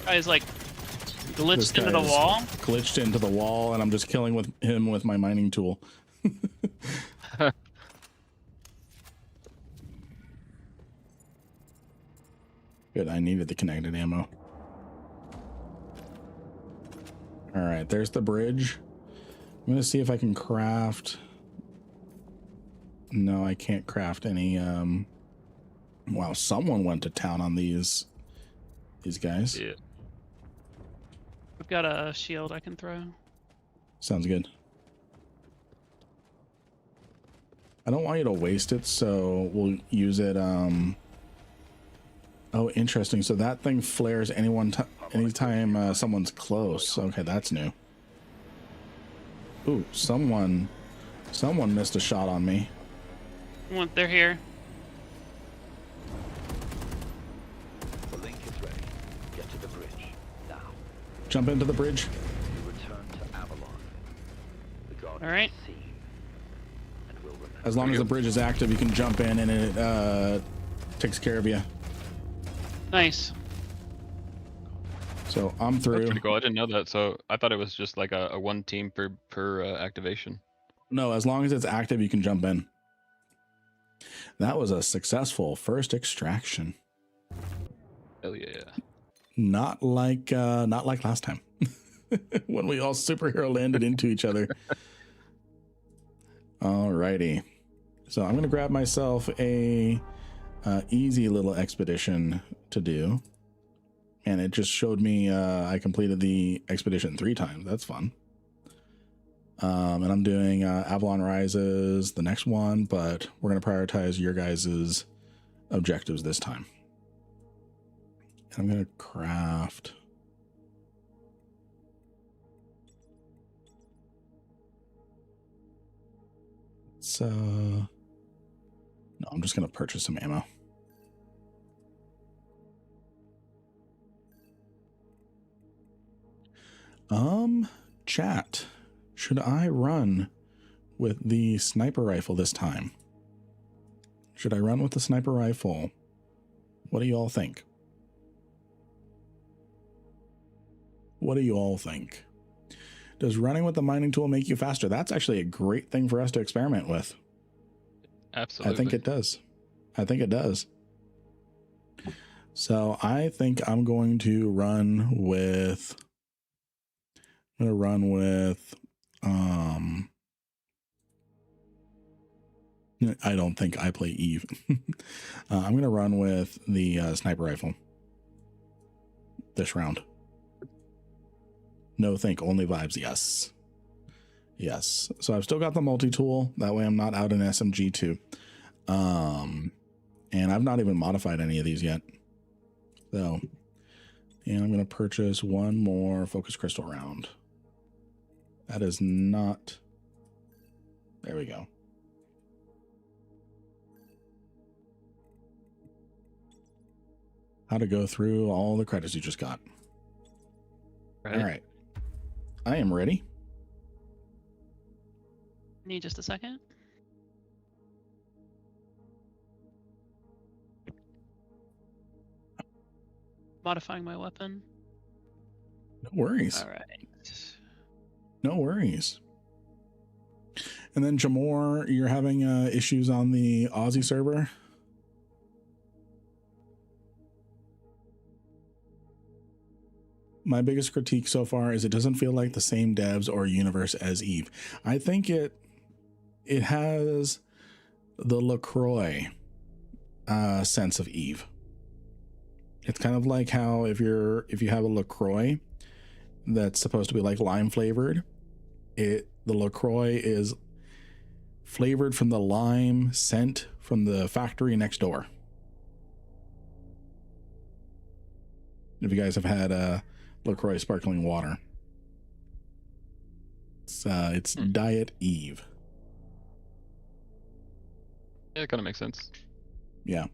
Guy's like glitched This into the guy's wall. Glitched into the wall, and I'm just killing him with my mining tool. Good, I needed the connected ammo. All right, there's the bridge. I'm gonna see if I can craft No, I can't craft any. Wow, someone went to town on these guys. Yeah. I've got a shield I can throw. Sounds good. I don't want you to waste it, so we'll use it. Oh, interesting. So that thing flares anytime someone's close. Okay, that's new. Ooh, someone missed a shot on me. They're here. The link is ready. Get to the bridge now. Jump into the bridge. We return to Avalon. The god All right. is seen and will remember. As long as the bridge is active, you can jump in and it takes care of you. Nice. So I'm That's through. pretty cool. I didn't know that. So I thought it was just like a one team per activation. No, as long as it's active, you can jump in. That was a successful first extraction. Hell yeah. Not like last time when we all superhero landed into each other. Alrighty, so I'm gonna grab myself a easy little expedition to do, and it just showed me I completed the expedition 3 times. That's fun. And I'm doing Avalon Rises, the next one, but we're gonna prioritize your guys's objectives this time. I'm gonna craft. So no, I'm just gonna purchase some ammo. Chat, should I run with the sniper rifle this time? Should I run with the sniper rifle? What do you all think? What do you all think? Does running with the mining tool make you faster? That's actually a great thing for us to experiment with. Absolutely. I think it does. I think it does. So I think I'm going to run with I don't think I play Eve. I'm going to run with the sniper rifle this round. No think, only vibes. Yes. Yes. So I've still got the multi-tool. That way I'm not out in SMG too. And I've not even modified any of these yet. So, and I'm going to purchase one more focus crystal round. That is not, there we go. How to go through all the credits you just got. Right. All right. I am ready. Need just a second. Modifying my weapon. No worries. All right. No worries. And then Jamor, you're having issues on the Aussie server. My biggest critique so far is it doesn't feel like the same devs or universe as EVE. I think it has the LaCroix sense of EVE. It's kind of like how if you have a LaCroix that's supposed to be like lime flavored, the LaCroix is flavored from the lime scent from the factory next door. If you guys have had LaCroix sparkling water, it's Diet Eve. Yeah, it kind of makes sense. Yeah. I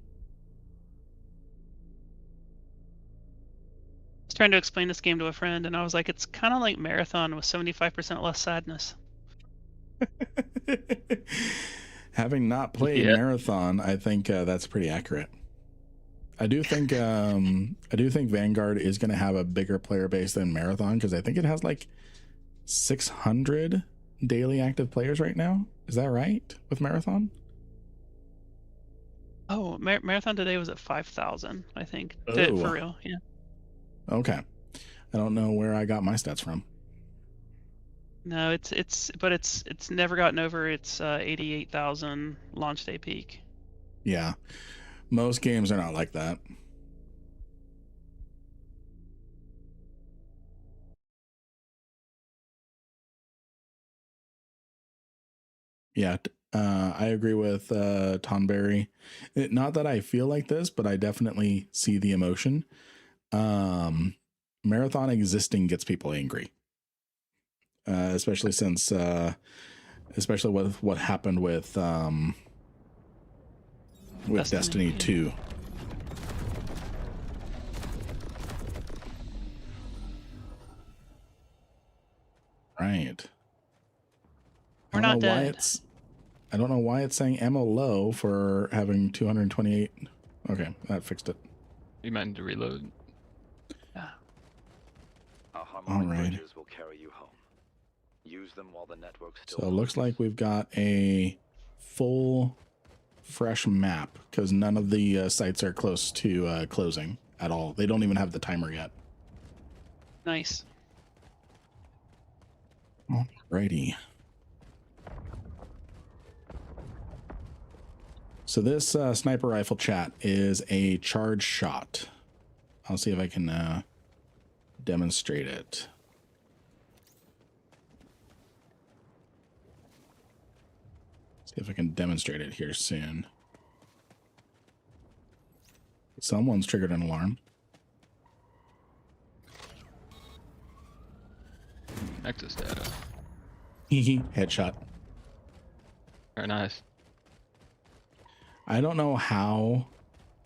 was trying to explain this game to a friend, and I was like, it's kind of like Marathon with 75% less sadness. Having not played Marathon, I think that's pretty accurate. I do think Vanguard is going to have a bigger player base than Marathon, because I think it has like 600 daily active players right now. Is that right with Marathon? Oh, Marathon today was at 5,000, I think. Oh. For real, yeah. Okay. I don't know where I got my stats from. No, but it's never gotten over its 88,000 launch day peak. Yeah, most games are not like that. Yeah, I agree with Tonberry. Not that I feel like this, but I definitely see the emotion. Marathon existing gets people angry, especially since, especially with what happened with Destiny 2. Right. We're not dead. I don't know why it's saying ammo low for having 228. Okay, that fixed it. You meant to reload. Yeah. Our harmonic All right. bridges will carry you home. Use them while the network's still. So it looks like we've got a full, fresh map because none of the sites are close to closing at all. They don't even have the timer yet. Nice. Alrighty. So this sniper rifle chat is a charge shot. I'll see if I can demonstrate it. See if I can demonstrate it here soon. Someone's triggered an alarm. Nexus data. Headshot. Very nice. I don't know how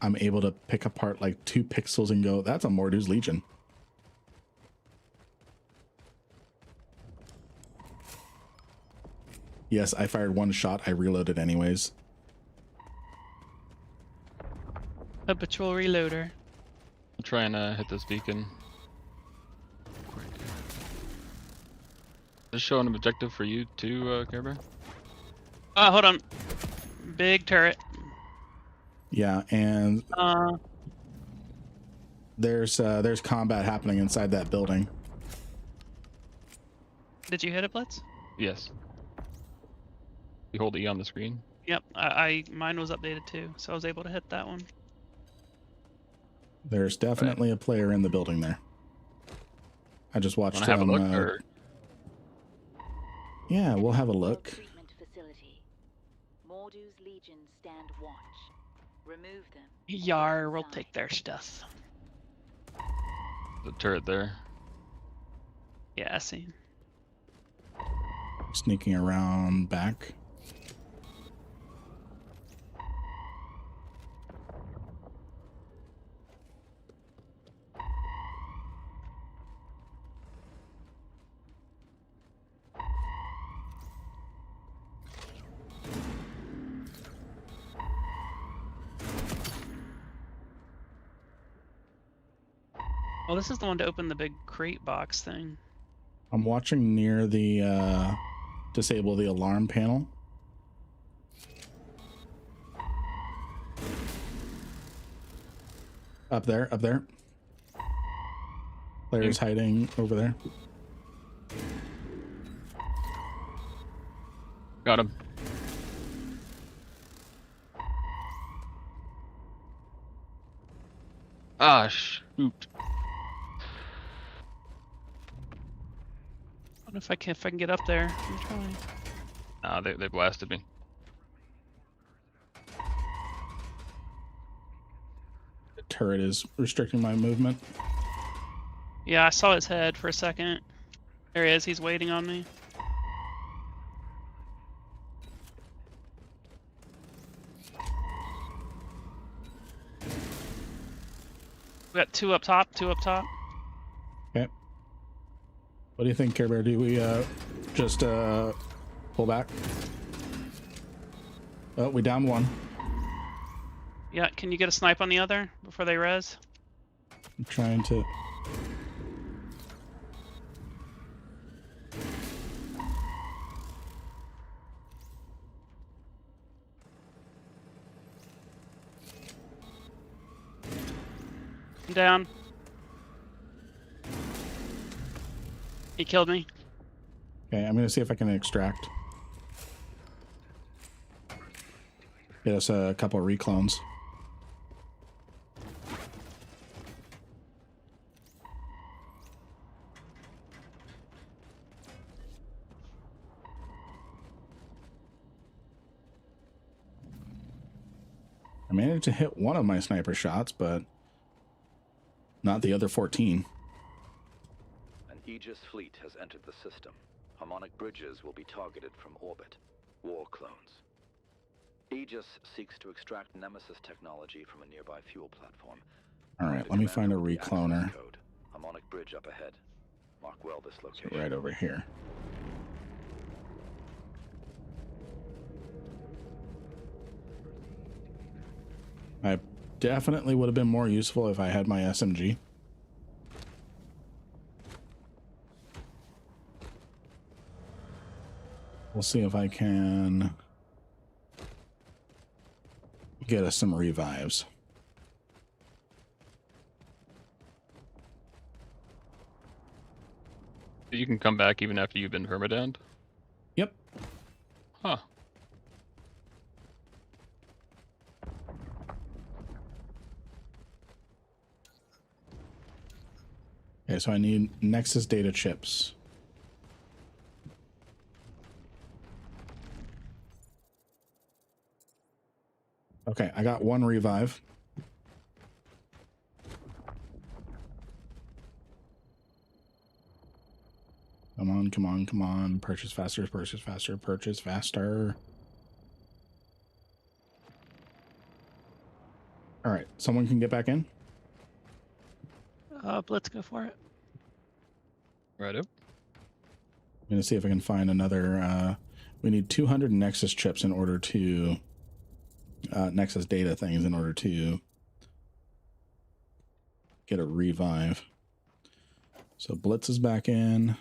I'm able to pick apart like 2 pixels and go, that's a Mordu's Legion. Yes, I fired 1 shot. I reloaded anyways. Habitual reloader. I'll try and hit this beacon. Does it show an objective for you too, Care Bear? Hold on. Big turret. Yeah, and there's combat happening inside that building. Did you hit it, Blitz? Yes. You hold E on the screen. Yep. Mine was updated too, so I was able to hit that one. There's definitely a player in the building there. I just watched Wanna have a him. look, or? Yeah, we'll have a look. Treatment facility. Mordu's Legion stand watch. Remove them. Yar, we'll take their stuff. The turret there. Yeah, I see. Sneaking around back. Well, this is the one to open the big crate box thing. I'm watching near the disable the alarm panel. Up there, up there. Player's hiding over there. Got him. Ah, shoot. I don't know if I can get up there. I'm trying. Nah, they blasted me. The turret is restricting my movement. Yeah, I saw his head for a second. There he is. He's waiting on me. We got 2 up top. 2 up top. Okay. What do you think, Care Bear? Do we just pull back? Oh, we downed 1. Yeah, can you get a snipe on the other before they res? I'm trying to. I'm down. He killed me. Okay, I'm gonna see if I can extract. Get us a couple of reclones. I managed to hit one of my sniper shots, but not the other 14. An Aegis fleet has entered the system. Harmonic bridges will be targeted from orbit. War clones. Aegis seeks to extract Nemesis technology from a nearby fuel platform. All right, let me find a Commander with the access recloner. code. Harmonic bridge up ahead. Mark well this So location. right over here. I definitely would have been more useful if I had my SMG. We'll see if I can get us some revives. You can come back even after you've been permadowned? Yep. Huh. Okay, so I need Nexus data chips. Okay, I got one revive. Come on, come on, come on. Purchase faster, purchase faster, purchase faster. All right, someone can get back in. Let's go for it. Righto. I'm gonna see if I can find another. We need 200 Nexus chips in order to Nexus data things in order to get a revive. So Blitz is back in.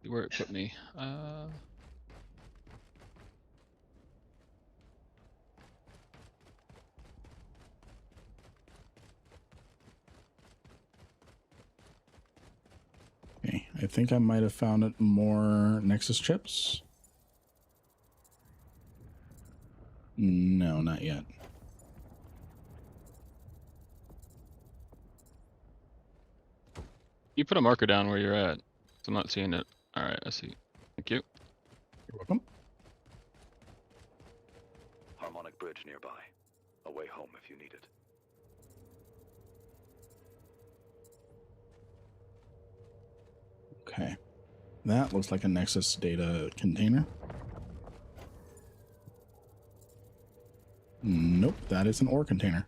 See where it put me. Okay, I think I might have found it more Nexus chips. No, not yet. You put a marker down where you're at. So I'm not seeing it. Alright, I see. Thank you. You're welcome. Harmonic bridge nearby. A way home if you need it. Okay. That looks like a Nexus data container. Nope, that is an ore container.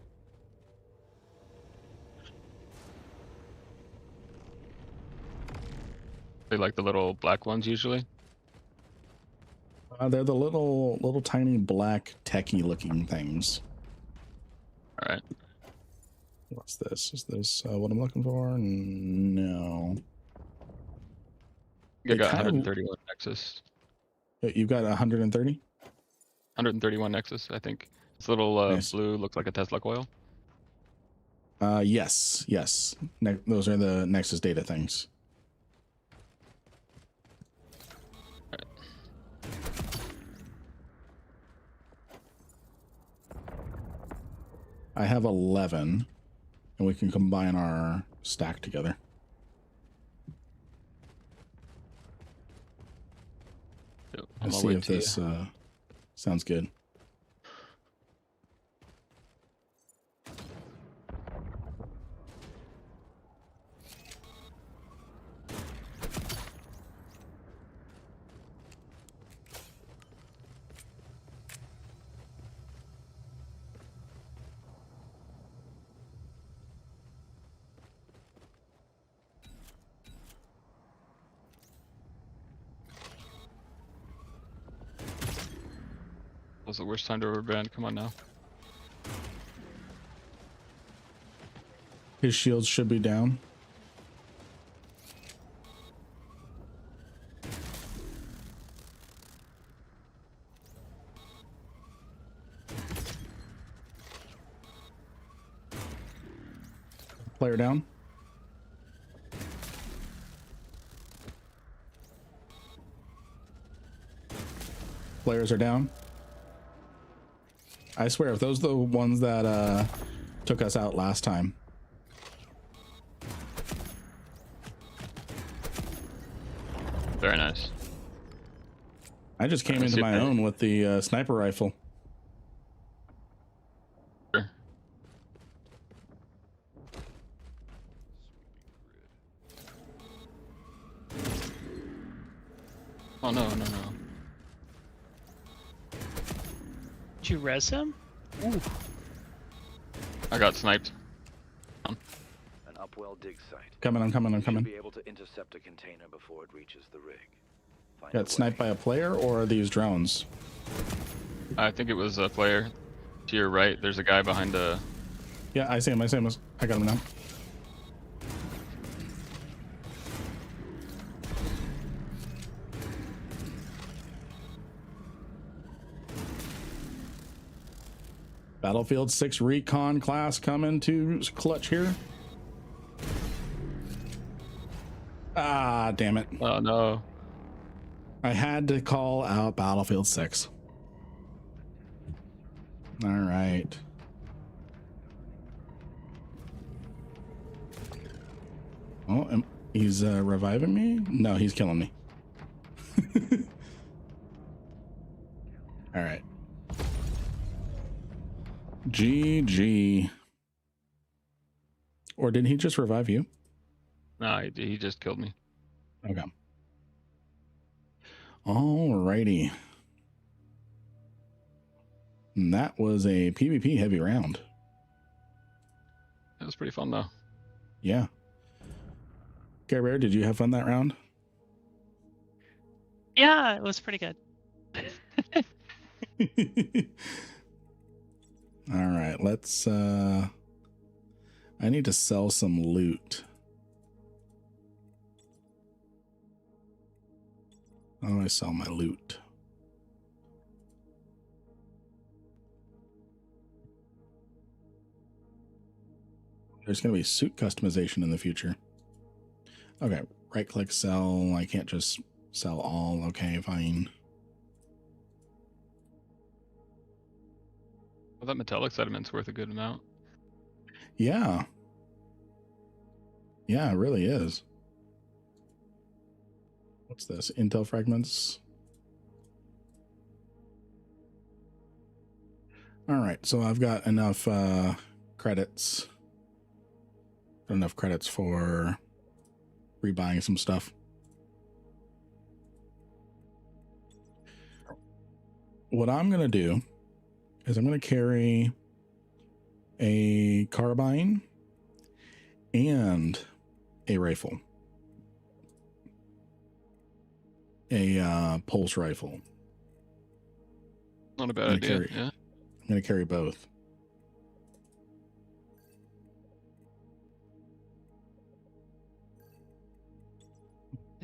They like the little black ones usually. They're the little tiny black techie looking things. Alright. What's this? Is this what I'm looking for? No. You got kind of- 131 Nexus. You've got 130? 131 Nexus, I think. This little Nice. blue looks like a Tesla coil. Yes, yes. Those are the Nexus data things. I have 11, and we can combine our stack together. Yep, Let's on my see way if to you. this sounds good. Was the worst time to overband. Come on now. His shields should be down. Player down. players are down. I swear, if those are the ones that took us out last time. Very nice. I just came into my own with the sniper rifle. Sure. Oh no, no, no. Did you res him? Ooh. I got sniped. An upwell dig site. I'm coming. You should be able to intercept a container before it reaches the rig. Find a Got sniped by way. a player, or are these drones? I think it was a player. To your right, there's a guy behind a. Yeah, I see him. I got him now. Battlefield 6 recon class coming to clutch here. Ah, damn it. Oh no. I had to call out Battlefield 6. All right. Oh, he's reviving me? No, he's killing me. All right. GG. Or did he just revive you? No, he just killed me. Okay. Alrighty. And that was a PvP heavy round. It was pretty fun though. Yeah. Care Bear, did you have fun that round? Yeah, it was pretty good. All right, let's I need to sell some loot. How do I sell my loot? There's going to be suit customization in the future. Okay, right click sell. I can't just sell all. Okay, fine. Well, that metallic sediment's worth a good amount. Yeah. Yeah, it really is. What's this? Intel fragments. All right, so I've got enough credits. Enough credits for rebuying some stuff. What I'm going to do is I'm going to carry a carbine and a rifle. A pulse rifle. Not a bad idea. Yeah. I'm going to carry both.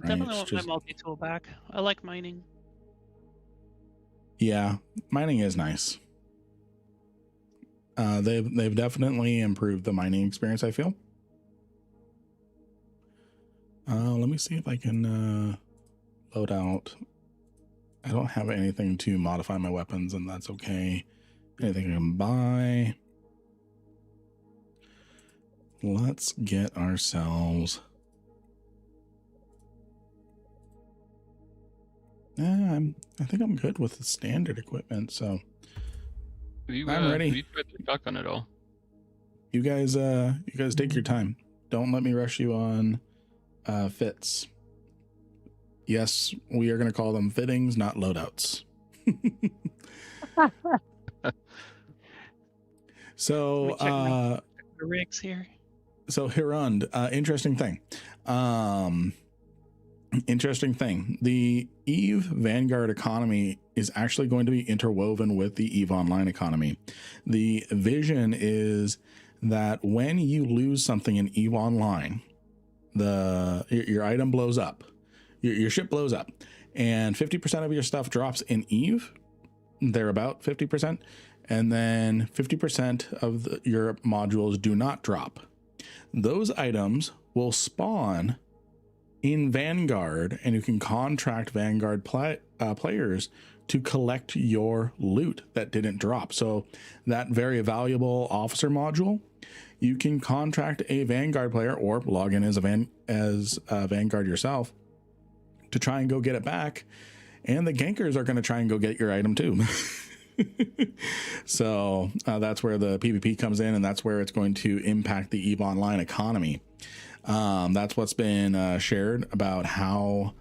I definitely want my multi-tool back. I like mining. Yeah, mining is nice. They've definitely improved the mining experience, I feel. Let me see if I can load out. I don't have anything to modify my weapons, and that's okay. Anything I can buy. Let's get ourselves. I think I'm good with the standard equipment, so I'm ready. Have you tried the shotgun at all? You guys take your time. Don't let me rush you on fits. Yes, we are going to call them fittings, not loadouts. So the rigs here. So Hirund, interesting thing. Interesting thing. The EVE Vanguard economy is actually going to be interwoven with the EVE Online economy. The vision is that when you lose something in EVE Online, your item blows up, your ship blows up, and 50% of your stuff drops in EVE. They're about 50%, and then 50% of your modules do not drop. Those items will spawn in Vanguard, and you can contract Vanguard players to collect your loot that didn't drop. So that very valuable officer module, you can contract a Vanguard player or log in as a Vanguard yourself to try and go get it back. And the gankers are going to try and go get your item too. So that's where the PvP comes in, and that's where it's going to impact the EVE Online economy. That's what's been shared about how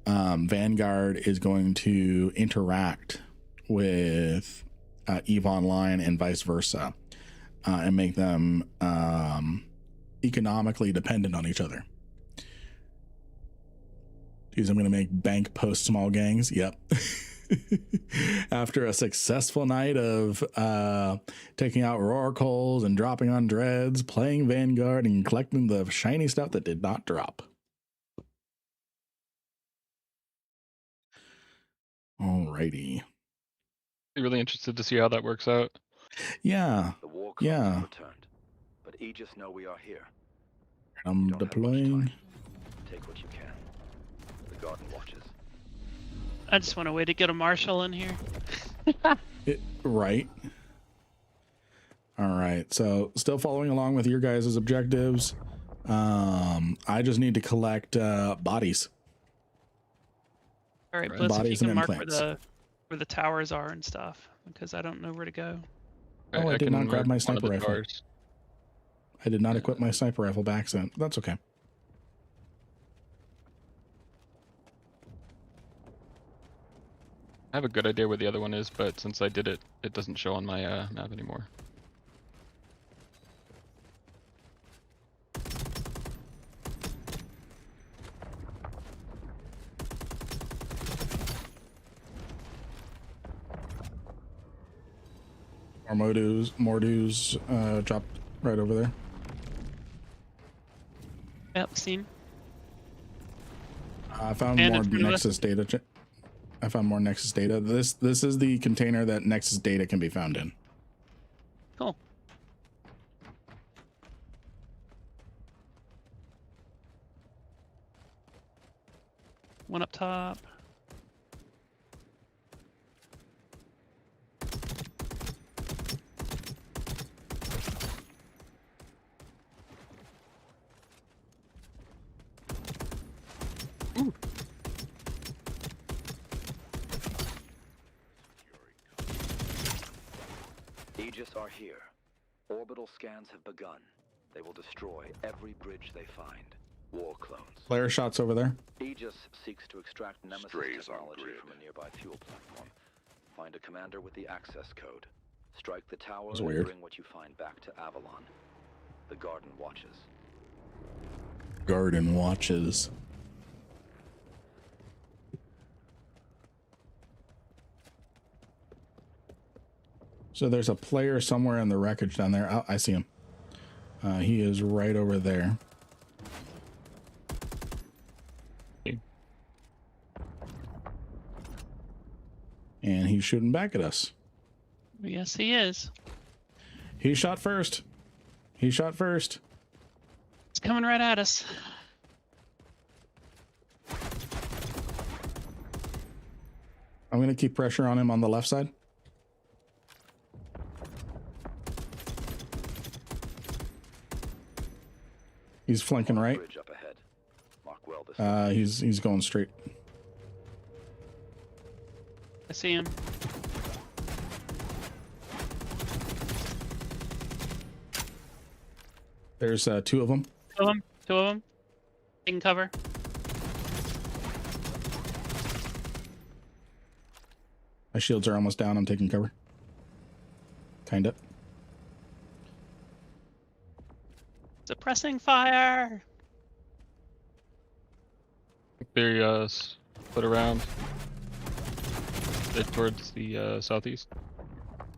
Vanguard is going to interact with EVE Online and vice versa, and make them economically dependent on each other. Geez, I'm going to make bank post small gangs. Yep. After a successful night of taking out rorquals and dropping on dreads, playing Vanguard and collecting the shiny stuff that did not drop. Alrighty. Be really interested to see how that works out. Yeah. The war clones Yeah. have returned, but Aegis know we are here. I'm You don't have much deploying. time. Take what you can. The garden watches. I just want a way to get a marshal in here. Right. All right. So still following along with your guys' objectives. I just need to collect bodies. All right, Right. Blitz, if you Bodies and can mark implants. where the towers are and stuff, because I don't know where to go. Oh, I did can not grab mark my one of sniper the rifle. towers. I did not equip my sniper rifle by accident. That's okay. I have a good idea where the other one is, but since I did it, it doesn't show on my map anymore. Mordu's dropped right over there. Yep, seen. I found And more in front of us. Nexus data. I found more Nexus data. This is the container that Nexus data can be found in. Cool. One up top. Aegis are here. Orbital scans have begun. They will destroy every bridge they find. War clones. Player shots over there. Aegis seeks to extract Nemesis Strays on technology grid. from a nearby fuel platform. Find a commander with the access code. Strike the tower That's and weird. bring what you find back to Avalon. The garden watches. Garden watches. So there's a player somewhere in the wreckage down there. Oh, I see him. He is right over there. Okay. And he's shooting back at us. Yes, he is. He shot first. He shot first. It's coming right at us. I'm going to keep pressure on him on the left side. He's flanking right. Bridge up ahead. Mark well this He's going straight. I see him. There's two of them. Two of them. Two of them. Taking cover. My shields are almost down. I'm taking cover. Kinda. Suppressing fire. They split around. They're towards the southeast.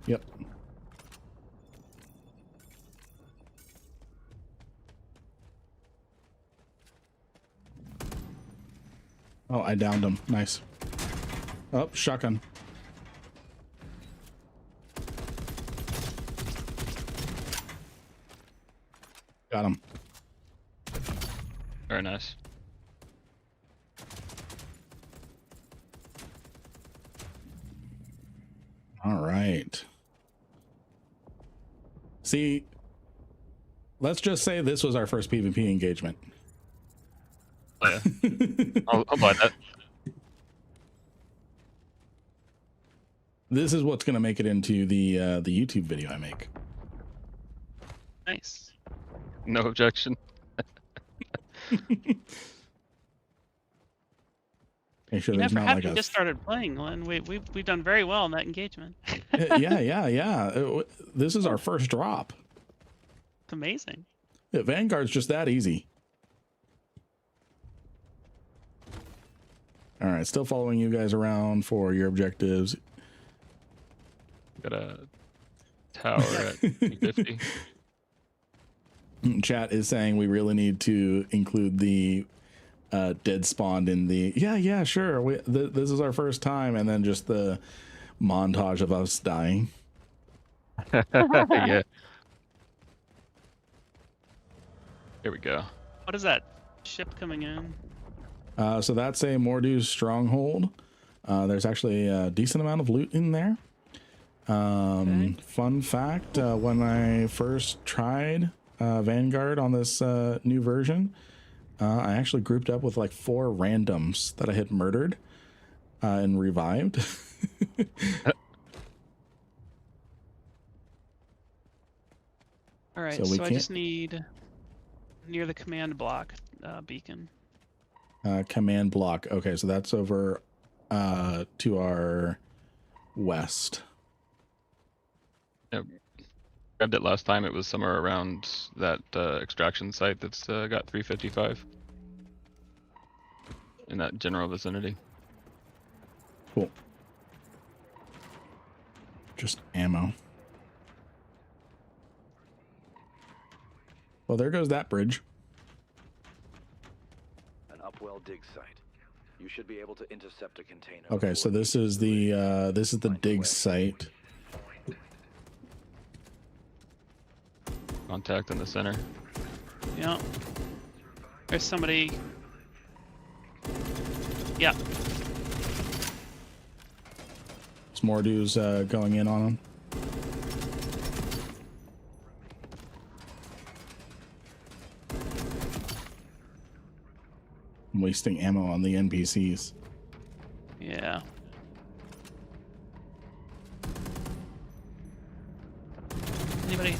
Yep. Oh, I downed him. Nice. Oh, shotgun. Got him. Very nice. right. See, let's just say this was our first PvP engagement. Oh, yeah. I'll buy that. This is what's going to make it into the YouTube video I make. Nice. No objection. Make sure Yeah, there's for not having like a just started playing, Glenn, we've done very well in that engagement. yeah. This is our first drop. It's amazing. Yeah, Vanguard's just that easy. All right, still following you guys around for your objectives. Got a tower at 50. Chat is saying we really need to include the dead spawned in the yeah sure this is our first time, and then just the montage of us dying. Yeah. Here we go. What is that ship coming in? So that's a Mordu's stronghold. There's actually a decent amount of loot in there. Okay. Fun fact, when I first tried Vanguard on this new version, I actually grouped up with like 4 randoms that I had murdered and revived. All right, So so, we I can't- just need near the command block beacon. Command block. Okay, so that's over to our west. Yep. Grabbed it last time. It was somewhere around that extraction site that's got 355 in that general vicinity. Cool. Just ammo. Well, there goes that bridge. An upwell dig site. You should be able to intercept a container. Okay, so this is the dig site. Contact in the center. Yeah. There's somebody. Yeah. Some more dudes going in on them. I'm wasting ammo on the NPCs. Yeah. Anybody?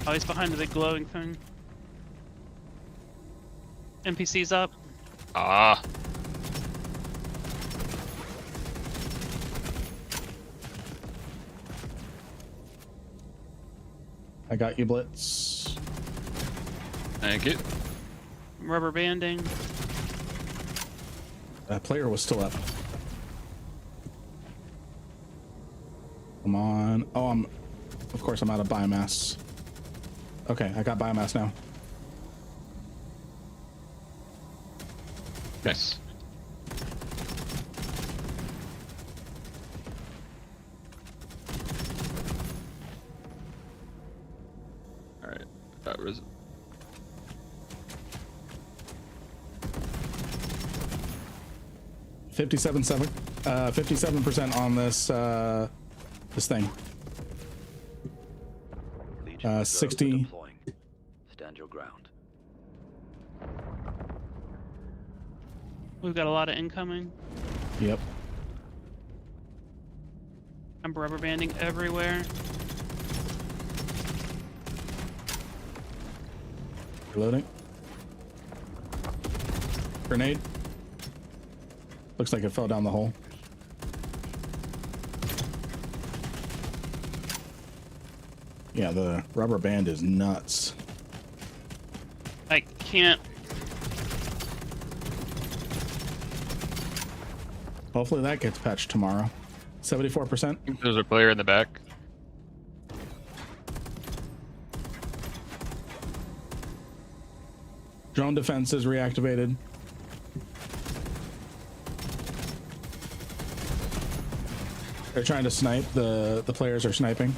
Oh, he's behind the big glowing thing. NPC's up. Ah. I got you, Blitz. Thank you. Rubber banding. That player was still up. Come on. Oh, of course I'm out of biomass. Okay, I got biomass now. Nice. All right. That was 57% on this this thing. Legion reserves are 60. deploying. Stand your ground. We've got a lot of incoming. Yep. I'm rubber banding everywhere. Reloading. Grenade. Looks like it fell down the hole. Yeah, the rubber band is nuts. I can't. Hopefully that gets patched tomorrow. 74%. I think there's a player in the back. Drone defense is reactivated. They're trying to snipe. The players are sniping.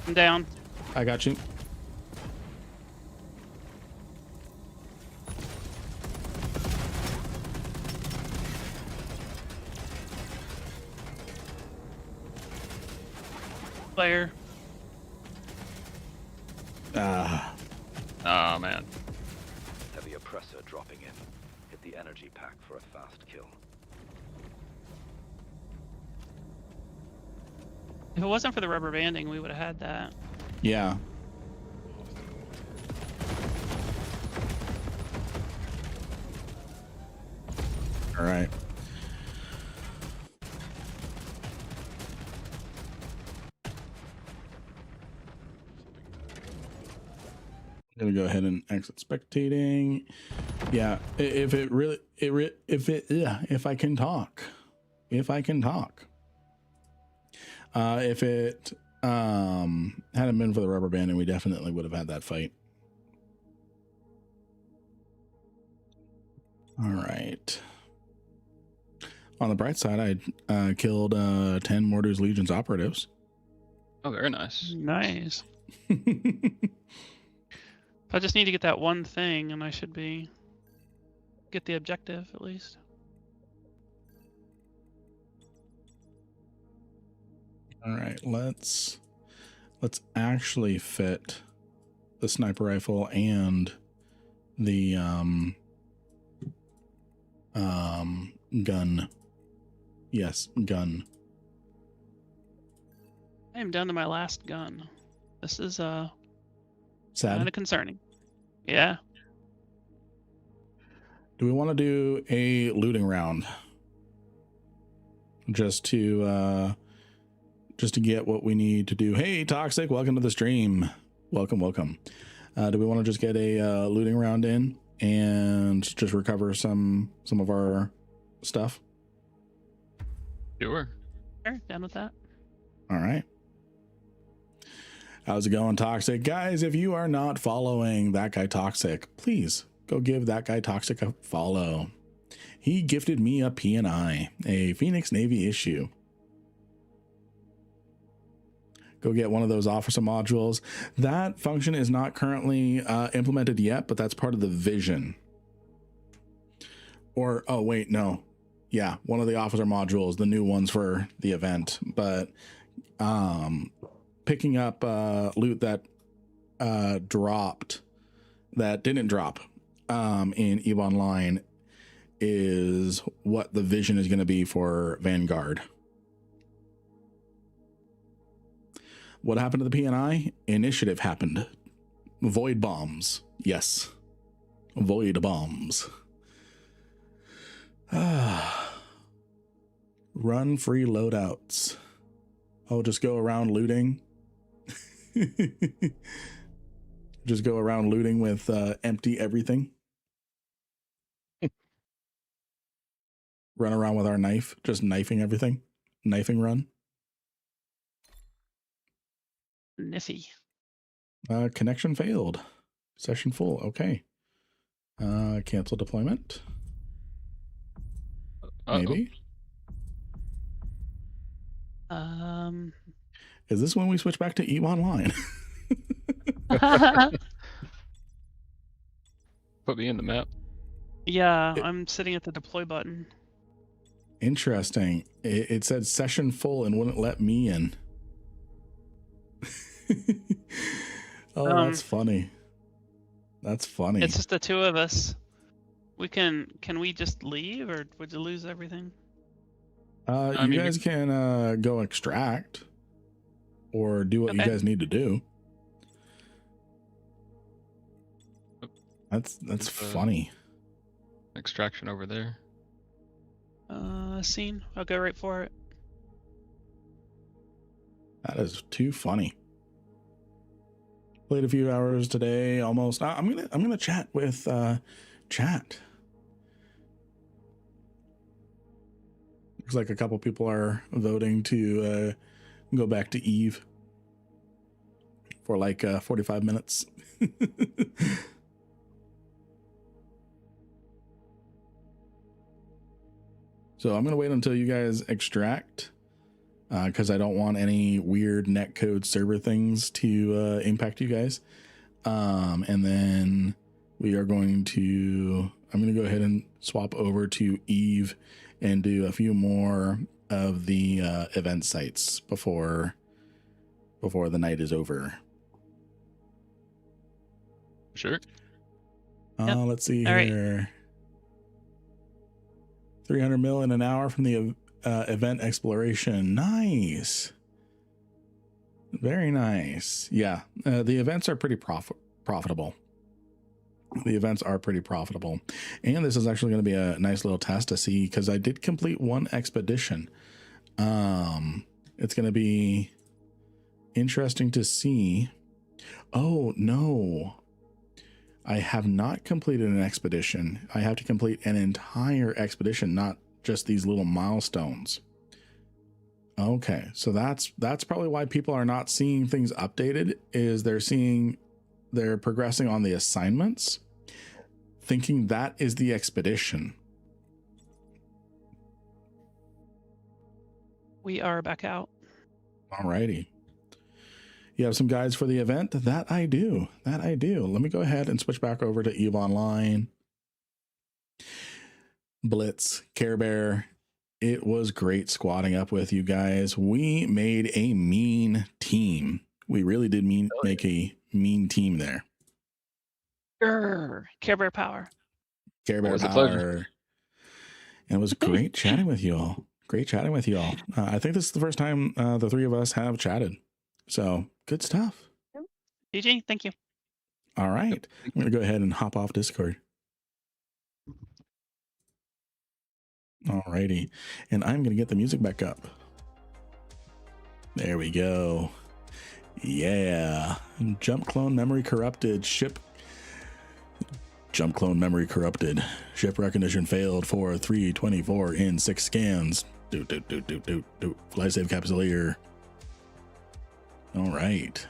I'm down. I got you. Player. Ah, Oh man. Heavy oppressor dropping in. Hit the energy pack for a fast kill. If it wasn't for the rubber banding, we would have had that. yeah. All right. I'm gonna go ahead and exit spectating. Yeah, if it really, if I can talk, if it hadn't been for the rubber banding, we definitely would have had that fight. All right. On the bright side, I killed 10 Mortar's Legion's operatives. Oh, very nice. Nice. I just need to get that one thing, and I should get the objective at least. All right, let's actually fit the sniper rifle and the gun. Yes, gun. I am down to my last gun. This is kind Sad. of concerning. Yeah. Do we want to do a looting round? Just to get what we need to do. Hey, Toxic, welcome to the stream. Welcome. Do we want to just get a looting round in and just recover some of our stuff? Sure. Sure, down with that. All right. How's it going, Toxic? Guys, if you are not following that guy Toxic, please go give that guy Toxic a follow. He gifted me a P&I, a Phoenix Navy issue. Go get one of those officer modules. That function is not currently implemented yet, but that's part of the vision. Or, oh, wait, no. Yeah, one of the officer modules, the new ones for the event. But picking up loot that didn't drop in EVE Online is what the vision is going to be for Vanguard. What happened to the P&I? Initiative happened. Void bombs. Yes. Void bombs. Run free loadouts. Oh, just go around looting. Just go around looting with empty everything. Run around with our knife, just knifing everything. Knifing run. Niffy. Connection failed. Session full. Okay. Cancel deployment. Maybe. Is this when we switch back to EVE Online? Put me in the map. Yeah, I'm sitting at the deploy button. Interesting. It said session full and wouldn't let me in. Oh, that's funny. That's funny. It's just the two of us. Can we just leave, or would you lose everything? You guys can go extract or do what you guys need to do. That's funny. Extraction over there. Scene. I'll go right for it. That is too funny. Played a few hours today, almost. I'm gonna chat with chat. Looks like a couple people are voting to go back to EVE for like 45 minutes. So I'm gonna wait until you guys extract, because I don't want any weird netcode server things to impact you guys. And then we are going to, I'm going to go ahead and swap over to EVE and do a few more of the event sites before before the night is over. Sure. Yep. Let's see All right. here. 300 mil in an hour from the event exploration. Nice. Very nice. Yeah. The events are pretty profitable. The events are pretty profitable. And this is actually going to be a nice little test to see, because I did complete one expedition. It's going to be interesting to see. Oh, no. I have not completed an expedition. I have to complete an entire expedition, not just these little milestones. Okay, so that's probably why people are not seeing things updated, is they're progressing on the assignments, thinking that is the expedition. We are back out. Alrighty. You have some guides for the event? That I do. Let me go ahead and switch back over to EVE Online. Blitz, Care Bear. It was great squatting up with you guys. We made a mean team. We really did make a mean team there. Grr, Care Bear power. Care Bear Always a power. pleasure. And it was great chatting with you all. Great chatting with you all. I think this is the first time the three of us have chatted. So good stuff. GG, thank you. All right. I'm going to go ahead and hop off Discord. Alrighty. And I'm going to get the music back up. There we go. Yeah. Jump clone memory corrupted. Jump clone memory corrupted. Ship recognition failed for 324 in 6 scans. Fly save capsuleer. All right.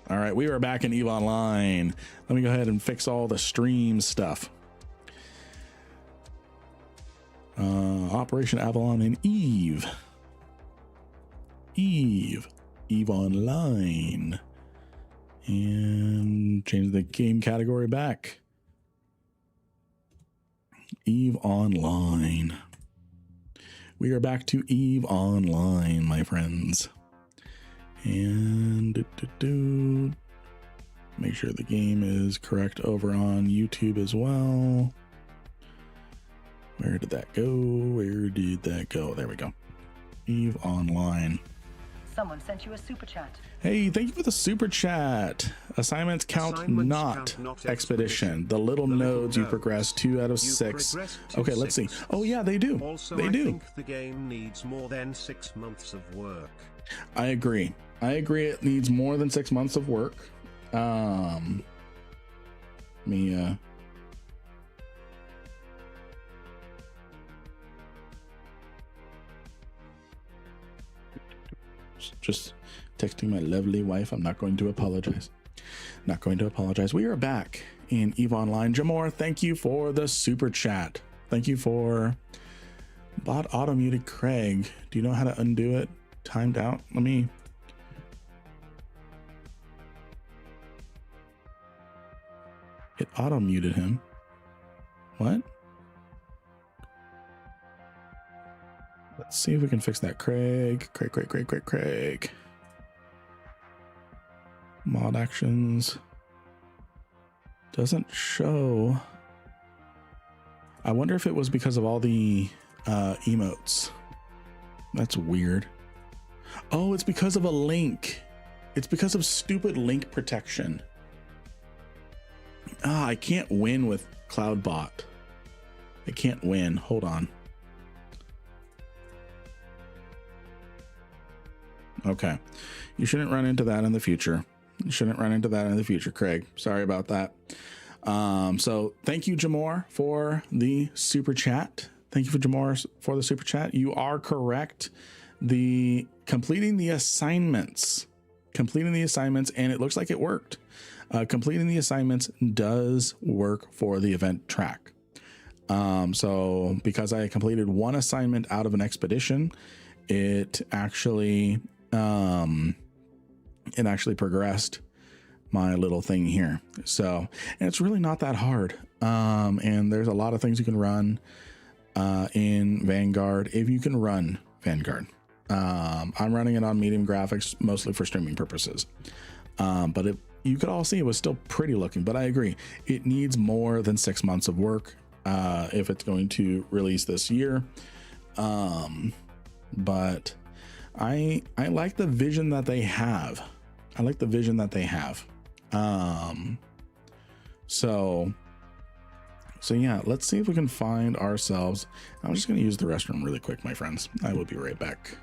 All right, we are back in EVE Online. Let me go ahead and fix all the stream stuff. Operation Avalon and EVE Online. And change the game category back. EVE Online. We are back to EVE Online, my friends. And make sure the game is correct over on YouTube as well. Where did that go? There we go. EVE Online. Someone sent you a super chat. Hey, thank you for the super chat. Assignments count not expedition. The little nodes you progress 2 out of 6. Okay, let's see. Oh yeah, they do. Also, they I do. think the game needs more than 6 months of work. I agree. It needs more than 6 months of work. Just texting my lovely wife. I'm not going to apologize. We are back in EVE Online. Jamor, thank you for the super chat. Thank you for bot auto muted Craig. Do you know how to undo it? Timed out. Let me. It auto muted him. What? Let's see if we can fix that. Craig. Mod actions. Doesn't show. I wonder if it was because of all the emotes. That's weird. Oh, it's because of a link. It's because of stupid link protection. I can't win with Cloudbot. I can't win. Hold on. Okay. You shouldn't run into that in the future. Craig. Sorry about that. So thank you, Jamor, for the super chat. You are correct. Completing the assignments, and it looks like it worked. Completing the assignments does work for the event track. So because I completed one assignment out of an expedition, it actually progressed my little thing here. So, and it's really not that hard. And there's a lot of things you can run. in Vanguard if you can run Vanguard. I'm running it on medium graphics mostly for streaming purposes, but you could all see it was still pretty looking. But I agree, it needs more than 6 months of work if it's going to release this year. But I like the vision that they have. So yeah, let's see if we can find ourselves. I'm just going to use the restroom really quick, my friends. I will be right back.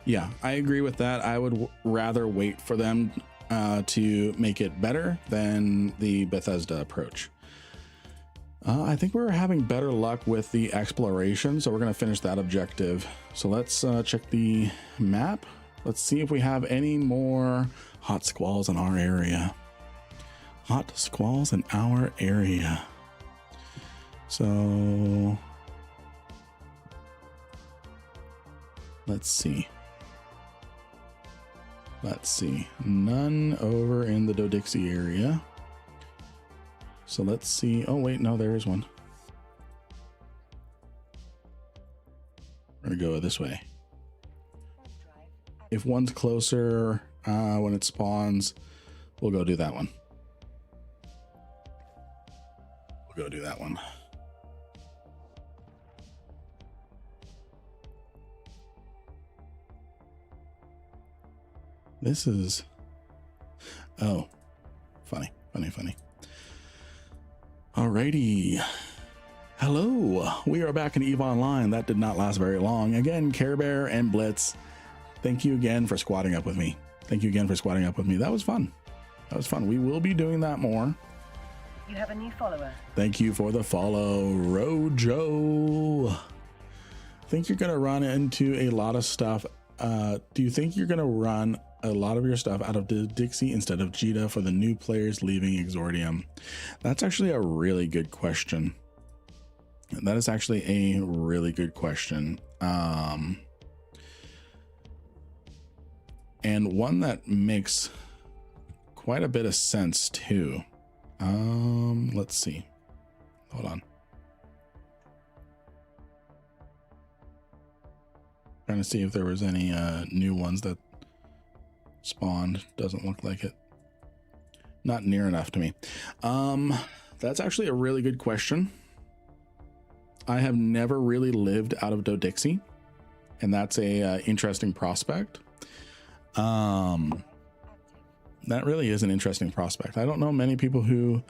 Yeah, I agree with that. I would rather wait for them to make it better than the Bethesda approach. I think we're having better luck with the exploration, so we're going to finish that objective. So let's check the map. Let's see if we have any more hot squalls in our area. Hot squalls in our area. So let's see. None over in the Dodixie area. So let's see. Oh wait, no, there is one. We're gonna go this way. If one's closer when it spawns, we'll go do that one. This is, oh, funny. Alrighty. Hello, we are back in EVE Online. That did not last very long. Again, Care Bear and Blitz, thank you again for squatting up with me. That was fun. We will be doing that more. You have a new follower. Thank you for the follow, Rojo. Think you're gonna run into a lot of stuff. Do you think you're gonna run a lot of your stuff out of Dixie instead of Jita for the new players leaving Exordium? That's actually a really good question. That is actually a really good question. And one that makes quite a bit of sense too. Let's see. Hold on. Trying to see if there was any new ones that spawned. Doesn't look like it. Not near enough to me. That's actually a really good question. I have never really lived out of Dodixie, and that's a interesting prospect. That really is an interesting prospect. I don't know many people who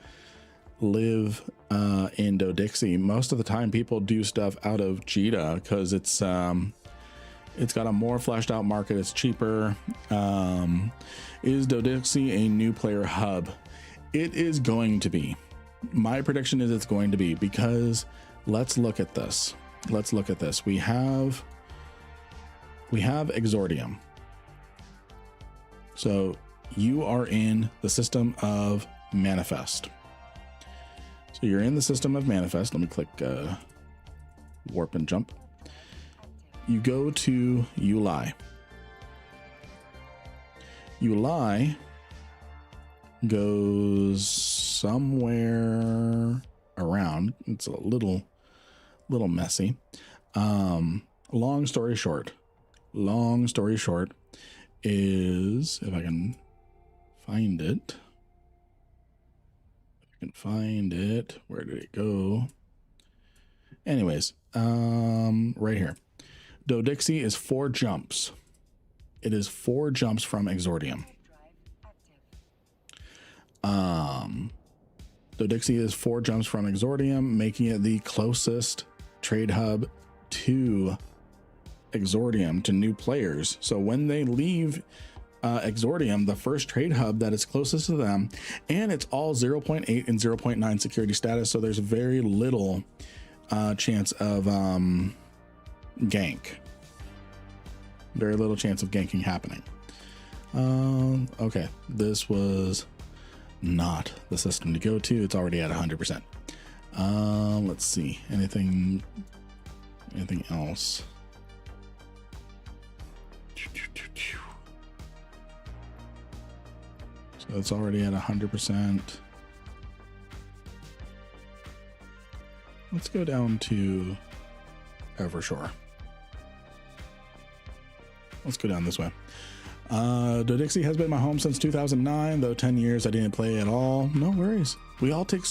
live in Dodixie. Most of the time people do stuff out of Jita because it's got a more fleshed out market. It's cheaper. Is Dodixie a new player hub? It is going to be. My prediction is it's going to be, because let's look at this. We have Exordium. So you are in the system of Manifest. So you're in the system of Manifest. Let me click warp and jump. You go to Uli. Uli goes somewhere around. It's a little little messy. Long story short is, if I can find it, where did it go? Anyways, right here. Dodixie is 4 jumps. It is 4 jumps from Exordium. Dodixie is 4 jumps from Exordium, making it the closest trade hub to Exordium to new players. So when they leave Exordium, the first trade hub that is closest to them, and it's all 0.8 and 0.9 security status, so there's very little chance of gank. Very little chance of ganking happening. Okay, this was not the system to go to. It's already at 100%. Let's see, anything else? So it's already at 100%. Let's go down to Evershore. Let's go down this way. Dodixie has been my home since 2009, though 10 years I didn't play at all. No worries. We all take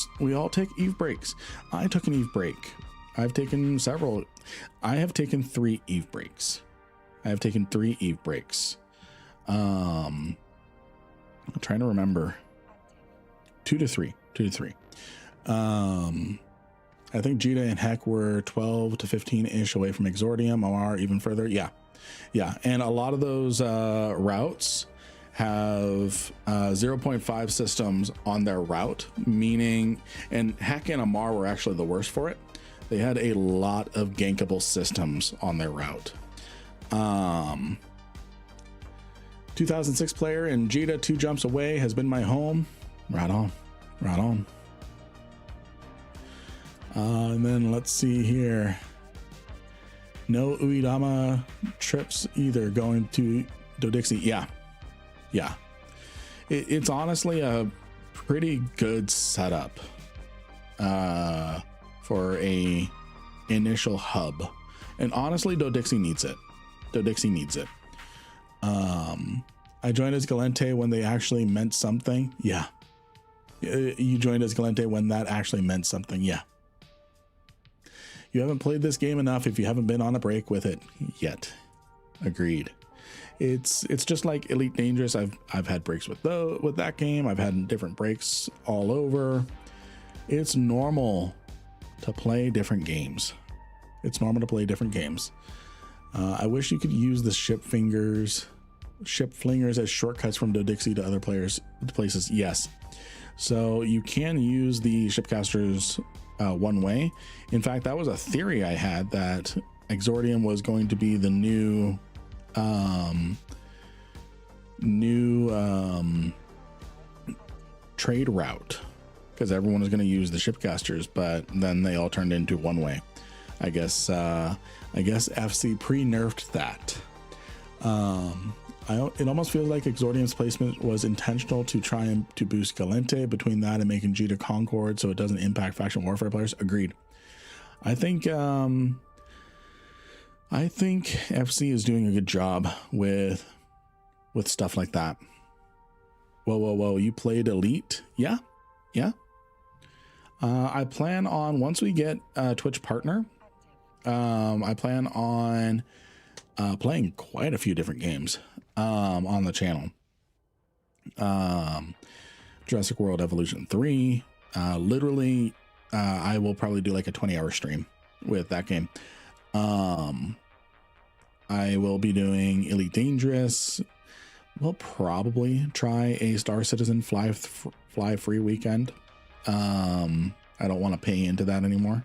EVE breaks. I took an EVE break. I've taken several. I have taken 3 EVE breaks. I'm trying to remember. 2 to 3. I think Jita and Heck were 12 to 15-ish away from Exordium, or even further. Yeah. And a lot of those routes have 0.5 systems on their route, meaning, and Heck and Amar were actually the worst for it. They had a lot of gankable systems on their route. 2006 player and Jita 2 jumps away has been my home. Right on. And then let's see here. No Uedama trips either going to Dodixie. Yeah. It's honestly a pretty good setup for a initial hub. And honestly, Dodixie needs it. I joined as Galente when they actually meant something. Yeah. You joined as Galente when that actually meant something. Yeah. You haven't played this game enough if you haven't been on a break with it yet. Agreed. It's just like Elite Dangerous. I've had breaks with that game. I've had different breaks all over. It's normal to play different games. I wish you could use the ship flingers as shortcuts from Dodixie to other places. Yes. So you can use the shipcasters one way. In fact, that was a theory I had, that Exordium was going to be the new trade route, because everyone was going to use the shipcasters, but then they all turned into one way. I guess FC pre-nerfed that. It almost feels like Exordium's placement was intentional to try and to boost Galente between that and making Jita Concord so it doesn't impact faction warfare players. Agreed. I think FC is doing a good job with stuff like that. Whoa. You played Elite? Yeah. I plan on, once we get a Twitch partner, I plan on playing quite a few different games on the channel. Jurassic World Evolution 3. Literally, I will probably do like a 20-hour stream with that game. I will be doing Elite Dangerous. We'll probably try a Star Citizen fly free weekend. I don't want to pay into that anymore.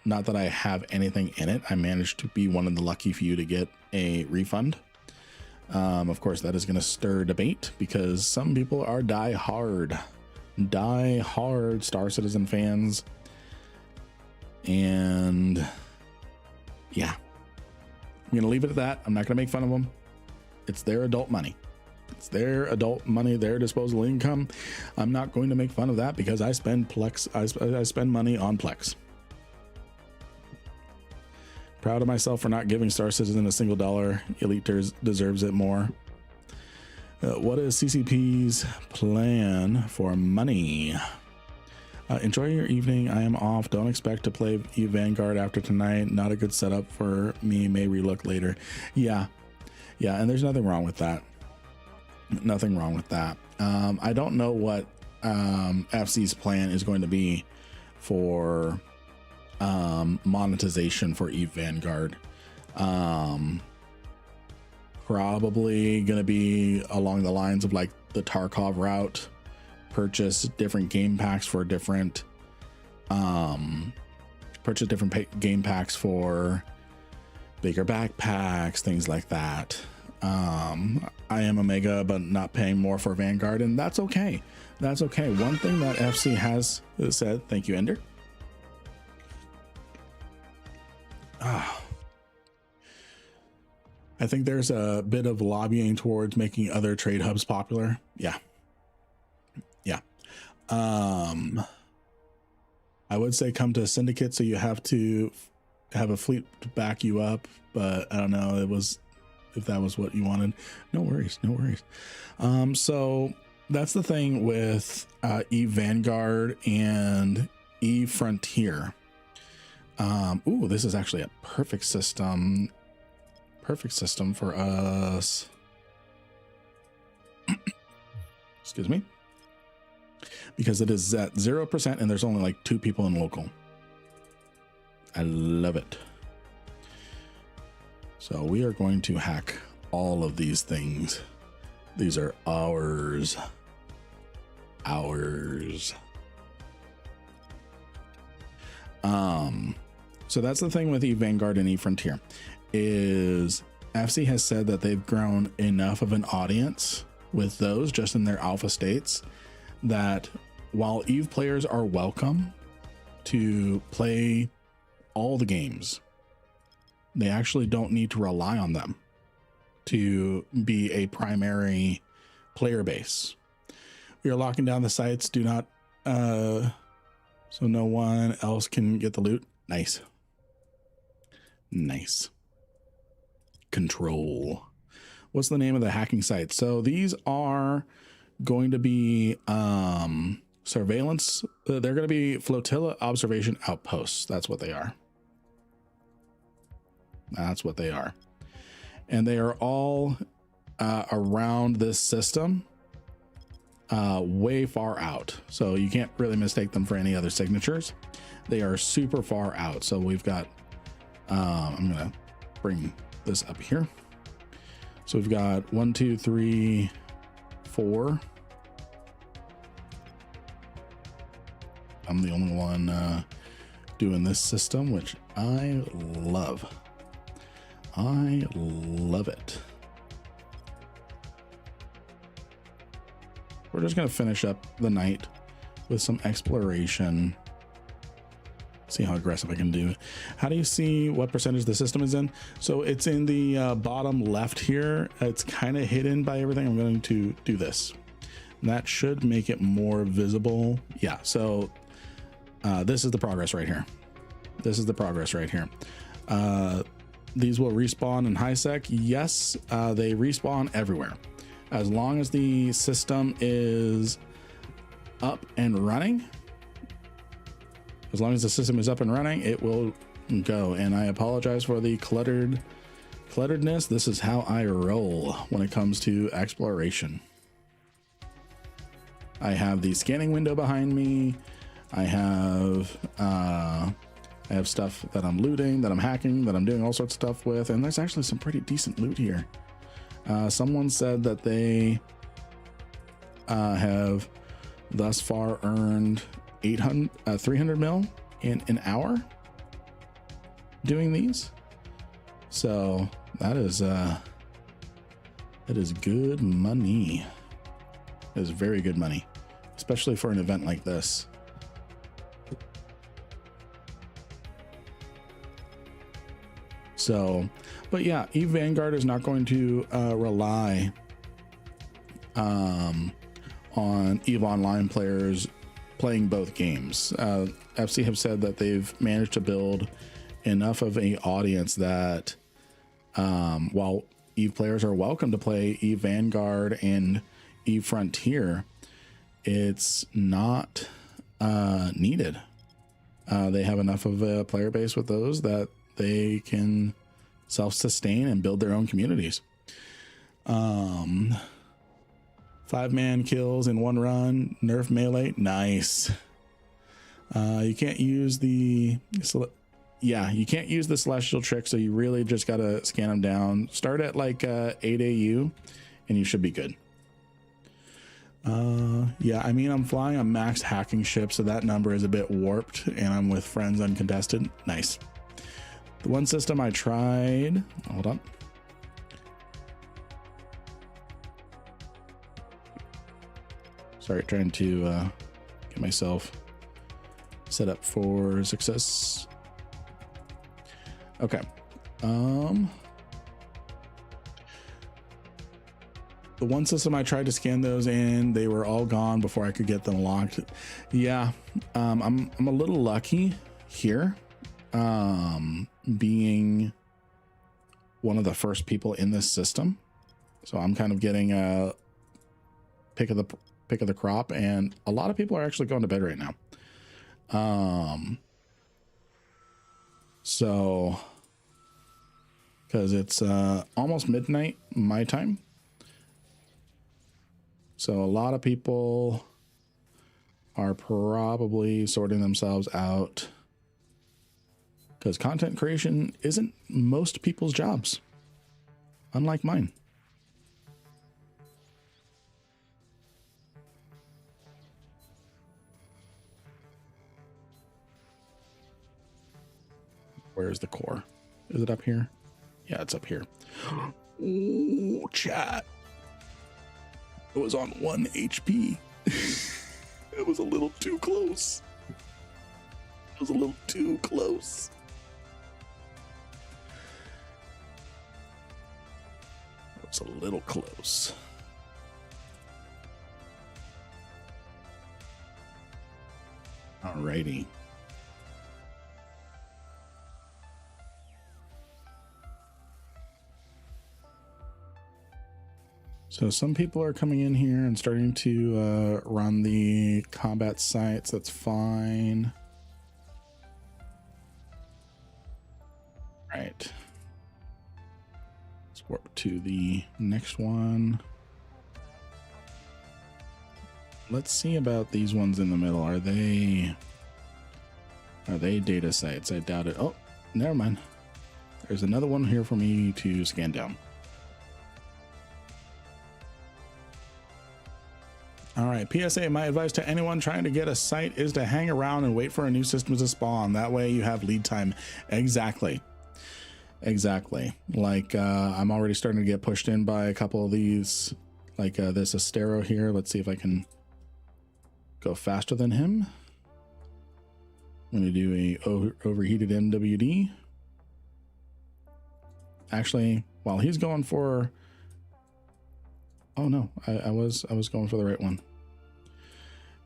Not that I have anything in it. I managed to be one of the lucky few to get a refund. Of course, that is going to stir debate because some people are die-hard Star Citizen fans. And yeah, I'm going to leave it at that. I'm not going to make fun of them. It's their adult money. It's their adult money, their disposable income. I'm not going to make fun of that because I spend Plex. I spend money on Plex. Proud of myself for not giving Star Citizen a single dollar. Elite deserves it more. What is CCP's plan for money? Enjoy your evening. I am off. Don't expect to play EVE Vanguard after tonight. Not a good setup for me. May relook later. Yeah, and there's nothing wrong with that. Nothing wrong with that. I don't know what FC's plan is going to be for monetization for EVE Vanguard. Probably gonna be along the lines of like the Tarkov route, purchase different game packs for different game packs for bigger backpacks, things like that. I am Omega, but not paying more for Vanguard, and that's okay. That's okay. One thing that FC has said, thank you, Ender. I think there's a bit of lobbying towards making other trade hubs popular. Yeah. I would say come to a syndicate, so you have to have a fleet to back you up, but I don't know if that was what you wanted. No worries. So that's the thing with EVE Vanguard and EVE Frontier. Ooh, this is actually a perfect system for us. Excuse me. Because it is at 0% and there's only like 2 people in local. I love it. So we are going to hack all of these things. These are ours. So that's the thing with EVE Vanguard and EVE Frontier, is FC has said that they've grown enough of an audience with those just in their alpha states that while EVE players are welcome to play all the games, they actually don't need to rely on them to be a primary player base. We are locking down the sites. Do not, so no one else can get the loot. Nice. Control. What's the name of the hacking site? So these are going to be surveillance. They're going to be flotilla observation outposts. That's what they are. And they are all around this system, way far out. So you can't really mistake them for any other signatures. They are super far out. So we've got, I'm going to bring this up here. So we've got 1, 2, 3, 4. I'm the only one doing this system, which I love. I love it. We're just going to finish up the night with some exploration. See how aggressive I can do. How do you see what percentage the system is in? So it's in the bottom left here. It's kind of hidden by everything. I'm going to do this. And that should make it more visible. Yeah, so this is the progress right here. These will respawn in high sec. Yes, they respawn everywhere. As long as the system is up and running, it will go. And I apologize for the clutteredness. This is how I roll when it comes to exploration. I have the scanning window behind me. I have stuff that I'm looting, that I'm hacking, that I'm doing all sorts of stuff with, and there's actually some pretty decent loot here. Someone said that they have thus far earned 300 mil in an hour doing these. So that is good money. It is very good money, especially for an event like this. So, but yeah, EVE Vanguard is not going to rely on EVE Online players playing both games. FC have said that they've managed to build enough of an audience that while EVE players are welcome to play EVE Vanguard and EVE Frontier, it's not needed. They have enough of a player base with those that they can self-sustain and build their own communities. 5-man kills in one run, nerf melee, nice. You can't use the you can't use the celestial trick, so you really just gotta scan them down. Start at like 8 AU and you should be good. Yeah, I mean, I'm flying a max hacking ship, so that number is a bit warped, and I'm with friends uncontested. Nice. The one system I tried, hold on. Sorry, trying to get myself set up for success. Okay. The one system I tried to scan those in, they were all gone before I could get them locked. Yeah, I'm a little lucky here, being one of the first people in this system. So I'm kind of getting a pick of the crop, and a lot of people are actually going to bed right now. So because it's almost midnight my time. So a lot of people are probably sorting themselves out, because content creation isn't most people's jobs, unlike mine. Where's the core? Is it up here? Yeah, it's up here. Ooh, chat. It was on 1 HP. It was a little too close. It was a little too close. It was a little close. Alrighty. So some people are coming in here and starting to run the combat sites. That's fine. Right. Let's warp to the next one. Let's see about these ones in the middle. Are they data sites? I doubt it. Oh, never mind. There's another one here for me to scan down. All right, PSA, my advice to anyone trying to get a site is to hang around and wait for a new system to spawn. That way you have lead time. Exactly. Like I'm already starting to get pushed in by a couple of these, like this Astero here. Let's see if I can go faster than him. I'm going to do a overheated MWD. Actually, while he's going for... Oh no, I was going for the right one.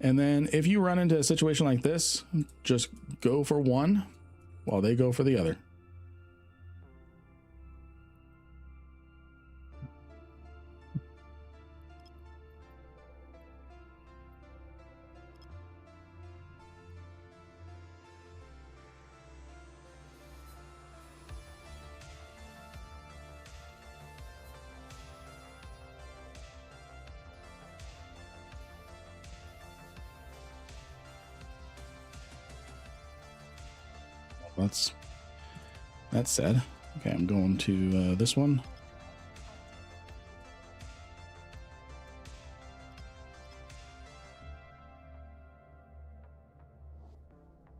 And then if you run into a situation like this, just go for one while they go for the other. That's sad. Okay, I'm going to this one.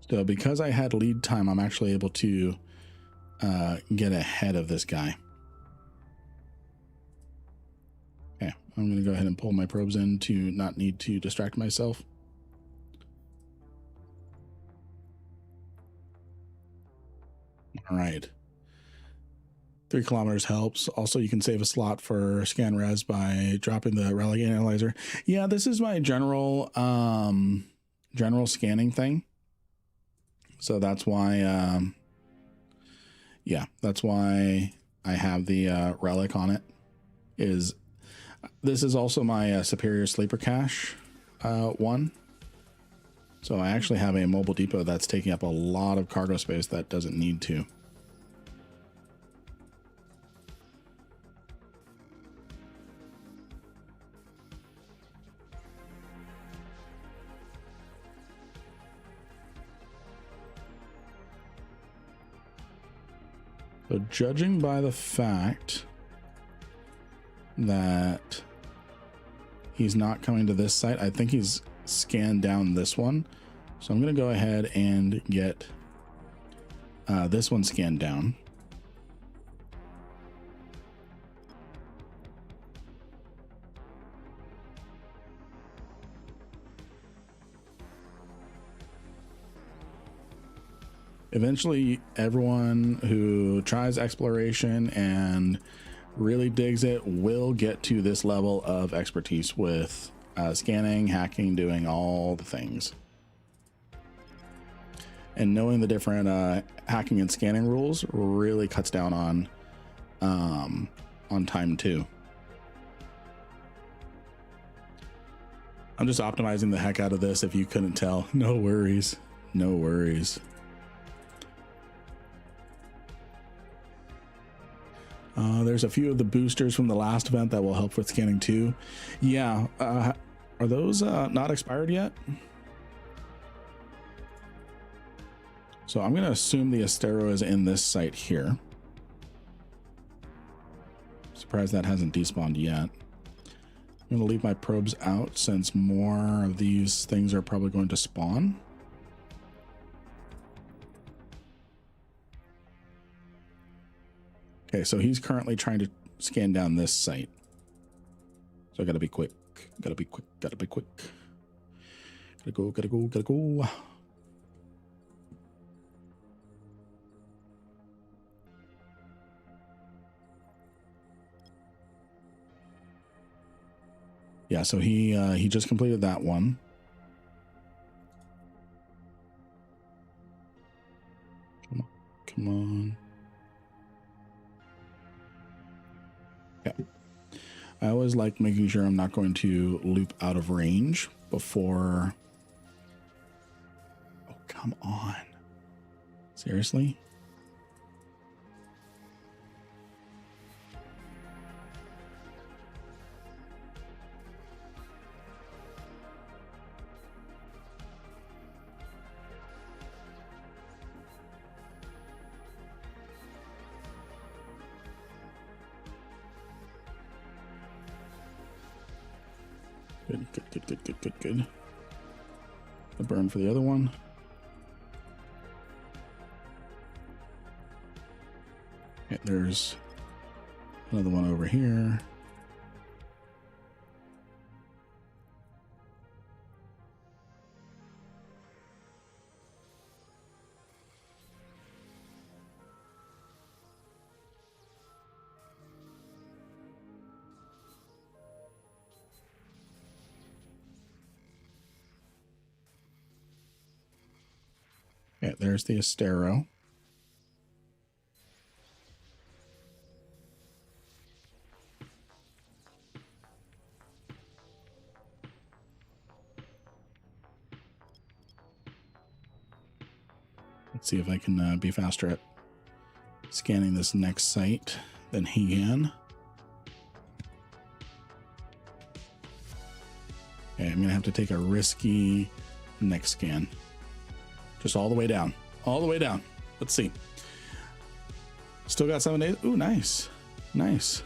So because I had lead time, I'm actually able to get ahead of this guy. Okay, I'm going to go ahead and pull my probes in to not need to distract myself. All right. 3 kilometers helps. Also, you can save a slot for scan res by dropping the relic analyzer. Yeah, this is my general general scanning thing. So that's why yeah, that's why I have the relic on it. This is also my superior sleeper cache one. So I actually have a mobile depot that's taking up a lot of cargo space that doesn't need to. So judging by the fact that he's not coming to this site, I think he's scanned down this one. So I'm going to go ahead and get this one scanned down. Eventually, everyone who tries exploration and really digs it will get to this level of expertise with scanning, hacking, doing all the things. And knowing the different hacking and scanning rules really cuts down on time too. I'm just optimizing the heck out of this if you couldn't tell. No worries. No worries. There's a few of the boosters from the last event that will help with scanning too. Yeah, are those not expired yet? So I'm going to assume the Astero is in this site here. Surprised that hasn't despawned yet. I'm going to leave my probes out since more of these things are probably going to spawn. Okay, so he's currently trying to scan down this site. So I gotta be quick. Gotta be quick. Gotta be quick. Gotta go, gotta go, gotta go. Yeah, so he just completed that one. Come on, come on. Okay. I always like making sure I'm not going to loop out of range before. Oh, come on. Seriously? Good. A burn for the other one. Okay, there's another one over here. Okay, there's the Astero. Let's see if I can be faster at scanning this next site than he can. Okay, I'm going to have to take a risky next scan. Just all the way down. All the way down. Let's see. Still got 7 days. Ooh, nice. Nice.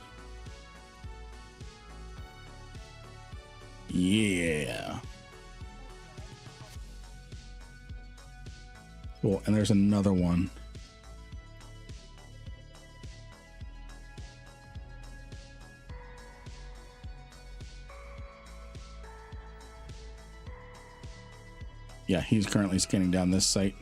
Yeah. Cool. And there's another one. Yeah, he's currently scanning down this site.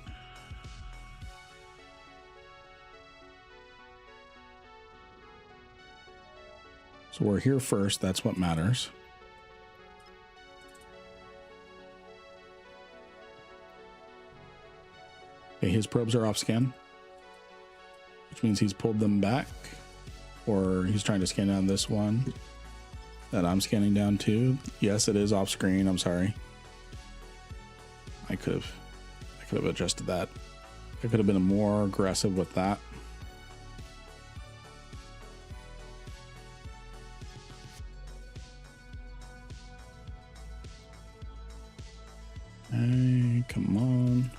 So we're here first. That's what matters. Okay, his probes are off scan, which means he's pulled them back, or he's trying to scan down this one that I'm scanning down to. Yes, it is off screen. I'm sorry. I could have adjusted that. I could have been more aggressive with that. Hey, come on.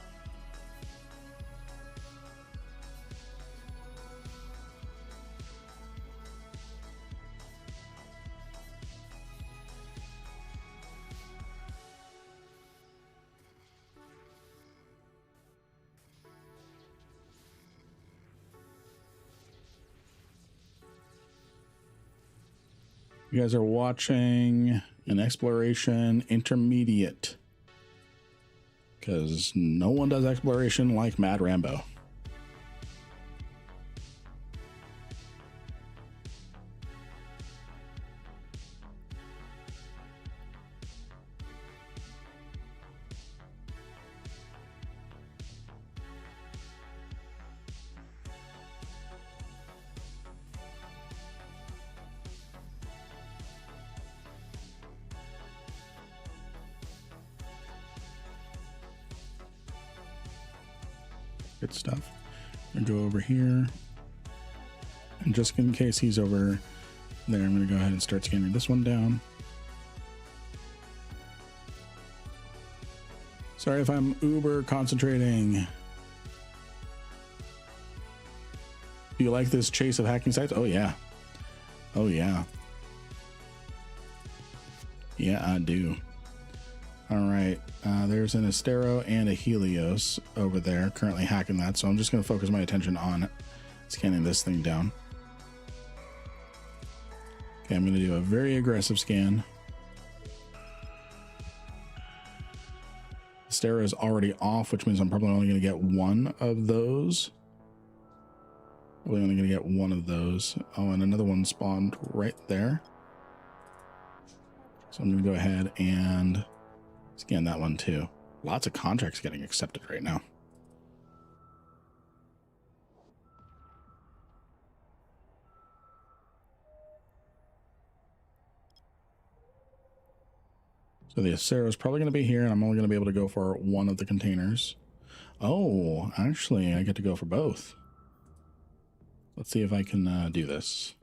You guys are watching an exploration intermediate, because no one does exploration like Mad Rambo. Good stuff. I'm gonna go over here, and just in case he's over there, I'm gonna go ahead and start scanning this one down. Sorry if I'm uber concentrating. Do you like this chase of hacking sites? Oh yeah. Oh yeah. Yeah, I do. All right, there's an Astero and a Helios over there currently hacking that, so I'm just going to focus my attention on scanning this thing down. Okay, I'm going to do a very aggressive scan. Astero is already off, which means I'm probably only going to get one of those. Probably only going to get one of those. Oh, and another one spawned right there. So I'm going to go ahead and scan that one too. Lots of contracts getting accepted right now. So the Acero is probably going to be here, and I'm only going to be able to go for one of the containers. Oh, actually, I get to go for both. Let's see if I can do this.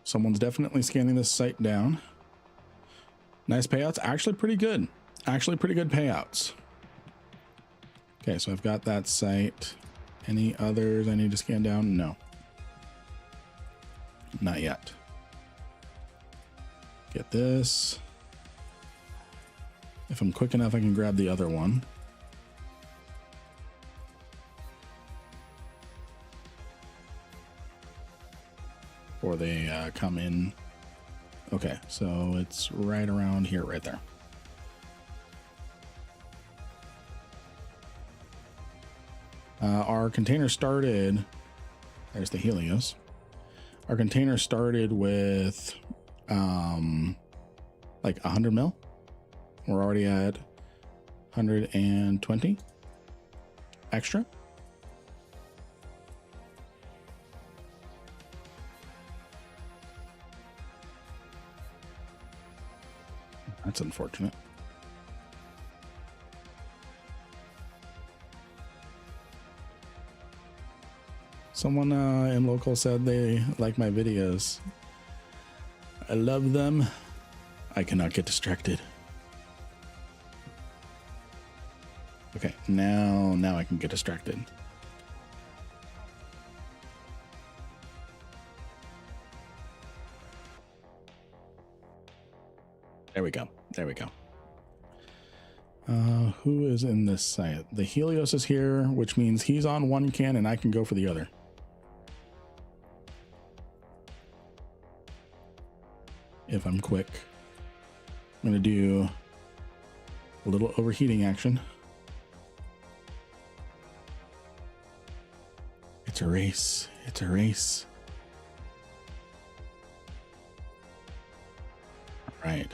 Someone's definitely scanning this site down. Nice payouts. Actually pretty good. Actually pretty good payouts. Okay, so I've got that site. Any others I need to scan down? No. Not yet. Get this. If I'm quick enough, I can grab the other one. Or they come in. Okay, so it's right around here, right there. Our container started, there's the Helios. Our container started with like 100 mil. We're already at 120 extra. That's unfortunate. Someone in local said they like my videos. I love them. I cannot get distracted. Okay, now I can get distracted. There we go. There we go. Who is in this site? The Helios is here, which means he's on one can and I can go for the other. If I'm quick. I'm going to do A little overheating action. It's a race. It's a race. All right.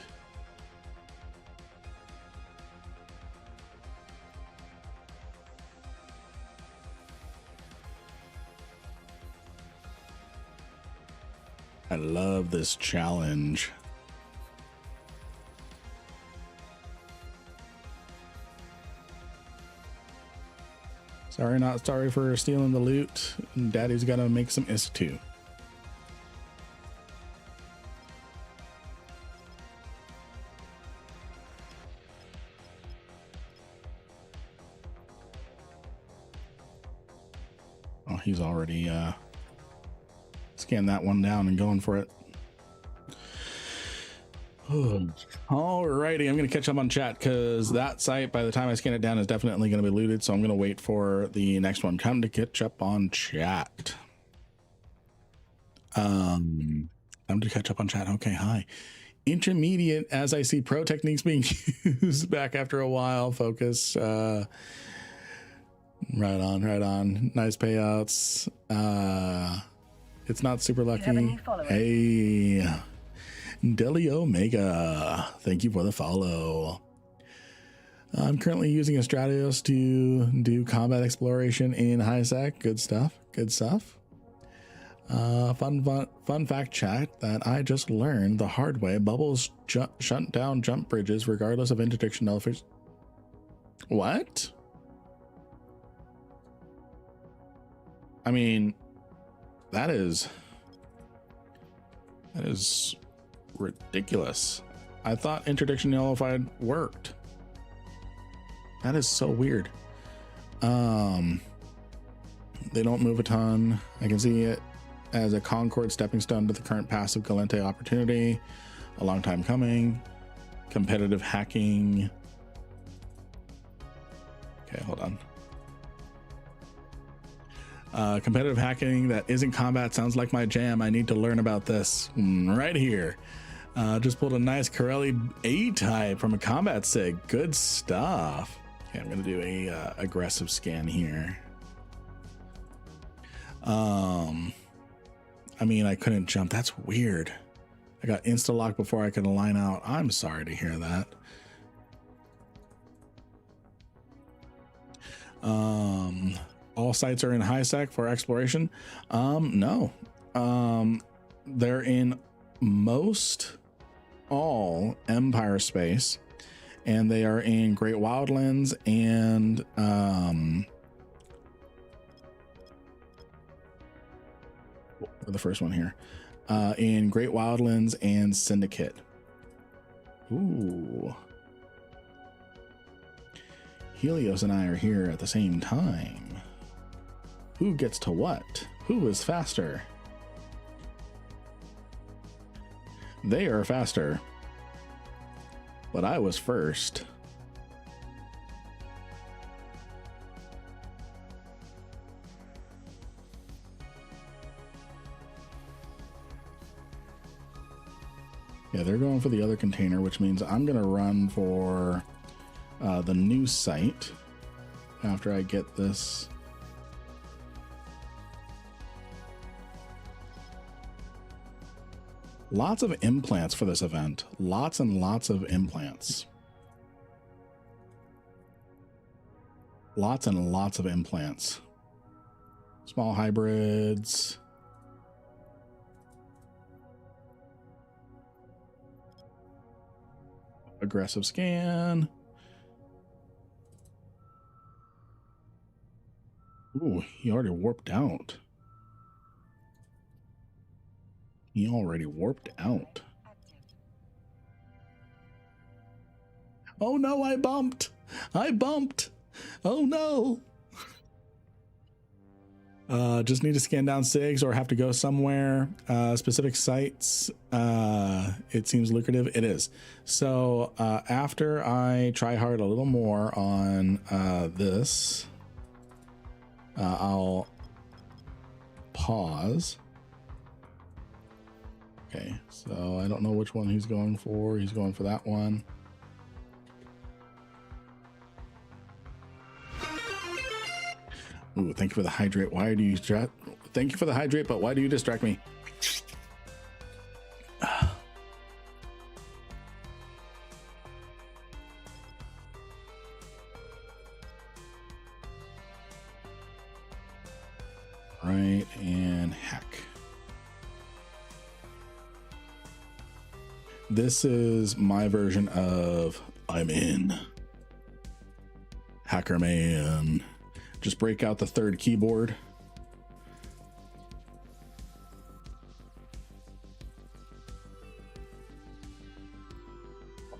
I love this challenge. Sorry, not sorry for stealing the loot. Daddy's got to make some ISK too. Oh, he's already scanned that one down and going for it. Alrighty, I'm gonna catch up on chat because that site, by the time I scan it down, is definitely gonna be looted. So I'm gonna wait for the next one. Time to catch up on chat. Time to catch up on chat. Okay, hi. Intermediate, as I see pro techniques being used back after a while. Focus. Right on, right on. Nice payouts. It's not super lucky. Hey. Deli Omega, thank you for the follow. I'm currently using a Stratos to do combat exploration in high sec. Good stuff. Good stuff. Fun fact chat that I just learned the hard way. Bubbles shut down jump bridges regardless of interdiction nullification. What? I mean, that is ridiculous. I thought interdiction nullified worked. That is so weird. They don't move a ton. I can see it as a Concord stepping stone to the current passive Galente opportunity. A long time coming. Competitive hacking. Okay, hold on. Competitive hacking that isn't combat sounds like my jam. I need to learn about this right here. Just pulled a nice Corelli A-type from a combat sig. Good stuff. Okay, I'm gonna do a aggressive scan here. I mean, I couldn't jump. That's weird. I got insta-lock before I could line out. I'm sorry to hear that. All sites are in high sec for exploration. No. They're in all Empire space, and they are in Great Wildlands and the first one here, in Great Wildlands and Syndicate. Ooh. Helios and I are here at the same time. Who gets to what? Who is faster? They are faster, but I was first. Yeah, they're going for the other container, which means I'm gonna run for the new site after I get this. Lots of implants for this event. Lots and lots of implants. Lots and lots of implants. Small hybrids. Aggressive scan. Ooh, he already warped out. He already warped out. Oh no, I bumped. I bumped. Oh no. Just need to scan down SIGs or have to go somewhere. Specific sites. It seems lucrative. It is. So after I try hard a little more on this, I'll pause. Okay, so I don't know which one he's going for. He's going for that one. Ooh, thank you for the hydrate. Why do you thank you for the hydrate, but why do you distract me? Right, and hack. This is my version of I'm in. Hacker man. Just break out the third keyboard.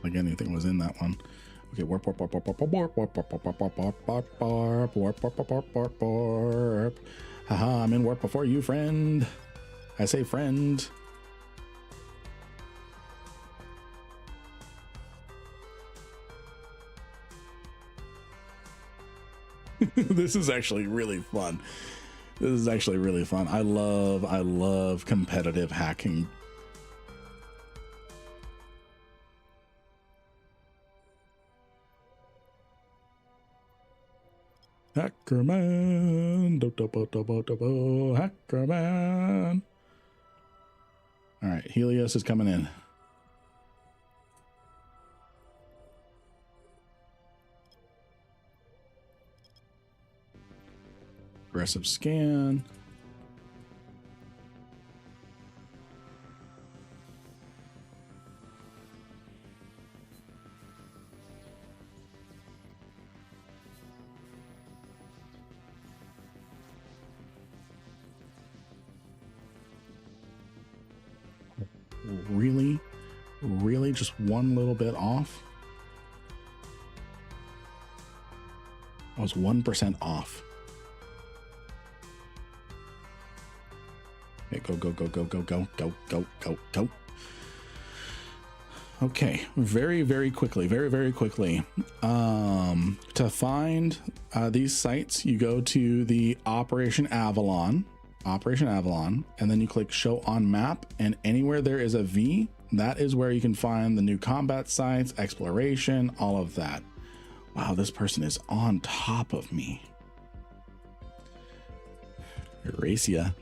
Like anything was in that one. Okay, warp, warp, warp, warp, warp, warp, warp, warp, warp, warp, warp, warp, warp, warp, warp, warp, warp, warp, warp. Haha, I'm in warp before you, friend. I say friend. This is actually really fun. This is actually really fun. I love competitive hacking. Hackerman, Hackerman. All right, Helios is coming in. Aggressive scan. Really just one little bit off. I was 1% off. Okay, go. Okay, very quickly, very quickly. To find these sites, you go to the Operation Avalon, and then you click show on map, and anywhere there is a V, that is where you can find the new combat sites, exploration, all of that. Wow, this person is on top of me. Erasia.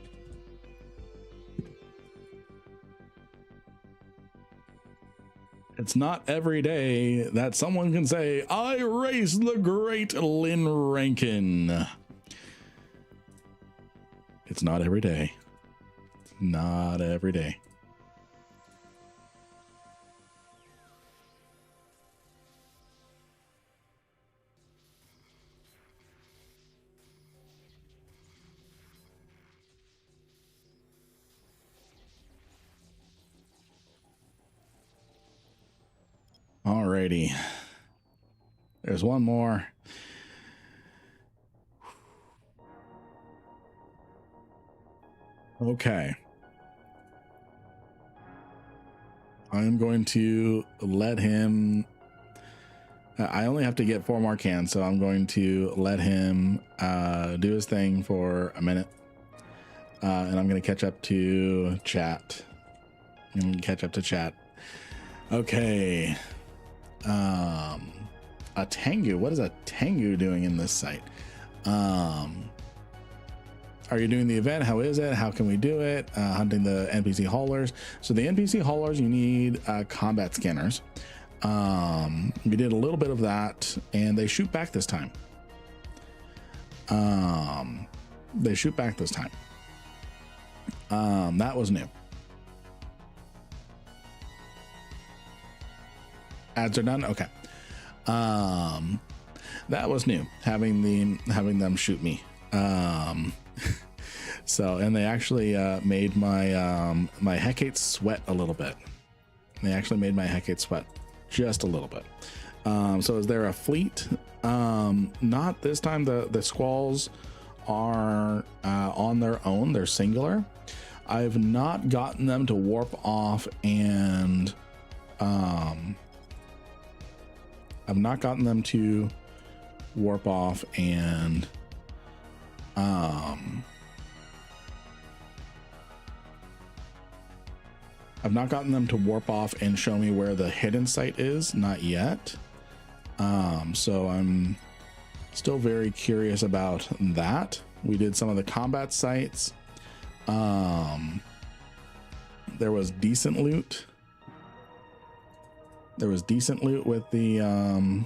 It's not every day that someone can say, I race the great Lynn Rankin. It's not every day. It's not every day. Alrighty. There's one more. Okay. I'm going to let him. I only have to get 4 more cans, so I'm going to let him do his thing for a minute. And I'm going to catch up to chat. Okay. A Tengu. What is a Tengu doing in this site? Are you doing the event? How is it? How can we do it? Hunting the NPC haulers. So the NPC haulers, you need combat scanners. We did a little bit of that, and they shoot back this time. That was new. Ads are done. Okay. That was new. Having them shoot me. So, and they actually made my my Hecate sweat a little bit. They actually made my Hecate sweat just a little bit. So is there a fleet? Not this time. The squalls are on their own. They're singular. I've not gotten them to warp off and I've not gotten them to warp off and I've not gotten them to warp off and show me where the hidden site is. Not yet. So I'm Still very curious about that. We did some of the combat sites. There was decent loot. There was decent loot with the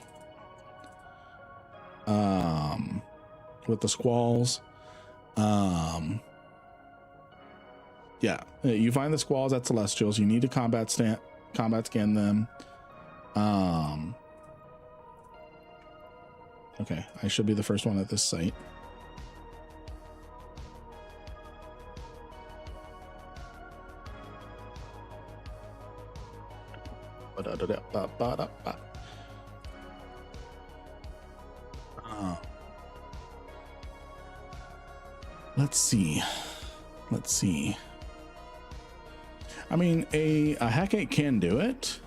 squalls. Yeah, you find the squalls at Celestials. You need to combat scan them. Okay, I should be the first one at this site. Let's see. I mean, a Hackate can do it.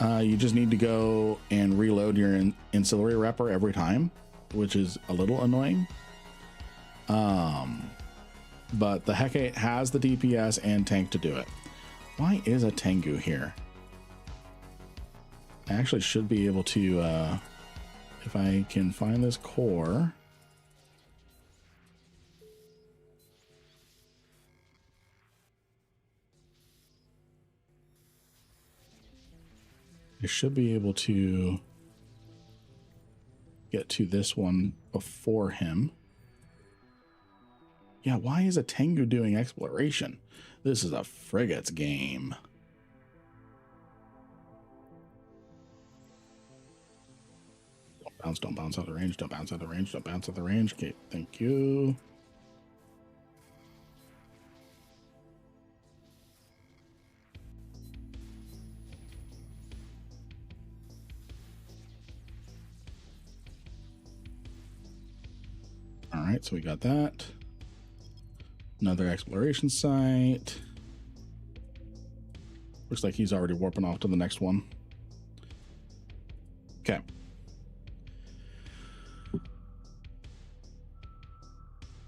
You just need to go and reload your ancillary wrapper every time, which is a little annoying. But the Hackate has the DPS and tank to do it. Why is a Tengu here? I actually should be able to, if I can find this core. I should be able to get to this one before him. Yeah, why is a Tengu doing exploration? This is a frigates game. Don't bounce out of the range, don't bounce out of the range, don't bounce out of the range. Okay, thank you. All right, so we got that. Another exploration site. Looks like he's already warping off to the next one. Okay.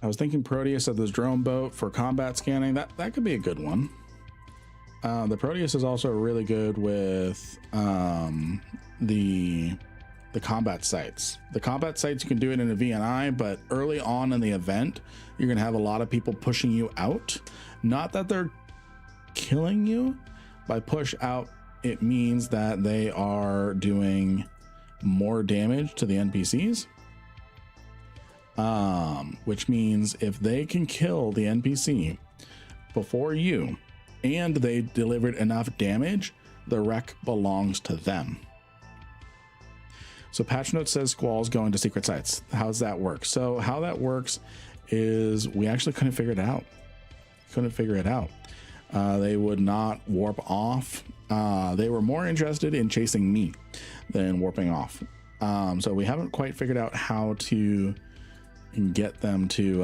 I was thinking Proteus of this drone boat for combat scanning. That could be a good one. The Proteus is also really good with the combat sites. The combat sites, you can do it in a VNI, but early on in the event, you're gonna have a lot of people pushing you out. Not that they're killing you. By push out, it means that they are doing more damage to the NPCs. Which means if they can kill the NPC before you and they delivered enough damage, the wreck belongs to them. So patch note says squalls going to secret sites. How's that work? So how that works is we actually couldn't figure it out. They would not warp off. They were more interested in chasing me than warping off. So we haven't quite figured out how to get them to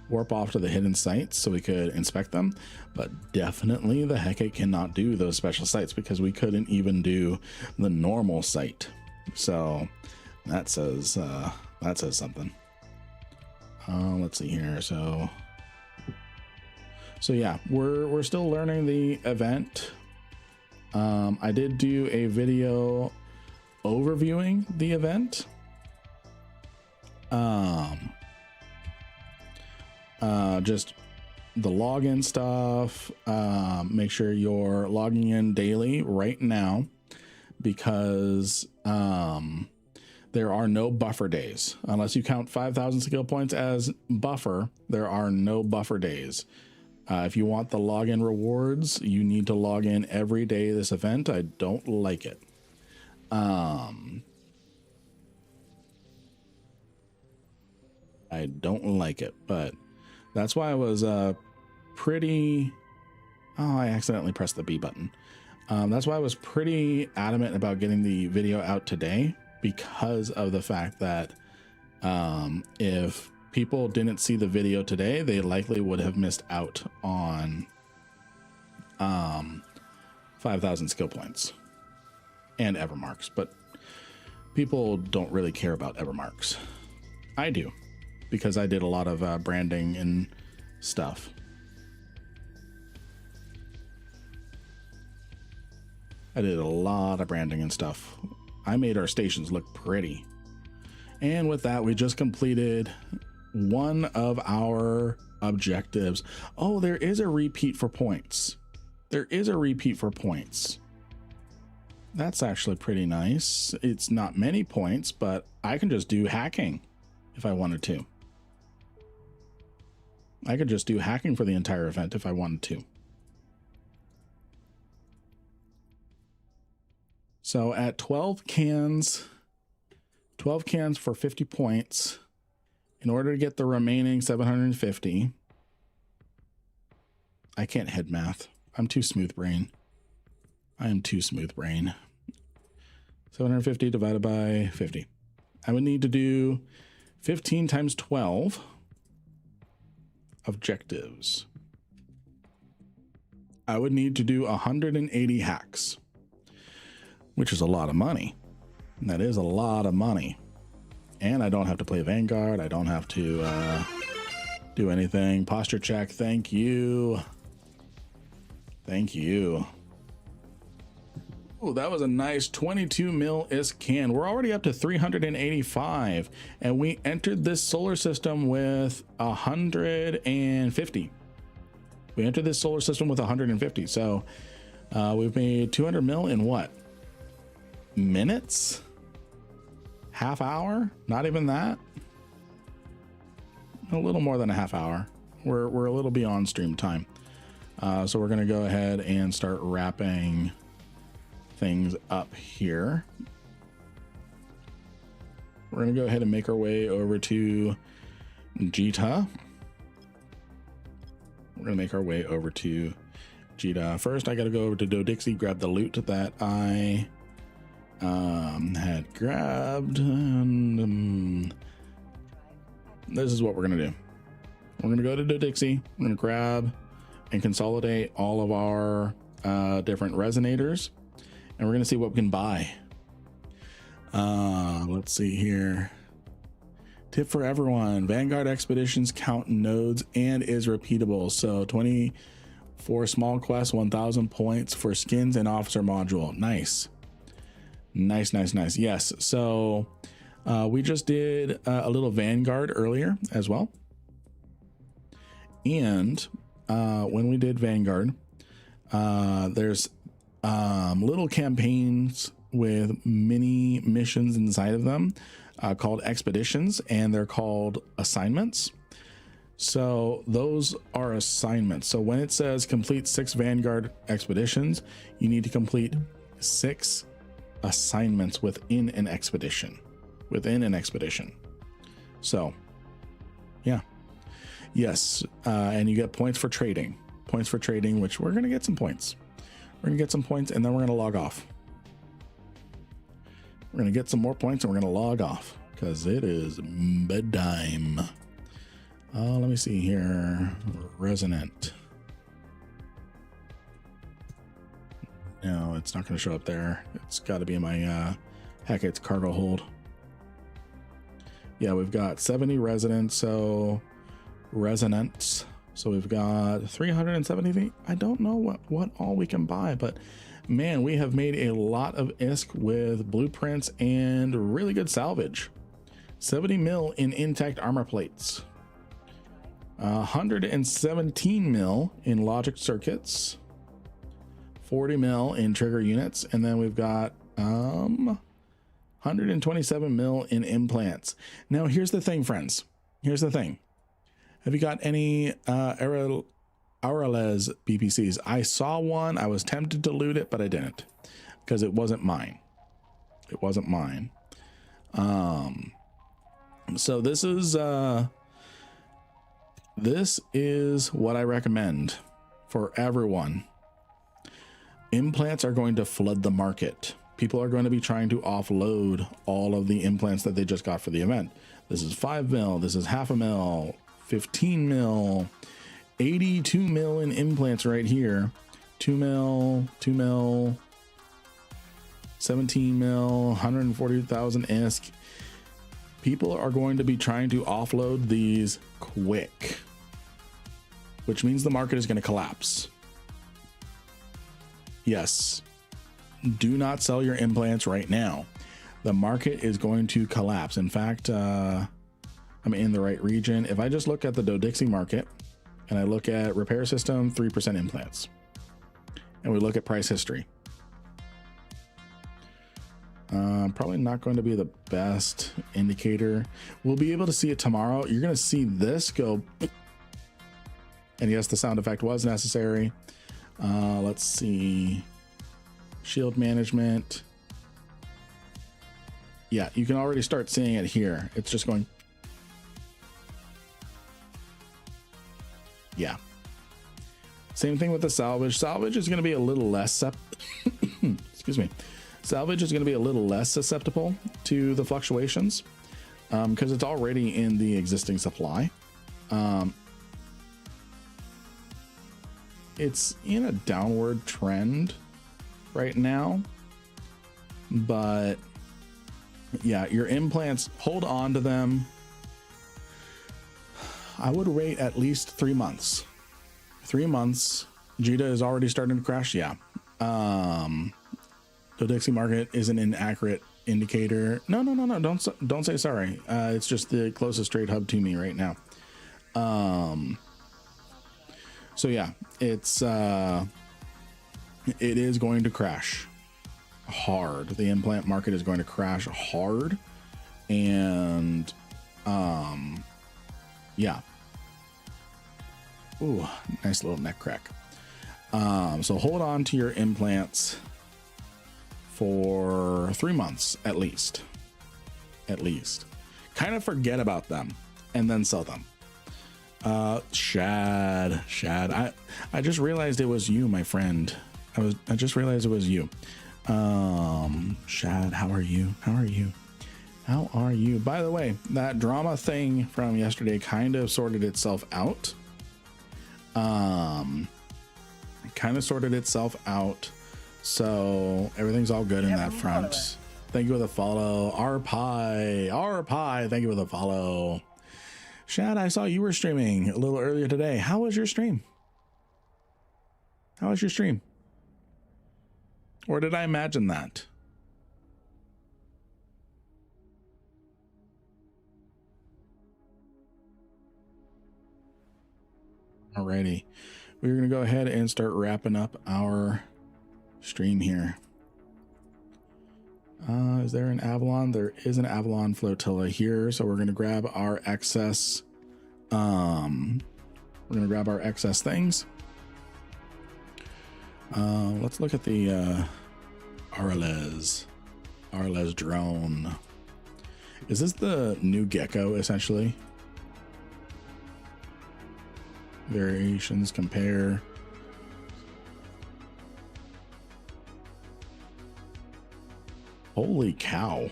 warp off to the hidden sites so we could inspect them, but definitely the Hecate cannot do those special sites because we couldn't even do the normal site. So that says something. Let's see here. So yeah, we're still learning the event. I did do a video overviewing the event. Just the login stuff. Make sure you're logging in daily right now because there are no buffer days unless you count 5,000 skill points as buffer. There are no buffer days. If you want the login rewards, you need to log in every day of this event. I don't like it. But that's why I was pretty... Oh, I accidentally pressed the B button. That's why I was pretty adamant about getting the video out today, because of the fact that if people didn't see the video today, they likely would have missed out on 5,000 skill points and Evermarks, but people don't really care about Evermarks. I do, because I did a lot of branding and stuff. I did a lot of branding and stuff. I made our stations look pretty. And with that, we just completed one of our objectives. Oh, there is a repeat for points. There is a repeat for points. That's actually pretty nice. It's not many points, but I can just do hacking if I wanted to. I could just do hacking for the entire event if I wanted to. So at 12 cans for 50 points, in order to get the remaining 750, I can't head math. I'm too smooth brain. I am too smooth brain. 750 divided by 50. I would need to do 15 times 12 objectives. I would need to do 180 hacks, which is a lot of money. That is a lot of money. And I don't have to play Vanguard. I don't have to do anything. Posture check. Thank you. Thank you. Oh, that was a nice 22 mil scan. We're already up to 385, and we entered this solar system with 150. We entered this solar system with 150. So we've made 200 mil in what? Minutes? Half hour? Not even that. A little more than a half hour. We're a little beyond stream time. So we're going to go ahead and start wrapping things up here. We're going to go ahead and make our way over to Jita. We're going to make our way over to Jita. First, I got to go over to Dodixie, grab the loot that I had grabbed. And this is what we're going to do. We're going to go to Dodixie. We're going to grab and consolidate all of our different resonators. And we're going to see what we can buy. Let's see here. Tip for everyone. Vanguard expeditions count nodes and is repeatable. So 24 small quests, 1,000 points for skins and officer module. Nice. Nice, nice, nice. Yes. So we just did a little Vanguard earlier as well. And when we did Vanguard, there's little campaigns with mini missions inside of them called expeditions, and they're called assignments. So those are assignments. So when it says complete 6 Vanguard expeditions, you need to complete 6 assignments within an expedition. So yeah. Yes. And you get points for trading, which we're going to get some points. We're going to get some points, and then we're going to log off. We're going to get some more points, and we're going to log off because it is bedtime. Let me see here. Resonant. No, it's not going to show up there. It's got to be in my Hackett's cargo hold. Yeah, we've got 70 resonance, so resonance. So we've got 370. I don't know what all we can buy, but man, we have made a lot of ISK with blueprints and really good salvage. 70 mil in intact armor plates. 117 mil in logic circuits. 40 mil in trigger units. And then we've got 127 mil in implants. Now, here's the thing, friends. Here's the thing. Have you got any Aurales BPCs? I saw one. I was tempted to loot it, but I didn't because it wasn't mine. It wasn't mine. So this is what I recommend for everyone. Implants are going to flood the market. People are going to be trying to offload all of the implants that they just got for the event. This is 5 mil. This is half a mil. 15 mil, 82 mil in implants right here. 2 mil, 2 mil, 17 mil, 140,000 ISK. People are going to be trying to offload these quick, which means the market is going to collapse. Yes, do not sell your implants right now. The market is going to collapse. In fact, I'm in the right region. If I just look at the Dodixie market and I look at repair system, 3% implants, and we look at price history, probably not going to be the best indicator. We'll be able to see it tomorrow. You're going to see this go, and yes, the sound effect was necessary. Let's see, shield management. Yeah, you can already start seeing it here. It's just going. Yeah. Same thing with the salvage. Salvage is going to be a little less excuse me. Salvage is going to be a little less susceptible to the fluctuations because it's already in the existing supply. It's in a downward trend right now, but yeah, your implants, hold on to them. I would wait at least 3 months. 3 months. JITA is already starting to crash. Yeah. The Dixie market is an inaccurate indicator. No. Don't say sorry. It's just the closest trade hub to me right now. So yeah, it is going to crash hard. The implant market is going to crash hard, and yeah. Ooh, nice little neck crack. So hold on to your implants for 3 months at least. Kind of forget about them and then sell them. Shad, I just realized it was you, my friend. I just realized it was you. Shad, how are you? By the way, that drama thing from yesterday kind of sorted itself out. So everything's all good in that front. Thank you for the follow. Arpie, thank you for the follow. Shad, I saw you were streaming a little earlier today. How was your stream? Or did I imagine that? Alrighty. We're going to go ahead and start wrapping up our stream here. Is there an Avalon? There is an Avalon flotilla here. So we're going to grab our excess. We're going to grab our excess things. Let's look at the Arles drone. Is this the new Gecko essentially? Variations, compare. Holy cow.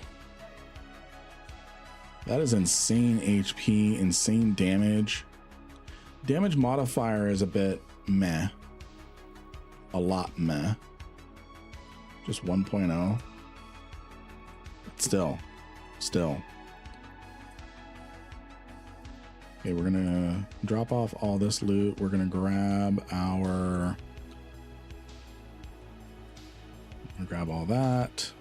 That is insane HP, insane damage. Damage modifier is a bit meh. A lot meh. Just 1.0. Still. Okay, we're gonna drop off all this loot. We're gonna grab all that.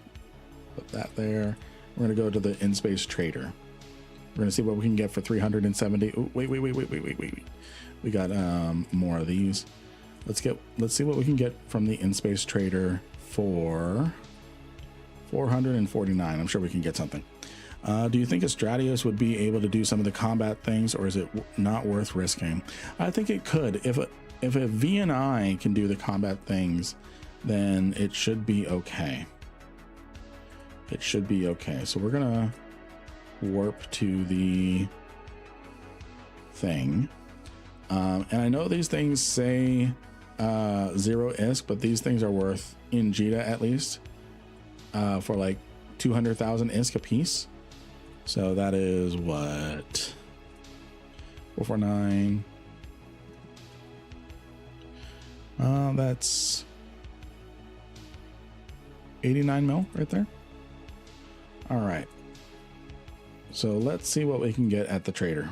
Put that there. We're gonna go to the in-space trader. We're gonna see what we can get for 370. Oh, wait. We got more of these. Let's see what we can get from the in-space trader for 449. I'm sure we can get something. Do you think a Stratios would be able to do some of the combat things, or is it not worth risking? I think it could. If a VNI can do the combat things, then it should be okay. So we're gonna warp to the thing. And I know these things say 0 ISK, but these things are worth, in JITA at least, for like 200,000 ISK a piece. So that is what? 449. That's 89 mil right there. All right. So let's see what we can get at the trader.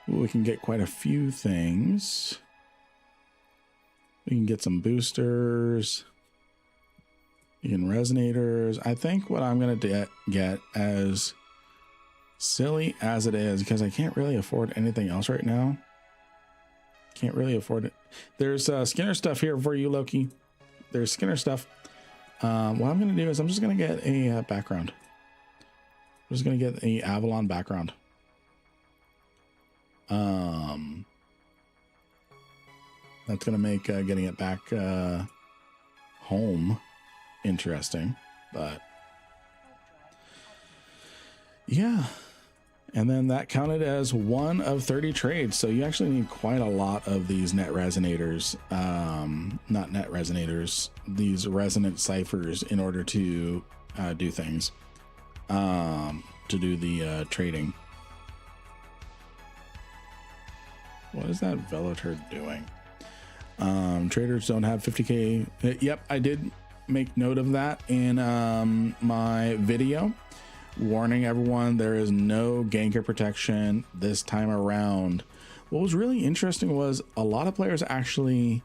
Ooh, we can get quite a few things. We can get some boosters. Begin resonators. I think what I'm going to get, as silly as it is, because I can't really afford anything else right now. Can't really afford it. There's Skinner stuff here for you, Loki. There's Skinner stuff. What I'm going to do is I'm just going to get a background. I'm just going to get a Avalon background. That's going to make getting it back home interesting, but yeah. And then that counted as 1 of 30 trades. So you actually need quite a lot of these net resonators, not net resonators, these resonant ciphers in order to do things, to do the trading. What is that Veloturd doing? Traders don't have 50k. Yep, I did make note of that in my video, warning everyone there is no ganker protection this time around. What was really interesting was a lot of players actually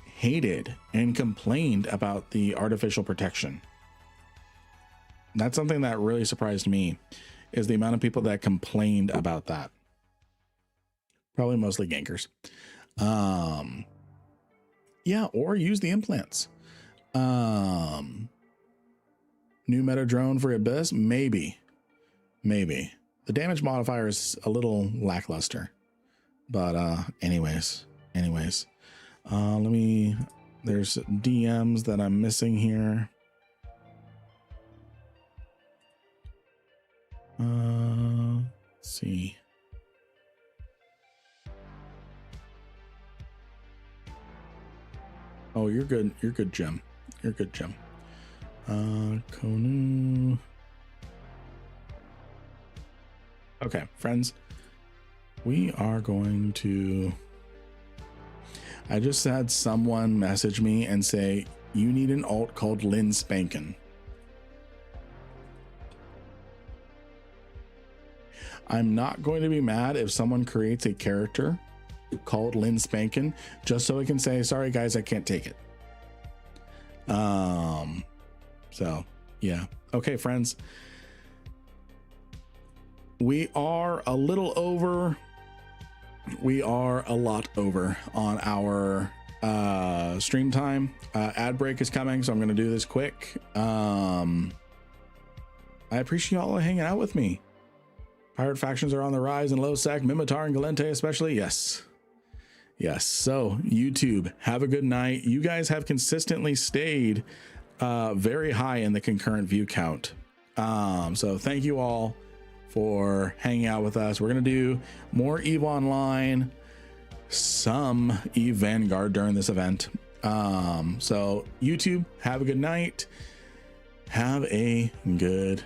hated and complained about the artificial protection. That's something that really surprised me, is the amount of people that complained about that. Probably mostly gankers. Yeah, or use the implants. New meta drone for Abyss, maybe. The damage modifier is a little lackluster, but anyways, there's DMs that I'm missing here. Let's see. Oh, you're good. You're good, Jim. You're good, Jim. Konu. Okay, friends. We are going to... I just had someone message me and say, you need an alt called Lynn Spankin. I'm not going to be mad if someone creates a character called Lynn Spankin just so I can say, sorry guys, I can't take it. So yeah. Okay, friends, we are a little over, we are a lot over on our stream time. Ad break is coming, so I'm gonna do this quick. I appreciate y'all hanging out with me. Pirate factions are on the rise in low sec, Mimitar and Galente especially. Yes. So YouTube, have a good night. You guys have consistently stayed very high in the concurrent view count. So thank you all for hanging out with us. We're going to do more EVE Online, some EVE Vanguard during this event. So YouTube, have a good night. Have a good